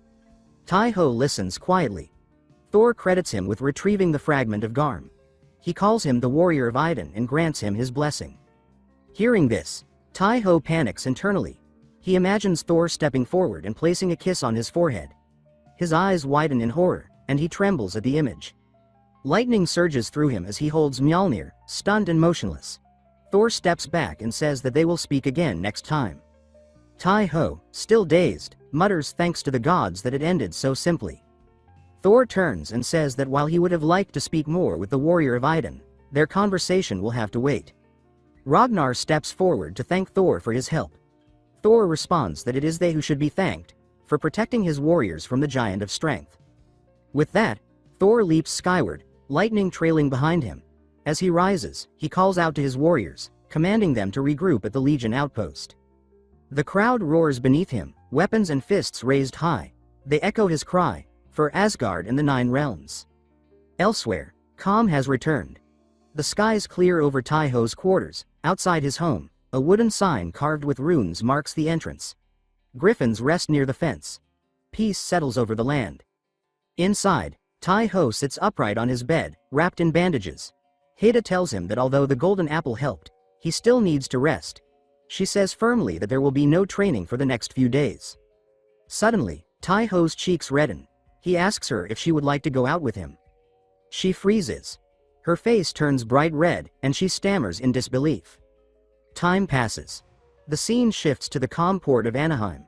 A: Tai-Ho listens quietly. Thor credits him with retrieving the fragment of Garm. He calls him the warrior of Iden and grants him his blessing. Hearing this, Tai-Ho panics internally. He imagines Thor stepping forward and placing a kiss on his forehead. His eyes widen in horror, and he trembles at the image. Lightning surges through him as he holds Mjolnir, stunned and motionless. Thor steps back and says that they will speak again next time. Tai-Ho, still dazed, mutters thanks to the gods that it ended so simply. Thor turns and says that while he would have liked to speak more with the warrior of Iden, their conversation will have to wait. Ragnar steps forward to thank Thor for his help. Thor responds that it is they who should be thanked, for protecting his warriors from the giant of strength. With that, Thor leaps skyward, lightning trailing behind him. As he rises, he calls out to his warriors, commanding them to regroup at the Legion outpost. The crowd roars beneath him, weapons and fists raised high. They echo his cry, for Asgard and the Nine Realms. Elsewhere, calm has returned. The skies clear over Tai-Ho's quarters. Outside his home, a wooden sign carved with runes marks the entrance. Griffins rest near the fence. Peace settles over the land. Inside, Tai-Ho sits upright on his bed, wrapped in bandages. Heda tells him that although the golden apple helped, he still needs to rest. She says firmly that there will be no training for the next few days. Suddenly, Tai-Ho's cheeks redden. He asks her if she would like to go out with him. She freezes. Her face turns bright red, and she stammers in disbelief. Time passes. The scene shifts to the calm port of Anaheim.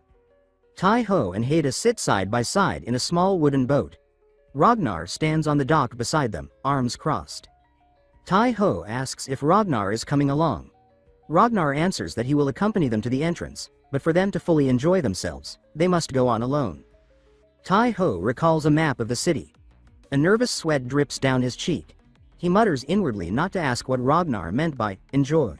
A: Tai-Ho and Heda sit side by side in a small wooden boat. Ragnar stands on the dock beside them, arms crossed. Tai-Ho asks if Ragnar is coming along. Ragnar answers that he will accompany them to the entrance, but for them to fully enjoy themselves, they must go on alone. Tai-Ho recalls a map of the city. A nervous sweat drips down his cheek. He mutters inwardly not to ask what Ragnar meant by enjoy.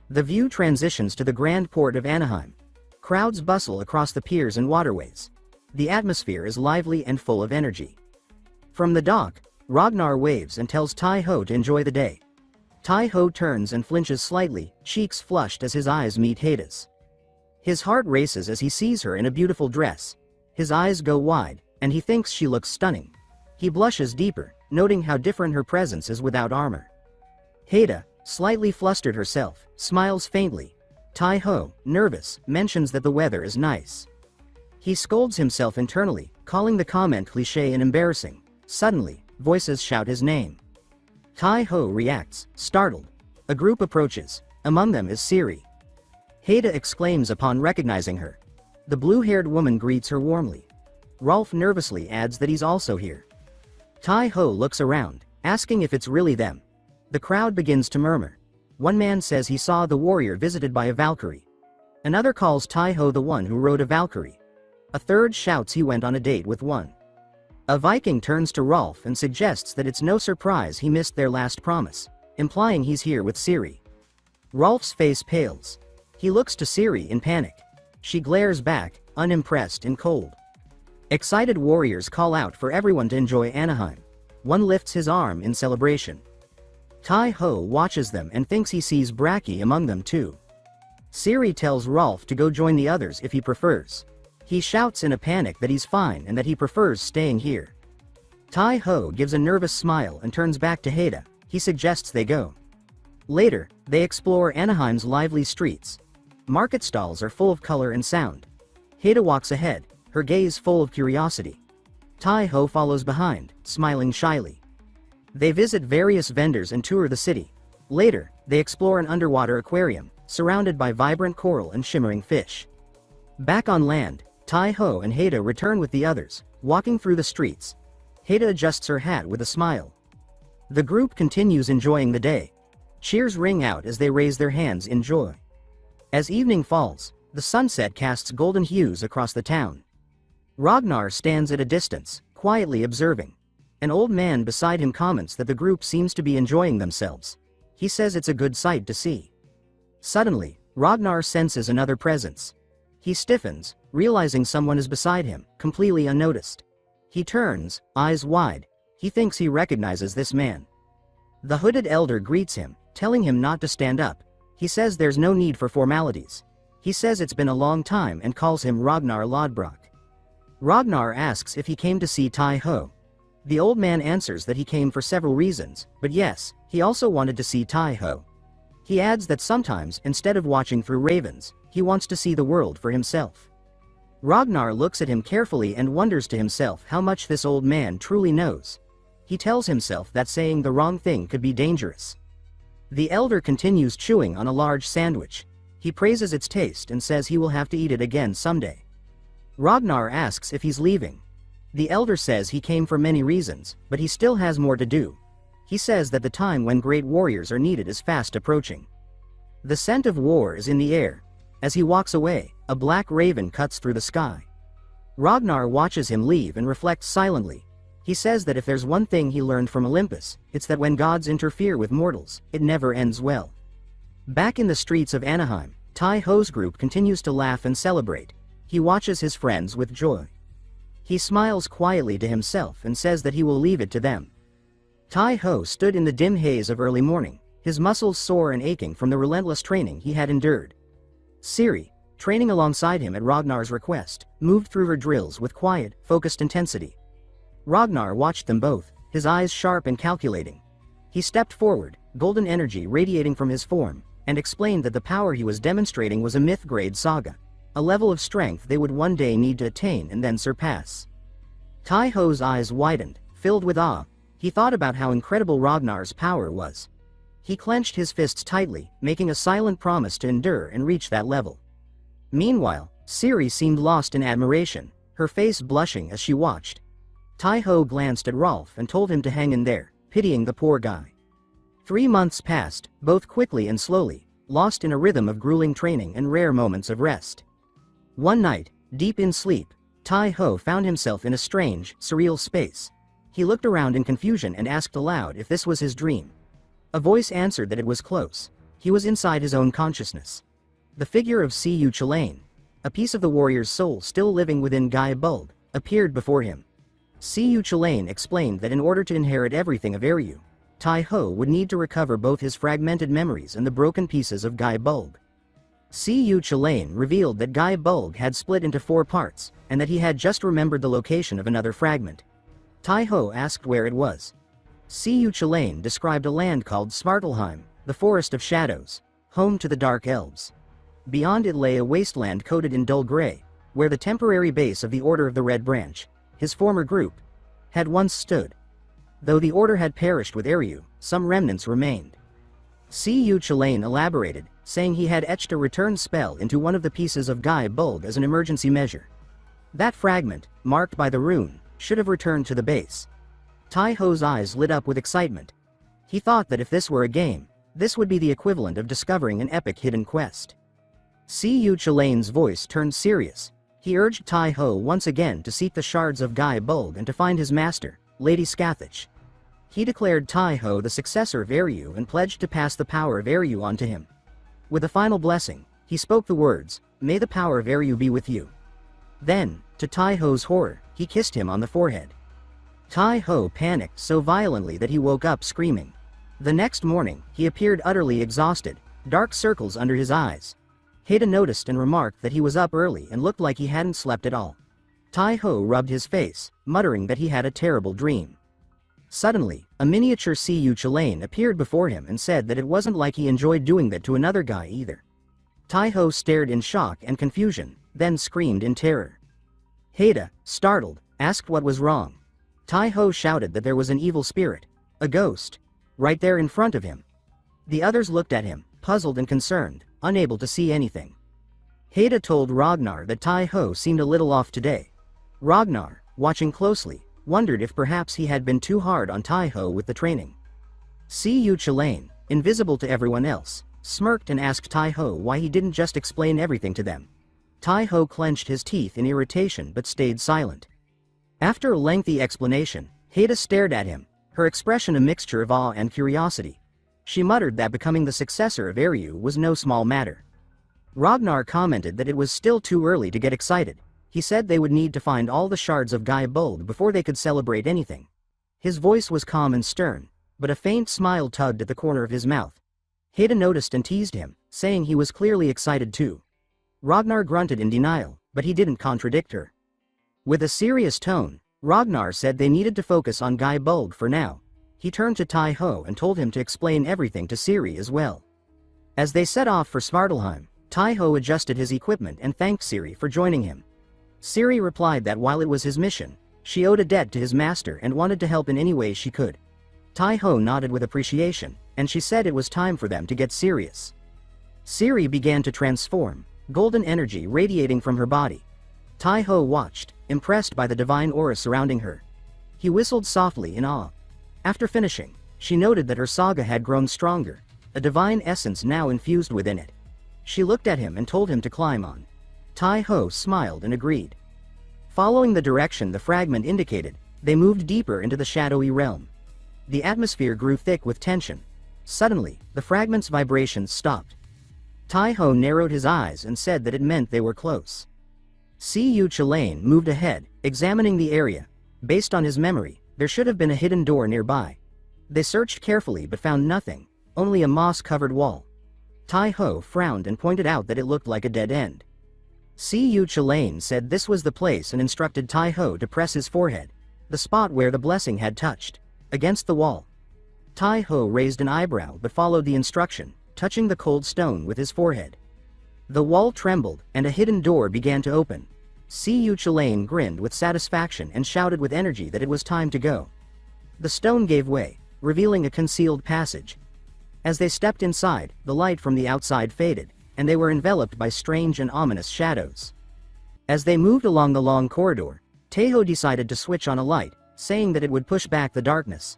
A: The view transitions to the grand port of Anaheim. Crowds bustle across the piers and waterways. The atmosphere is lively and full of energy. From the dock, Ragnar waves and tells Tai-Ho to enjoy the day. Tai-Ho turns and flinches slightly, cheeks flushed as his eyes meet Heda's. His heart races as he sees her in a beautiful dress. His eyes go wide, and he thinks she looks stunning. He blushes deeper, noting how different her presence is without armor. Heda, slightly flustered herself, smiles faintly. Tai-Ho, nervous, mentions that the weather is nice. He scolds himself internally, calling the comment cliché and embarrassing. Suddenly, voices shout his name. Tai-Ho reacts, startled. A group approaches. Among them is Siri. Heda exclaims upon recognizing her. The blue-haired woman greets her warmly. Rolf nervously adds that he's also here. Tai-ho looks around, asking if it's really them. The crowd begins to murmur. One man says he saw the warrior visited by a Valkyrie. Another calls Tai-ho the one who rode a Valkyrie. A third shouts he went on a date with one. A Viking turns to Rolf and suggests that it's no surprise he missed their last promise, implying he's here with Ciri. Rolf's face pales. He looks to Ciri in panic. She glares back, unimpressed and cold. Excited warriors call out for everyone to enjoy Anaheim. One lifts his arm in celebration. Tai-ho watches them and thinks he sees Braki among them too. Ciri tells Rolf to go join the others if he prefers. He shouts in a panic that he's fine and that he prefers staying here. Tai-ho gives a nervous smile and turns back to Haida. He suggests they go. Later, they explore Anaheim's lively streets. Market stalls are full of color and sound. Haida walks ahead, her gaze full of curiosity. Tai-ho follows behind, smiling shyly. They visit various vendors and tour the city. Later, they explore an underwater aquarium, surrounded by vibrant coral and shimmering fish. Back on land, Tai-ho and Haida return with the others, walking through the streets. Haida adjusts her hat with a smile. The group continues enjoying the day. Cheers ring out as they raise their hands in joy. As evening falls, the sunset casts golden hues across the town. Ragnar stands at a distance, quietly observing. An old man beside him comments that the group seems to be enjoying themselves. He says it's a good sight to see. Suddenly, Ragnar senses another presence. He stiffens, realizing someone is beside him, completely unnoticed. He turns, eyes wide. He thinks he recognizes this man. The hooded elder greets him, telling him not to stand up. He says there's no need for formalities. He says it's been a long time and calls him Ragnar Lodbrok. Ragnar asks if he came to see Tai-ho. The old man answers that he came for several reasons, but yes, he also wanted to see Tai-ho. He adds that sometimes, instead of watching through ravens, he wants to see the world for himself. Ragnar looks at him carefully and wonders to himself how much this old man truly knows. He tells himself that saying the wrong thing could be dangerous. The elder continues chewing on a large sandwich. He praises its taste and says he will have to eat it again someday. Ragnar asks if he's leaving. The elder says he came for many reasons, but he still has more to do. He says that the time when great warriors are needed is fast approaching. The scent of war is in the air. As he walks away, a black raven cuts through the sky. Ragnar watches him leave and reflects silently. He says that if there's one thing he learned from Olympus, it's that when gods interfere with mortals, it never ends well. Back in the streets of Anaheim, Tai-ho's group continues to laugh and celebrate. He watches his friends with joy. He smiles quietly to himself and says that he will leave it to them. Tai-ho stood in the dim haze of early morning, his muscles sore and aching from the relentless training he had endured. Ciri, training alongside him at Ragnar's request, moved through her drills with quiet, focused intensity. Ragnar watched them both, his eyes sharp and calculating. He stepped forward, golden energy radiating from his form, and explained that the power he was demonstrating was a myth-grade saga, a level of strength they would one day need to attain and then surpass. Tai-ho's eyes widened, filled with awe. He thought about how incredible Ragnar's power was. He clenched his fists tightly, making a silent promise to endure and reach that level. Meanwhile, Ciri seemed lost in admiration, her face blushing as she watched. Tai-ho glanced at Rolf and told him to hang in there, pitying the poor guy. 3 months passed, both quickly and slowly, lost in a rhythm of grueling training and rare moments of rest. One night, deep in sleep, Tai-ho found himself in a strange, surreal space. He looked around in confusion and asked aloud if this was his dream. A voice answered that it was close. He was inside his own consciousness. The figure of Siyu Chalain, a piece of the warrior's soul still living within Guy Bulg, appeared before him. Siyu Chalain explained that in order to inherit everything of Eryu, Tai-ho would need to recover both his fragmented memories and the broken pieces of Guy Bulg. Siyu Chalain revealed that Guy Bulg had split into 4 parts, and that he had just remembered the location of another fragment. Tai-ho asked where it was. Siyu Chalain described a land called Svartalheim, the Forest of Shadows, home to the Dark Elves. Beyond it lay a wasteland coated in dull gray, where the temporary base of the Order of the Red Branch, his former group, had once stood. Though the order had perished with Eryu, some remnants remained. Siyu Chalain elaborated, saying he had etched a return spell into one of the pieces of Guy Bulg as an emergency measure. That fragment, marked by the rune, should have returned to the base. Tai-Ho's eyes lit up with excitement. He thought that if this were a game, this would be the equivalent of discovering an epic hidden quest. Siyu Chilane's voice turned serious. He urged Tai-Ho once again to seek the shards of Gai Bulg and to find his master, Lady Scathach. He declared Tai-Ho the successor of Eryu and pledged to pass the power of Eryu on to him. With a final blessing, he spoke the words, "May the power of Eryu be with you." Then, to Tai-Ho's horror, he kissed him on the forehead. Tai-Ho panicked so violently that he woke up screaming. The next morning, he appeared utterly exhausted, dark circles under his eyes. Haida noticed and remarked that he was up early and looked like he hadn't slept at all. Tai-Ho rubbed his face, muttering that he had a terrible dream. Suddenly, a miniature Siyu Chilane appeared before him and said that it wasn't like he enjoyed doing that to another guy either. Tai-Ho stared in shock and confusion, then screamed in terror. Haida, startled, asked what was wrong. Tai-Ho shouted that there was an evil spirit, a ghost, right there in front of him. The others looked at him, puzzled and concerned, unable to see anything. Haida told Ragnar that Tai-Ho seemed a little off today. Ragnar, watching closely, wondered if perhaps he had been too hard on Tai-Ho with the training. Siyu Chilane, invisible to everyone else, smirked and asked Tai-Ho why he didn't just explain everything to them. Tai-Ho clenched his teeth in irritation but stayed silent. After a lengthy explanation, Haida stared at him, her expression a mixture of awe and curiosity. She muttered that becoming the successor of Eryu was no small matter. Ragnar commented that it was still too early to get excited. He said they would need to find all the shards of Gai Bulg before they could celebrate anything. His voice was calm and stern, but a faint smile tugged at the corner of his mouth. Haida noticed and teased him, saying he was clearly excited too. Ragnar grunted in denial, but he didn't contradict her. With a serious tone, Ragnar said they needed to focus on Gai Bulg for now. He turned to Tai-Ho and told him to explain everything to Ciri as well. As they set off for Svartalheim, Tai-Ho adjusted his equipment and thanked Ciri for joining him. Ciri replied that while it was his mission, she owed a debt to his master and wanted to help in any way she could. Tai-Ho nodded with appreciation, and she said it was time for them to get serious. Ciri began to transform, golden energy radiating from her body. Tai-Ho watched, impressed by the divine aura surrounding her. He whistled softly in awe. After finishing, she noted that her saga had grown stronger, a divine essence now infused within it. She looked at him and told him to climb on. Tai-Ho smiled and agreed. Following the direction the fragment indicated, they moved deeper into the shadowy realm. The atmosphere grew thick with tension. Suddenly, the fragment's vibrations stopped. Tai-Ho narrowed his eyes and said that it meant they were close. Siyu Chilane moved ahead, examining the area. Based on his memory, there should have been a hidden door nearby. They searched carefully but found nothing, only a moss-covered wall. Tai-Ho frowned and pointed out that it looked like a dead end. Siyu Chilane said this was the place and instructed Tai-Ho to press his forehead, the spot where the blessing had touched, against the wall. Tai-Ho raised an eyebrow but followed the instruction, touching the cold stone with his forehead. The wall trembled, and a hidden door began to open. Siyu Chilane grinned with satisfaction and shouted with energy that it was time to go. The stone gave way, revealing a concealed passage. As they stepped inside, the light from the outside faded, and they were enveloped by strange and ominous shadows. As they moved along the long corridor, Tai-Ho decided to switch on a light, saying that it would push back the darkness.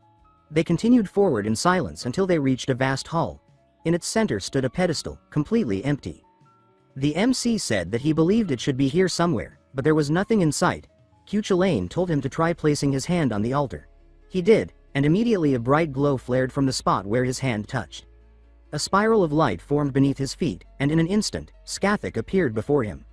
A: They continued forward in silence until they reached a vast hall. In its center stood a pedestal, completely empty. The MC said that he believed it should be here somewhere, but there was nothing in sight. Chilane told him to try placing his hand on the altar. He did, and immediately a bright glow flared from the spot where his hand touched. A spiral of light formed beneath his feet, and in an instant, Scathach appeared before him.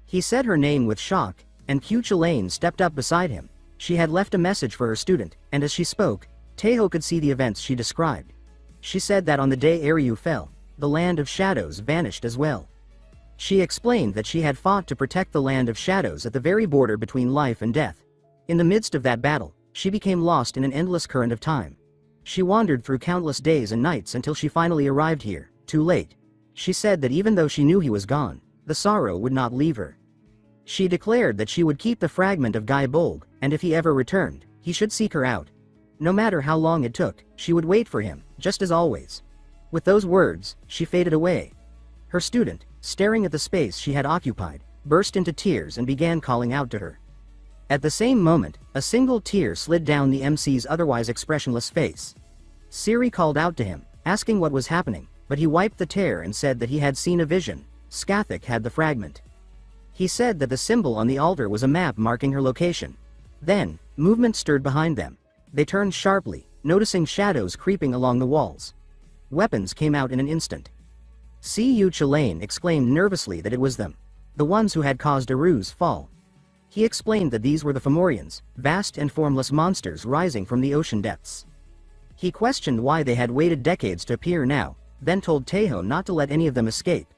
A: He said her name with shock, and Chilane stepped up beside him. She had left a message for her student, and as she spoke, Tai-Ho could see the events she described. She said that on the day Eryu fell, the land of shadows vanished as well. She explained that she had fought to protect the land of shadows at the very border between life and death. In the midst of that battle, she became lost in an endless current of time. She wandered through countless days and nights until she finally arrived here, too late. She said that even though she knew he was gone, the sorrow would not leave her. She declared that she would keep the fragment of Gai Bulg, and if he ever returned, he should seek her out. No matter how long it took, she would wait for him, just as always. With those words, she faded away. Her student, staring at the space she had occupied, burst into tears and began calling out to her. At the same moment, a single tear slid down the MC's otherwise expressionless face. Siri called out to him, asking what was happening, but he wiped the tear and said that he had seen a vision. Skathik had the fragment. He said that the symbol on the altar was a map marking her location. Then, movement stirred behind them. They turned sharply, noticing shadows creeping along the walls. Weapons came out in an instant. Cu Chulain exclaimed nervously that it was them, the ones who had caused Aru's fall. He explained that these were the Fomorians, vast and formless monsters rising from the ocean depths. He questioned why they had waited decades to appear now, then told Taeho not to let any of them escape.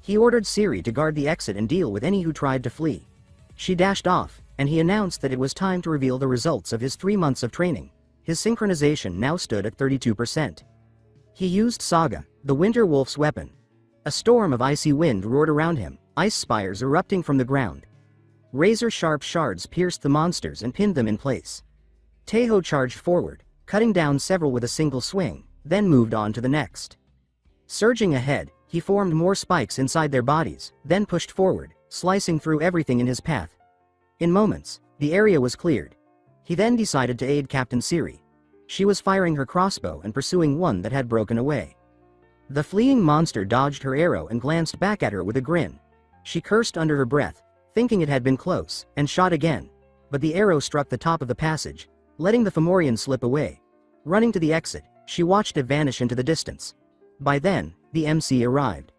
A: He ordered Siri to guard the exit and deal with any who tried to flee. She dashed off, and he announced that it was time to reveal the results of his 3 months of training. His synchronization now stood at 32%. He used Saga, the Winter Wolf's weapon. A storm of icy wind roared around him, ice spires erupting from the ground. Razor-sharp shards pierced the monsters and pinned them in place. Taeho charged forward, cutting down several with a single swing, then moved on to the next. Surging ahead, he formed more spikes inside their bodies, then pushed forward, slicing through everything in his path. In moments, the area was cleared. He then decided to aid Captain Siri. She was firing her crossbow and pursuing one that had broken away. The fleeing monster dodged her arrow and glanced back at her with a grin. She cursed under her breath, thinking it had been close, and shot again. But the arrow struck the top of the passage, letting the Fomorian slip away. Running to the exit, she watched it vanish into the distance. By then, the MC arrived.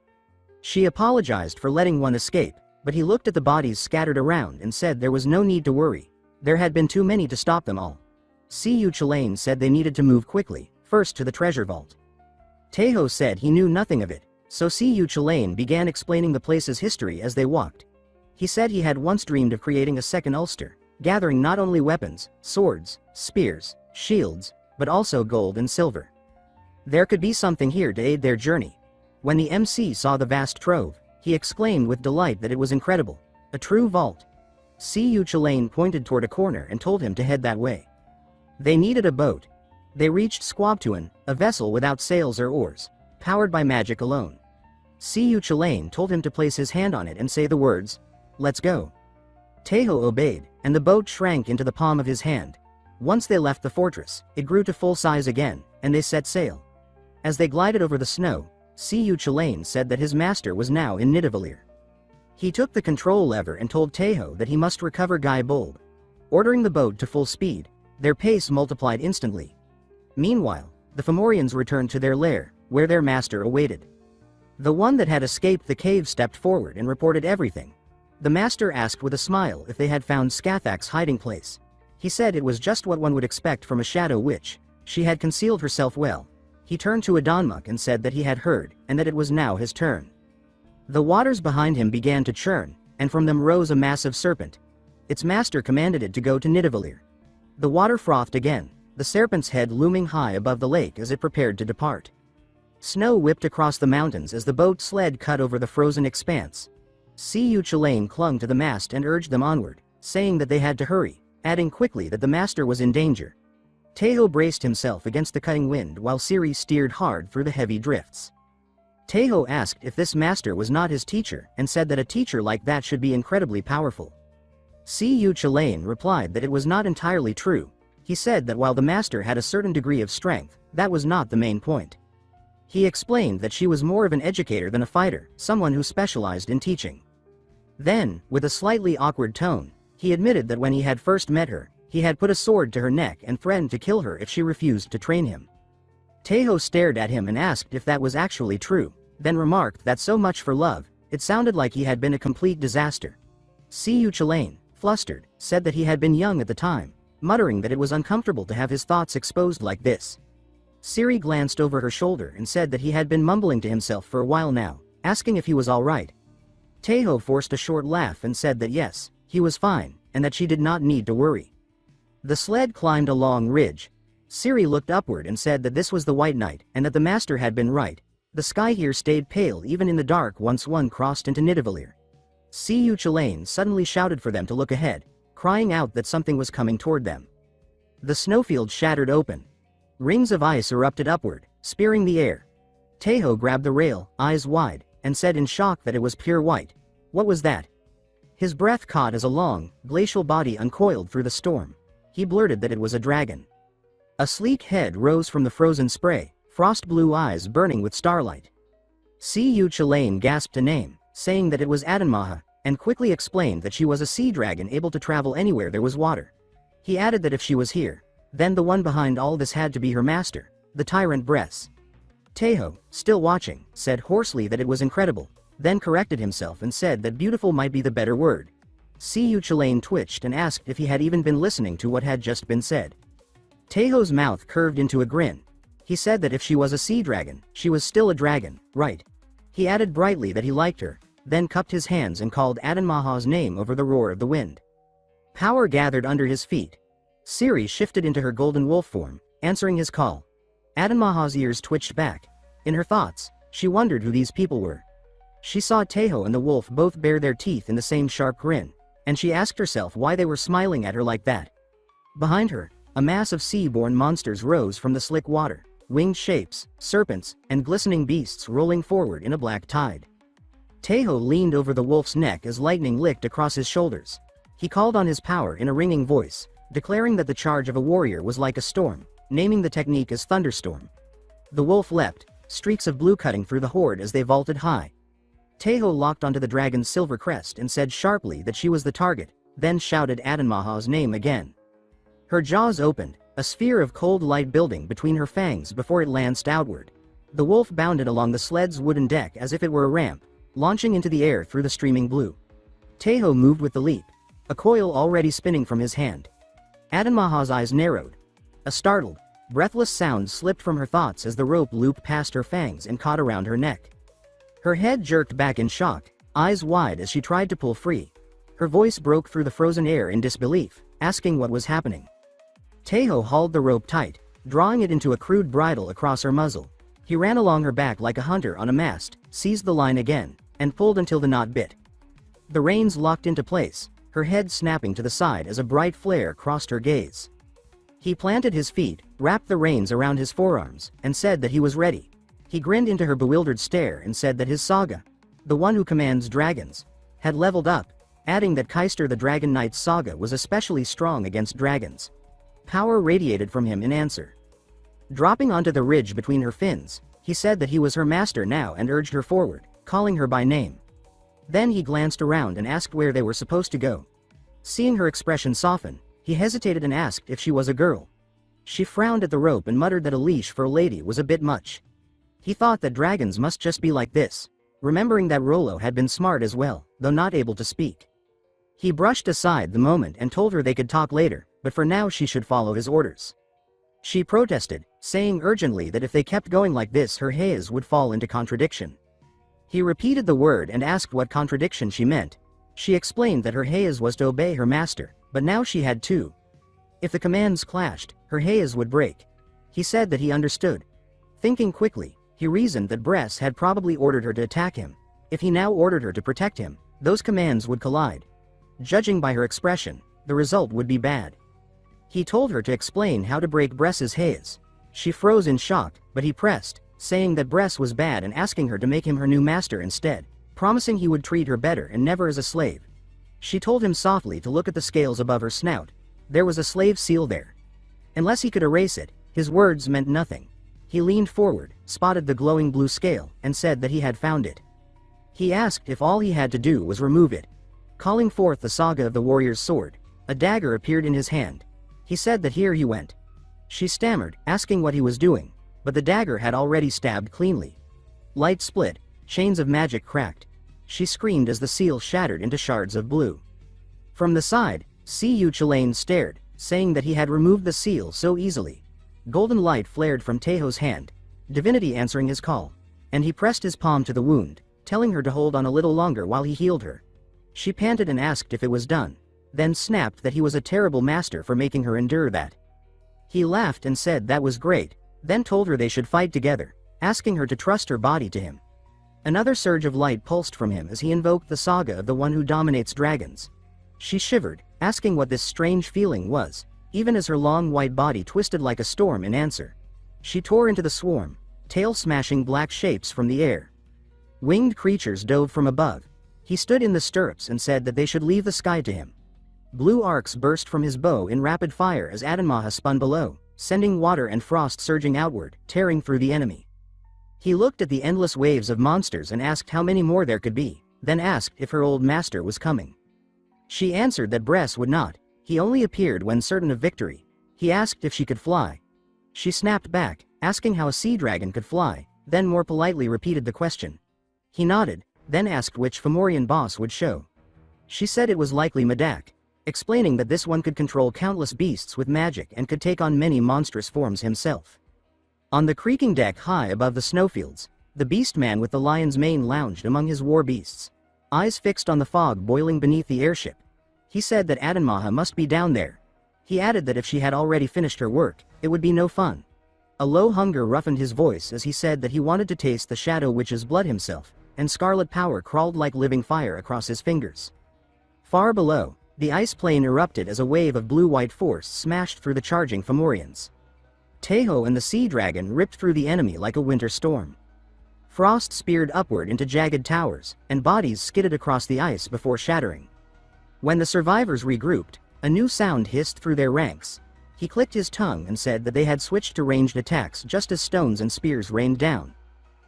A: She apologized for letting one escape, but he looked at the bodies scattered around and said there was no need to worry. There had been too many to stop them all. Cu Chulain said they needed to move quickly, first to the treasure vault. Taeho said he knew nothing of it, so Cu Chulain began explaining the place's history as they walked. He said he had once dreamed of creating a second Ulster, gathering not only weapons, swords, spears, shields, but also gold and silver. There could be something here to aid their journey. When the MC saw the vast trove, he exclaimed with delight that it was incredible. A true vault. Cu Chulain pointed toward a corner and told him to head that way. They needed a boat. They reached Squabtuan, a vessel without sails or oars, powered by magic alone. Cu Chulain told him to place his hand on it and say the words, "Let's go." Taeho obeyed, and the boat shrank into the palm of his hand. Once they left the fortress, it grew to full size again, and they set sail. As they glided over the snow, Cu Chulain said that his master was now in Nidavellir. He took the control lever and told Taeho that he must recover Guy Bulb. Ordering the boat to full speed, their pace multiplied instantly. Meanwhile, the Fomorians returned to their lair, where their master awaited. The one that had escaped the cave stepped forward and reported everything. The master asked with a smile if they had found Skathak's hiding place. He said it was just what one would expect from a shadow witch. She had concealed herself well. He turned to Adonmuk and said that he had heard, and that it was now his turn. The waters behind him began to churn, and from them rose a massive serpent. Its master commanded it to go to Nidavellir. The water frothed again, the serpent's head looming high above the lake as it prepared to depart. Snow whipped across the mountains as the boat sled cut over the frozen expanse. Cu Chulain clung to the mast and urged them onward, saying that they had to hurry, adding quickly that the master was in danger. Taeho braced himself against the cutting wind while Siri steered hard through the heavy drifts. Taeho asked if this master was not his teacher and said that a teacher like that should be incredibly powerful. Cu Chulain replied that it was not entirely true. He said that while the master had a certain degree of strength, that was not the main point. He explained that she was more of an educator than a fighter, someone who specialized in teaching. Then, with a slightly awkward tone, he admitted that when he had first met her, he had put a sword to her neck and threatened to kill her if she refused to train him. Taeho stared at him and asked if that was actually true, then remarked that so much for love, it sounded like he had been a complete disaster. Cu Chulain, flustered, said that he had been young at the time, muttering that it was uncomfortable to have his thoughts exposed like this. Siri glanced over her shoulder and said that he had been mumbling to himself for a while now, asking if he was all right. Taeho forced a short laugh and said that yes, he was fine, and that she did not need to worry. The sled climbed a long ridge. Siri looked upward and said that this was the White Night, and that the master had been right. The sky here stayed pale even in the dark once one crossed into Nidavellir. Cu Chulain suddenly shouted for them to look ahead, crying out that something was coming toward them. The snowfield shattered open. Rings of ice erupted upward, spearing the air. Taeho grabbed the rail, eyes wide, and said in shock that it was pure white. What was that? His breath caught as a long, glacial body uncoiled through the storm. He blurted that it was a dragon. A sleek head rose from the frozen spray, frost-blue eyes burning with starlight. Cu Chulainn gasped a name, saying that it was Adanmaha, and quickly explained that she was a sea dragon able to travel anywhere there was water. He added that if she was here, then the one behind all this had to be her master, the tyrant Bress. Taeho, still watching, said hoarsely that it was incredible, then corrected himself and said that beautiful might be the better word. Cu Chulainn twitched and asked if he had even been listening to what had just been said. Taeho's mouth curved into a grin. He said that if she was a sea dragon, she was still a dragon, right? He added brightly that he liked her, then cupped his hands and called Adanmaha's name over the roar of the wind. Power gathered under his feet. Ciri shifted into her golden wolf form, answering his call. Adanmaha's ears twitched back. In her thoughts, she wondered who these people were. She saw Taeho and the wolf both bare their teeth in the same sharp grin, and she asked herself why they were smiling at her like that. Behind her, a mass of sea-born monsters rose from the slick water, winged shapes, serpents, and glistening beasts rolling forward in a black tide. Taeho leaned over the wolf's neck as lightning licked across his shoulders. He called on his power in a ringing voice, declaring that the charge of a warrior was like a storm, naming the technique as thunderstorm. The wolf leapt, streaks of blue cutting through the horde as they vaulted high. Taeho locked onto the dragon's silver crest and said sharply that she was the target, then shouted Adanmaha's name again. Her jaws opened, a sphere of cold light building between her fangs before it lanced outward. The wolf bounded along the sled's wooden deck as if it were a ramp, launching into the air through the streaming blue. Taeho moved with the leap, a coil already spinning from his hand. Adanmaha's eyes narrowed. A startled, breathless sound slipped from her thoughts as the rope looped past her fangs and caught around her neck. Her head jerked back in shock, eyes wide as she tried to pull free. Her voice broke through the frozen air in disbelief, asking what was happening. Taeho hauled the rope tight, drawing it into a crude bridle across her muzzle. He ran along her back like a hunter on a mast, seized the line again, and pulled until the knot bit. The reins locked into place, her head snapping to the side as a bright flare crossed her gaze. He planted his feet, wrapped the reins around his forearms, and said that he was ready. He grinned into her bewildered stare and said that his saga, the one who commands dragons, had leveled up, adding that Keister the Dragon Knight's saga was especially strong against dragons. Power radiated from him in answer. Dropping onto the ridge between her fins, he said that he was her master now and urged her forward, calling her by name. Then he glanced around and asked where they were supposed to go. Seeing her expression soften, he hesitated and asked if she was a girl. She frowned at the rope and muttered that a leash for a lady was a bit much. He thought that dragons must just be like this, remembering that Rollo had been smart as well, though not able to speak. He brushed aside the moment and told her they could talk later, but for now she should follow his orders. She protested, saying urgently that if they kept going like this her hayes would fall into contradiction. He repeated the word and asked what contradiction she meant. She explained that her hayes was to obey her master, but now she had two. If the commands clashed, her hayes would break. He said that he understood. Thinking quickly, he reasoned that Bress had probably ordered her to attack him. If he now ordered her to protect him, those commands would collide. Judging by her expression, the result would be bad. He told her to explain how to break Bress's hayes. She froze in shock, but he pressed, saying that Bress was bad and asking her to make him her new master instead, promising he would treat her better and never as a slave. She told him softly to look at the scales above her snout. There was a slave seal there. Unless he could erase it, his words meant nothing. He leaned forward, spotted the glowing blue scale, and said that he had found it. He asked if all he had to do was remove it. Calling forth the saga of the warrior's sword, a dagger appeared in his hand. He said that here he went. She stammered, asking what he was doing, but the dagger had already stabbed cleanly. Light split, chains of magic cracked. She screamed as the seal shattered into shards of blue. From the side, Cu Chulainn stared, saying that he had removed the seal so easily. Golden light flared from Taeho's hand, divinity answering his call, and he pressed his palm to the wound, telling her to hold on a little longer while he healed her. She panted and asked if it was done, then snapped that he was a terrible master for making her endure that. He laughed and said that was great, then told her they should fight together, asking her to trust her body to him. Another surge of light pulsed from him as he invoked the saga of the one who dominates dragons. She shivered, asking what this strange feeling was, even as her long white body twisted like a storm in answer. She tore into the swarm, tail-smashing black shapes from the air. Winged creatures dove from above. He stood in the stirrups and said that they should leave the sky to him. Blue arcs burst from his bow in rapid fire as Adanmaha spun below, sending water and frost surging outward, tearing through the enemy. He looked at the endless waves of monsters and asked how many more there could be, then asked if her old master was coming. She answered that Bress would not, he only appeared when certain of victory. He asked if she could fly. She snapped back, asking how a sea dragon could fly, then more politely repeated the question. He nodded, then asked which Fomorian boss would show. She said it was likely Medak, explaining that this one could control countless beasts with magic and could take on many monstrous forms himself. On the creaking deck high above the snowfields, the beast man with the lion's mane lounged among his war beasts, eyes fixed on the fog boiling beneath the airship. He said that Adanmaha must be down there. He added that if she had already finished her work, it would be no fun. A low hunger roughened his voice as he said that he wanted to taste the Shadow Witch's blood himself, and scarlet power crawled like living fire across his fingers. Far below, the ice plain erupted as a wave of blue-white force smashed through the charging Fomorians. Teho and the sea dragon ripped through the enemy like a winter storm. Frost speared upward into jagged towers, and bodies skidded across the ice before shattering. When the survivors regrouped, a new sound hissed through their ranks. He clicked his tongue and said that they had switched to ranged attacks just as stones and spears rained down.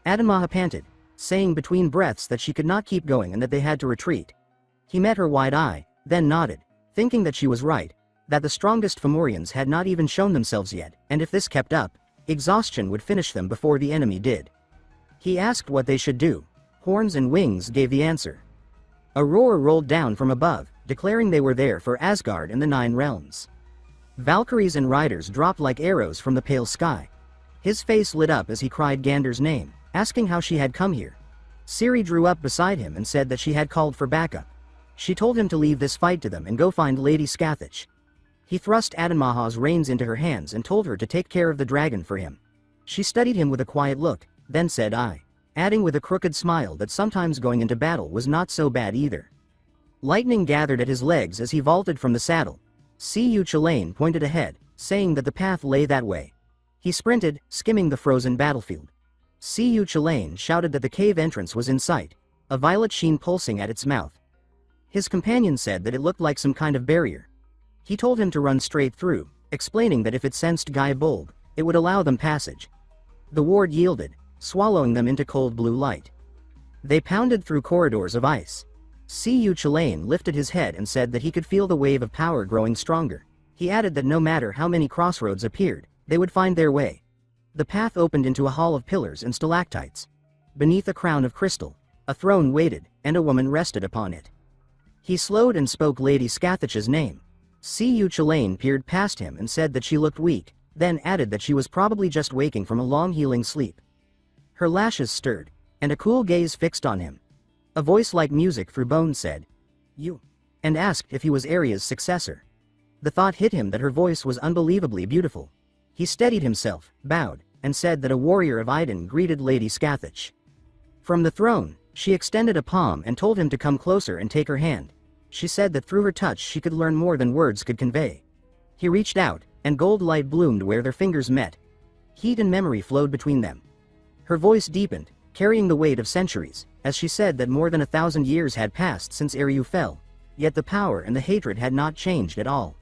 A: Adanmaha panted, saying between breaths that she could not keep going and that they had to retreat. He met her wide eye, then nodded, thinking that she was right, that the strongest Fomorians had not even shown themselves yet, and if this kept up, exhaustion would finish them before the enemy did. He asked what they should do. Horns and Wings gave the answer. A roar rolled down from above, declaring they were there for Asgard and the Nine Realms. Valkyries and riders dropped like arrows from the pale sky. His face lit up as he cried Gander's name, asking how she had come here. Ciri drew up beside him and said that she had called for backup. She told him to leave this fight to them and go find Lady Scathach. He thrust Adanmaha's reins into her hands and told her to take care of the dragon for him. She studied him with a quiet look, then said "I," adding with a crooked smile that sometimes going into battle was not so bad either. Lightning gathered at his legs as he vaulted from the saddle. Siyu Chalain pointed ahead, saying that the path lay that way. He sprinted, skimming the frozen battlefield. Siyu Chalain shouted that the cave entrance was in sight, a violet sheen pulsing at its mouth. His companion said that it looked like some kind of barrier. He told him to run straight through, explaining that if it sensed Guy Bulb, it would allow them passage. The ward yielded, swallowing them into cold blue light. They pounded through corridors of ice. Siyu Chalain lifted his head and said that he could feel the wave of power growing stronger. He added that no matter how many crossroads appeared, they would find their way. The path opened into a hall of pillars and stalactites. Beneath a crown of crystal, a throne waited, and a woman rested upon it. He slowed and spoke Lady Scathach's name. Siyu Chalain peered past him and said that she looked weak, then added that she was probably just waking from a long healing sleep. Her lashes stirred, and a cool gaze fixed on him. A voice like music through bones said, "You," and asked if he was Arya's successor. The thought hit him that her voice was unbelievably beautiful. He steadied himself, bowed, and said that a warrior of Iden greeted Lady Scathach. From the throne, she extended a palm and told him to come closer and take her hand. She said that through her touch she could learn more than words could convey. He reached out, and gold light bloomed where their fingers met. Heat and memory flowed between them. Her voice deepened, carrying the weight of centuries, as she said that more than 1,000 years had passed since Eryu fell, yet the power and the hatred had not changed at all.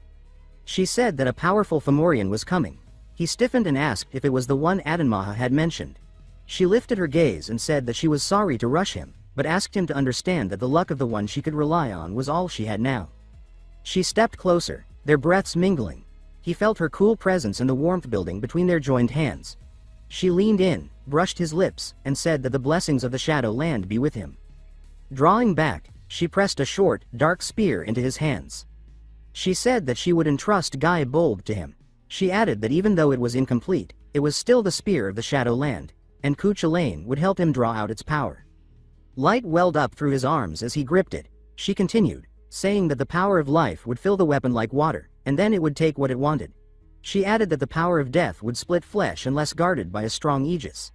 A: She said that a powerful Fomorian was coming. He stiffened and asked if it was the one Adanmaha had mentioned. She lifted her gaze and said that she was sorry to rush him, but asked him to understand that the luck of the one she could rely on was all she had now. She stepped closer, their breaths mingling. He felt her cool presence and the warmth building between their joined hands. She leaned in, brushed his lips, and said that the blessings of the Shadow Land be with him. Drawing back, she pressed a short, dark spear into his hands. She said that she would entrust Guy Bulb to him. She added that even though it was incomplete, it was still the spear of the Shadow Land, and Ku Chalain would help him draw out its power. Light welled up through his arms as he gripped it. She continued, saying that the power of life would fill the weapon like water, and then it would take what it wanted. She added that the power of death would split flesh unless guarded by a strong aegis.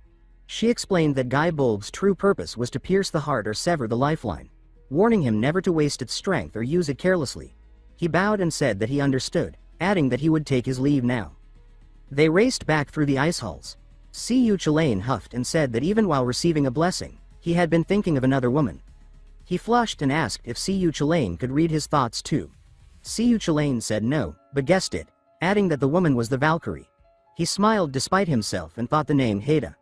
A: She explained that Guy Bulb's true purpose was to pierce the heart or sever the lifeline, warning him never to waste its strength or use it carelessly. He bowed and said that he understood, adding that he would take his leave now. They raced back through the ice halls. Siyu Chalain huffed and said that even while receiving a blessing, he had been thinking of another woman. He flushed and asked if Siyu Chilane could read his thoughts too. Siyu Chilane said no, but guessed it, adding that the woman was the Valkyrie. He smiled despite himself and thought the name Haida.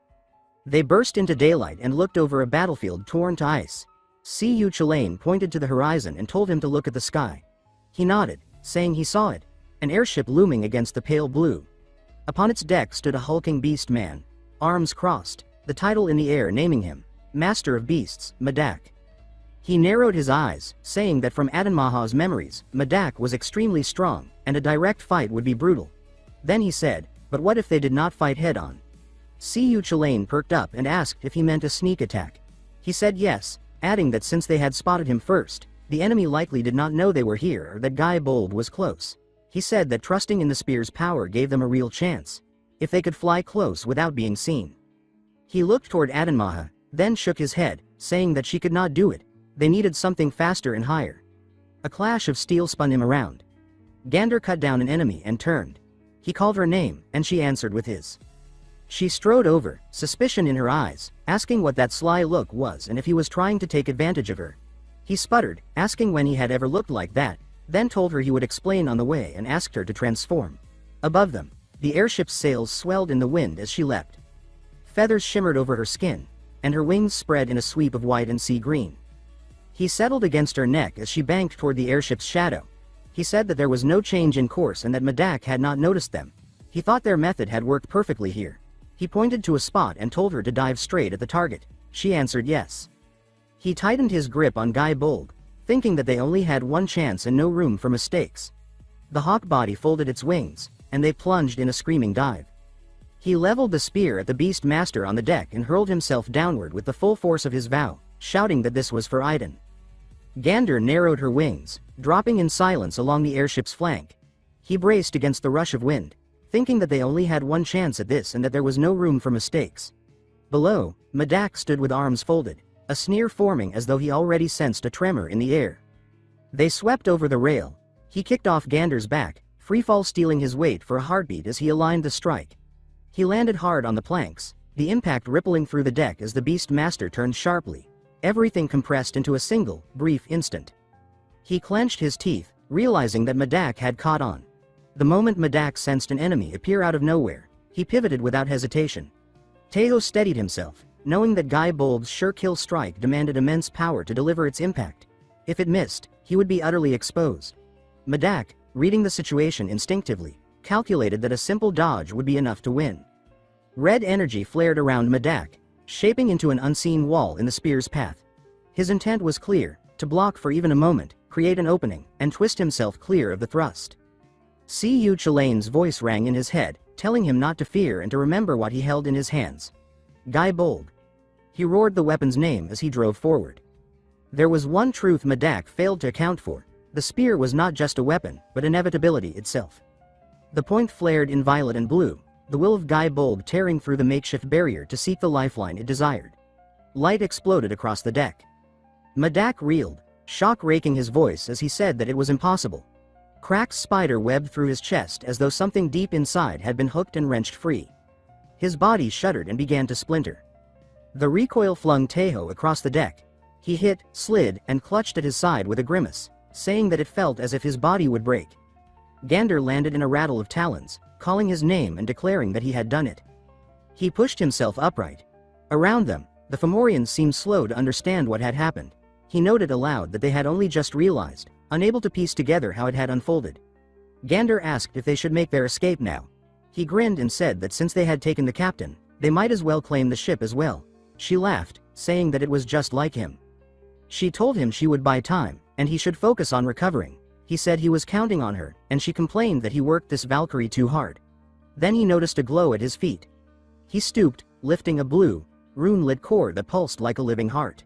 A: They burst into daylight and looked over a battlefield torn to ice. Siyu Chilane pointed to the horizon and told him to look at the sky. He nodded, saying he saw it, an airship looming against the pale blue. Upon its deck stood a hulking beast man, arms crossed, the title in the air naming him Master of Beasts, Medak. He narrowed his eyes, saying that from Adanmaha's memories, Medak was extremely strong, and a direct fight would be brutal. Then he said, but what if they did not fight head-on? Siyu Chilane perked up and asked if he meant a sneak attack. He said yes, adding that since they had spotted him first, the enemy likely did not know they were here or that Guy Bold was close. He said that trusting in the spear's power gave them a real chance, if they could fly close without being seen. He looked toward Adanmaha, then shook his head, saying that she could not do it. They needed something faster and higher. A clash of steel spun him around. Gander cut down an enemy and turned. He called her name, and she answered with his. She strode over, suspicion in her eyes, asking what that sly look was and if he was trying to take advantage of her. He sputtered, asking when he had ever looked like that, then told her he would explain on the way and asked her to transform. Above them, the airship's sails swelled in the wind as she leapt. Feathers shimmered over her skin, and her wings spread in a sweep of white and sea green. He settled against her neck as she banked toward the airship's shadow. He said that there was no change in course and that Medak had not noticed them. He thought their method had worked perfectly here. He pointed to a spot and told her to dive straight at the target. She answered yes. He tightened his grip on Guy Bold, thinking that they only had one chance and no room for mistakes. The hawk body folded its wings, and they plunged in a screaming dive. He leveled the spear at the beast master on the deck and hurled himself downward with the full force of his vow, shouting that this was for Iden. Gander narrowed her wings, dropping in silence along the airship's flank. He braced against the rush of wind, thinking that they only had one chance at this and that there was no room for mistakes. Below, Medak stood with arms folded, a sneer forming as though he already sensed a tremor in the air. They swept over the rail. He kicked off Gander's back, freefall stealing his weight for a heartbeat as he aligned the strike. He landed hard on the planks, the impact rippling through the deck as the beast master turned sharply. Everything compressed into a single, brief instant. He clenched his teeth, realizing that Medak had caught on. The moment Medak sensed an enemy appear out of nowhere, he pivoted without hesitation. Tejo steadied himself, knowing that Guy Bold's sure kill strike demanded immense power to deliver its impact. If it missed, he would be utterly exposed. Medak, reading the situation instinctively, calculated that a simple dodge would be enough to win. Red energy flared around Medak, shaping into an unseen wall in the spear's path. His intent was clear, to block for even a moment, create an opening, and twist himself clear of the thrust. Siyu Chilane's voice rang in his head, telling him not to fear and to remember what he held in his hands. Guy Bold. He roared the weapon's name as he drove forward. There was one truth Medak failed to account for. The spear was not just a weapon, but inevitability itself. The point flared in violet and blue, the will of Guy Bold tearing through the makeshift barrier to seek the lifeline it desired. Light exploded across the deck. Medak reeled, shock raking his voice as he said that it was impossible. Cracks spider webbed through his chest as though something deep inside had been hooked and wrenched free. His body shuddered and began to splinter. The recoil flung Tejo across the deck. He hit, slid, and clutched at his side with a grimace, saying that it felt as if his body would break. Gander landed in a rattle of talons, calling his name and declaring that he had done it. He pushed himself upright. Around them, the Fomorians seemed slow to understand what had happened. He noted aloud that they had only just realized, unable to piece together how it had unfolded. Gander asked if they should make their escape now. He grinned and said that since they had taken the captain, they might as well claim the ship as well. She laughed, saying that it was just like him. She told him she would buy time, and he should focus on recovering. He said he was counting on her, and she complained that he worked this Valkyrie too hard. Then he noticed a glow at his feet. He stooped, lifting a blue, rune-lit core that pulsed like a living heart.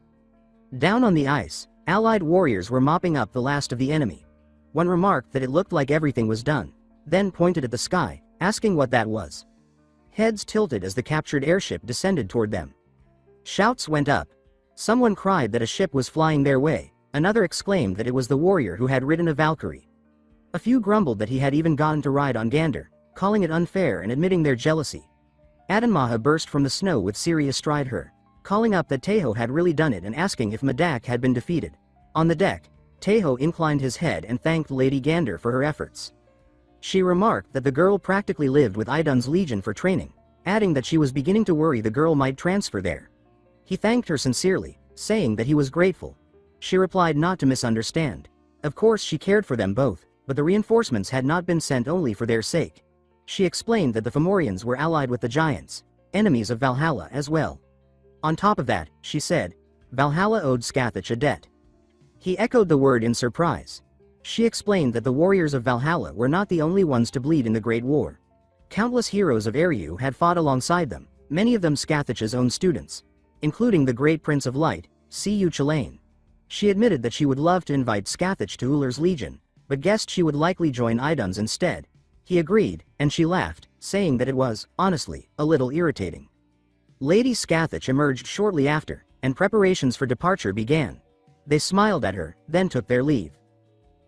A: Down on the ice, allied warriors were mopping up the last of the enemy. One remarked that it looked like everything was done, then pointed at the sky, asking what that was. Heads tilted as the captured airship descended toward them. Shouts went up. Someone cried that a ship was flying their way, another exclaimed that it was the warrior who had ridden a Valkyrie. A few grumbled that he had even gotten to ride on Gander, calling it unfair and admitting their jealousy. Adanmaha burst from the snow with Siri astride her. calling up that Taeho had really done it and asking if Medak had been defeated. On the deck, Taeho inclined his head and thanked Lady Gander for her efforts. She remarked that the girl practically lived with Idun's legion for training, adding that she was beginning to worry the girl might transfer there. He thanked her sincerely, saying that he was grateful. She replied not to misunderstand. Of course she cared for them both, but the reinforcements had not been sent only for their sake. She explained that the Fomorians were allied with the giants, enemies of Valhalla as well. On top of that, she said, Valhalla owed Scathach a debt. He echoed the word in surprise. She explained that the warriors of Valhalla were not the only ones to bleed in the Great War. Countless heroes of Eriu had fought alongside them, many of them Scathach's own students, including the Great Prince of Light, Siyu Chalain. She admitted that she would love to invite Scathach to Ullr's legion, but guessed she would likely join Idun's instead. He agreed, and she laughed, saying that it was, honestly, a little irritating. Lady Scathach emerged shortly after, and preparations for departure began. They smiled at her, then took their leave.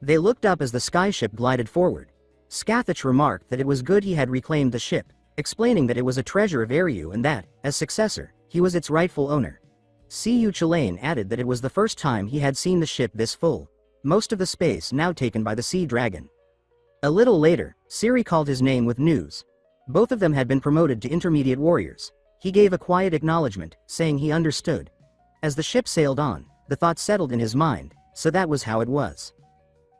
A: They looked up as the skyship glided forward. Scathach remarked that it was good he had reclaimed the ship, explaining that it was a treasure of Eriu and that, as successor, he was its rightful owner. Siyu Chalain added that it was the first time he had seen the ship this full, most of the space now taken by the sea dragon. A little later, Siri called his name with news. Both of them had been promoted to intermediate warriors. He gave a quiet acknowledgement, saying he understood. As the ship sailed on, the thought settled in his mind, so that was how it was.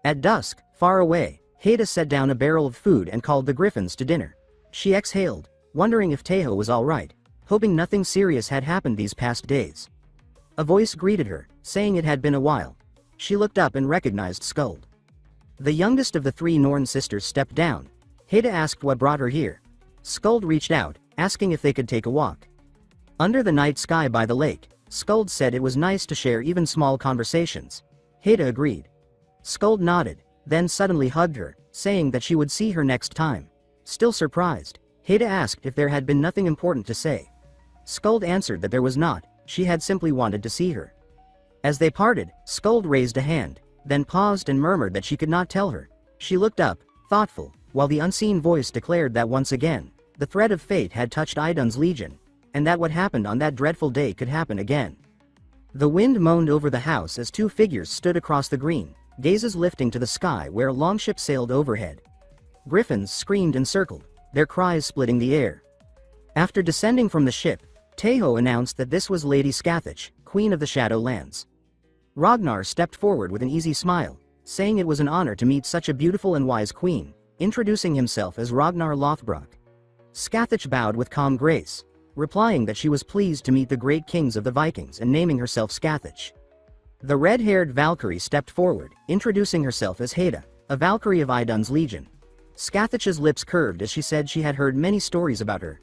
A: At dusk, far away, Haida set down a barrel of food and called the griffins to dinner. She exhaled, wondering if Taeho was alright, hoping nothing serious had happened these past days. A voice greeted her, saying it had been a while. She looked up and recognized Skuld. The youngest of the three Norn sisters stepped down. Haida asked what brought her here. Skuld reached out, asking if they could take a walk. Under the night sky by the lake, Skuld said it was nice to share even small conversations. Haida agreed. Skuld nodded, then suddenly hugged her, saying that she would see her next time. Still surprised, Haida asked if there had been nothing important to say. Skuld answered that there was not, she had simply wanted to see her. As they parted, Skuld raised a hand, then paused and murmured that she could not tell her. She looked up, thoughtful, while the unseen voice declared that once again, the thread of fate had touched Idun's legion, and that what happened on that dreadful day could happen again. The wind moaned over the house as two figures stood across the green, gazes lifting to the sky where a longship sailed overhead. Griffins screamed and circled, their cries splitting the air. After descending from the ship, Taeho announced that this was Lady Scathach, Queen of the Shadowlands. Ragnar stepped forward with an easy smile, saying it was an honor to meet such a beautiful and wise queen, introducing himself as Ragnar Lothbrok. Scathach bowed with calm grace, replying that she was pleased to meet the great kings of the Vikings and naming herself Scathach. The red-haired Valkyrie stepped forward, introducing herself as Haida, a Valkyrie of Idun's legion. Scathach's lips curved as she said she had heard many stories about her.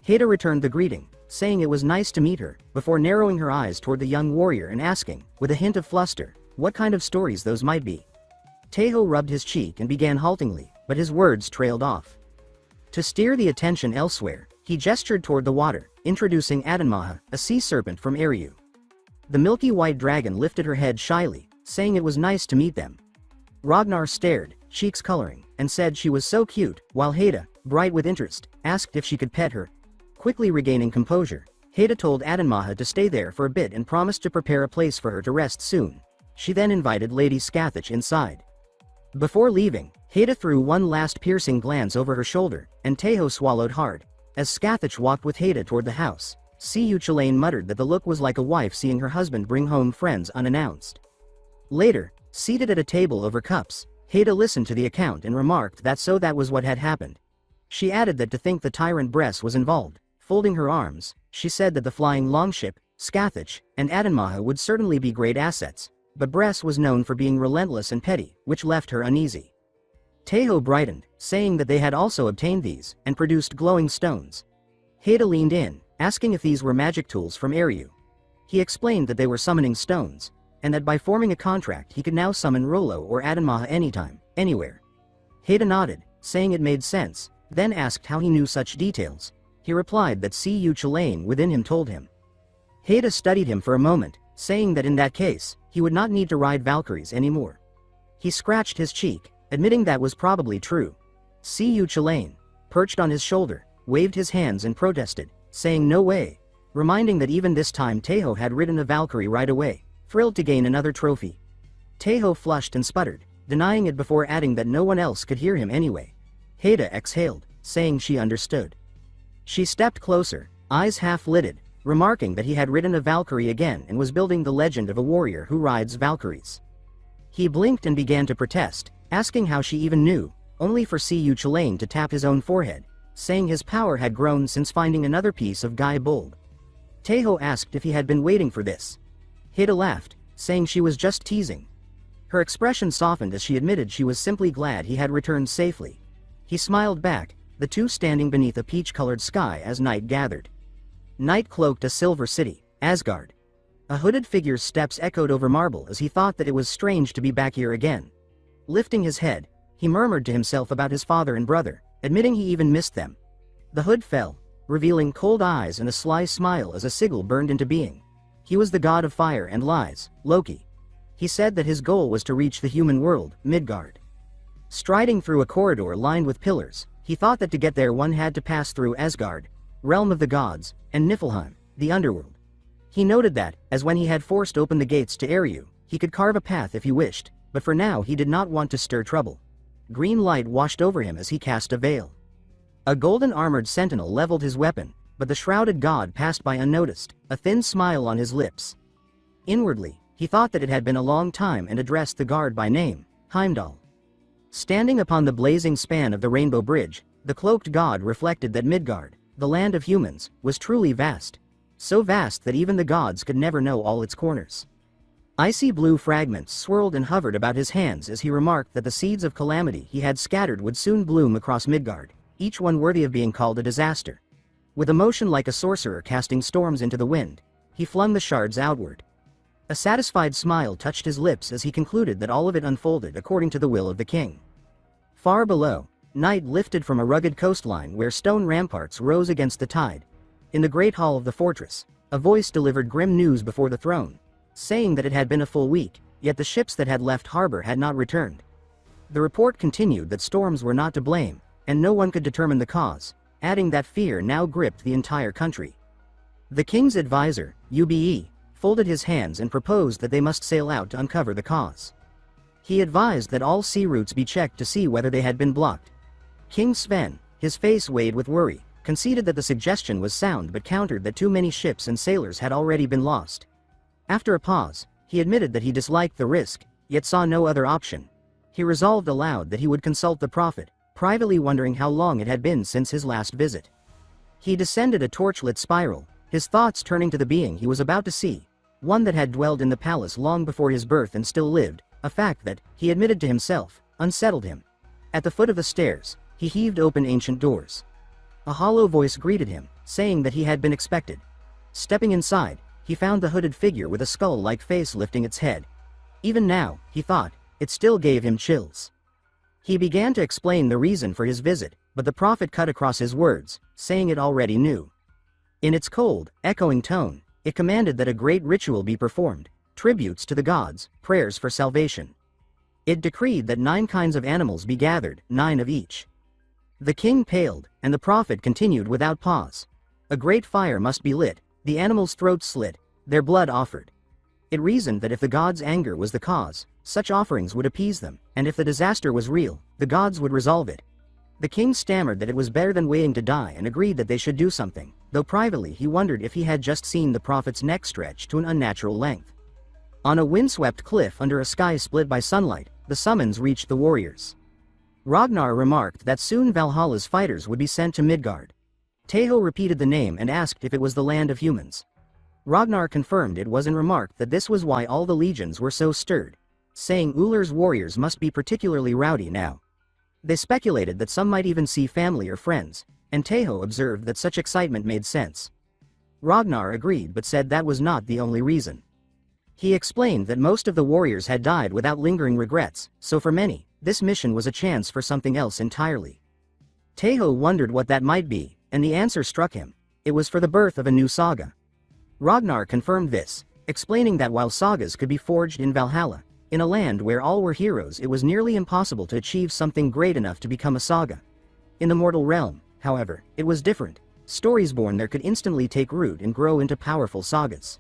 A: Haida returned the greeting, saying it was nice to meet her, before narrowing her eyes toward the young warrior and asking, with a hint of fluster, what kind of stories those might be. Taeho rubbed his cheek and began haltingly, but his words trailed off. To steer the attention elsewhere, he gestured toward the water, introducing Adanmaha, a sea serpent from Eriu. The milky white dragon lifted her head shyly, saying it was nice to meet them. Ragnar stared, cheeks coloring, and said she was so cute, while Haida, bright with interest, asked if she could pet her. Quickly regaining composure, Haida told Adanmaha to stay there for a bit and promised to prepare a place for her to rest soon. She then invited Lady Scathach inside. Before leaving, Haida threw one last piercing glance over her shoulder, and Taeho swallowed hard. As Scathach walked with Haida toward the house, Siyu Chalain muttered that the look was like a wife seeing her husband bring home friends unannounced. Later, seated at a table over cups, Haida listened to the account and remarked that was what had happened. She added that to think the tyrant Bress was involved. Folding her arms, she said that the flying longship, Scathach, and Adanmaha would certainly be great assets, but Bress was known for being relentless and petty, which left her uneasy. Taeho brightened, saying that they had also obtained these, and produced glowing stones. Haida leaned in, asking if these were magic tools from Eriu. He explained that they were summoning stones, and that by forming a contract he could now summon Rollo or Adanmaha anytime, anywhere. Haida nodded, saying it made sense, then asked how he knew such details. He replied that Siyu Chalain within him told him. Haida studied him for a moment, saying that in that case, he would not need to ride Valkyries anymore. He scratched his cheek, admitting that was probably true. Siyu Chalain, perched on his shoulder, waved his hands and protested, saying no way. reminding that even this time Taeho had ridden a Valkyrie right away, thrilled to gain another trophy. Taeho flushed and sputtered, denying it before adding that no one else could hear him anyway. Haida exhaled, saying she understood. She stepped closer, eyes half-lidded, remarking that he had ridden a Valkyrie again and was building the legend of a warrior who rides Valkyries. He blinked and began to protest, asking how she even knew, only for Siyu Chalain to tap his own forehead, saying his power had grown since finding another piece of Guy Bold. Taeho asked if he had been waiting for this. Haida laughed, saying she was just teasing. Her expression softened as she admitted she was simply glad he had returned safely. He smiled back, the two standing beneath a peach-colored sky as night gathered. Night cloaked a silver city, Asgard. A hooded figure's steps echoed over marble as he thought that it was strange to be back here again. Lifting his head, he murmured to himself about his father and brother, admitting he even missed them. The hood fell, revealing cold eyes and a sly smile as a sigil burned into being. He was the god of fire and lies, Loki. He said that his goal was to reach the human world, Midgard. Striding through a corridor lined with pillars, he thought that to get there one had to pass through Asgard, realm of the gods, and Niflheim, the underworld. He noted that, as when he had forced open the gates to Eriu, he could carve a path if he wished, but for now he did not want to stir trouble. Green light washed over him as he cast a veil. A golden-armored sentinel leveled his weapon, but the shrouded god passed by unnoticed, a thin smile on his lips. Inwardly, he thought that it had been a long time and addressed the guard by name, Heimdall. Standing upon the blazing span of the Rainbow Bridge, the cloaked god reflected that Midgard, the land of humans, was truly vast. So vast that even the gods could never know all its corners. Icy blue fragments swirled and hovered about his hands as he remarked that the seeds of calamity he had scattered would soon bloom across Midgard, each one worthy of being called a disaster. With a motion like a sorcerer casting storms into the wind, he flung the shards outward. A satisfied smile touched his lips as he concluded that all of it unfolded according to the will of the king. Far below, night lifted from a rugged coastline where stone ramparts rose against the tide. In the great hall of the fortress, a voice delivered grim news before the throne, saying that it had been a full week, yet the ships that had left harbor had not returned. The report continued that storms were not to blame, and no one could determine the cause, adding that fear now gripped the entire country. The king's advisor, Ube, folded his hands and proposed that they must sail out to uncover the cause. He advised that all sea routes be checked to see whether they had been blocked. King Sven, his face weighed with worry, conceded that the suggestion was sound but countered that too many ships and sailors had already been lost. After a pause, he admitted that he disliked the risk, yet saw no other option. He resolved aloud that he would consult the prophet, privately wondering how long it had been since his last visit. He descended a torchlit spiral, his thoughts turning to the being he was about to see, one that had dwelled in the palace long before his birth and still lived, a fact that, he admitted to himself, unsettled him. At the foot of the stairs, he heaved open ancient doors. A hollow voice greeted him, saying that he had been expected. Stepping inside, he found the hooded figure with a skull-like face lifting its head. Even now, he thought, it still gave him chills. He began to explain the reason for his visit, but the prophet cut across his words, saying it already knew. In its cold, echoing tone, it commanded that a great ritual be performed, tributes to the gods, prayers for salvation. It decreed that 9 kinds of animals be gathered, 9 of each. The king paled, and the prophet continued without pause. A great fire must be lit, the animals' throats slit, their blood offered. It reasoned that if the gods' anger was the cause, such offerings would appease them, and if the disaster was real, the gods would resolve it. The king stammered that it was better than waiting to die and agreed that they should do something, though privately he wondered if he had just seen the prophet's neck stretch to an unnatural length. On a windswept cliff under a sky split by sunlight, the summons reached the warriors. Ragnar remarked that soon Valhalla's fighters would be sent to Midgard. Taeho repeated the name and asked if it was the land of humans. Ragnar confirmed it was and remarked that this was why all the legions were so stirred, saying Ullr's warriors must be particularly rowdy now. They speculated that some might even see family or friends, and Taeho observed that such excitement made sense. Ragnar agreed but said that was not the only reason. He explained that most of the warriors had died without lingering regrets, so for many, this mission was a chance for something else entirely. Taeho wondered what that might be, and the answer struck him. It was for the birth of a new saga. Ragnar confirmed this, explaining that while sagas could be forged in Valhalla, in a land where all were heroes, it was nearly impossible to achieve something great enough to become a saga. In the mortal realm, however, it was different. stories born there could instantly take root and grow into powerful sagas.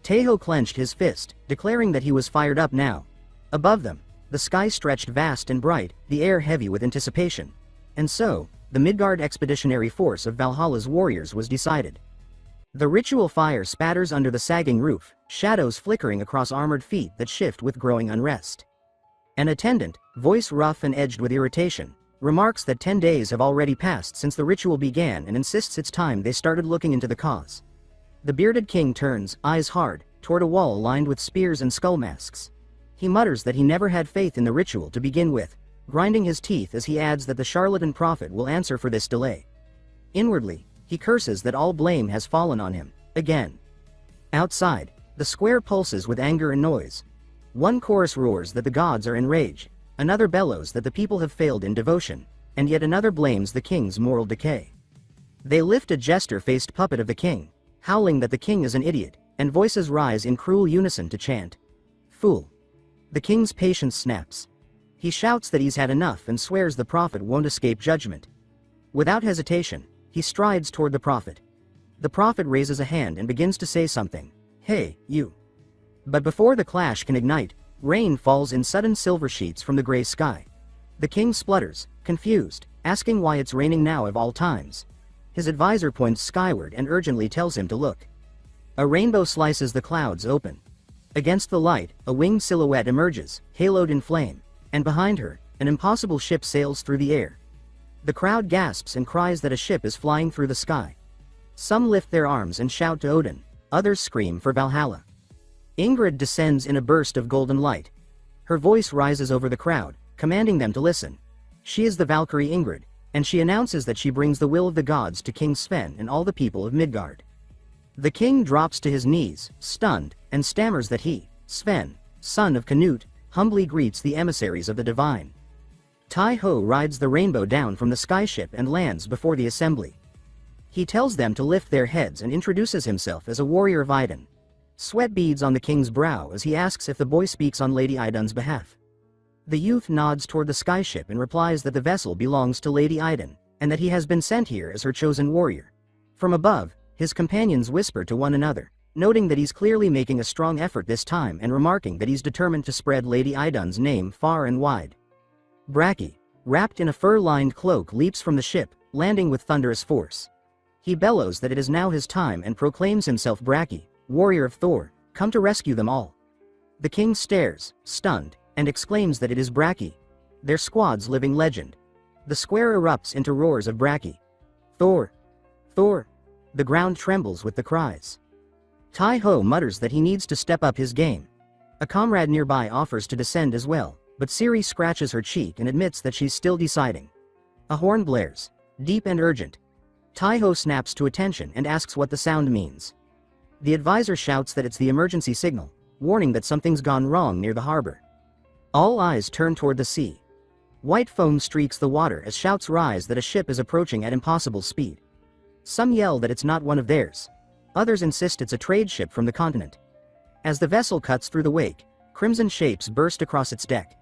A: Taeho clenched his fist, declaring that he was fired up now. Above them, the sky stretched vast and bright, the air heavy with anticipation. And so, the Midgard expeditionary force of Valhalla's warriors was decided. The ritual fire spatters under the sagging roof, shadows flickering across armored feet that shift with growing unrest. An attendant, voice rough and edged with irritation, remarks that 10 days have already passed since the ritual began and insists it's time they started looking into the cause. The bearded king turns, eyes hard, toward a wall lined with spears and skull masks. He mutters that he never had faith in the ritual to begin with, grinding his teeth as he adds that the charlatan prophet will answer for this delay. Inwardly, he curses that all blame has fallen on him, again. Outside, the square pulses with anger and noise. One chorus roars that the gods are in rage, another bellows that the people have failed in devotion, and yet another blames the king's moral decay. They lift a jester-faced puppet of the king, howling that the king is an idiot, and voices rise in cruel unison to chant, "Fool." The king's patience snaps. He shouts that he's had enough and swears the prophet won't escape judgment. Without hesitation, he strides toward the prophet. The prophet raises a hand and begins to say something. "Hey, you." But before the clash can ignite, rain falls in sudden silver sheets from the gray sky. The king splutters, confused, asking why it's raining now of all times. His advisor points skyward and urgently tells him to look. A rainbow slices the clouds open. Against the light, a winged silhouette emerges, haloed in flame, and behind her, an impossible ship sails through the air. The crowd gasps and cries that a ship is flying through the sky. Some lift their arms and shout to Odin, others scream for Valhalla. Ingrid descends in a burst of golden light. Her voice rises over the crowd, commanding them to listen. She is the Valkyrie Ingrid, and she announces that she brings the will of the gods to King Sven and all the people of Midgard. The king drops to his knees, stunned, and stammers that he, Sven, son of Canute, humbly greets the emissaries of the divine. Tai-Ho rides the rainbow down from the skyship and lands before the assembly. He tells them to lift their heads and introduces himself as a warrior of Idun. Sweat beads on the king's brow as he asks if the boy speaks on Lady Idun's behalf. The youth nods toward the skyship and replies that the vessel belongs to Lady Idun, and that he has been sent here as her chosen warrior. From above, his companions whisper to one another, noting that he's clearly making a strong effort this time and remarking that he's determined to spread Lady Idun's name far and wide. Braki, wrapped in a fur-lined cloak, leaps from the ship, landing with thunderous force. He bellows that it is now his time and proclaims himself Braki, warrior of Thor, come to rescue them all. The king stares, stunned, and exclaims that it is Braki, their squad's living legend. The square erupts into roars of Braki. Thor! Thor! The ground trembles with the cries. Tai-Ho mutters that he needs to step up his game. A comrade nearby offers to descend as well, but Ciri scratches her cheek and admits that she's still deciding. A horn blares, deep and urgent. Tai-Ho snaps to attention and asks what the sound means. The advisor shouts that it's the emergency signal, warning that something's gone wrong near the harbor. All eyes turn toward the sea. White foam streaks the water as shouts rise that a ship is approaching at impossible speed. Some yell that it's not one of theirs. Others insist it's a trade ship from the continent. As the vessel cuts through the wake, crimson shapes burst across its deck.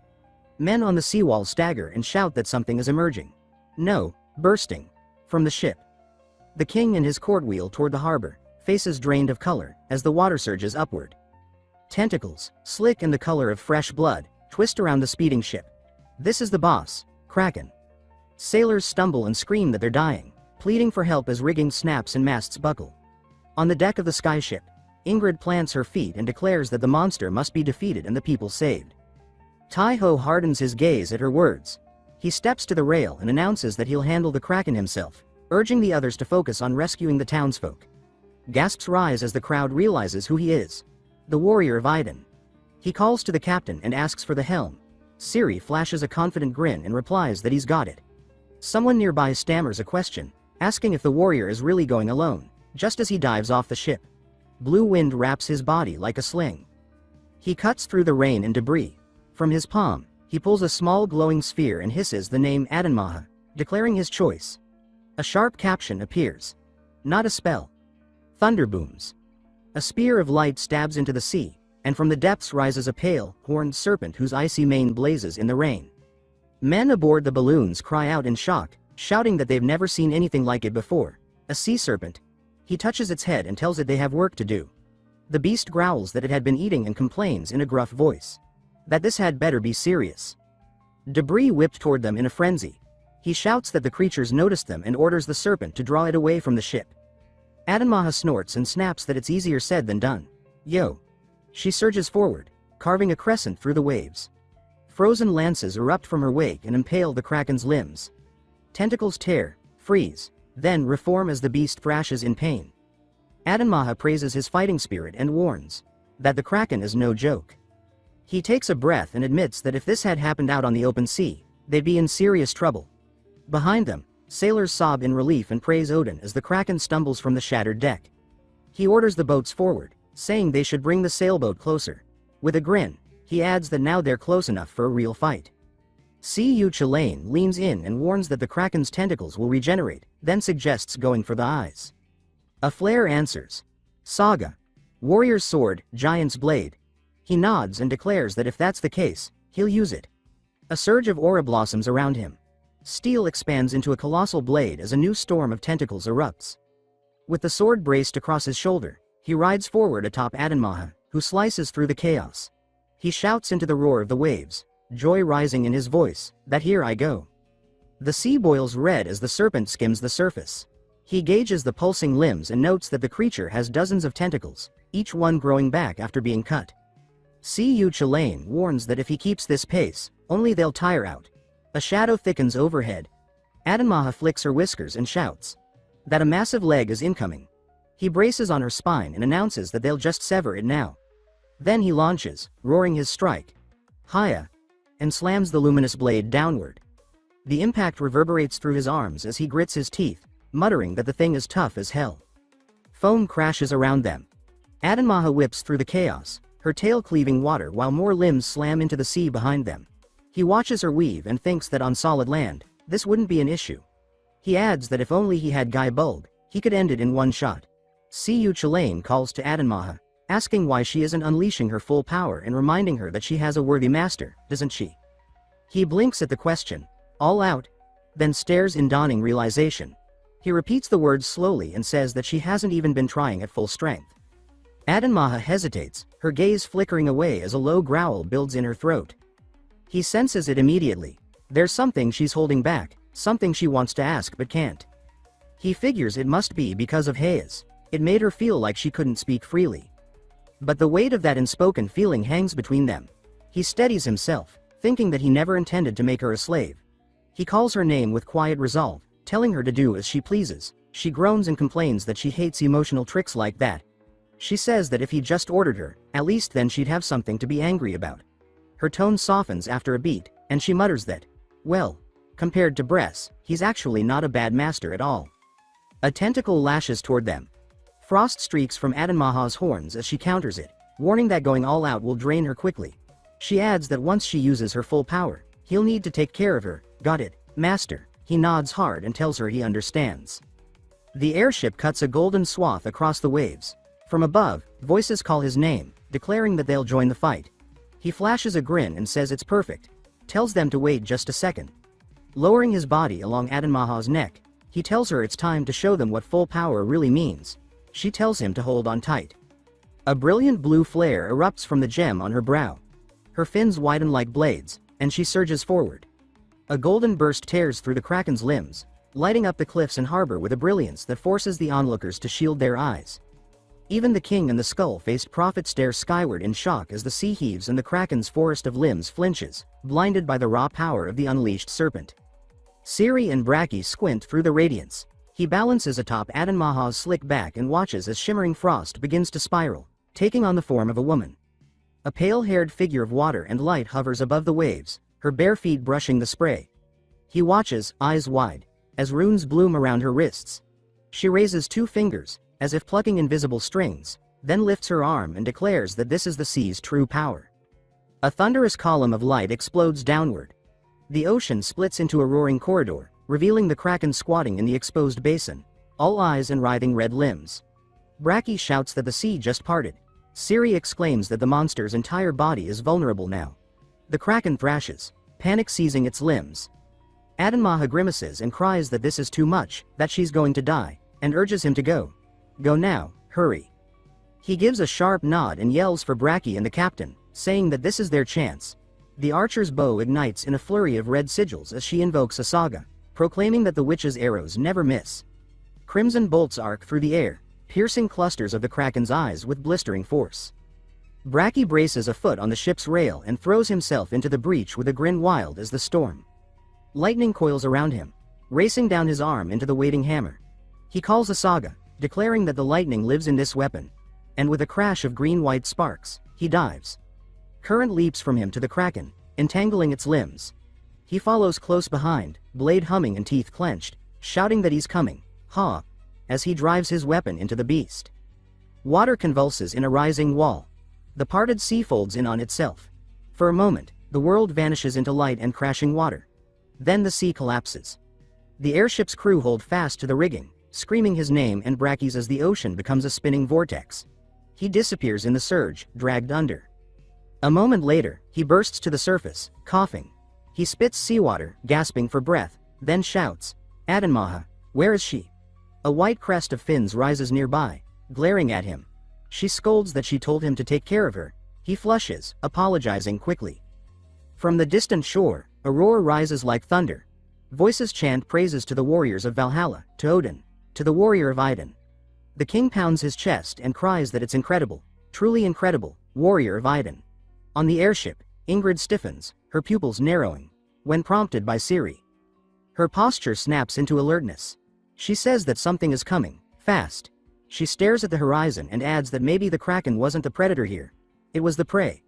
A: Men on the seawall stagger and shout that something is emerging. No, bursting. From the ship. The king and his court wheel toward the harbor, faces drained of color, as the water surges upward. Tentacles, slick in the color of fresh blood, twist around the speeding ship. This is the boss, Kraken. Sailors stumble and scream that they're dying, pleading for help as rigging snaps and masts buckle. On the deck of the skyship, Ingrid plants her feet and declares that the monster must be defeated and the people saved. Tai-Ho hardens his gaze at her words. He steps to the rail and announces that he'll handle the Kraken himself, urging the others to focus on rescuing the townsfolk. Gasps rise as the crowd realizes who he is. The warrior of Idun. He calls to the captain and asks for the helm. Ciri flashes a confident grin and replies that he's got it. Someone nearby stammers a question, asking if the warrior is really going alone, just as he dives off the ship. Blue wind wraps his body like a sling. He cuts through the rain and debris. From his palm, he pulls a small glowing sphere and hisses the name Adanmaha, declaring his choice. A sharp caption appears. Not a spell. Thunder booms. A spear of light stabs into the sea, and from the depths rises a pale, horned serpent whose icy mane blazes in the rain. Men aboard the balloons cry out in shock, shouting that they've never seen anything like it before. a sea serpent. He touches its head and tells it they have work to do. The beast growls that it had been eating and complains in a gruff voice that this had better be serious. Debris whipped toward them in a frenzy. He shouts that the creatures noticed them and orders the serpent to draw it away from the ship. Adanmaha snorts and snaps that it's easier said than done. Yo! She surges forward, carving a crescent through the waves. Frozen lances erupt from her wake and impale the kraken's limbs. Tentacles tear, freeze, then reform as the beast thrashes in pain. Adanmaha praises his fighting spirit and warns that the kraken is no joke. He takes a breath and admits that if this had happened out on the open sea, they'd be in serious trouble. Behind them, sailors sob in relief and praise Odin as the kraken stumbles from the shattered deck. He orders the boats forward, saying they should bring the sailboat closer. With a grin, he adds that now they're close enough for a real fight. Cu Chilane leans in and warns that the kraken's tentacles will regenerate, then suggests going for the eyes. A flare answers. Saga. Warrior's sword, giant's blade. He nods and declares that if that's the case, he'll use it. A surge of aura blossoms around him. Steel expands into a colossal blade as a new storm of tentacles erupts. With the sword braced across his shoulder, he rides forward atop Adanmaha, who slices through the chaos. He shouts into the roar of the waves, joy rising in his voice, that here I go. The sea boils red as the serpent skims the surface. He gauges the pulsing limbs and notes that the creature has dozens of tentacles, each one growing back after being cut. Cu Chilane warns that if he keeps this pace, only they'll tire out. A shadow thickens overhead. Adanmaha flicks her whiskers and shouts that a massive leg is incoming. He braces on her spine and announces that they'll just sever it now. Then he launches, roaring his strike, Haya, and slams the luminous blade downward. The impact reverberates through his arms as he grits his teeth, muttering that the thing is tough as hell. Foam crashes around them. Adanmaha whips through the chaos, her tail cleaving water while more limbs slam into the sea behind them. He watches her weave and thinks that on solid land, this wouldn't be an issue. He adds that if only he had Guy Bulg, he could end it in one shot. Cu Chilane calls to Adanmaha, asking why she isn't unleashing her full power and reminding her that she has a worthy master, doesn't she? He blinks at the question, all out, then stares in dawning realization. He repeats the words slowly and says that she hasn't even been trying at full strength. Adanmaha hesitates, her gaze flickering away as a low growl builds in her throat. He senses it immediately. There's something she's holding back, something she wants to ask but can't. He figures it must be because of Hayes. It made her feel like she couldn't speak freely. But the weight of that unspoken feeling hangs between them. He steadies himself, thinking that he never intended to make her a slave. He calls her name with quiet resolve, telling her to do as she pleases. She groans and complains that she hates emotional tricks like that. She says that if he just ordered her, at least then she'd have something to be angry about. Her tone softens after a beat, and she mutters that, well, compared to Bress, he's actually not a bad master at all. A tentacle lashes toward them. Frost streaks from Adanmaha's horns as she counters it, warning that going all out will drain her quickly. She adds that once she uses her full power, he'll need to take care of her. Got it, master. He nods hard and tells her he understands. The airship cuts a golden swath across the waves. From above, voices call his name, declaring that they'll join the fight. He flashes a grin and says it's perfect, tells them to wait just a second. Lowering his body along Adanmaha's neck, he tells her it's time to show them what full power really means. She tells him to hold on tight. A brilliant blue flare erupts from the gem on her brow. Her fins widen like blades, and she surges forward. A golden burst tears through the kraken's limbs, lighting up the cliffs and harbor with a brilliance that forces the onlookers to shield their eyes. Even the king and the skull-faced prophet stare skyward in shock as the sea heaves and the kraken's forest of limbs flinches, blinded by the raw power of the unleashed serpent. Ciri and Bracky squint through the radiance. He balances atop Adanmaha's slick back and watches as shimmering frost begins to spiral, taking on the form of a woman. A pale-haired figure of water and light hovers above the waves, her bare feet brushing the spray. He watches, eyes wide, as runes bloom around her wrists. She raises two fingers, as if plucking invisible strings, then lifts her arm and declares that this is the sea's true power. A thunderous column of light explodes downward. The ocean splits into a roaring corridor, revealing the kraken squatting in the exposed basin, all eyes and writhing red limbs. Bracky shouts that the sea just parted. Ciri exclaims that the monster's entire body is vulnerable now. The kraken thrashes, panic seizing its limbs. Adanmaha grimaces and cries that this is too much, that she's going to die. and urges him to go. Go now, hurry. He gives a sharp nod and yells for Braki and the captain, saying that this is their chance. The archer's bow ignites in a flurry of red sigils as she invokes a saga, proclaiming that the witch's arrows never miss. Crimson bolts arc through the air, piercing clusters of the kraken's eyes with blistering force. Braki braces a foot on the ship's rail and throws himself into the breach with a grin wild as the storm. Lightning coils around him, racing down his arm into the waiting hammer. He calls a saga, declaring that the lightning lives in this weapon, and with a crash of green-white sparks, he dives. Current leaps from him to the kraken, entangling its limbs. He follows close behind, blade humming and teeth clenched, shouting that he's coming, ha, as he drives his weapon into the beast. Water convulses in a rising wall. The parted sea folds in on itself. For a moment, the world vanishes into light and crashing water. Then the sea collapses. The airship's crew hold fast to the rigging, screaming his name and Braki's as the ocean becomes a spinning vortex. He disappears in the surge, dragged under. A moment later, he bursts to the surface, coughing. He spits seawater, gasping for breath, then shouts, "Adanmaha, where is she?" A white crest of fins rises nearby, glaring at him. She scolds that she told him to take care of her. He flushes, apologizing quickly. From the distant shore, a roar rises like thunder. Voices chant praises to the warriors of Valhalla, to Odin, to the warrior of Idun. The king pounds his chest and cries that it's incredible, truly incredible, warrior of Idun. On the airship, Ingrid stiffens, her pupils narrowing, when prompted by Ciri. Her posture snaps into alertness. She says that something is coming, fast. She stares at the horizon and adds that maybe the kraken wasn't the predator here. It was the prey.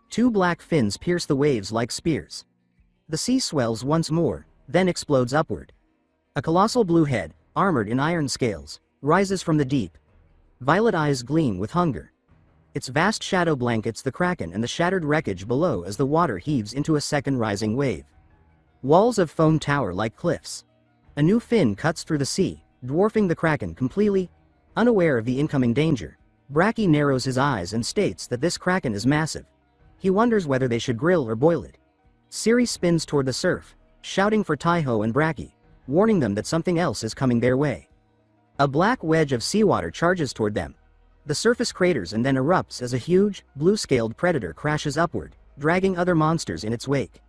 A: Two black fins pierce the waves like spears. The sea swells once more, then explodes upward. A colossal blue head, armored in iron scales, rises from the deep. Violet eyes gleam with hunger. Its vast shadow blankets the kraken and the shattered wreckage below as the water heaves into a second rising wave. Walls of foam tower like cliffs. A new fin cuts through the sea, dwarfing the kraken completely. Unaware of the incoming danger, Braki narrows his eyes and states that this kraken is massive. He wonders whether they should grill or boil it. Ciri spins toward the surf, shouting for Taiho and Braki, warning them that something else is coming their way. A black wedge of seawater charges toward them. The surface craters and then erupts as a huge, blue-scaled predator crashes upward, dragging other monsters in its wake.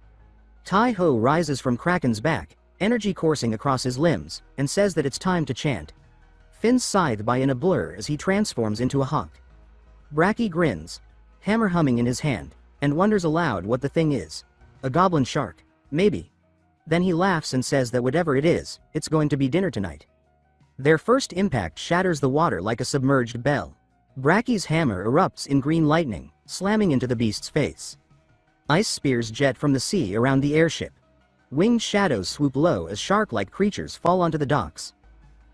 A: Taiho rises from Kraken's back, energy coursing across his limbs, and says that it's time to chant. Fins scythe by in a blur as he transforms into a hawk. Braki grins, hammer humming in his hand, and wonders aloud what the thing is. A goblin shark, maybe. Then he laughs and says that whatever it is, it's going to be dinner tonight. Their first impact shatters the water like a submerged bell. Braki's hammer erupts in green lightning, slamming into the beast's face. Ice spears jet from the sea around the airship. Winged shadows swoop low as shark-like creatures fall onto the docks.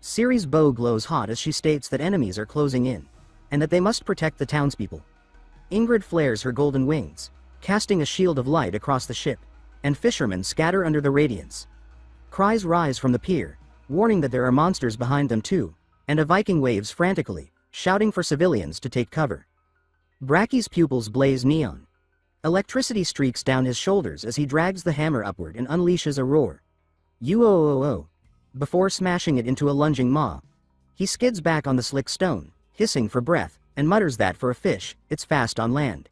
A: Ciri's bow glows hot as she states that enemies are closing in, and that they must protect the townspeople. Ingrid flares her golden wings, casting a shield of light across the ship, and fishermen scatter under the radiance. Cries rise from the pier, warning that there are monsters behind them too, and a Viking waves frantically, shouting for civilians to take cover. Braki's pupils blaze neon. Electricity streaks down his shoulders as he drags the hammer upward and unleashes a roar. "U-o-o-o," before smashing it into a lunging maw. He skids back on the slick stone, hissing for breath, and mutters that for a fish, it's fast on land.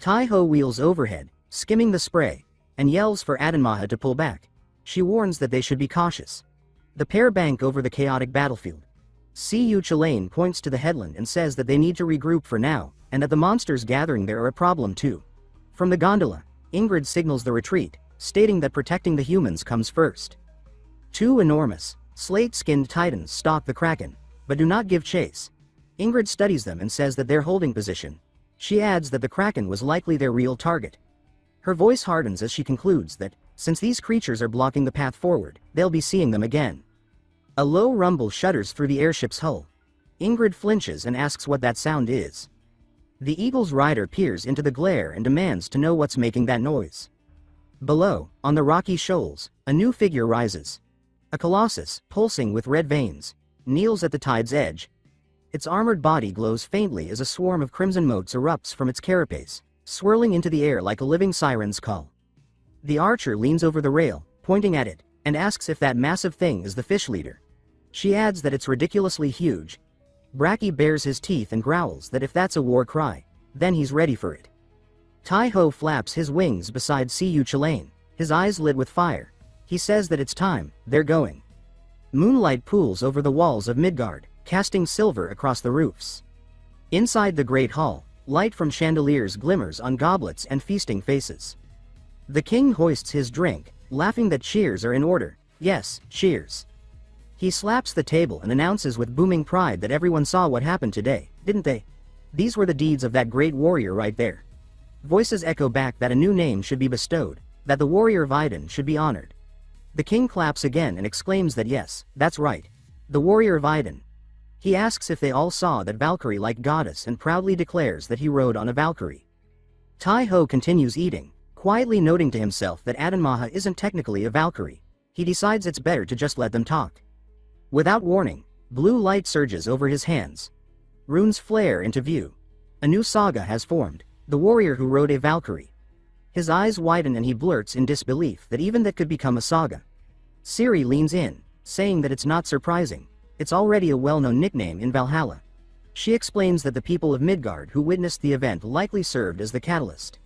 A: Taiho wheels overhead, skimming the spray, and yells for Adanmaha to pull back. She warns that they should be cautious. The pair bank over the chaotic battlefield. Cu Chilane points to the headland and says that they need to regroup for now, and that the monsters gathering there are a problem too. From the gondola, Ingrid signals the retreat, stating that protecting the humans comes first. Two enormous, slate-skinned titans stalk the kraken, but do not give chase. Ingrid studies them and says that they're holding position. She adds that the kraken was likely their real target. Her voice hardens as she concludes that, since these creatures are blocking the path forward, they'll be seeing them again. A low rumble shudders through the airship's hull. Ingrid flinches and asks what that sound is. The eagle's rider peers into the glare and demands to know what's making that noise. Below, on the rocky shoals, a new figure rises. A colossus, pulsing with red veins, kneels at the tide's edge. Its armored body glows faintly as a swarm of crimson motes erupts from its carapace, swirling into the air like a living siren's call. The archer leans over the rail, pointing at it, and asks if that massive thing is the fish leader. She adds that it's ridiculously huge. Bracky bares his teeth and growls that if that's a war cry, then he's ready for it. Tai-Ho flaps his wings beside Siyu Chilane, his eyes lit with fire. He says that it's time, they're going. Moonlight pools over the walls of Midgard, casting silver across the roofs. Inside the great hall, light from chandeliers glimmers on goblets and feasting faces. The king hoists his drink, laughing that cheers are in order. Yes, cheers. He slaps the table and announces with booming pride that everyone saw what happened today, didn't they? These were the deeds of that great warrior right there. Voices echo back that a new name should be bestowed, that the warrior Vidin should be honored. The king claps again and exclaims that yes, that's right. The warrior Vidin. He asks if they all saw that Valkyrie-like goddess and proudly declares that he rode on a Valkyrie. Tai-Ho continues eating, quietly noting to himself that Adanmaha isn't technically a Valkyrie. He decides it's better to just let them talk. Without warning, blue light surges over his hands. Runes flare into view. A new saga has formed, the warrior who rode a Valkyrie. His eyes widen and he blurts in disbelief that even that could become a saga. Ciri leans in, saying that it's not surprising. It's already a well-known nickname in Valhalla. She explains that the people of Midgard who witnessed the event likely served as the catalyst.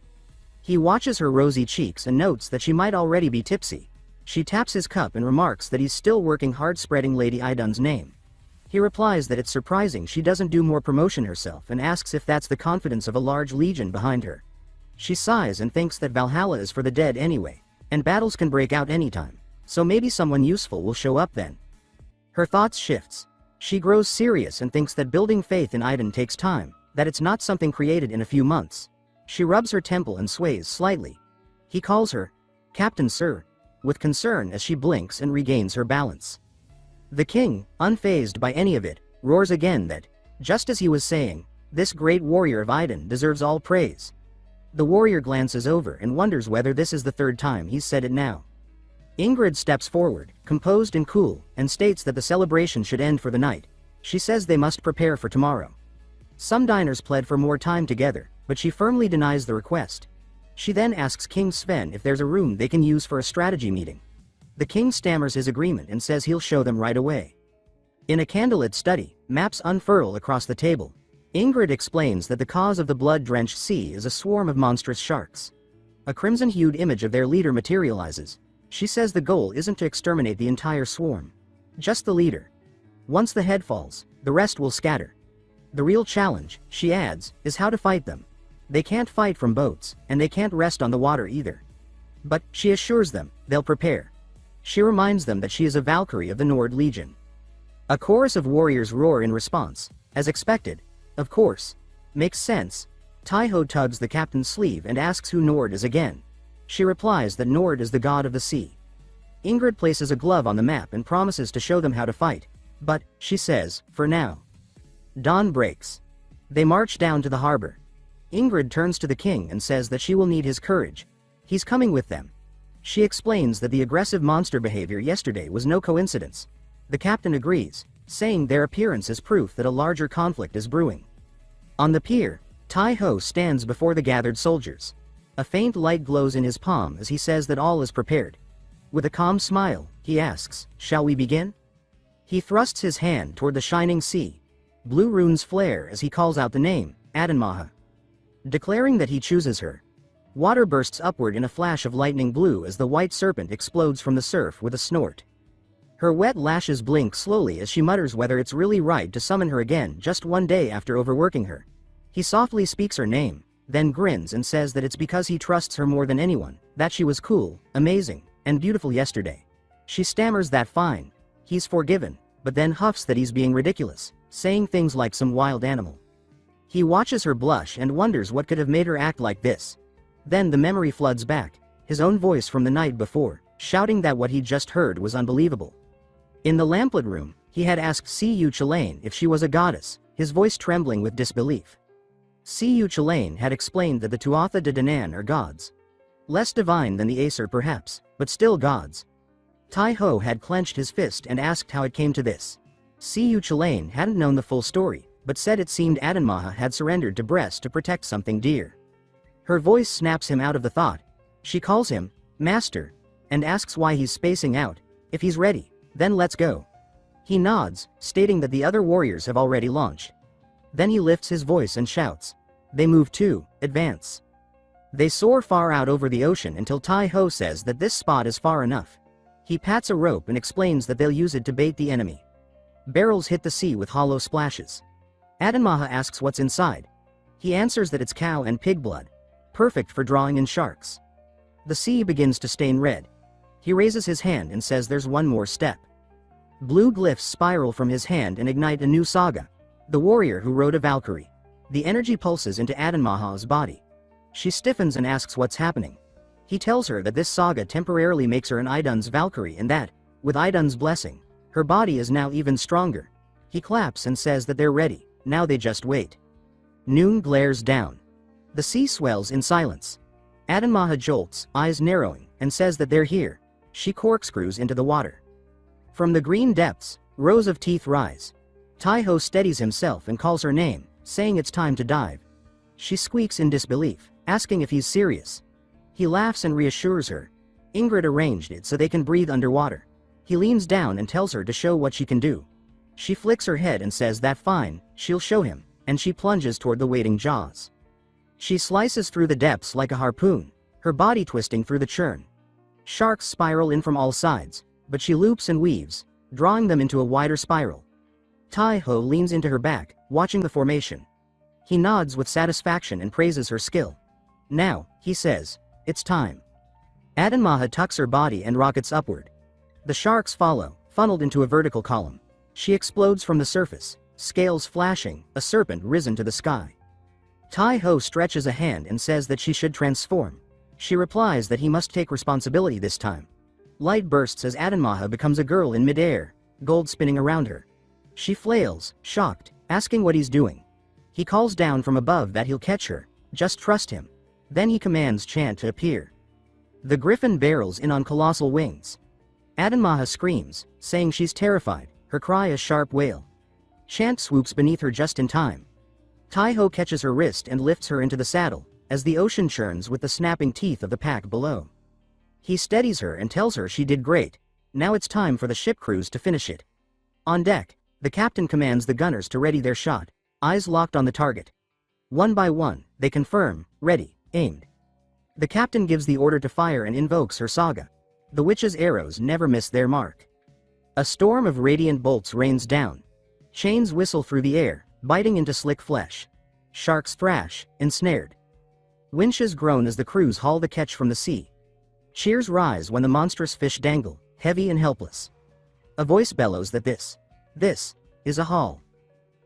A: He watches her rosy cheeks and notes that she might already be tipsy. She taps his cup and remarks that he's still working hard spreading Lady Idun's name. He replies that it's surprising she doesn't do more promotion herself and asks if that's the confidence of a large legion behind her. She sighs and thinks that Valhalla is for the dead anyway, and battles can break out anytime, so maybe someone useful will show up then. Her thoughts shifts. She grows serious and thinks that building faith in Idun takes time, that it's not something created in a few months. She rubs her temple and sways slightly. He calls her, Captain Sir, with concern as she blinks and regains her balance. The king, unfazed by any of it, roars again that, just as he was saying, this great warrior of Idun deserves all praise. The warrior glances over and wonders whether this is the third time he's said it now. Ingrid steps forward, composed and cool, and states that the celebration should end for the night. She says they must prepare for tomorrow. Some diners pled for more time together, but she firmly denies the request. She then asks King Sven if there's a room they can use for a strategy meeting. The king stammers his agreement and says he'll show them right away. In a candlelit study, maps unfurl across the table. Ingrid explains that the cause of the blood-drenched sea is a swarm of monstrous sharks. A crimson-hued image of their leader materializes. She says the goal isn't to exterminate the entire swarm. Just the leader. Once the head falls, the rest will scatter. The real challenge, she adds, is how to fight them. They can't fight from boats, and they can't rest on the water either. But, she assures them, they'll prepare. She reminds them that she is a Valkyrie of the Nord Legion. A chorus of warriors roar in response, as expected. Of course. Makes sense. Tai-Ho tugs the captain's sleeve and asks who Nord is again. She replies that Nord is the god of the sea. Ingrid places a glove on the map and promises to show them how to fight. But, she says, for now. Dawn breaks. They march down to the harbor. Ingrid turns to the king and says that she will need his courage. He's coming with them. She explains that the aggressive monster behavior yesterday was no coincidence. The captain agrees, saying their appearance is proof that a larger conflict is brewing. On the pier, Tai-Ho stands before the gathered soldiers. A faint light glows in his palm as he says that all is prepared. With a calm smile, he asks, shall we begin? He thrusts his hand toward the shining sea. Blue runes flare as he calls out the name, Adanmaha. Declaring that he chooses her. Water bursts upward in a flash of lightning blue as the white serpent explodes from the surf with a snort. Her wet lashes blink slowly as she mutters whether it's really right to summon her again just one day after overworking her. He softly speaks her name, then grins and says that it's because he trusts her more than anyone, that she was cool, amazing, and beautiful yesterday. She stammers that fine. He's forgiven, but then huffs that he's being ridiculous, saying things like some wild animal. He watches her blush and wonders what could have made her act like this. Then the memory floods back, his own voice from the night before, shouting that what he'd just heard was unbelievable. In the lamplit room, he had asked Siyu Chilane if she was a goddess, his voice trembling with disbelief. Siyu Chilane had explained that the Tuatha De Danann are gods. Less divine than the Aesir perhaps, but still gods. Tai-Ho had clenched his fist and asked how it came to this. Siyu Chilane hadn't known the full story, but said it seemed Adanmaha had surrendered to Brest to protect something dear. Her voice snaps him out of the thought. She calls him, Master, and asks why he's spacing out. If he's ready, then let's go. He nods, stating that the other warriors have already launched. Then he lifts his voice and shouts. They move too, advance. They soar far out over the ocean until Tai-Ho says that this spot is far enough. He pats a rope and explains that they'll use it to bait the enemy. Barrels hit the sea with hollow splashes. Adanmaha asks what's inside. He answers that it's cow and pig blood, perfect for drawing in sharks. The sea begins to stain red. He raises his hand and says there's one more step. Blue glyphs spiral from his hand and ignite a new saga. The warrior who rode a Valkyrie. The energy pulses into Adanmaha's body. She stiffens and asks what's happening. He tells her that this saga temporarily makes her an Idun's Valkyrie and that, with Idun's blessing, her body is now even stronger. He claps and says that they're ready, now they just wait. Noon glares down. The sea swells in silence. Adanmaha jolts, eyes narrowing, and says that they're here. She corkscrews into the water. From the green depths, rows of teeth rise. Tai-Ho steadies himself and calls her name, saying it's time to dive. She squeaks in disbelief, asking if he's serious. He laughs and reassures her. Ingrid arranged it so they can breathe underwater. He leans down and tells her to show what she can do. She flicks her head and says that fine, she'll show him, and she plunges toward the waiting jaws. She slices through the depths like a harpoon, her body twisting through the churn. Sharks spiral in from all sides, but she loops and weaves, drawing them into a wider spiral. Tai-Ho leans into her back, watching the formation. He nods with satisfaction and praises her skill. Now, he says, it's time. Adanmaha tucks her body and rockets upward. The sharks follow, funneled into a vertical column. She explodes from the surface, scales flashing, a serpent risen to the sky. Tai-Ho stretches a hand and says that she should transform. She replies that he must take responsibility this time. Light bursts as Adanmaha becomes a girl in midair, gold spinning around her. She flails, shocked, asking what he's doing. He calls down from above that he'll catch her, just trust him. Then he commands Chant to appear. The griffin barrels in on colossal wings. Adanmaha screams, saying she's terrified, her cry a sharp wail. Chant swoops beneath her just in time. Tai-Ho catches her wrist and lifts her into the saddle, as the ocean churns with the snapping teeth of the pack below. He steadies her and tells her she did great. Now it's time for the ship crews to finish it. On deck, the captain commands the gunners to ready their shot, eyes locked on the target. One by one, they confirm, ready, aimed. The captain gives the order to fire and invokes her saga. The witch's arrows never miss their mark. A storm of radiant bolts rains down. Chains whistle through the air, biting into slick flesh. Sharks thrash, ensnared. Winches groan as the crews haul the catch from the sea. Cheers rise when the monstrous fish dangle, heavy and helpless. A voice bellows that this is a haul.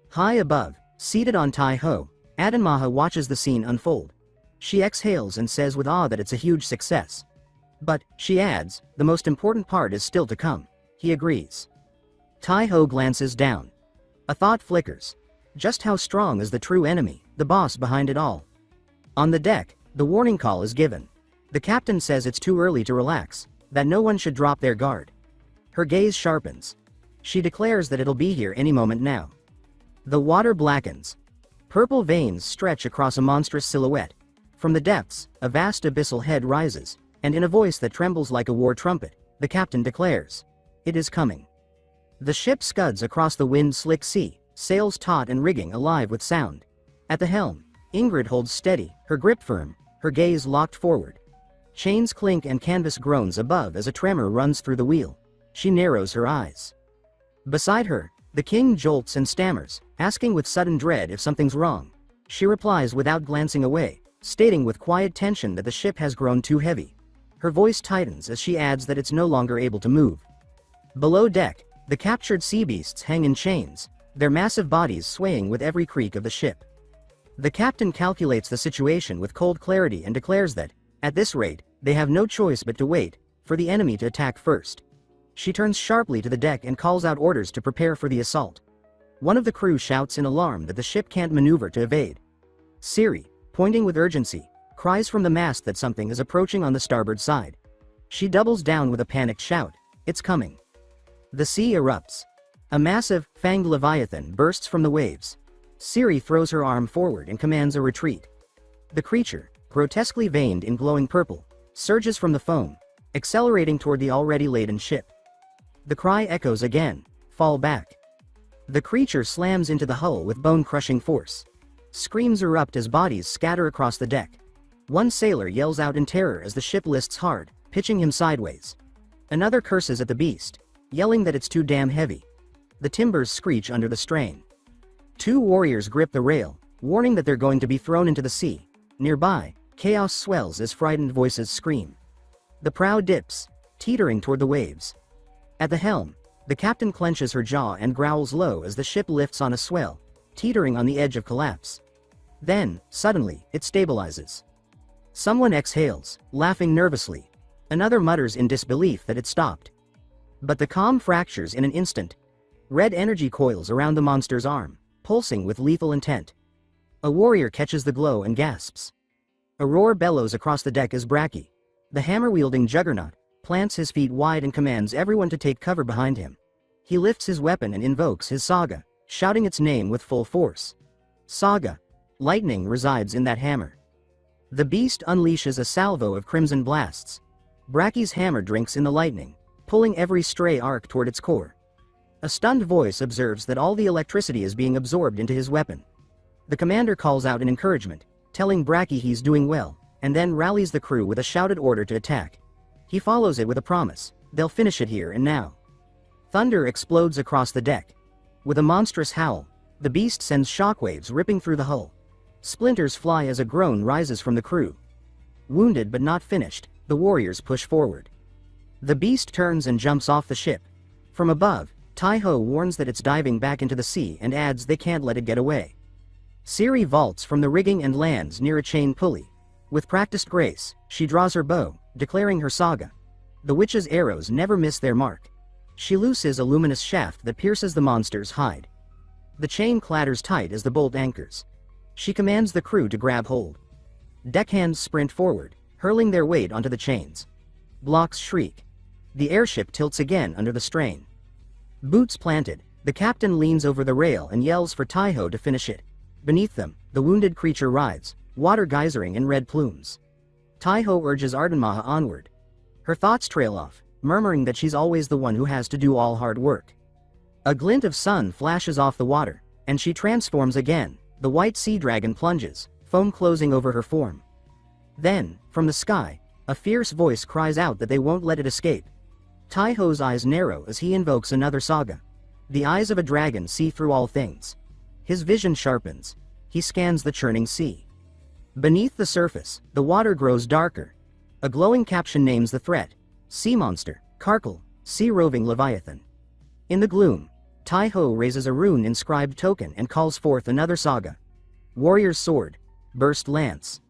A: High above, seated on Tai-Ho, Adanmaha watches the scene unfold. She exhales and says with awe that it's a huge success. But, she adds, the most important part is still to come. He agrees. Tai-Ho glances down. A thought flickers. Just how strong is the true enemy, the boss behind it all? On the deck, the warning call is given. The captain says it's too early to relax, that no one should drop their guard. Her gaze sharpens. She declares that it'll be here any moment now. The water blackens. Purple veins stretch across a monstrous silhouette. From the depths, a vast abyssal head rises, and in a voice that trembles like a war trumpet, the captain declares, "It is coming." The ship scuds across the wind-slick sea, sails taut and rigging alive with sound. At the helm, Ingrid holds steady, her grip firm, her gaze locked forward. Chains clink and canvas groans above as a tremor runs through the wheel. She narrows her eyes. Beside her, the king jolts and stammers, asking with sudden dread if something's wrong. She replies without glancing away, stating with quiet tension that the ship has grown too heavy. Her voice tightens as she adds that it's no longer able to move. Below deck, the captured sea beasts hang in chains, their massive bodies swaying with every creak of the ship. The captain calculates the situation with cold clarity and declares that, at this rate, they have no choice but to wait for the enemy to attack first. She turns sharply to the deck and calls out orders to prepare for the assault. One of the crew shouts in alarm that the ship can't maneuver to evade. Siri, pointing with urgency, cries from the mast that something is approaching on the starboard side. She doubles down with a panicked shout, "It's coming." The sea erupts. A massive, fanged leviathan bursts from the waves. Siri throws her arm forward and commands a retreat. The creature, grotesquely veined in glowing purple, surges from the foam, accelerating toward the already laden ship. The cry echoes again, fall back. The creature slams into the hull with bone-crushing force. Screams erupt as bodies scatter across the deck. One sailor yells out in terror as the ship lists hard, pitching him sideways. Another curses at the beast, yelling that it's too damn heavy. The timbers screech under the strain. Two warriors grip the rail, warning that they're going to be thrown into the sea. Nearby, chaos swells as frightened voices scream. The prow dips, teetering toward the waves. At the helm, the captain clenches her jaw and growls low as the ship lifts on a swell, teetering on the edge of collapse. Then, suddenly, it stabilizes. Someone exhales, laughing nervously. Another mutters in disbelief that it stopped. But the calm fractures in an instant. Red energy coils around the monster's arm, pulsing with lethal intent. A warrior catches the glow and gasps. A roar bellows across the deck as Bracky, the hammer-wielding juggernaut, plants his feet wide and commands everyone to take cover behind him. He lifts his weapon and invokes his saga, shouting its name with full force. Saga. Lightning resides in that hammer. The beast unleashes a salvo of crimson blasts. Bracky's hammer drinks in the lightning, pulling every stray arc toward its core. A stunned voice observes that all the electricity is being absorbed into his weapon. The commander calls out in encouragement, telling Bracky he's doing well, and then rallies the crew with a shouted order to attack. He follows it with a promise: they'll finish it here and now. Thunder explodes across the deck. With a monstrous howl, the beast sends shockwaves ripping through the hull. Splinters fly as a groan rises from the crew. Wounded but not finished, the warriors push forward. The beast turns and jumps off the ship. From above, Tai-Ho warns that it's diving back into the sea and adds they can't let it get away. Siri vaults from the rigging and lands near a chain pulley. With practiced grace, she draws her bow, declaring her saga. The witch's arrows never miss their mark. She looses a luminous shaft that pierces the monster's hide. The chain clatters tight as the bolt anchors. She commands the crew to grab hold. Deckhands sprint forward, hurling their weight onto the chains. Blocks shriek. The airship tilts again under the strain. Boots planted, the captain leans over the rail and yells for Tai-Ho to finish it. Beneath them, the wounded creature writhes, water geysering in red plumes. Tai-Ho urges Ardenmaha onward. Her thoughts trail off, murmuring that she's always the one who has to do all hard work. A glint of sun flashes off the water, and she transforms again. The white sea dragon plunges, foam closing over her form. Then, from the sky, a fierce voice cries out that they won't let it escape. Tai-Ho's eyes narrow as he invokes another saga. The eyes of a dragon see through all things. His vision sharpens. He scans the churning sea. Beneath the surface, the water grows darker. A glowing caption names the threat: Sea Monster, Karkal, Sea-Roving Leviathan. In the gloom, Tai-Ho raises a rune-inscribed token and calls forth another saga. Warrior's sword, burst lance.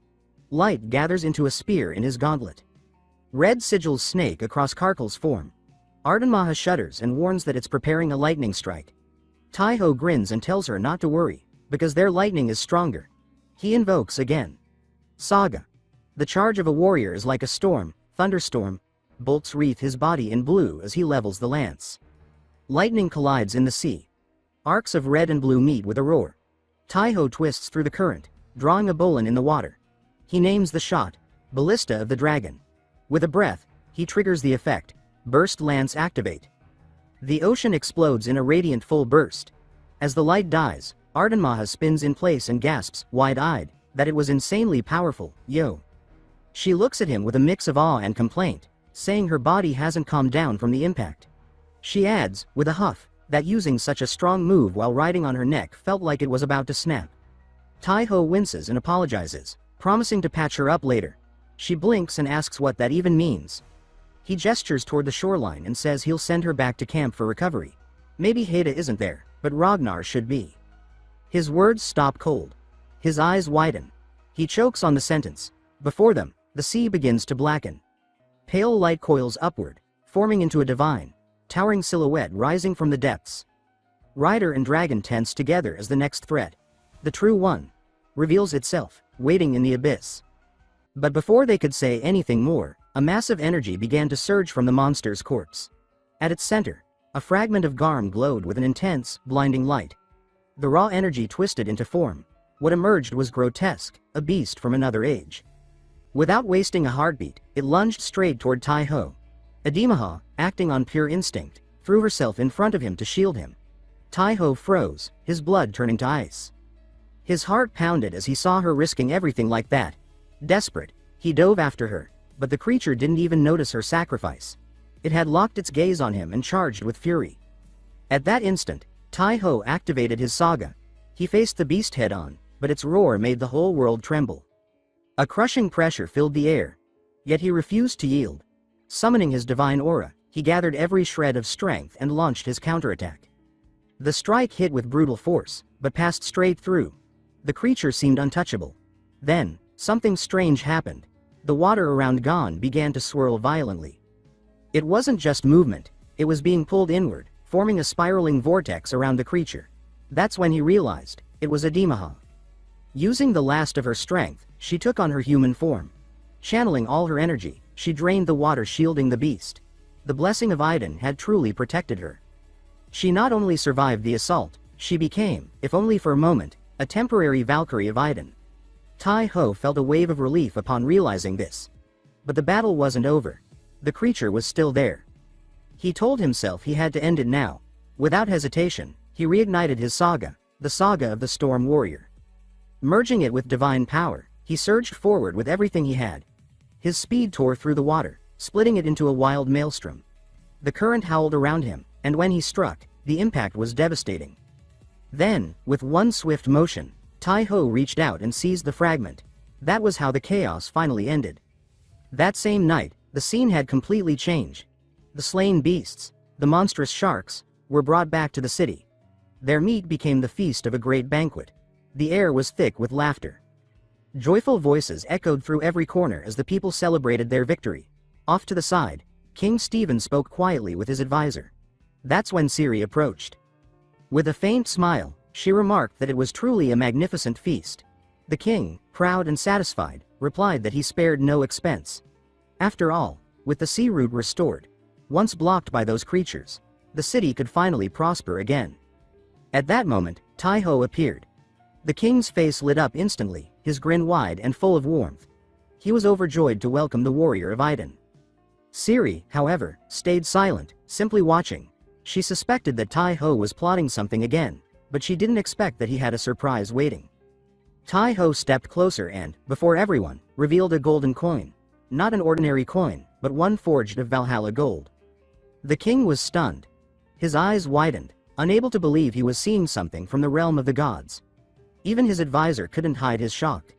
A: Light gathers into a spear in his gauntlet. Red sigils snake across Karkal's form. Ardenmaha shudders and warns that it's preparing a lightning strike. Tai-Ho grins and tells her not to worry, because their lightning is stronger. He invokes again. Saga. The charge of a warrior is like a storm, thunderstorm. Bolts wreath his body in blue as he levels the lance. Lightning collides in the sea. Arcs of red and blue meet with a roar. Tai-Ho twists through the current, drawing a bolin in the water. He names the shot, Ballista of the Dragon. With a breath, he triggers the effect, Burst Lance activate. The ocean explodes in a radiant full burst. As the light dies, Ardenmaha spins in place and gasps, wide-eyed, that it was insanely powerful, yo. She looks at him with a mix of awe and complaint, saying her body hasn't calmed down from the impact. She adds, with a huff, that using such a strong move while riding on her neck felt like it was about to snap. Tai-Ho winces and apologizes, promising to patch her up later. She blinks and asks what that even means. He gestures toward the shoreline and says he'll send her back to camp for recovery. Maybe Haida isn't there, but Ragnar should be. His words stop cold. His eyes widen. He chokes on the sentence. Before them, the sea begins to blacken. Pale light coils upward, forming into a divine, towering silhouette rising from the depths. Rider and dragon tense together as the next threat, the true one, reveals itself, waiting in the abyss. But before they could say anything more, a massive energy began to surge from the monster's corpse. At its center, a fragment of Garm glowed with an intense, blinding light. The raw energy twisted into form. What emerged was grotesque, a beast from another age. Without wasting a heartbeat, it lunged straight toward Tai-Ho. Ademaha, acting on pure instinct, threw herself in front of him to shield him. Tai-ho froze, his blood turning to ice. His heart pounded as he saw her risking everything like that. Desperate, he dove after her, but the creature didn't even notice her sacrifice. It had locked its gaze on him and charged with fury. At that instant, Tai-ho activated his saga. He faced the beast head-on, but its roar made the whole world tremble. A crushing pressure filled the air, yet he refused to yield. Summoning his divine aura, he gathered every shred of strength and launched his counterattack. The strike hit with brutal force, but passed straight through. The creature seemed untouchable. Then, something strange happened. The water around Gon began to swirl violently. It wasn't just movement, it was being pulled inward, forming a spiraling vortex around the creature. That's when he realized, it was a Manhua. Using the last of her strength, she took on her human form. Channeling all her energy, she drained the water shielding the beast. The blessing of Iden had truly protected her. She not only survived the assault, she became, if only for a moment, a temporary Valkyrie of Iden. Tai-ho felt a wave of relief upon realizing this. But the battle wasn't over. The creature was still there. He told himself he had to end it now. Without hesitation, he reignited his saga, the saga of the Storm Warrior. Merging it with divine power, he surged forward with everything he had. His speed tore through the water, splitting it into a wild maelstrom. The current howled around him, and when he struck, the impact was devastating. Then, with one swift motion, Tai-ho reached out and seized the fragment. That was how the chaos finally ended. That same night, the scene had completely changed. The slain beasts, the monstrous sharks, were brought back to the city. Their meat became the feast of a great banquet. The air was thick with laughter. Joyful voices echoed through every corner as the people celebrated their victory. Off to the side, King Stephen spoke quietly with his advisor. That's when Ciri approached. With a faint smile, she remarked that it was truly a magnificent feast. The king, proud and satisfied, replied that he spared no expense. After all, with the sea route restored, once blocked by those creatures, the city could finally prosper again. At that moment, Tai-ho appeared. The king's face lit up instantly, his grin wide and full of warmth. He was overjoyed to welcome the warrior of Iden. Ciri, however, stayed silent, simply watching. She suspected that Tai-ho was plotting something again, but she didn't expect that he had a surprise waiting. Tai-ho stepped closer and, before everyone, revealed a golden coin. Not an ordinary coin, but one forged of Valhalla gold. The king was stunned. His eyes widened, unable to believe he was seeing something from the realm of the gods. Even his advisor couldn't hide his shock.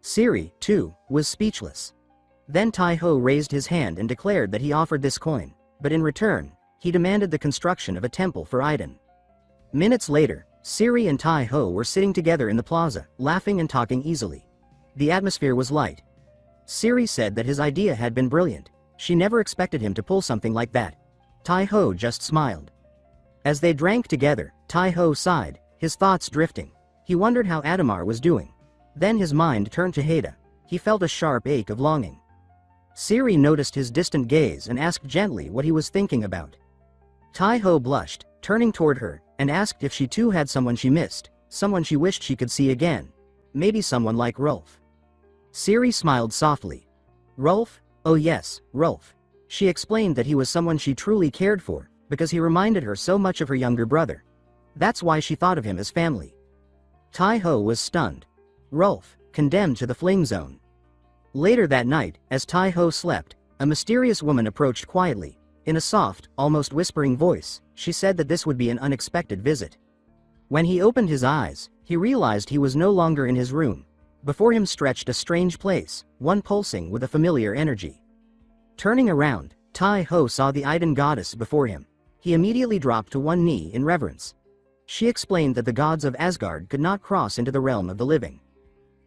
A: Ciri, too, was speechless. Then Tai-ho raised his hand and declared that he offered this coin, but in return, he demanded the construction of a temple for Iden. Minutes later, Ciri and Tai-ho were sitting together in the plaza, laughing and talking easily. The atmosphere was light. Ciri said that his idea had been brilliant. She never expected him to pull something like that. Tai-ho just smiled. As they drank together, Tai-ho sighed, his thoughts drifting. He wondered how Adamar was doing. Then his mind turned to Haida. He felt a sharp ache of longing. Ciri noticed his distant gaze and asked gently what he was thinking about. Tai-ho blushed, turning toward her, and asked if she too had someone she missed, someone she wished she could see again. Maybe someone like Rolf. Ciri smiled softly. Rolf? Oh yes, Rolf. She explained that he was someone she truly cared for, because he reminded her so much of her younger brother. That's why she thought of him as family. Tai-ho was stunned. Rolf, condemned to the fling zone. Later that night, as Tai-ho slept, a mysterious woman approached quietly. In a soft, almost whispering voice, she said that this would be an unexpected visit. When he opened his eyes, he realized he was no longer in his room. Before him stretched a strange place, one pulsing with a familiar energy. Turning around, Tai-ho saw the Iden goddess before him. He immediately dropped to one knee in reverence. She explained that the gods of Asgard could not cross into the realm of the living.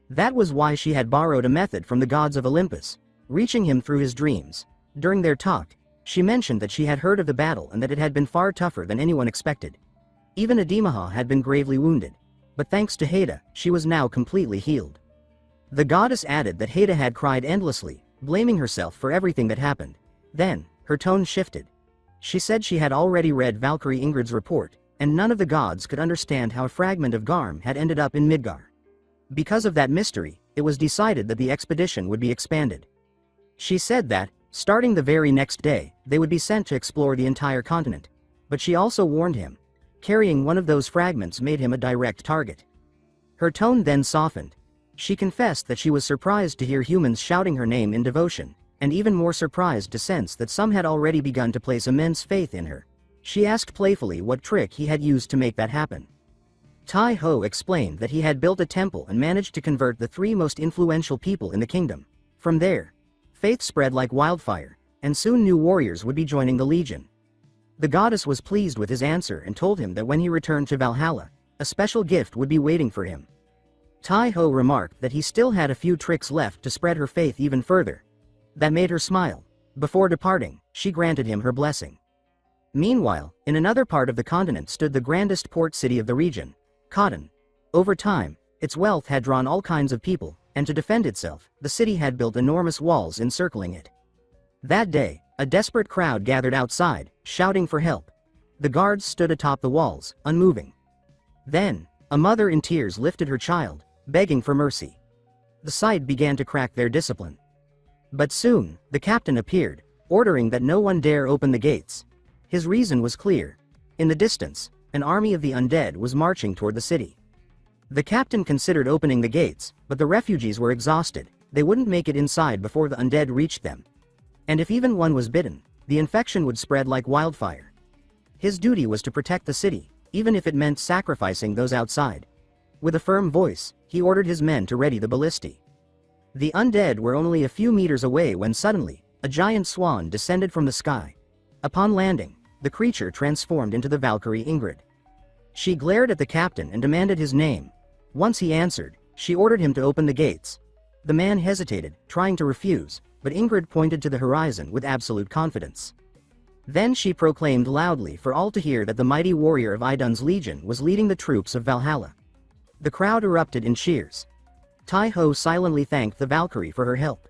A: That was why she had borrowed a method from the gods of Olympus, reaching him through his dreams. During their talk, she mentioned that she had heard of the battle and that it had been far tougher than anyone expected. Even Ademaha had been gravely wounded, but thanks to Haida, she was now completely healed. The goddess added that Haida had cried endlessly, blaming herself for everything that happened. Then, her tone shifted. She said she had already read Valkyrie Ingrid's report, and none of the gods could understand how a fragment of Garm had ended up in Midgar. Because of that mystery, it was decided that the expedition would be expanded. She said that, starting the very next day, they would be sent to explore the entire continent. but she also warned him. Carrying one of those fragments made him a direct target. Her tone then softened. She confessed that she was surprised to hear humans shouting her name in devotion, and even more surprised to sense that some had already begun to place immense faith in her. She asked playfully what trick he had used to make that happen. Tai Ho explained that he had built a temple and managed to convert the 3 most influential people in the kingdom. From there, faith spread like wildfire, and soon new warriors would be joining the legion. The goddess was pleased with his answer and told him that when he returned to Valhalla, a special gift would be waiting for him. Tai Ho remarked that he still had a few tricks left to spread her faith even further. That made her smile. Before departing, she granted him her blessing. Meanwhile, in another part of the continent stood the grandest port city of the region, Cotton. Over time, its wealth had drawn all kinds of people, and to defend itself, the city had built enormous walls encircling it. That day, a desperate crowd gathered outside, shouting for help. The guards stood atop the walls, unmoving. Then, a mother in tears lifted her child, begging for mercy. The sight began to crack their discipline. But soon, the captain appeared, ordering that no one dare open the gates. His reason was clear. In the distance, an army of the undead was marching toward the city. The captain considered opening the gates, but the refugees were exhausted. They wouldn't make it inside before the undead reached them. And if even one was bitten, the infection would spread like wildfire. His duty was to protect the city, even if it meant sacrificing those outside. With a firm voice, he ordered his men to ready the ballistae. The undead were only a few meters away when suddenly, a giant swan descended from the sky. Upon landing, the creature transformed into the Valkyrie Ingrid. She glared at the captain and demanded his name. Once he answered, she ordered him to open the gates. The man hesitated, trying to refuse, but Ingrid pointed to the horizon with absolute confidence. Then she proclaimed loudly for all to hear that the mighty warrior of Idun's legion was leading the troops of Valhalla. The crowd erupted in cheers. Tai Ho silently thanked the Valkyrie for her help.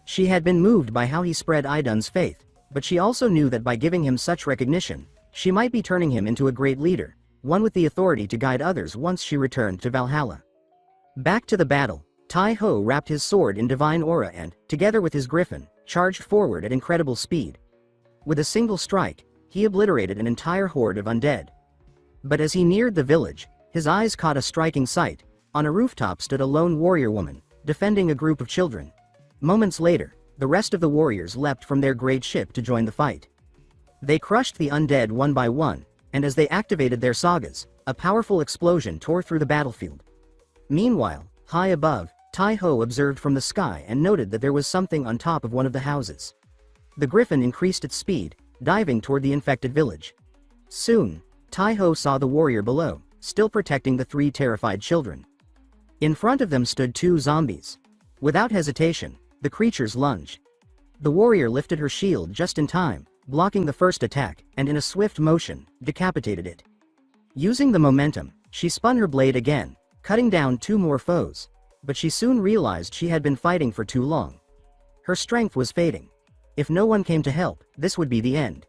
A: She had been moved by how he spread Idun's faith, but she also knew that by giving him such recognition, she might be turning him into a great leader, one with the authority to guide others once she returned to Valhalla. Back to the battle, Tai Ho wrapped his sword in divine aura and, together with his griffin, charged forward at incredible speed. With a single strike, he obliterated an entire horde of undead. But as he neared the village, his eyes caught a striking sight. On a rooftop stood a lone warrior woman, defending a group of children. Moments later, the rest of the warriors leapt from their great ship to join the fight. They crushed the undead one by one, and as they activated their sagas, a powerful explosion tore through the battlefield. Meanwhile, high above, Tai Ho observed from the sky and noted that there was something on top of one of the houses. The griffin increased its speed, diving toward the infected village. Soon, Tai Ho saw the warrior below, still protecting the 3 terrified children. In front of them stood 2 zombies. Without hesitation, the creatures lunged. The warrior lifted her shield just in time, blocking the first attack, and in a swift motion, decapitated it. Using the momentum, she spun her blade again, cutting down 2 more foes. But she soon realized she had been fighting for too long. Her strength was fading. If no one came to help, this would be the end.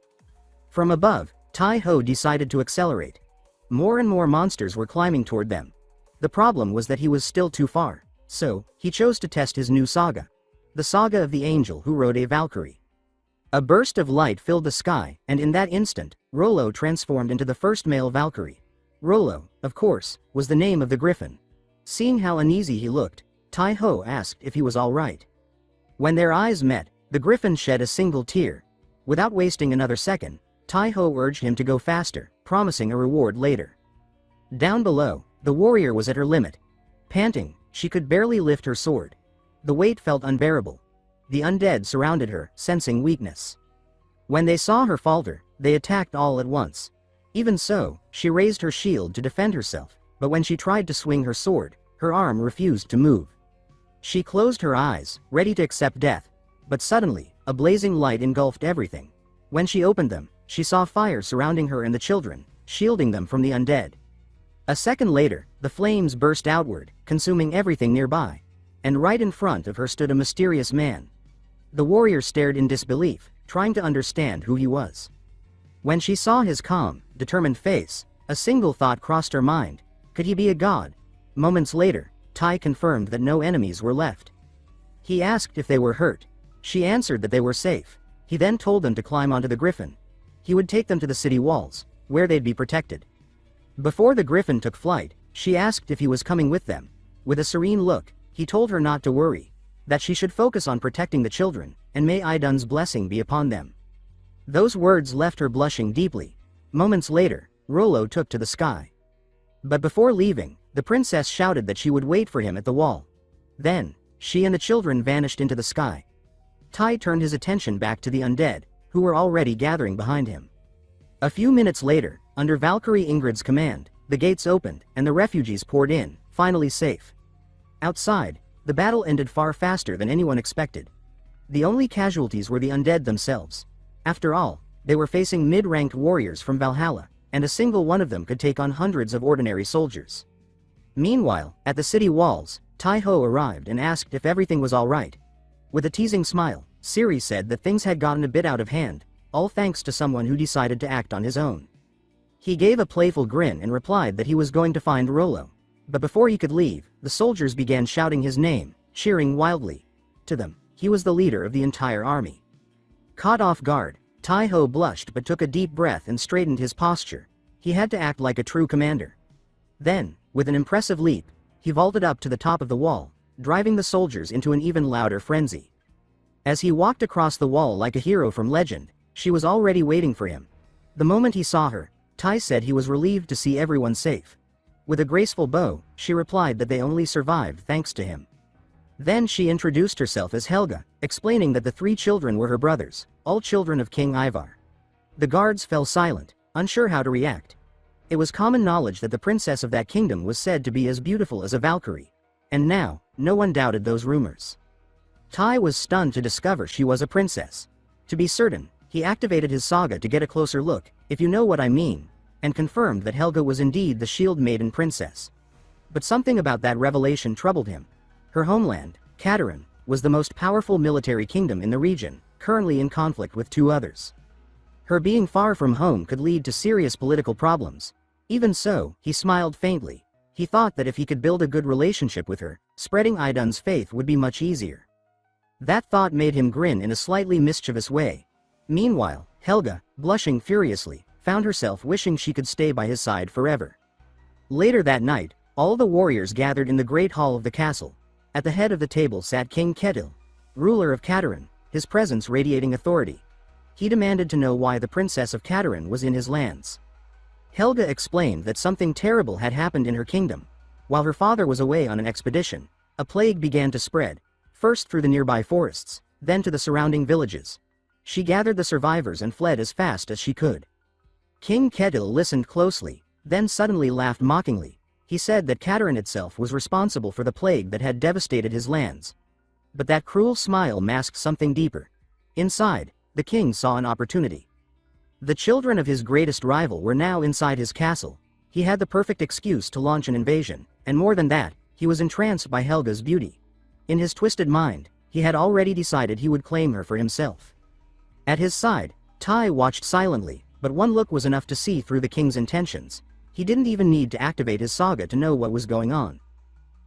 A: From above, Tai Ho decided to accelerate. More and more monsters were climbing toward them. The problem was that he was still too far, so he chose to test his new saga. The saga of the angel who rode a Valkyrie. A burst of light filled the sky, and in that instant, Rollo transformed into the first male Valkyrie. Rollo, of course, was the name of the griffin. Seeing how uneasy he looked, Tai Ho asked if he was all right. When their eyes met, the griffin shed a single tear. Without wasting another second, Tai Ho urged him to go faster, promising a reward later. Down below, the warrior was at her limit. Panting, she could barely lift her sword. The weight felt unbearable. The undead surrounded her, sensing weakness. When they saw her falter, they attacked all at once. Even so, she raised her shield to defend herself. But when she tried to swing her sword, her arm refused to move. She closed her eyes, ready to accept death. But suddenly, a blazing light engulfed everything. When she opened them, she saw fire surrounding her and the children, shielding them from the undead. A second later, the flames burst outward, consuming everything nearby. And right in front of her stood a mysterious man. The warrior stared in disbelief, trying to understand who he was. When she saw his calm, determined face, a single thought crossed her mind. Could he be a god? Moments later, Tai confirmed that no enemies were left. He asked if they were hurt. She answered that they were safe. He then told them to climb onto the griffin. he would take them to the city walls, where they'd be protected. Before the griffin took flight, she asked if he was coming with them. With a serene look, he told her not to worry, that she should focus on protecting the children, and may Idun's blessing be upon them. Those words left her blushing deeply. Moments later, Rollo took to the sky. But before leaving, the princess shouted that she would wait for him at the wall. Then, she and the children vanished into the sky. Tai turned his attention back to the undead, who were already gathering behind him. A few minutes later, under Valkyrie Ingrid's command, the gates opened, and the refugees poured in, finally safe. Outside, the battle ended far faster than anyone expected. The only casualties were the undead themselves. After all, they were facing mid-ranked warriors from Valhalla, and a single one of them could take on hundreds of ordinary soldiers. Meanwhile, at the city walls, Tai-Ho arrived and asked if everything was all right. With a teasing smile, Siri said that things had gotten a bit out of hand, all thanks to someone who decided to act on his own. He gave a playful grin and replied that he was going to find Rollo. But before he could leave, the soldiers began shouting his name, cheering wildly. To them, he was the leader of the entire army. Caught off guard, Tai-Ho blushed but took a deep breath and straightened his posture. He had to act like a true commander. Then, with an impressive leap, he vaulted up to the top of the wall, driving the soldiers into an even louder frenzy. As he walked across the wall like a hero from legend, she was already waiting for him. The moment he saw her, Tai said he was relieved to see everyone safe. With a graceful bow, she replied that they only survived thanks to him. Then she introduced herself as Helga, explaining that the 3 children were her brothers, all children of King Ivar. The guards fell silent, unsure how to react. It was common knowledge that the princess of that kingdom was said to be as beautiful as a Valkyrie. And now, no one doubted those rumors. Tai was stunned to discover she was a princess. To be certain, he activated his saga to get a closer look, if you know what I mean, and confirmed that Helga was indeed the Shield Maiden princess. But something about that revelation troubled him. Her homeland, Katerin, was the most powerful military kingdom in the region, currently in conflict with 2 others. Her being far from home could lead to serious political problems. Even so, he smiled faintly. He thought that if he could build a good relationship with her, spreading Idun's faith would be much easier. That thought made him grin in a slightly mischievous way. Meanwhile, Helga, blushing furiously, found herself wishing she could stay by his side forever. Later that night, all the warriors gathered in the great hall of the castle. At the head of the table sat King Ketil, ruler of Katerin, his presence radiating authority. He demanded to know why the princess of Katerin was in his lands. Helga explained that something terrible had happened in her kingdom. While her father was away on an expedition, a plague began to spread, first through the nearby forests, then to the surrounding villages. She gathered the survivors and fled as fast as she could. King Ketil listened closely, then suddenly laughed mockingly. He said that Katerin itself was responsible for the plague that had devastated his lands. But that cruel smile masked something deeper. Inside, the king saw an opportunity. The children of his greatest rival were now inside his castle. He had the perfect excuse to launch an invasion, and more than that, he was entranced by Helga's beauty. In his twisted mind, he had already decided he would claim her for himself. At his side, Tai watched silently, but one look was enough to see through the king's intentions. He didn't even need to activate his saga to know what was going on.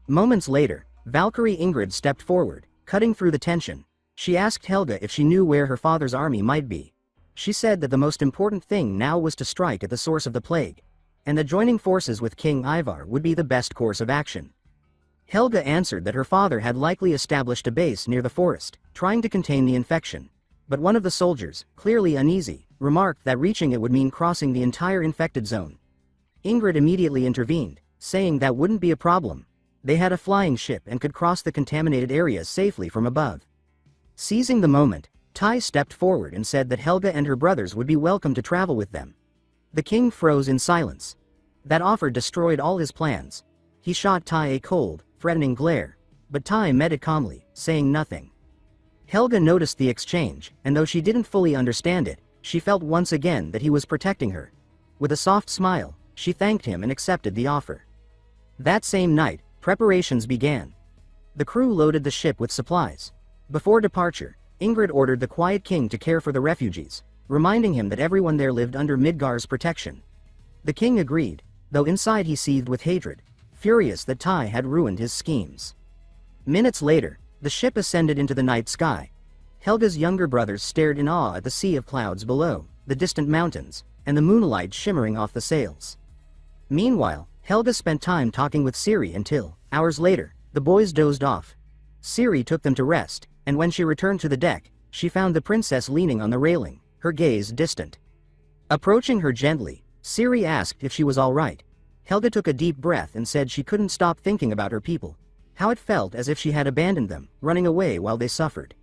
A: Moments later, Valkyrie Ingrid stepped forward, cutting through the tension. She asked Helga if she knew where her father's army might be. She said that the most important thing now was to strike at the source of the plague, and that joining forces with King Ivar would be the best course of action. Helga answered that her father had likely established a base near the forest, trying to contain the infection. But one of the soldiers, clearly uneasy, remarked that reaching it would mean crossing the entire infected zone. Ingrid immediately intervened, saying that wouldn't be a problem. They had a flying ship and could cross the contaminated areas safely from above. Seizing the moment, Tai stepped forward and said that Helga and her brothers would be welcome to travel with them. The king froze in silence. That offer destroyed all his plans. He shot Tai a cold, threatening glare, but Tai met it calmly, saying nothing. Helga noticed the exchange, and though she didn't fully understand it, she felt once again that he was protecting her. With a soft smile, she thanked him and accepted the offer. That same night, preparations began. The crew loaded the ship with supplies. Before departure, Ingrid ordered the quiet king to care for the refugees, reminding him that everyone there lived under Midgar's protection. The king agreed, though inside he seethed with hatred, furious that Tai had ruined his schemes. Minutes later, the ship ascended into the night sky. Helga's younger brothers stared in awe at the sea of clouds below, the distant mountains, and the moonlight shimmering off the sails. Meanwhile, Helga spent time talking with Ciri until, hours later, the boys dozed off. Ciri took them to rest, and when she returned to the deck, she found the princess leaning on the railing, her gaze distant. Approaching her gently, Ciri asked if she was all right. Helga took a deep breath and said she couldn't stop thinking about her people, how it felt as if she had abandoned them, running away while they suffered.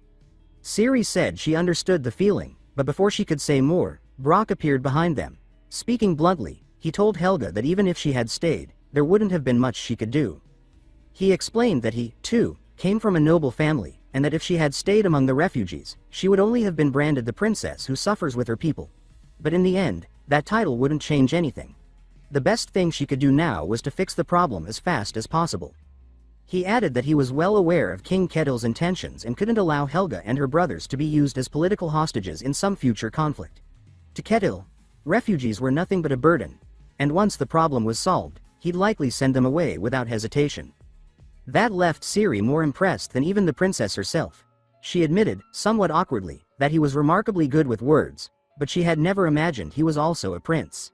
A: Ciri said she understood the feeling, but before she could say more, Brock appeared behind them. Speaking bluntly, he told Helga that even if she had stayed, there wouldn't have been much she could do. He explained that he, too, came from a noble family, and that if she had stayed among the refugees, she would only have been branded the princess who suffers with her people. But in the end, that title wouldn't change anything. The best thing she could do now was to fix the problem as fast as possible. He added that he was well aware of King Ketil's intentions and couldn't allow Helga and her brothers to be used as political hostages in some future conflict. To Ketil, refugees were nothing but a burden, and once the problem was solved, he'd likely send them away without hesitation. That left Ciri more impressed than even the princess herself. She admitted, somewhat awkwardly, that he was remarkably good with words, but she had never imagined he was also a prince.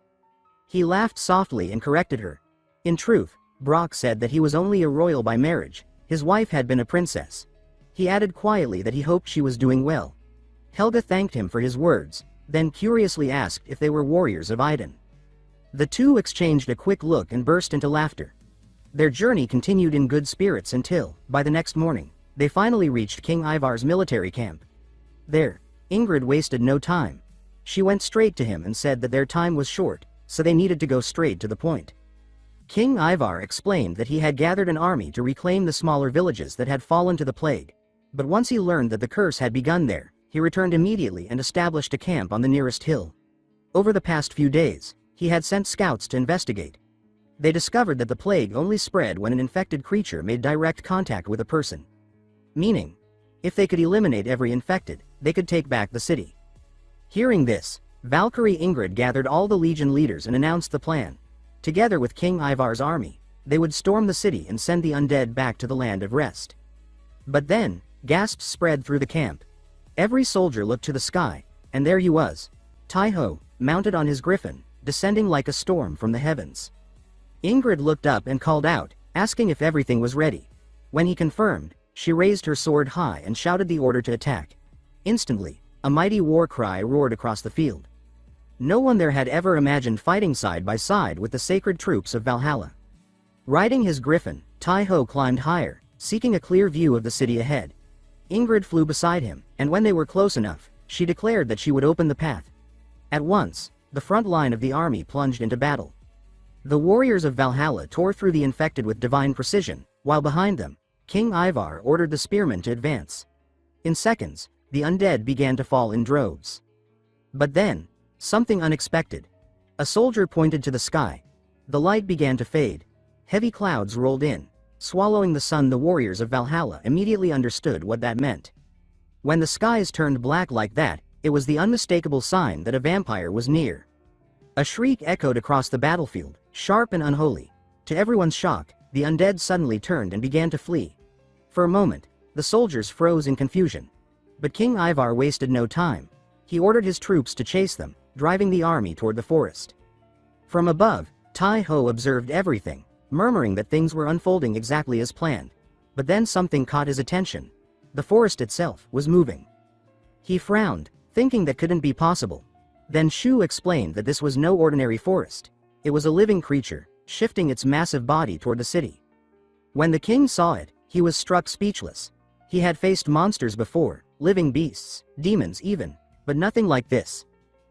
A: He laughed softly and corrected her. In truth, Brock said that he was only a royal by marriage, his wife had been a princess. He added quietly that he hoped she was doing well. Helga thanked him for his words, then curiously asked if they were warriors of Iden. The two exchanged a quick look and burst into laughter. Their journey continued in good spirits until, by the next morning, they finally reached King Ivar's military camp. There, Ingrid wasted no time. She went straight to him and said that their time was short, so they needed to go straight to the point. King Ivar explained that he had gathered an army to reclaim the smaller villages that had fallen to the plague. But once he learned that the curse had begun there, he returned immediately and established a camp on the nearest hill. Over the past few days, he had sent scouts to investigate. They discovered that the plague only spread when an infected creature made direct contact with a person. Meaning, if they could eliminate every infected, they could take back the city. Hearing this, Valkyrie Ingrid gathered all the legion leaders and announced the plan. Together with King Ivar's army, they would storm the city and send the undead back to the land of rest. But then, gasps spread through the camp. Every soldier looked to the sky, and there he was, Tai-Ho, mounted on his griffin, descending like a storm from the heavens. Ingrid looked up and called out, asking if everything was ready. When he confirmed, she raised her sword high and shouted the order to attack. Instantly, a mighty war cry roared across the field. No one there had ever imagined fighting side by side with the sacred troops of Valhalla. Riding his griffin, Tai-Ho climbed higher, seeking a clear view of the city ahead. Ingrid flew beside him, and when they were close enough, she declared that she would open the path. At once, the front line of the army plunged into battle. The warriors of Valhalla tore through the infected with divine precision, while behind them, King Ivar ordered the spearmen to advance. In seconds, the undead began to fall in droves. But then, something unexpected. A soldier pointed to the sky. The light began to fade. Heavy clouds rolled in, swallowing the sun. The warriors of Valhalla immediately understood what that meant. When the skies turned black like that, it was the unmistakable sign that a vampire was near. A shriek echoed across the battlefield, sharp and unholy. To everyone's shock, the undead suddenly turned and began to flee. For a moment, the soldiers froze in confusion. But King Ivar wasted no time. He ordered his troops to chase them, driving the army toward the forest. From above, Tai-Ho observed everything, murmuring that things were unfolding exactly as planned. But then something caught his attention. The forest itself was moving. He frowned, thinking that couldn't be possible. Then Shu explained that this was no ordinary forest. It was a living creature, shifting its massive body toward the city. When the king saw it, he was struck speechless. He had faced monsters before, living beasts, demons even, but nothing like this.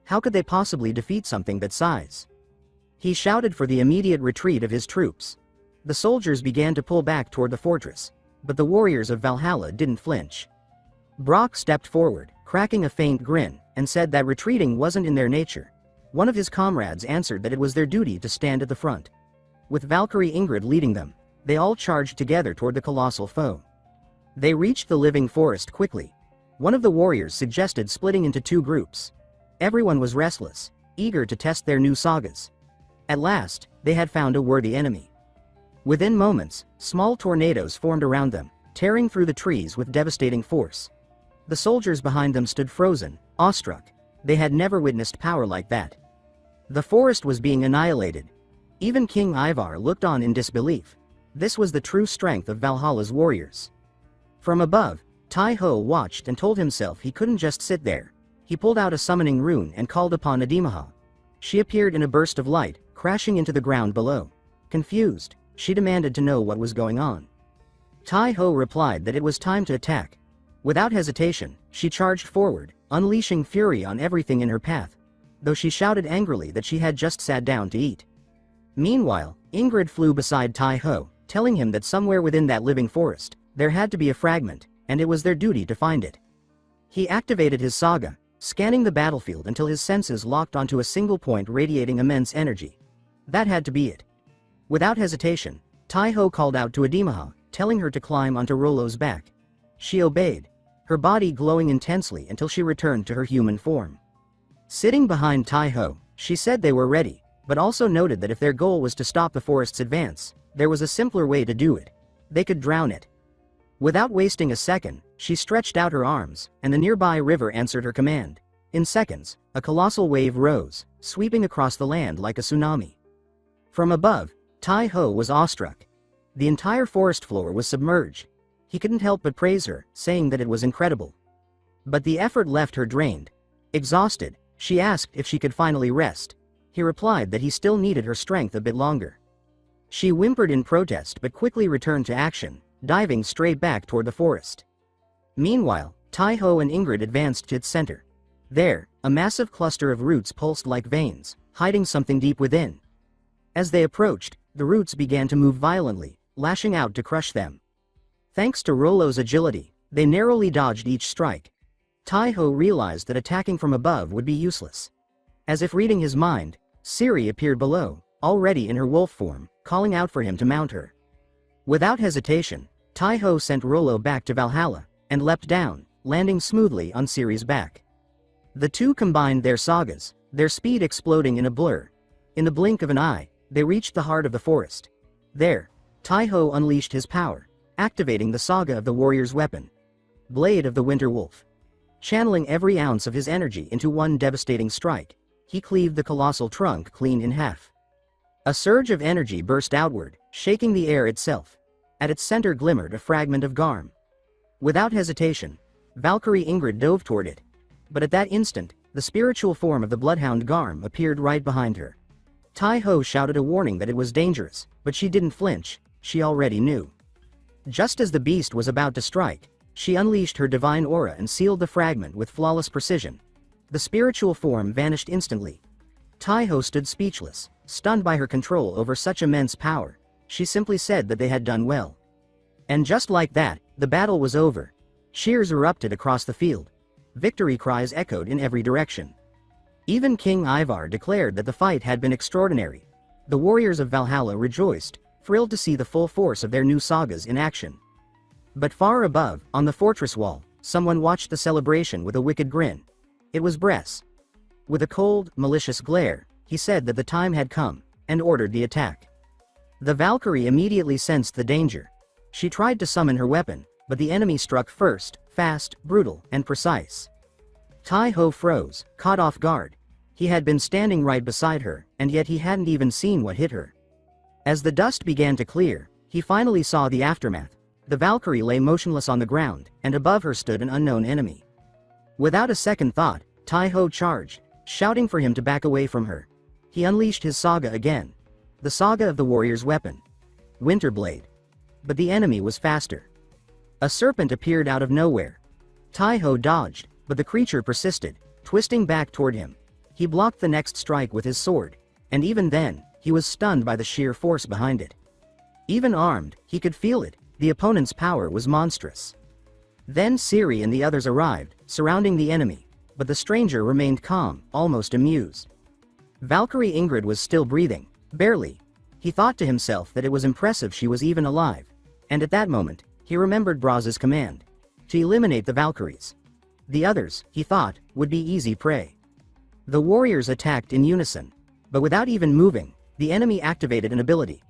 A: How could they possibly defeat something that size? He shouted for the immediate retreat of his troops. The soldiers began to pull back toward the fortress, but the warriors of Valhalla didn't flinch. Brock stepped forward, cracking a faint grin, and said that retreating wasn't in their nature. One of his comrades answered that it was their duty to stand at the front. With Valkyrie Ingrid leading them, they all charged together toward the colossal foe. They reached the living forest quickly. One of the warriors suggested splitting into two groups. Everyone was restless, eager to test their new sagas. At last, they had found a worthy enemy. Within moments, small tornadoes formed around them, tearing through the trees with devastating force. The soldiers behind them stood frozen, awestruck. They had never witnessed power like that. The forest was being annihilated. Even King Ivar looked on in disbelief. This was the true strength of Valhalla's warriors. From above, Tai-Ho watched and told himself he couldn't just sit there. He pulled out a summoning rune and called upon Ademaha. She appeared in a burst of light, crashing into the ground below. Confused, she demanded to know what was going on. Tai-Ho replied that it was time to attack. Without hesitation, she charged forward, unleashing fury on everything in her path, though she shouted angrily that she had just sat down to eat. Meanwhile, Ingrid flew beside Tai-Ho, telling him that somewhere within that living forest, there had to be a fragment, and it was their duty to find it. He activated his saga, scanning the battlefield until his senses locked onto a single point radiating immense energy. That had to be it. Without hesitation, Tai-Ho called out to Ademaha, telling her to climb onto Rollo's back. She obeyed, her body glowing intensely until she returned to her human form. Sitting behind Tai-Ho, she said they were ready, but also noted that if their goal was to stop the forest's advance, there was a simpler way to do it. They could drown it. Without wasting a second, she stretched out her arms, and the nearby river answered her command. In seconds, a colossal wave rose, sweeping across the land like a tsunami. From above, Tai-Ho was awestruck. The entire forest floor was submerged. He couldn't help but praise her, saying that it was incredible. But the effort left her drained. Exhausted, she asked if she could finally rest. He replied that he still needed her strength a bit longer. She whimpered in protest but quickly returned to action, diving straight back toward the forest. Meanwhile, Tai-Ho and Ingrid advanced to its center. There, a massive cluster of roots pulsed like veins, hiding something deep within. As they approached, the roots began to move violently, lashing out to crush them. Thanks to Rollo's agility, they narrowly dodged each strike. Tai-Ho realized that attacking from above would be useless. As if reading his mind, Ciri appeared below, already in her wolf form, calling out for him to mount her. Without hesitation, Tai-Ho sent Rollo back to Valhalla, and leapt down, landing smoothly on Ciri's back. The two combined their sagas, their speed exploding in a blur. In the blink of an eye, they reached the heart of the forest. There, Tai-Ho unleashed his power, activating the saga of the warrior's weapon, Blade of the Winter Wolf. Channeling every ounce of his energy into one devastating strike, he cleaved the colossal trunk clean in half. A surge of energy burst outward, shaking the air itself. At its center glimmered a fragment of Garm. Without hesitation, Valkyrie Ingrid dove toward it. But at that instant, the spiritual form of the bloodhound Garm appeared right behind her. Tai-Ho shouted a warning that it was dangerous, but she didn't flinch. She already knew. Just as the beast was about to strike, she unleashed her divine aura and sealed the fragment with flawless precision. The spiritual form vanished instantly. Tai-Ho stood speechless, stunned by her control over such immense power. She simply said that they had done well. And just like that, the battle was over. Cheers erupted across the field. Victory cries echoed in every direction. Even King Ivar declared that the fight had been extraordinary. The warriors of Valhalla rejoiced, thrilled to see the full force of their new sagas in action. But far above, on the fortress wall, someone watched the celebration with a wicked grin. It was Bress. With a cold, malicious glare, he said that the time had come, and ordered the attack. The Valkyrie immediately sensed the danger. She tried to summon her weapon, but the enemy struck first, fast, brutal, and precise. Tai-Ho froze, caught off guard. He had been standing right beside her, and yet he hadn't even seen what hit her. As the dust began to clear, he finally saw the aftermath. The Valkyrie lay motionless on the ground, and above her stood an unknown enemy. Without a second thought, Tai-Ho charged, shouting for him to back away from her. He unleashed his saga again. The saga of the warrior's weapon, Winterblade. But the enemy was faster. A serpent appeared out of nowhere. Tai-Ho dodged, but the creature persisted, twisting back toward him. He blocked the next strike with his sword, and even then, he was stunned by the sheer force behind it. Even armed, he could feel it. The opponent's power was monstrous. Then Ciri and the others arrived, surrounding the enemy, but the stranger remained calm, almost amused. Valkyrie Ingrid was still breathing, barely. He thought to himself that it was impressive she was even alive, and at that moment, he remembered Braz's command to eliminate the Valkyries. The others, he thought, would be easy prey. The warriors attacked in unison, but without even moving, the enemy activated an ability.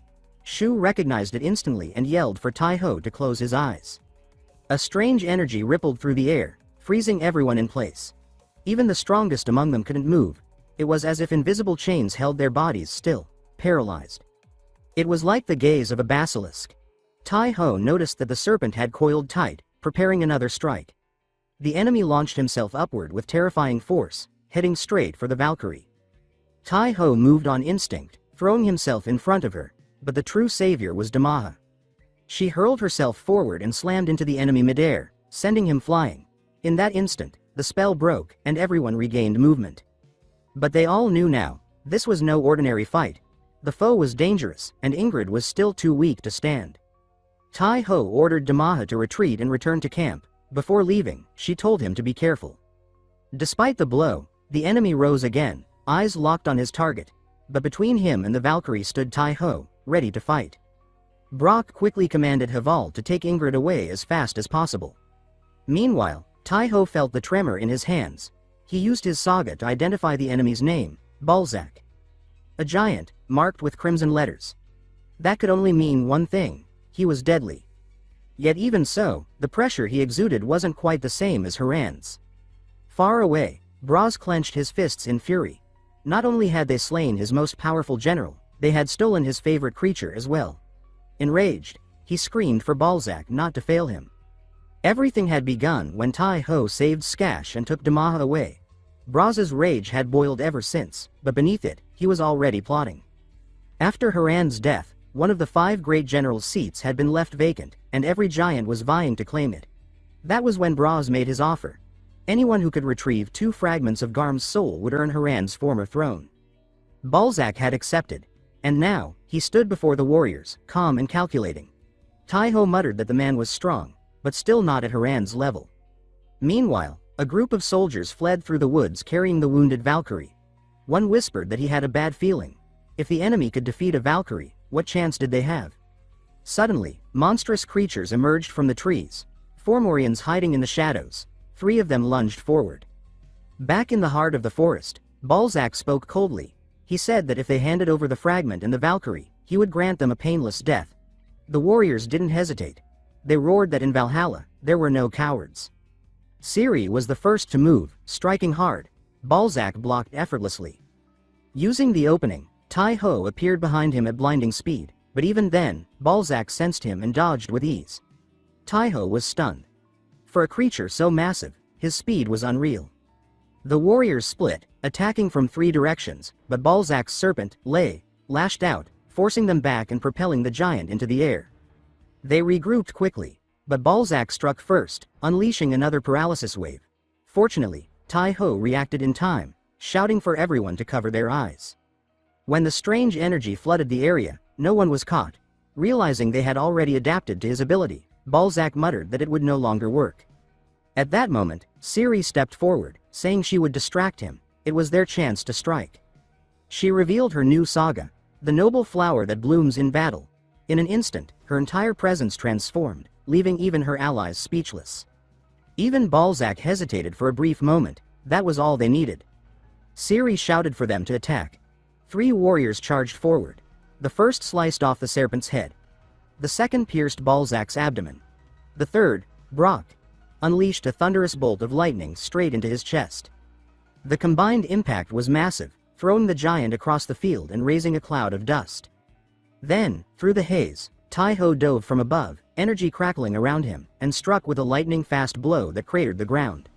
A: Shu recognized it instantly and yelled for Tai-Ho to close his eyes. A strange energy rippled through the air, freezing everyone in place. Even the strongest among them couldn't move. It was as if invisible chains held their bodies still, paralyzed. It was like the gaze of a basilisk. Tai-ho noticed that the serpent had coiled tight, preparing another strike. The enemy launched himself upward with terrifying force, heading straight for the Valkyrie. Tai-ho moved on instinct, throwing himself in front of her, but the true savior was Damaha. She hurled herself forward and slammed into the enemy midair, sending him flying. In that instant, the spell broke and everyone regained movement. But they all knew now, this was no ordinary fight. The foe was dangerous, and Ingrid was still too weak to stand. Tai-ho ordered Damaha to retreat and return to camp. Before leaving, she told him to be careful. Despite the blow, the enemy rose again, eyes locked on his target. But between him and the Valkyrie stood Tai-ho, ready to fight. Brock quickly commanded Haval to take Ingrid away as fast as possible. Meanwhile, Tai-ho felt the tremor in his hands. He used his saga to identify the enemy's name, Balzac. A giant, marked with crimson letters. That could only mean one thing: he was deadly. Yet even so, the pressure he exuded wasn't quite the same as Haran's. Far away, Braz clenched his fists in fury. Not only had they slain his most powerful general, they had stolen his favorite creature as well. Enraged, he screamed for Balzac not to fail him. Everything had begun when Tai-ho saved Skash and took Damaha away. Braz's rage had boiled ever since, but beneath it, he was already plotting. After Haran's death, one of the 5 great generals' seats had been left vacant, and every giant was vying to claim it. That was when Braz made his offer. Anyone who could retrieve 2 fragments of Garm's soul would earn Haran's former throne. Balzac had accepted, and now, he stood before the warriors, calm and calculating. Tai-ho muttered that the man was strong, but still not at Haran's level. Meanwhile, a group of soldiers fled through the woods carrying the wounded Valkyrie. One whispered that he had a bad feeling. If the enemy could defeat a Valkyrie, what chance did they have? Suddenly, monstrous creatures emerged from the trees. 4 Morians hiding in the shadows. 3 of them lunged forward. Back in the heart of the forest, Balzac spoke coldly. He said that if they handed over the fragment and the Valkyrie, he would grant them a painless death. The warriors didn't hesitate. They roared that in Valhalla, there were no cowards. Ciri was the first to move, striking hard. Balzac blocked effortlessly. Using the opening, Tai-ho appeared behind him at blinding speed, but even then, Balzac sensed him and dodged with ease. Tai-ho was stunned. For a creature so massive, his speed was unreal. The warriors split, attacking from 3 directions, but Balzac's serpent, Lei, lashed out, forcing them back and propelling the giant into the air. They regrouped quickly, but Balzac struck first, unleashing another paralysis wave. Fortunately, Tai-ho reacted in time, shouting for everyone to cover their eyes. When the strange energy flooded the area, no one was caught. Realizing they had already adapted to his ability, Balzac muttered that it would no longer work. At that moment, Ciri stepped forward, saying she would distract him. It was their chance to strike. She revealed her new saga, the noble flower that blooms in battle. In an instant, her entire presence transformed, leaving even her allies speechless. Even Balzac hesitated for a brief moment. That was all they needed. Ciri shouted for them to attack. 3 warriors charged forward. The first sliced off the serpent's head. The second pierced Balzac's abdomen. The third, Brock, unleashed a thunderous bolt of lightning straight into his chest. The combined impact was massive, throwing the giant across the field and raising a cloud of dust. Then, through the haze, Tai-ho dove from above, energy crackling around him, and struck with a lightning-fast blow that cratered the ground.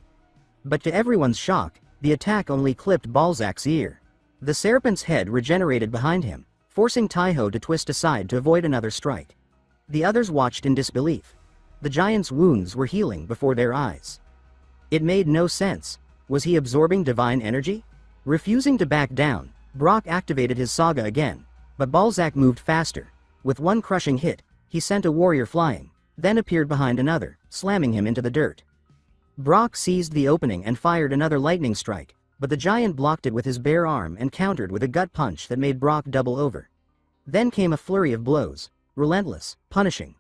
A: But to everyone's shock, the attack only clipped Balzac's ear. The serpent's head regenerated behind him, forcing Tai-ho to twist aside to avoid another strike. The others watched in disbelief. The giant's wounds were healing before their eyes. It made no sense. Was he absorbing divine energy? Refusing to back down, Brock activated his saga again, but Balzac moved faster. With one crushing hit, he sent a warrior flying, then appeared behind another, slamming him into the dirt. Brock seized the opening and fired another lightning strike, but the giant blocked it with his bare arm and countered with a gut punch that made Brock double over. Then came a flurry of blows, relentless, punishing.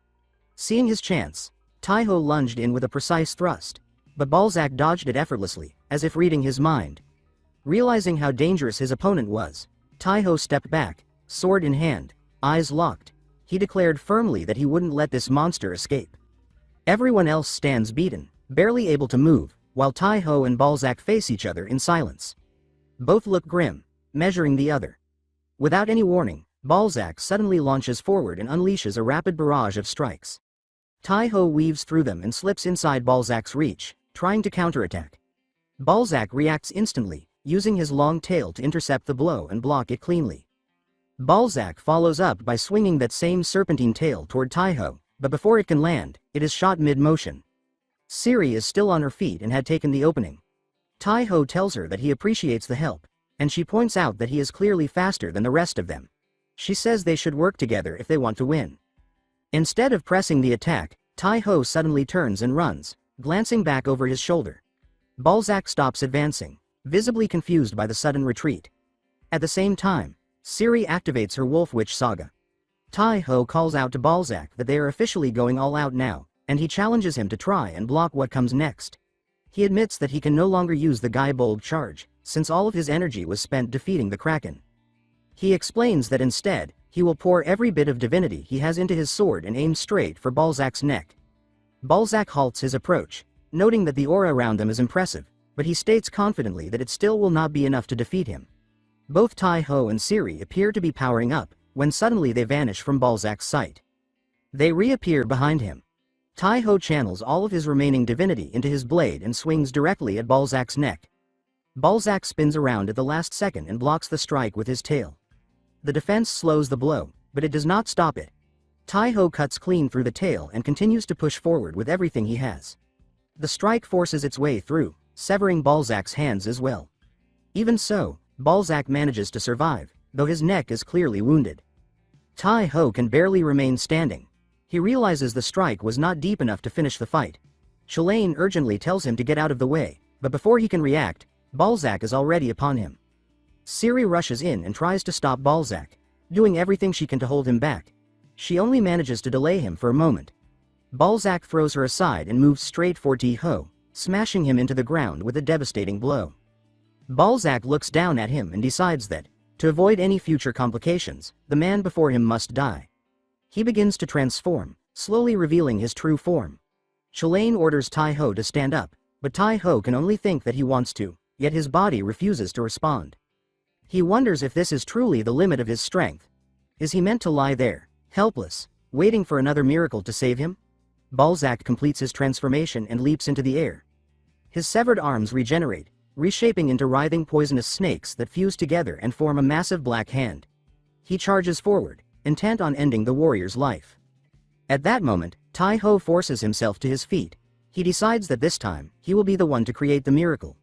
A: Seeing his chance, Tai-ho lunged in with a precise thrust, but Balzac dodged it effortlessly, as if reading his mind. Realizing how dangerous his opponent was, Tai-ho stepped back, sword in hand, eyes locked. He declared firmly that he wouldn't let this monster escape. Everyone else stands beaten, barely able to move. while Tai-Ho and Balzac face each other in silence. Both look grim, measuring the other. Without any warning, Balzac suddenly launches forward and unleashes a rapid barrage of strikes. Tai-Ho weaves through them and slips inside Balzac's reach, trying to counterattack. Balzac reacts instantly, using his long tail to intercept the blow and block it cleanly. Balzac follows up by swinging that same serpentine tail toward Tai-Ho, but before it can land, it is shot mid-motion. Siri is still on her feet and had taken the opening. Tai-Ho tells her that he appreciates the help, and she points out that he is clearly faster than the rest of them. She says they should work together if they want to win. Instead of pressing the attack, Tai-Ho suddenly turns and runs, glancing back over his shoulder. Balzac stops advancing, visibly confused by the sudden retreat. At the same time, Siri activates her Wolf Witch saga. Tai-Ho calls out to Balzac that they are officially going all out now, and he challenges him to try and block what comes next. He admits that he can no longer use the Guy-Bold charge, since all of his energy was spent defeating the Kraken. He explains that instead, he will pour every bit of divinity he has into his sword and aim straight for Balzac's neck. Balzac halts his approach, noting that the aura around them is impressive, but he states confidently that it still will not be enough to defeat him. Both Tai-Ho and Siri appear to be powering up, when suddenly they vanish from Balzac's sight. They reappear behind him. Tai-Ho channels all of his remaining divinity into his blade and swings directly at Balzac's neck. Balzac spins around at the last second and blocks the strike with his tail. The defense slows the blow, but it does not stop it. Tai-Ho cuts clean through the tail and continues to push forward with everything he has. The strike forces its way through, severing Balzac's hands as well. Even so, Balzac manages to survive, though his neck is clearly wounded. Tai-Ho can barely remain standing. He realizes the strike was not deep enough to finish the fight. Shounen urgently tells him to get out of the way, but before he can react, Balzac is already upon him. Siri rushes in and tries to stop Balzac, doing everything she can to hold him back. She only manages to delay him for a moment. Balzac throws her aside and moves straight for Tai-Ho, smashing him into the ground with a devastating blow. Balzac looks down at him and decides that, to avoid any future complications, the man before him must die. He begins to transform, slowly revealing his true form. Shounen orders Tai-Ho to stand up, but Tai-Ho can only think that he wants to, yet his body refuses to respond. He wonders if this is truly the limit of his strength. Is he meant to lie there, helpless, waiting for another miracle to save him? Balzac completes his transformation and leaps into the air. His severed arms regenerate, reshaping into writhing poisonous snakes that fuse together and form a massive black hand. He charges forward, intent on ending the warrior's life. At that moment, Tai-Ho forces himself to his feet. He decides that this time, he will be the one to create the miracle.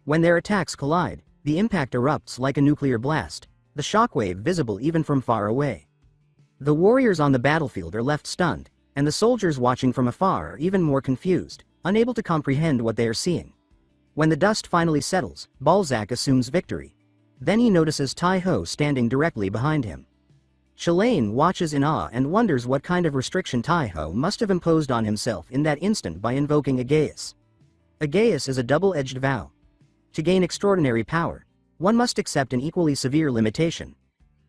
A: When their attacks collide, the impact erupts like a nuclear blast, the shockwave visible even from far away. The warriors on the battlefield are left stunned, and the soldiers watching from afar are even more confused, unable to comprehend what they are seeing. When the dust finally settles, Balzac assumes victory. Then he notices Tai-Ho standing directly behind him. Shounen watches in awe and wonders what kind of restriction Tai-Ho must have imposed on himself in that instant by invoking a geas. A geas is a double-edged vow. To gain extraordinary power, one must accept an equally severe limitation.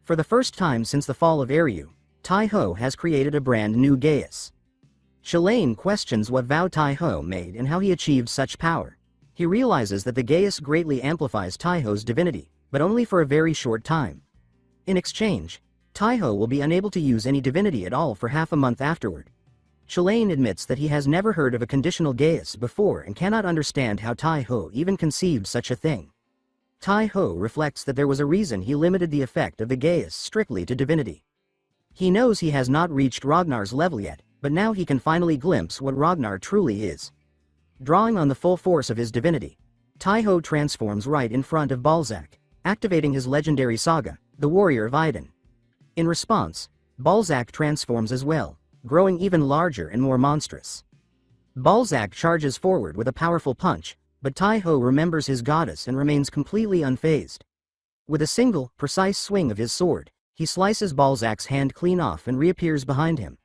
A: For the first time since the fall of Eryu, Tai-Ho has created a brand new geas. Shounen questions what vow Tai-Ho made and how he achieved such power. He realizes that the geas greatly amplifies Tai-Ho's divinity, but only for a very short time. In exchange, Tai-Ho will be unable to use any divinity at all for half a month afterward. Shounen admits that he has never heard of a conditional geas before and cannot understand how Tai-Ho even conceived such a thing. Tai-Ho reflects that there was a reason he limited the effect of the geas strictly to divinity. He knows he has not reached Ragnar's level yet, but now he can finally glimpse what Ragnar truly is. Drawing on the full force of his divinity, Tai-Ho transforms right in front of Balzac, activating his legendary saga, the Warrior of Iden. In response, Balzac transforms as well, growing even larger and more monstrous. Balzac charges forward with a powerful punch, but Tai-Ho remembers his goddess and remains completely unfazed. With a single, precise swing of his sword, he slices Balzac's hand clean off and reappears behind him.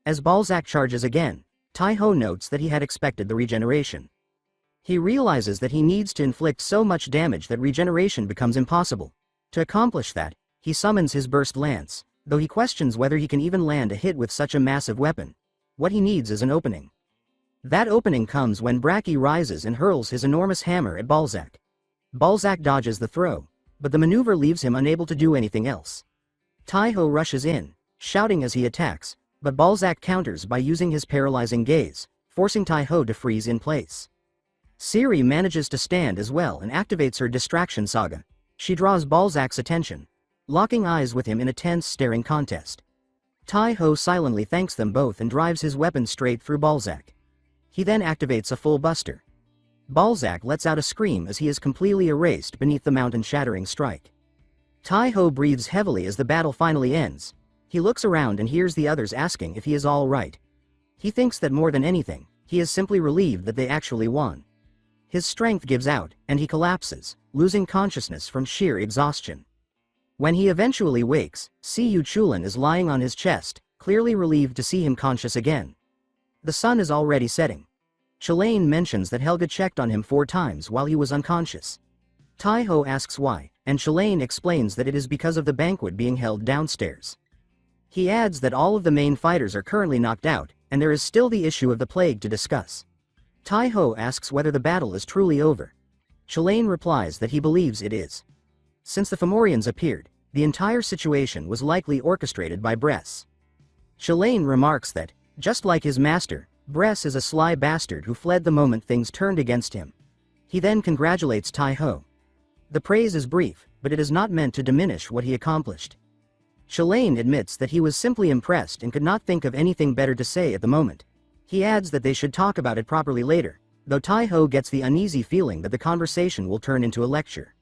A: As Balzac charges again, Tai-Ho notes that he had expected the regeneration. He realizes that he needs to inflict so much damage that regeneration becomes impossible. To accomplish that, he summons his burst lance, though he questions whether he can even land a hit with such a massive weapon. What he needs is an opening. That opening comes when Bracky rises and hurls his enormous hammer at Balzac. Balzac dodges the throw, but the maneuver leaves him unable to do anything else. Taiho rushes in, shouting as he attacks, but Balzac counters by using his paralyzing gaze, forcing Taiho to freeze in place. Siri manages to stand as well and activates her distraction saga. She draws Balzac's attention, locking eyes with him in a tense staring contest. Taiho silently thanks them both and drives his weapon straight through Balzac. He then activates a full buster. Balzac lets out a scream as he is completely erased beneath the mountain-shattering strike. Taiho breathes heavily as the battle finally ends. He looks around and hears the others asking if he is all right. He thinks that more than anything, he is simply relieved that they actually won. His strength gives out, and he collapses, losing consciousness from sheer exhaustion. When he eventually wakes, Siyu Chulin is lying on his chest, clearly relieved to see him conscious again. The sun is already setting. Chulain mentions that Helga checked on him 4 times while he was unconscious. Taiho asks why, and Chulain explains that it is because of the banquet being held downstairs. He adds that all of the main fighters are currently knocked out, and there is still the issue of the plague to discuss. Taiho asks whether the battle is truly over. Chulain replies that he believes it is. Since the Fomorians appeared, the entire situation was likely orchestrated by Bress. Chulain remarks that, just like his master, Bress is a sly bastard who fled the moment things turned against him. He then congratulates Taiho. The praise is brief, but it is not meant to diminish what he accomplished. Chulain admits that he was simply impressed and could not think of anything better to say at the moment. He adds that they should talk about it properly later, though Taiho gets the uneasy feeling that the conversation will turn into a lecture.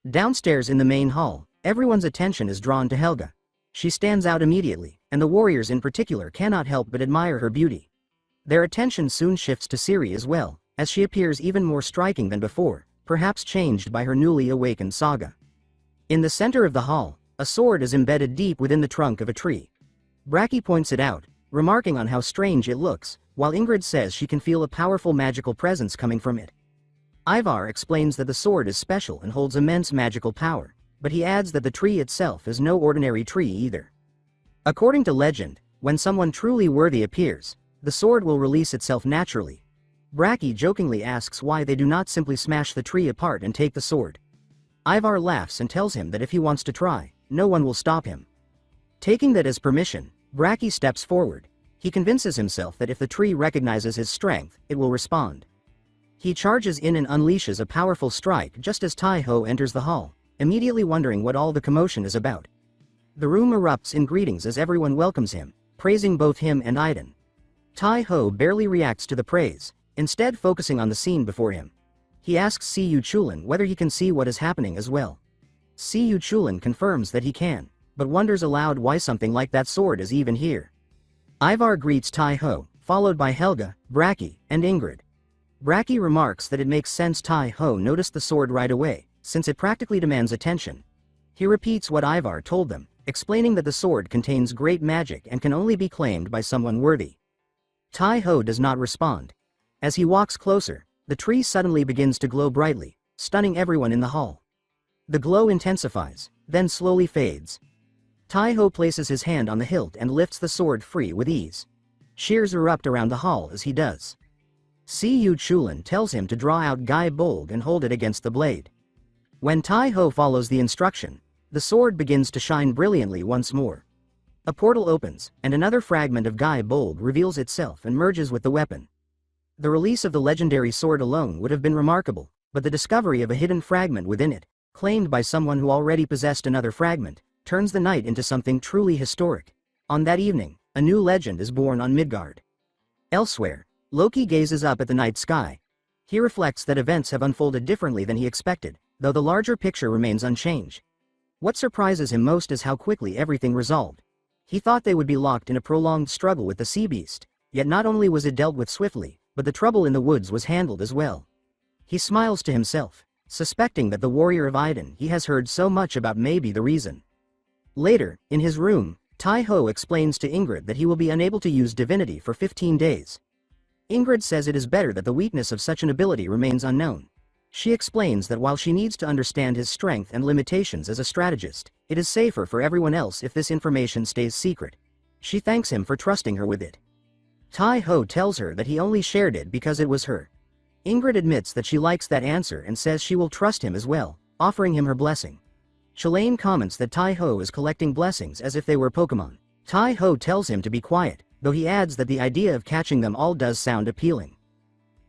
A: Downstairs in the main hall, everyone's attention is drawn to Helga. She stands out immediately, and the warriors in particular cannot help but admire her beauty. Their attention soon shifts to Siri as well, as she appears even more striking than before, perhaps changed by her newly awakened saga. In the center of the hall, a sword is embedded deep within the trunk of a tree. Bracky points it out, remarking on how strange it looks, while Ingrid says she can feel a powerful magical presence coming from it. Ivar explains that the sword is special and holds immense magical power, but he adds that the tree itself is no ordinary tree either. According to legend, when someone truly worthy appears, the sword will release itself naturally. Bracky jokingly asks why they do not simply smash the tree apart and take the sword. Ivar laughs and tells him that if he wants to try, no one will stop him. Taking that as permission, Bracky steps forward. He convinces himself that if the tree recognizes his strength, it will respond. He charges in and unleashes a powerful strike just as Taiho enters the hall, immediately wondering what all the commotion is about. The room erupts in greetings as everyone welcomes him, praising both him and Iden. Taiho barely reacts to the praise, instead focusing on the scene before him. He asks Siyu Chulin whether he can see what is happening as well. Siyu Chulin confirms that he can, but wonders aloud why something like that sword is even here. Ivar greets Taiho, followed by Helga, Bracky, and Ingrid. Bracky remarks that it makes sense Taiho noticed the sword right away, since it practically demands attention. He repeats what Ivar told them, explaining that the sword contains great magic and can only be claimed by someone worthy. Taiho does not respond. As he walks closer, the tree suddenly begins to glow brightly, stunning everyone in the hall. The glow intensifies, then slowly fades. Taiho places his hand on the hilt and lifts the sword free with ease. Cheers erupt around the hall as he does. Siyu Chulin tells him to draw out Gai Bolg and hold it against the blade. When Taiho follows the instruction, the sword begins to shine brilliantly once more. A portal opens, and another fragment of Gai Bolg reveals itself and merges with the weapon. The release of the legendary sword alone would have been remarkable, but the discovery of a hidden fragment within it, claimed by someone who already possessed another fragment, turns the night into something truly historic. On that evening, a new legend is born on Midgard. Elsewhere, Loki gazes up at the night sky. He reflects that events have unfolded differently than he expected, though the larger picture remains unchanged. What surprises him most is how quickly everything resolved. He thought they would be locked in a prolonged struggle with the sea beast, yet not only was it dealt with swiftly, but the trouble in the woods was handled as well. He smiles to himself, suspecting that the warrior of Iden he has heard so much about may be the reason. Later, in his room, Taiho explains to Ingrid that he will be unable to use divinity for 15 days. Ingrid says it is better that the weakness of such an ability remains unknown. She explains that while she needs to understand his strength and limitations as a strategist, it is safer for everyone else if this information stays secret. She thanks him for trusting her with it. Tai Ho tells her that he only shared it because it was her. Ingrid admits that she likes that answer and says she will trust him as well, offering him her blessing. Shalane comments that Tai Ho is collecting blessings as if they were Pokemon. Tai Ho tells him to be quiet, though he adds that the idea of catching them all does sound appealing.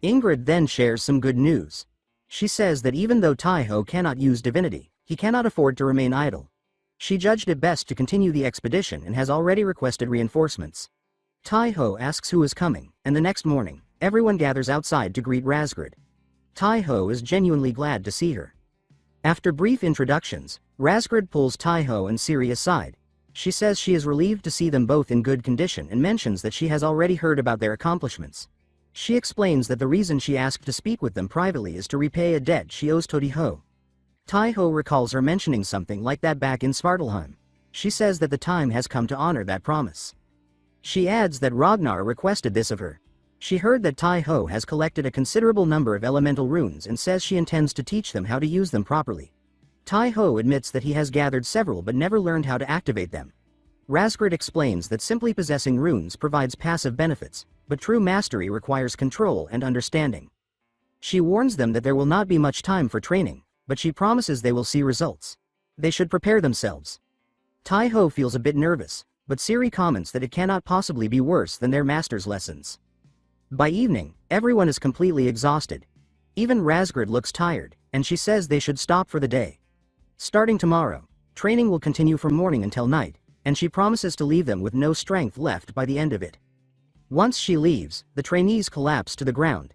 A: Ingrid then shares some good news. She says that even though Tai Ho cannot use divinity, he cannot afford to remain idle. She judged it best to continue the expedition and has already requested reinforcements. Tai Ho asks who is coming, and the next morning, everyone gathers outside to greet Razgrid. Tai Ho is genuinely glad to see her. After brief introductions, Razgrid pulls Tai Ho and Ciri aside. She says she is relieved to see them both in good condition and mentions that she has already heard about their accomplishments. She explains that the reason she asked to speak with them privately is to repay a debt she owes Todi Ho. Tai Ho recalls her mentioning something like that back in Svartalheim. She says that the time has come to honor that promise. She adds that Ragnar requested this of her. She heard that Tai Ho has collected a considerable number of elemental runes and says she intends to teach them how to use them properly. Tai Ho admits that he has gathered several but never learned how to activate them. Razgrid explains that simply possessing runes provides passive benefits, but true mastery requires control and understanding. She warns them that there will not be much time for training, but she promises they will see results. They should prepare themselves. Tai Ho feels a bit nervous, but Ciri comments that it cannot possibly be worse than their master's lessons. By evening, everyone is completely exhausted. Even Razgrid looks tired, and she says they should stop for the day. Starting tomorrow, training will continue from morning until night, and she promises to leave them with no strength left by the end of it. Once she leaves, the trainees collapse to the ground.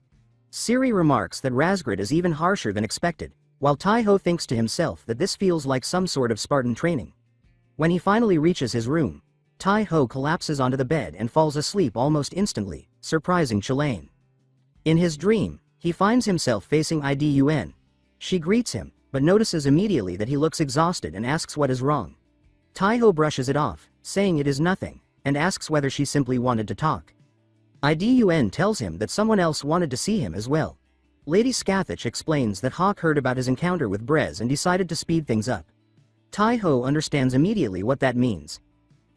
A: Ciri remarks that Razgrid is even harsher than expected, while Tai Ho thinks to himself that this feels like some sort of Spartan training. When he finally reaches his room, Tai Ho collapses onto the bed and falls asleep almost instantly, surprising Shalane. In his dream, he finds himself facing Idun. She greets him, but notices immediately that he looks exhausted and asks what is wrong. Tai Ho brushes it off, saying it is nothing, and asks whether she simply wanted to talk. Idun tells him that someone else wanted to see him as well. Lady Scathach explains that Hawk heard about his encounter with Brez and decided to speed things up. Tai Ho understands immediately what that means.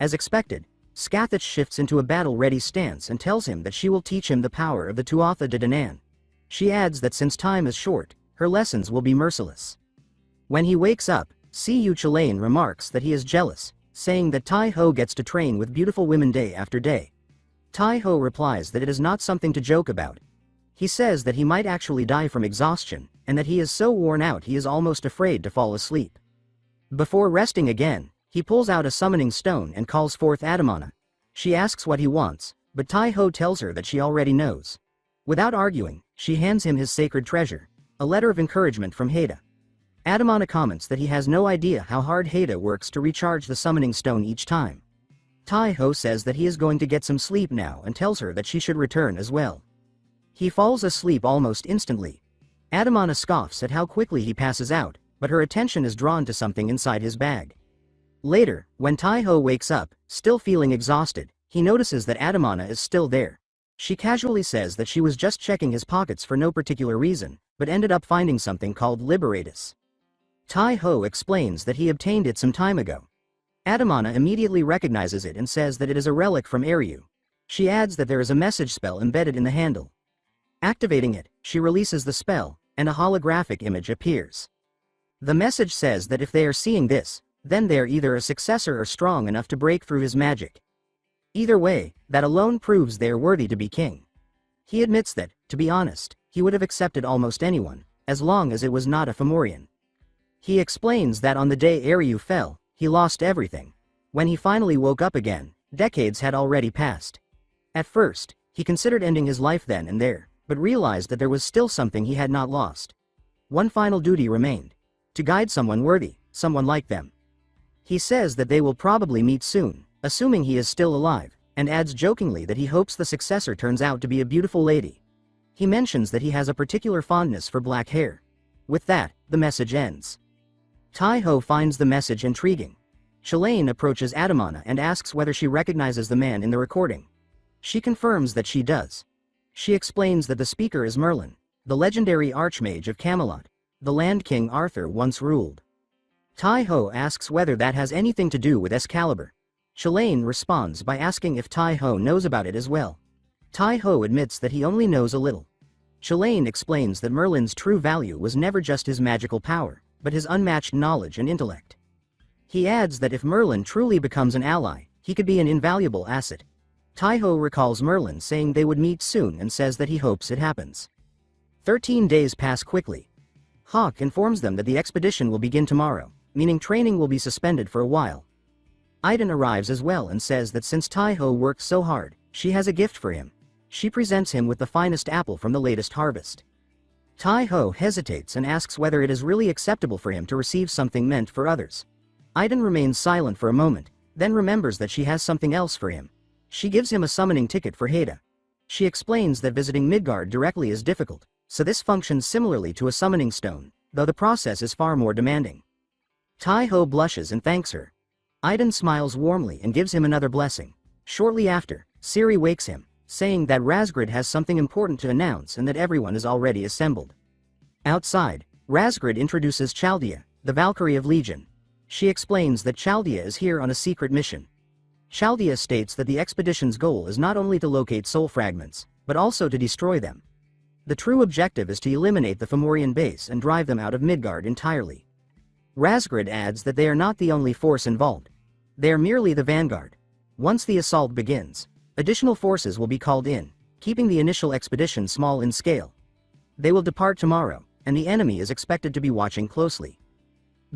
A: As expected, Scathach shifts into a battle-ready stance and tells him that she will teach him the power of the Tuatha De Danann. She adds that since time is short, her lessons will be merciless. When he wakes up, Siyu Chalain remarks that he is jealous, saying that Tai Ho gets to train with beautiful women day after day. Tai Ho replies that it is not something to joke about. He says that he might actually die from exhaustion, and that he is so worn out he is almost afraid to fall asleep. Before resting again, he pulls out a summoning stone and calls forth Adamana. She asks what he wants, but Tai Ho tells her that she already knows. Without arguing, she hands him his sacred treasure, a letter of encouragement from Haida. Adamana comments that he has no idea how hard Haida works to recharge the summoning stone each time. Tai Ho says that he is going to get some sleep now and tells her that she should return as well. He falls asleep almost instantly. Adamana scoffs at how quickly he passes out, but her attention is drawn to something inside his bag. Later, when Tai Ho wakes up, still feeling exhausted, he notices that Adamana is still there. She casually says that she was just checking his pockets for no particular reason, but ended up finding something called Liberatus. Tai Ho explains that he obtained it some time ago. Adamana immediately recognizes it and says that it is a relic from Eryu. She adds that there is a message spell embedded in the handle. Activating it, she releases the spell, and a holographic image appears. The message says that if they are seeing this, then they are either a successor or strong enough to break through his magic. Either way, that alone proves they are worthy to be king. He admits that, to be honest, he would have accepted almost anyone, as long as it was not a Fomorian. He explains that on the day Eryu fell, he lost everything. When he finally woke up again, decades had already passed. At first, he considered ending his life then and there, but realized that there was still something he had not lost. One final duty remained: to guide someone worthy, someone like them. He says that they will probably meet soon, assuming he is still alive, and adds jokingly that he hopes the successor turns out to be a beautiful lady. He mentions that he has a particular fondness for black hair. With that, the message ends. Tai Ho finds the message intriguing. Shalane approaches Adamana and asks whether she recognizes the man in the recording. She confirms that she does. She explains that the speaker is Merlin, the legendary archmage of Camelot, the land King Arthur once ruled. Tai Ho asks whether that has anything to do with Excalibur. Shalane responds by asking if Tai Ho knows about it as well. Tai-Ho admits that he only knows a little. Chalain explains that Merlin's true value was never just his magical power, but his unmatched knowledge and intellect. He adds that if Merlin truly becomes an ally, he could be an invaluable asset. Tai-Ho recalls Merlin saying they would meet soon and says that he hopes it happens. 13 days pass quickly. Hawk informs them that the expedition will begin tomorrow, meaning training will be suspended for a while. Iden arrives as well and says that since Tai-Ho worked so hard, she has a gift for him. She presents him with the finest apple from the latest harvest. Tai-Ho hesitates and asks whether it is really acceptable for him to receive something meant for others. Iden remains silent for a moment, then remembers that she has something else for him. She gives him a summoning ticket for Haida. She explains that visiting Midgard directly is difficult, so this functions similarly to a summoning stone, though the process is far more demanding. Tai-Ho blushes and thanks her. Iden smiles warmly and gives him another blessing. Shortly after, Ciri wakes him, saying that Razgrid has something important to announce and that everyone is already assembled. Outside, Razgrid introduces Chaldea, the Valkyrie of Legion. She explains that Chaldea is here on a secret mission. Chaldea states that the expedition's goal is not only to locate soul fragments, but also to destroy them. The true objective is to eliminate the Fomorian base and drive them out of Midgard entirely. Razgrid adds that they are not the only force involved. They are merely the vanguard. Once the assault begins, additional forces will be called in, keeping the initial expedition small in scale. They will depart tomorrow, and the enemy is expected to be watching closely.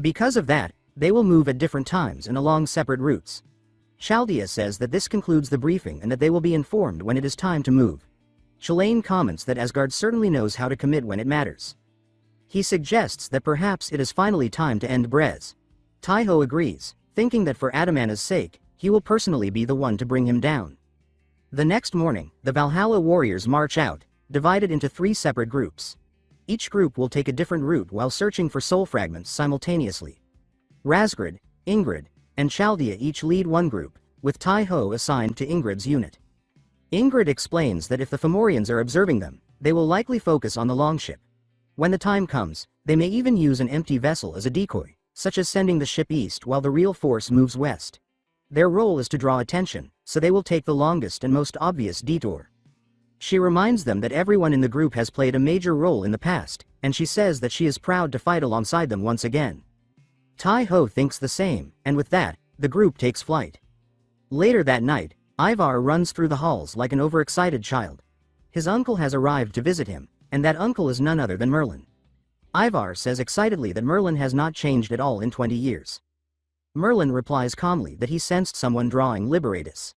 A: Because of that, they will move at different times and along separate routes. Chaldea says that this concludes the briefing and that they will be informed when it is time to move. Chalain comments that Asgard certainly knows how to commit when it matters. He suggests that perhaps it is finally time to end Brez. Tai-Ho agrees, thinking that for Adamana's sake, he will personally be the one to bring him down. The next morning, the Valhalla warriors march out, divided into 3 separate groups. Each group will take a different route while searching for soul fragments simultaneously. Razgrid, Ingrid, and Chaldea each lead one group, with Tai-Ho assigned to Ingrid's unit. Ingrid explains that if the Fomorians are observing them, they will likely focus on the longship. When the time comes, they may even use an empty vessel as a decoy, such as sending the ship east while the real force moves west. Their role is to draw attention, so they will take the longest and most obvious detour. She reminds them that everyone in the group has played a major role in the past, and she says that she is proud to fight alongside them once again. Tai-Ho thinks the same, and with that, the group takes flight. Later that night, Ivar runs through the halls like an overexcited child. His uncle has arrived to visit him, and that uncle is none other than Merlin. Ivar says excitedly that Merlin has not changed at all in 20 years. Merlin replies calmly that he sensed someone drawing Liberatus.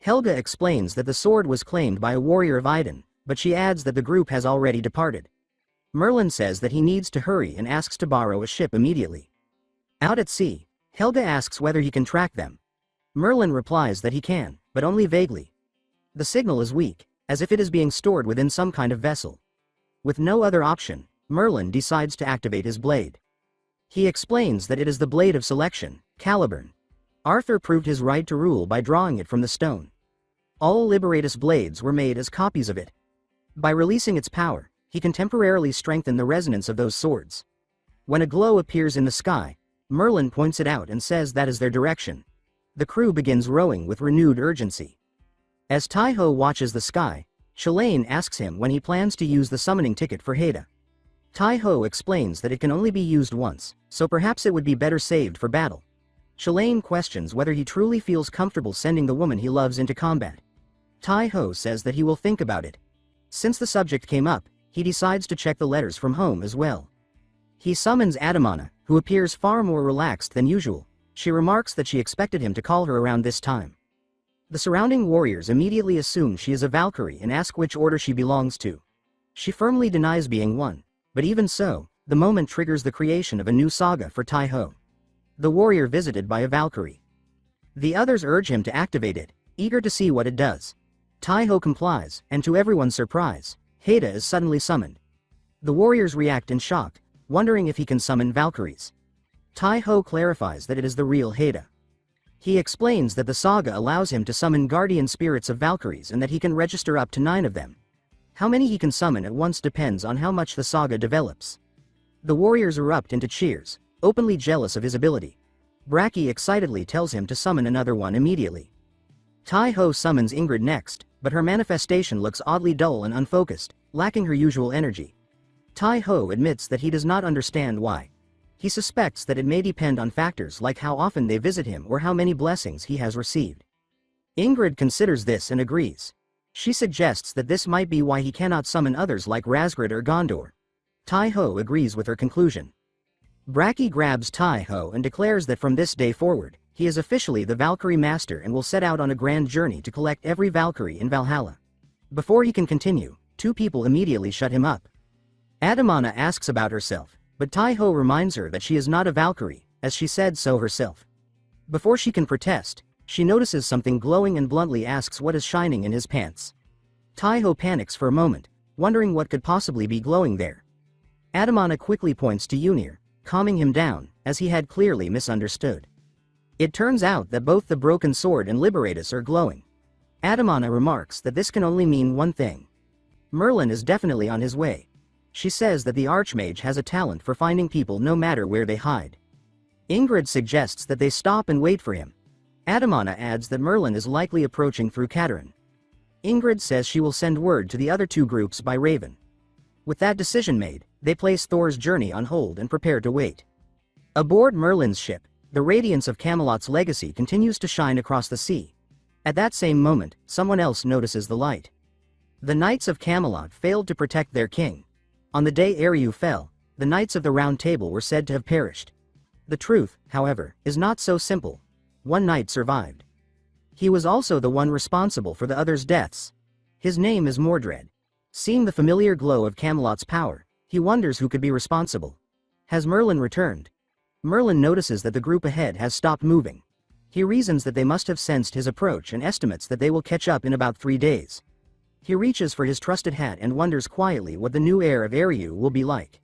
A: Helga explains that the sword was claimed by a warrior of Iden, but she adds that the group has already departed. Merlin says that he needs to hurry and asks to borrow a ship immediately. Out at sea, Helga asks whether he can track them. Merlin replies that he can, but only vaguely. The signal is weak, as if it is being stored within some kind of vessel. With no other option, Merlin decides to activate his blade. He explains that it is the blade of selection, Caliburn. Arthur proved his right to rule by drawing it from the stone. All Liberatus blades were made as copies of it. By releasing its power, he can temporarily strengthen the resonance of those swords. When a glow appears in the sky, Merlin points it out and says that is their direction. The crew begins rowing with renewed urgency. As Tai-Ho watches the sky, Chalain asks him when he plans to use the summoning ticket for Haida. Tai-Ho explains that it can only be used once, so perhaps it would be better saved for battle. Chalain questions whether he truly feels comfortable sending the woman he loves into combat. Tai-Ho says that he will think about it. Since the subject came up, he decides to check the letters from home as well. He summons Adamana, who appears far more relaxed than usual. She remarks that she expected him to call her around this time. The surrounding warriors immediately assume she is a Valkyrie and ask which order she belongs to. She firmly denies being one, but even so, the moment triggers the creation of a new saga for Tai-Ho. The warrior visited by a Valkyrie. The others urge him to activate it, eager to see what it does. Tai-Ho complies, and to everyone's surprise, Haida is suddenly summoned. The warriors react in shock, wondering if he can summon Valkyries. Tai-Ho clarifies that it is the real Haida. He explains that the saga allows him to summon guardian spirits of Valkyries and that he can register up to 9 of them. How many he can summon at once depends on how much the saga develops. The warriors erupt into cheers, openly jealous of his ability. Braki excitedly tells him to summon another one immediately. Tai-Ho summons Ingrid next, but her manifestation looks oddly dull and unfocused, lacking her usual energy. Tai-ho admits that he does not understand why. He suspects that it may depend on factors like how often they visit him or how many blessings he has received. Ingrid considers this and agrees. She suggests that this might be why he cannot summon others like Razgrid or Gondor. Tai-ho agrees with her conclusion. Braki grabs Tai-ho and declares that from this day forward, he is officially the Valkyrie Master and will set out on a grand journey to collect every Valkyrie in Valhalla. Before he can continue, two people immediately shut him up. Adamana asks about herself, but Tai-ho reminds her that she is not a Valkyrie, as she said so herself. Before she can protest, she notices something glowing and bluntly asks what is shining in his pants. Tai-ho panics for a moment, wondering what could possibly be glowing there. Adamana quickly points to Ymir, calming him down, as he had clearly misunderstood. It turns out that both the broken sword and Liberatus are glowing. Adamana remarks that this can only mean one thing. Merlin is definitely on his way. She says that the Archmage has a talent for finding people no matter where they hide. Ingrid suggests that they stop and wait for him. Adamana adds that Merlin is likely approaching through Katerin. Ingrid says she will send word to the other two groups by Raven. With that decision made, they place Thor's journey on hold and prepare to wait. Aboard Merlin's ship, the radiance of Camelot's legacy continues to shine across the sea. At that same moment, someone else notices the light. The Knights of Camelot failed to protect their king. On the day Ariu fell, the Knights of the Round Table were said to have perished. The truth, however, is not so simple. One knight survived. He was also the one responsible for the others' deaths. His name is Mordred. Seeing the familiar glow of Camelot's power, he wonders who could be responsible. Has Merlin returned? Merlin notices that the group ahead has stopped moving. He reasons that they must have sensed his approach and estimates that they will catch up in about 3 days. He reaches for his trusted hat and wonders quietly what the new heir of Ariu will be like.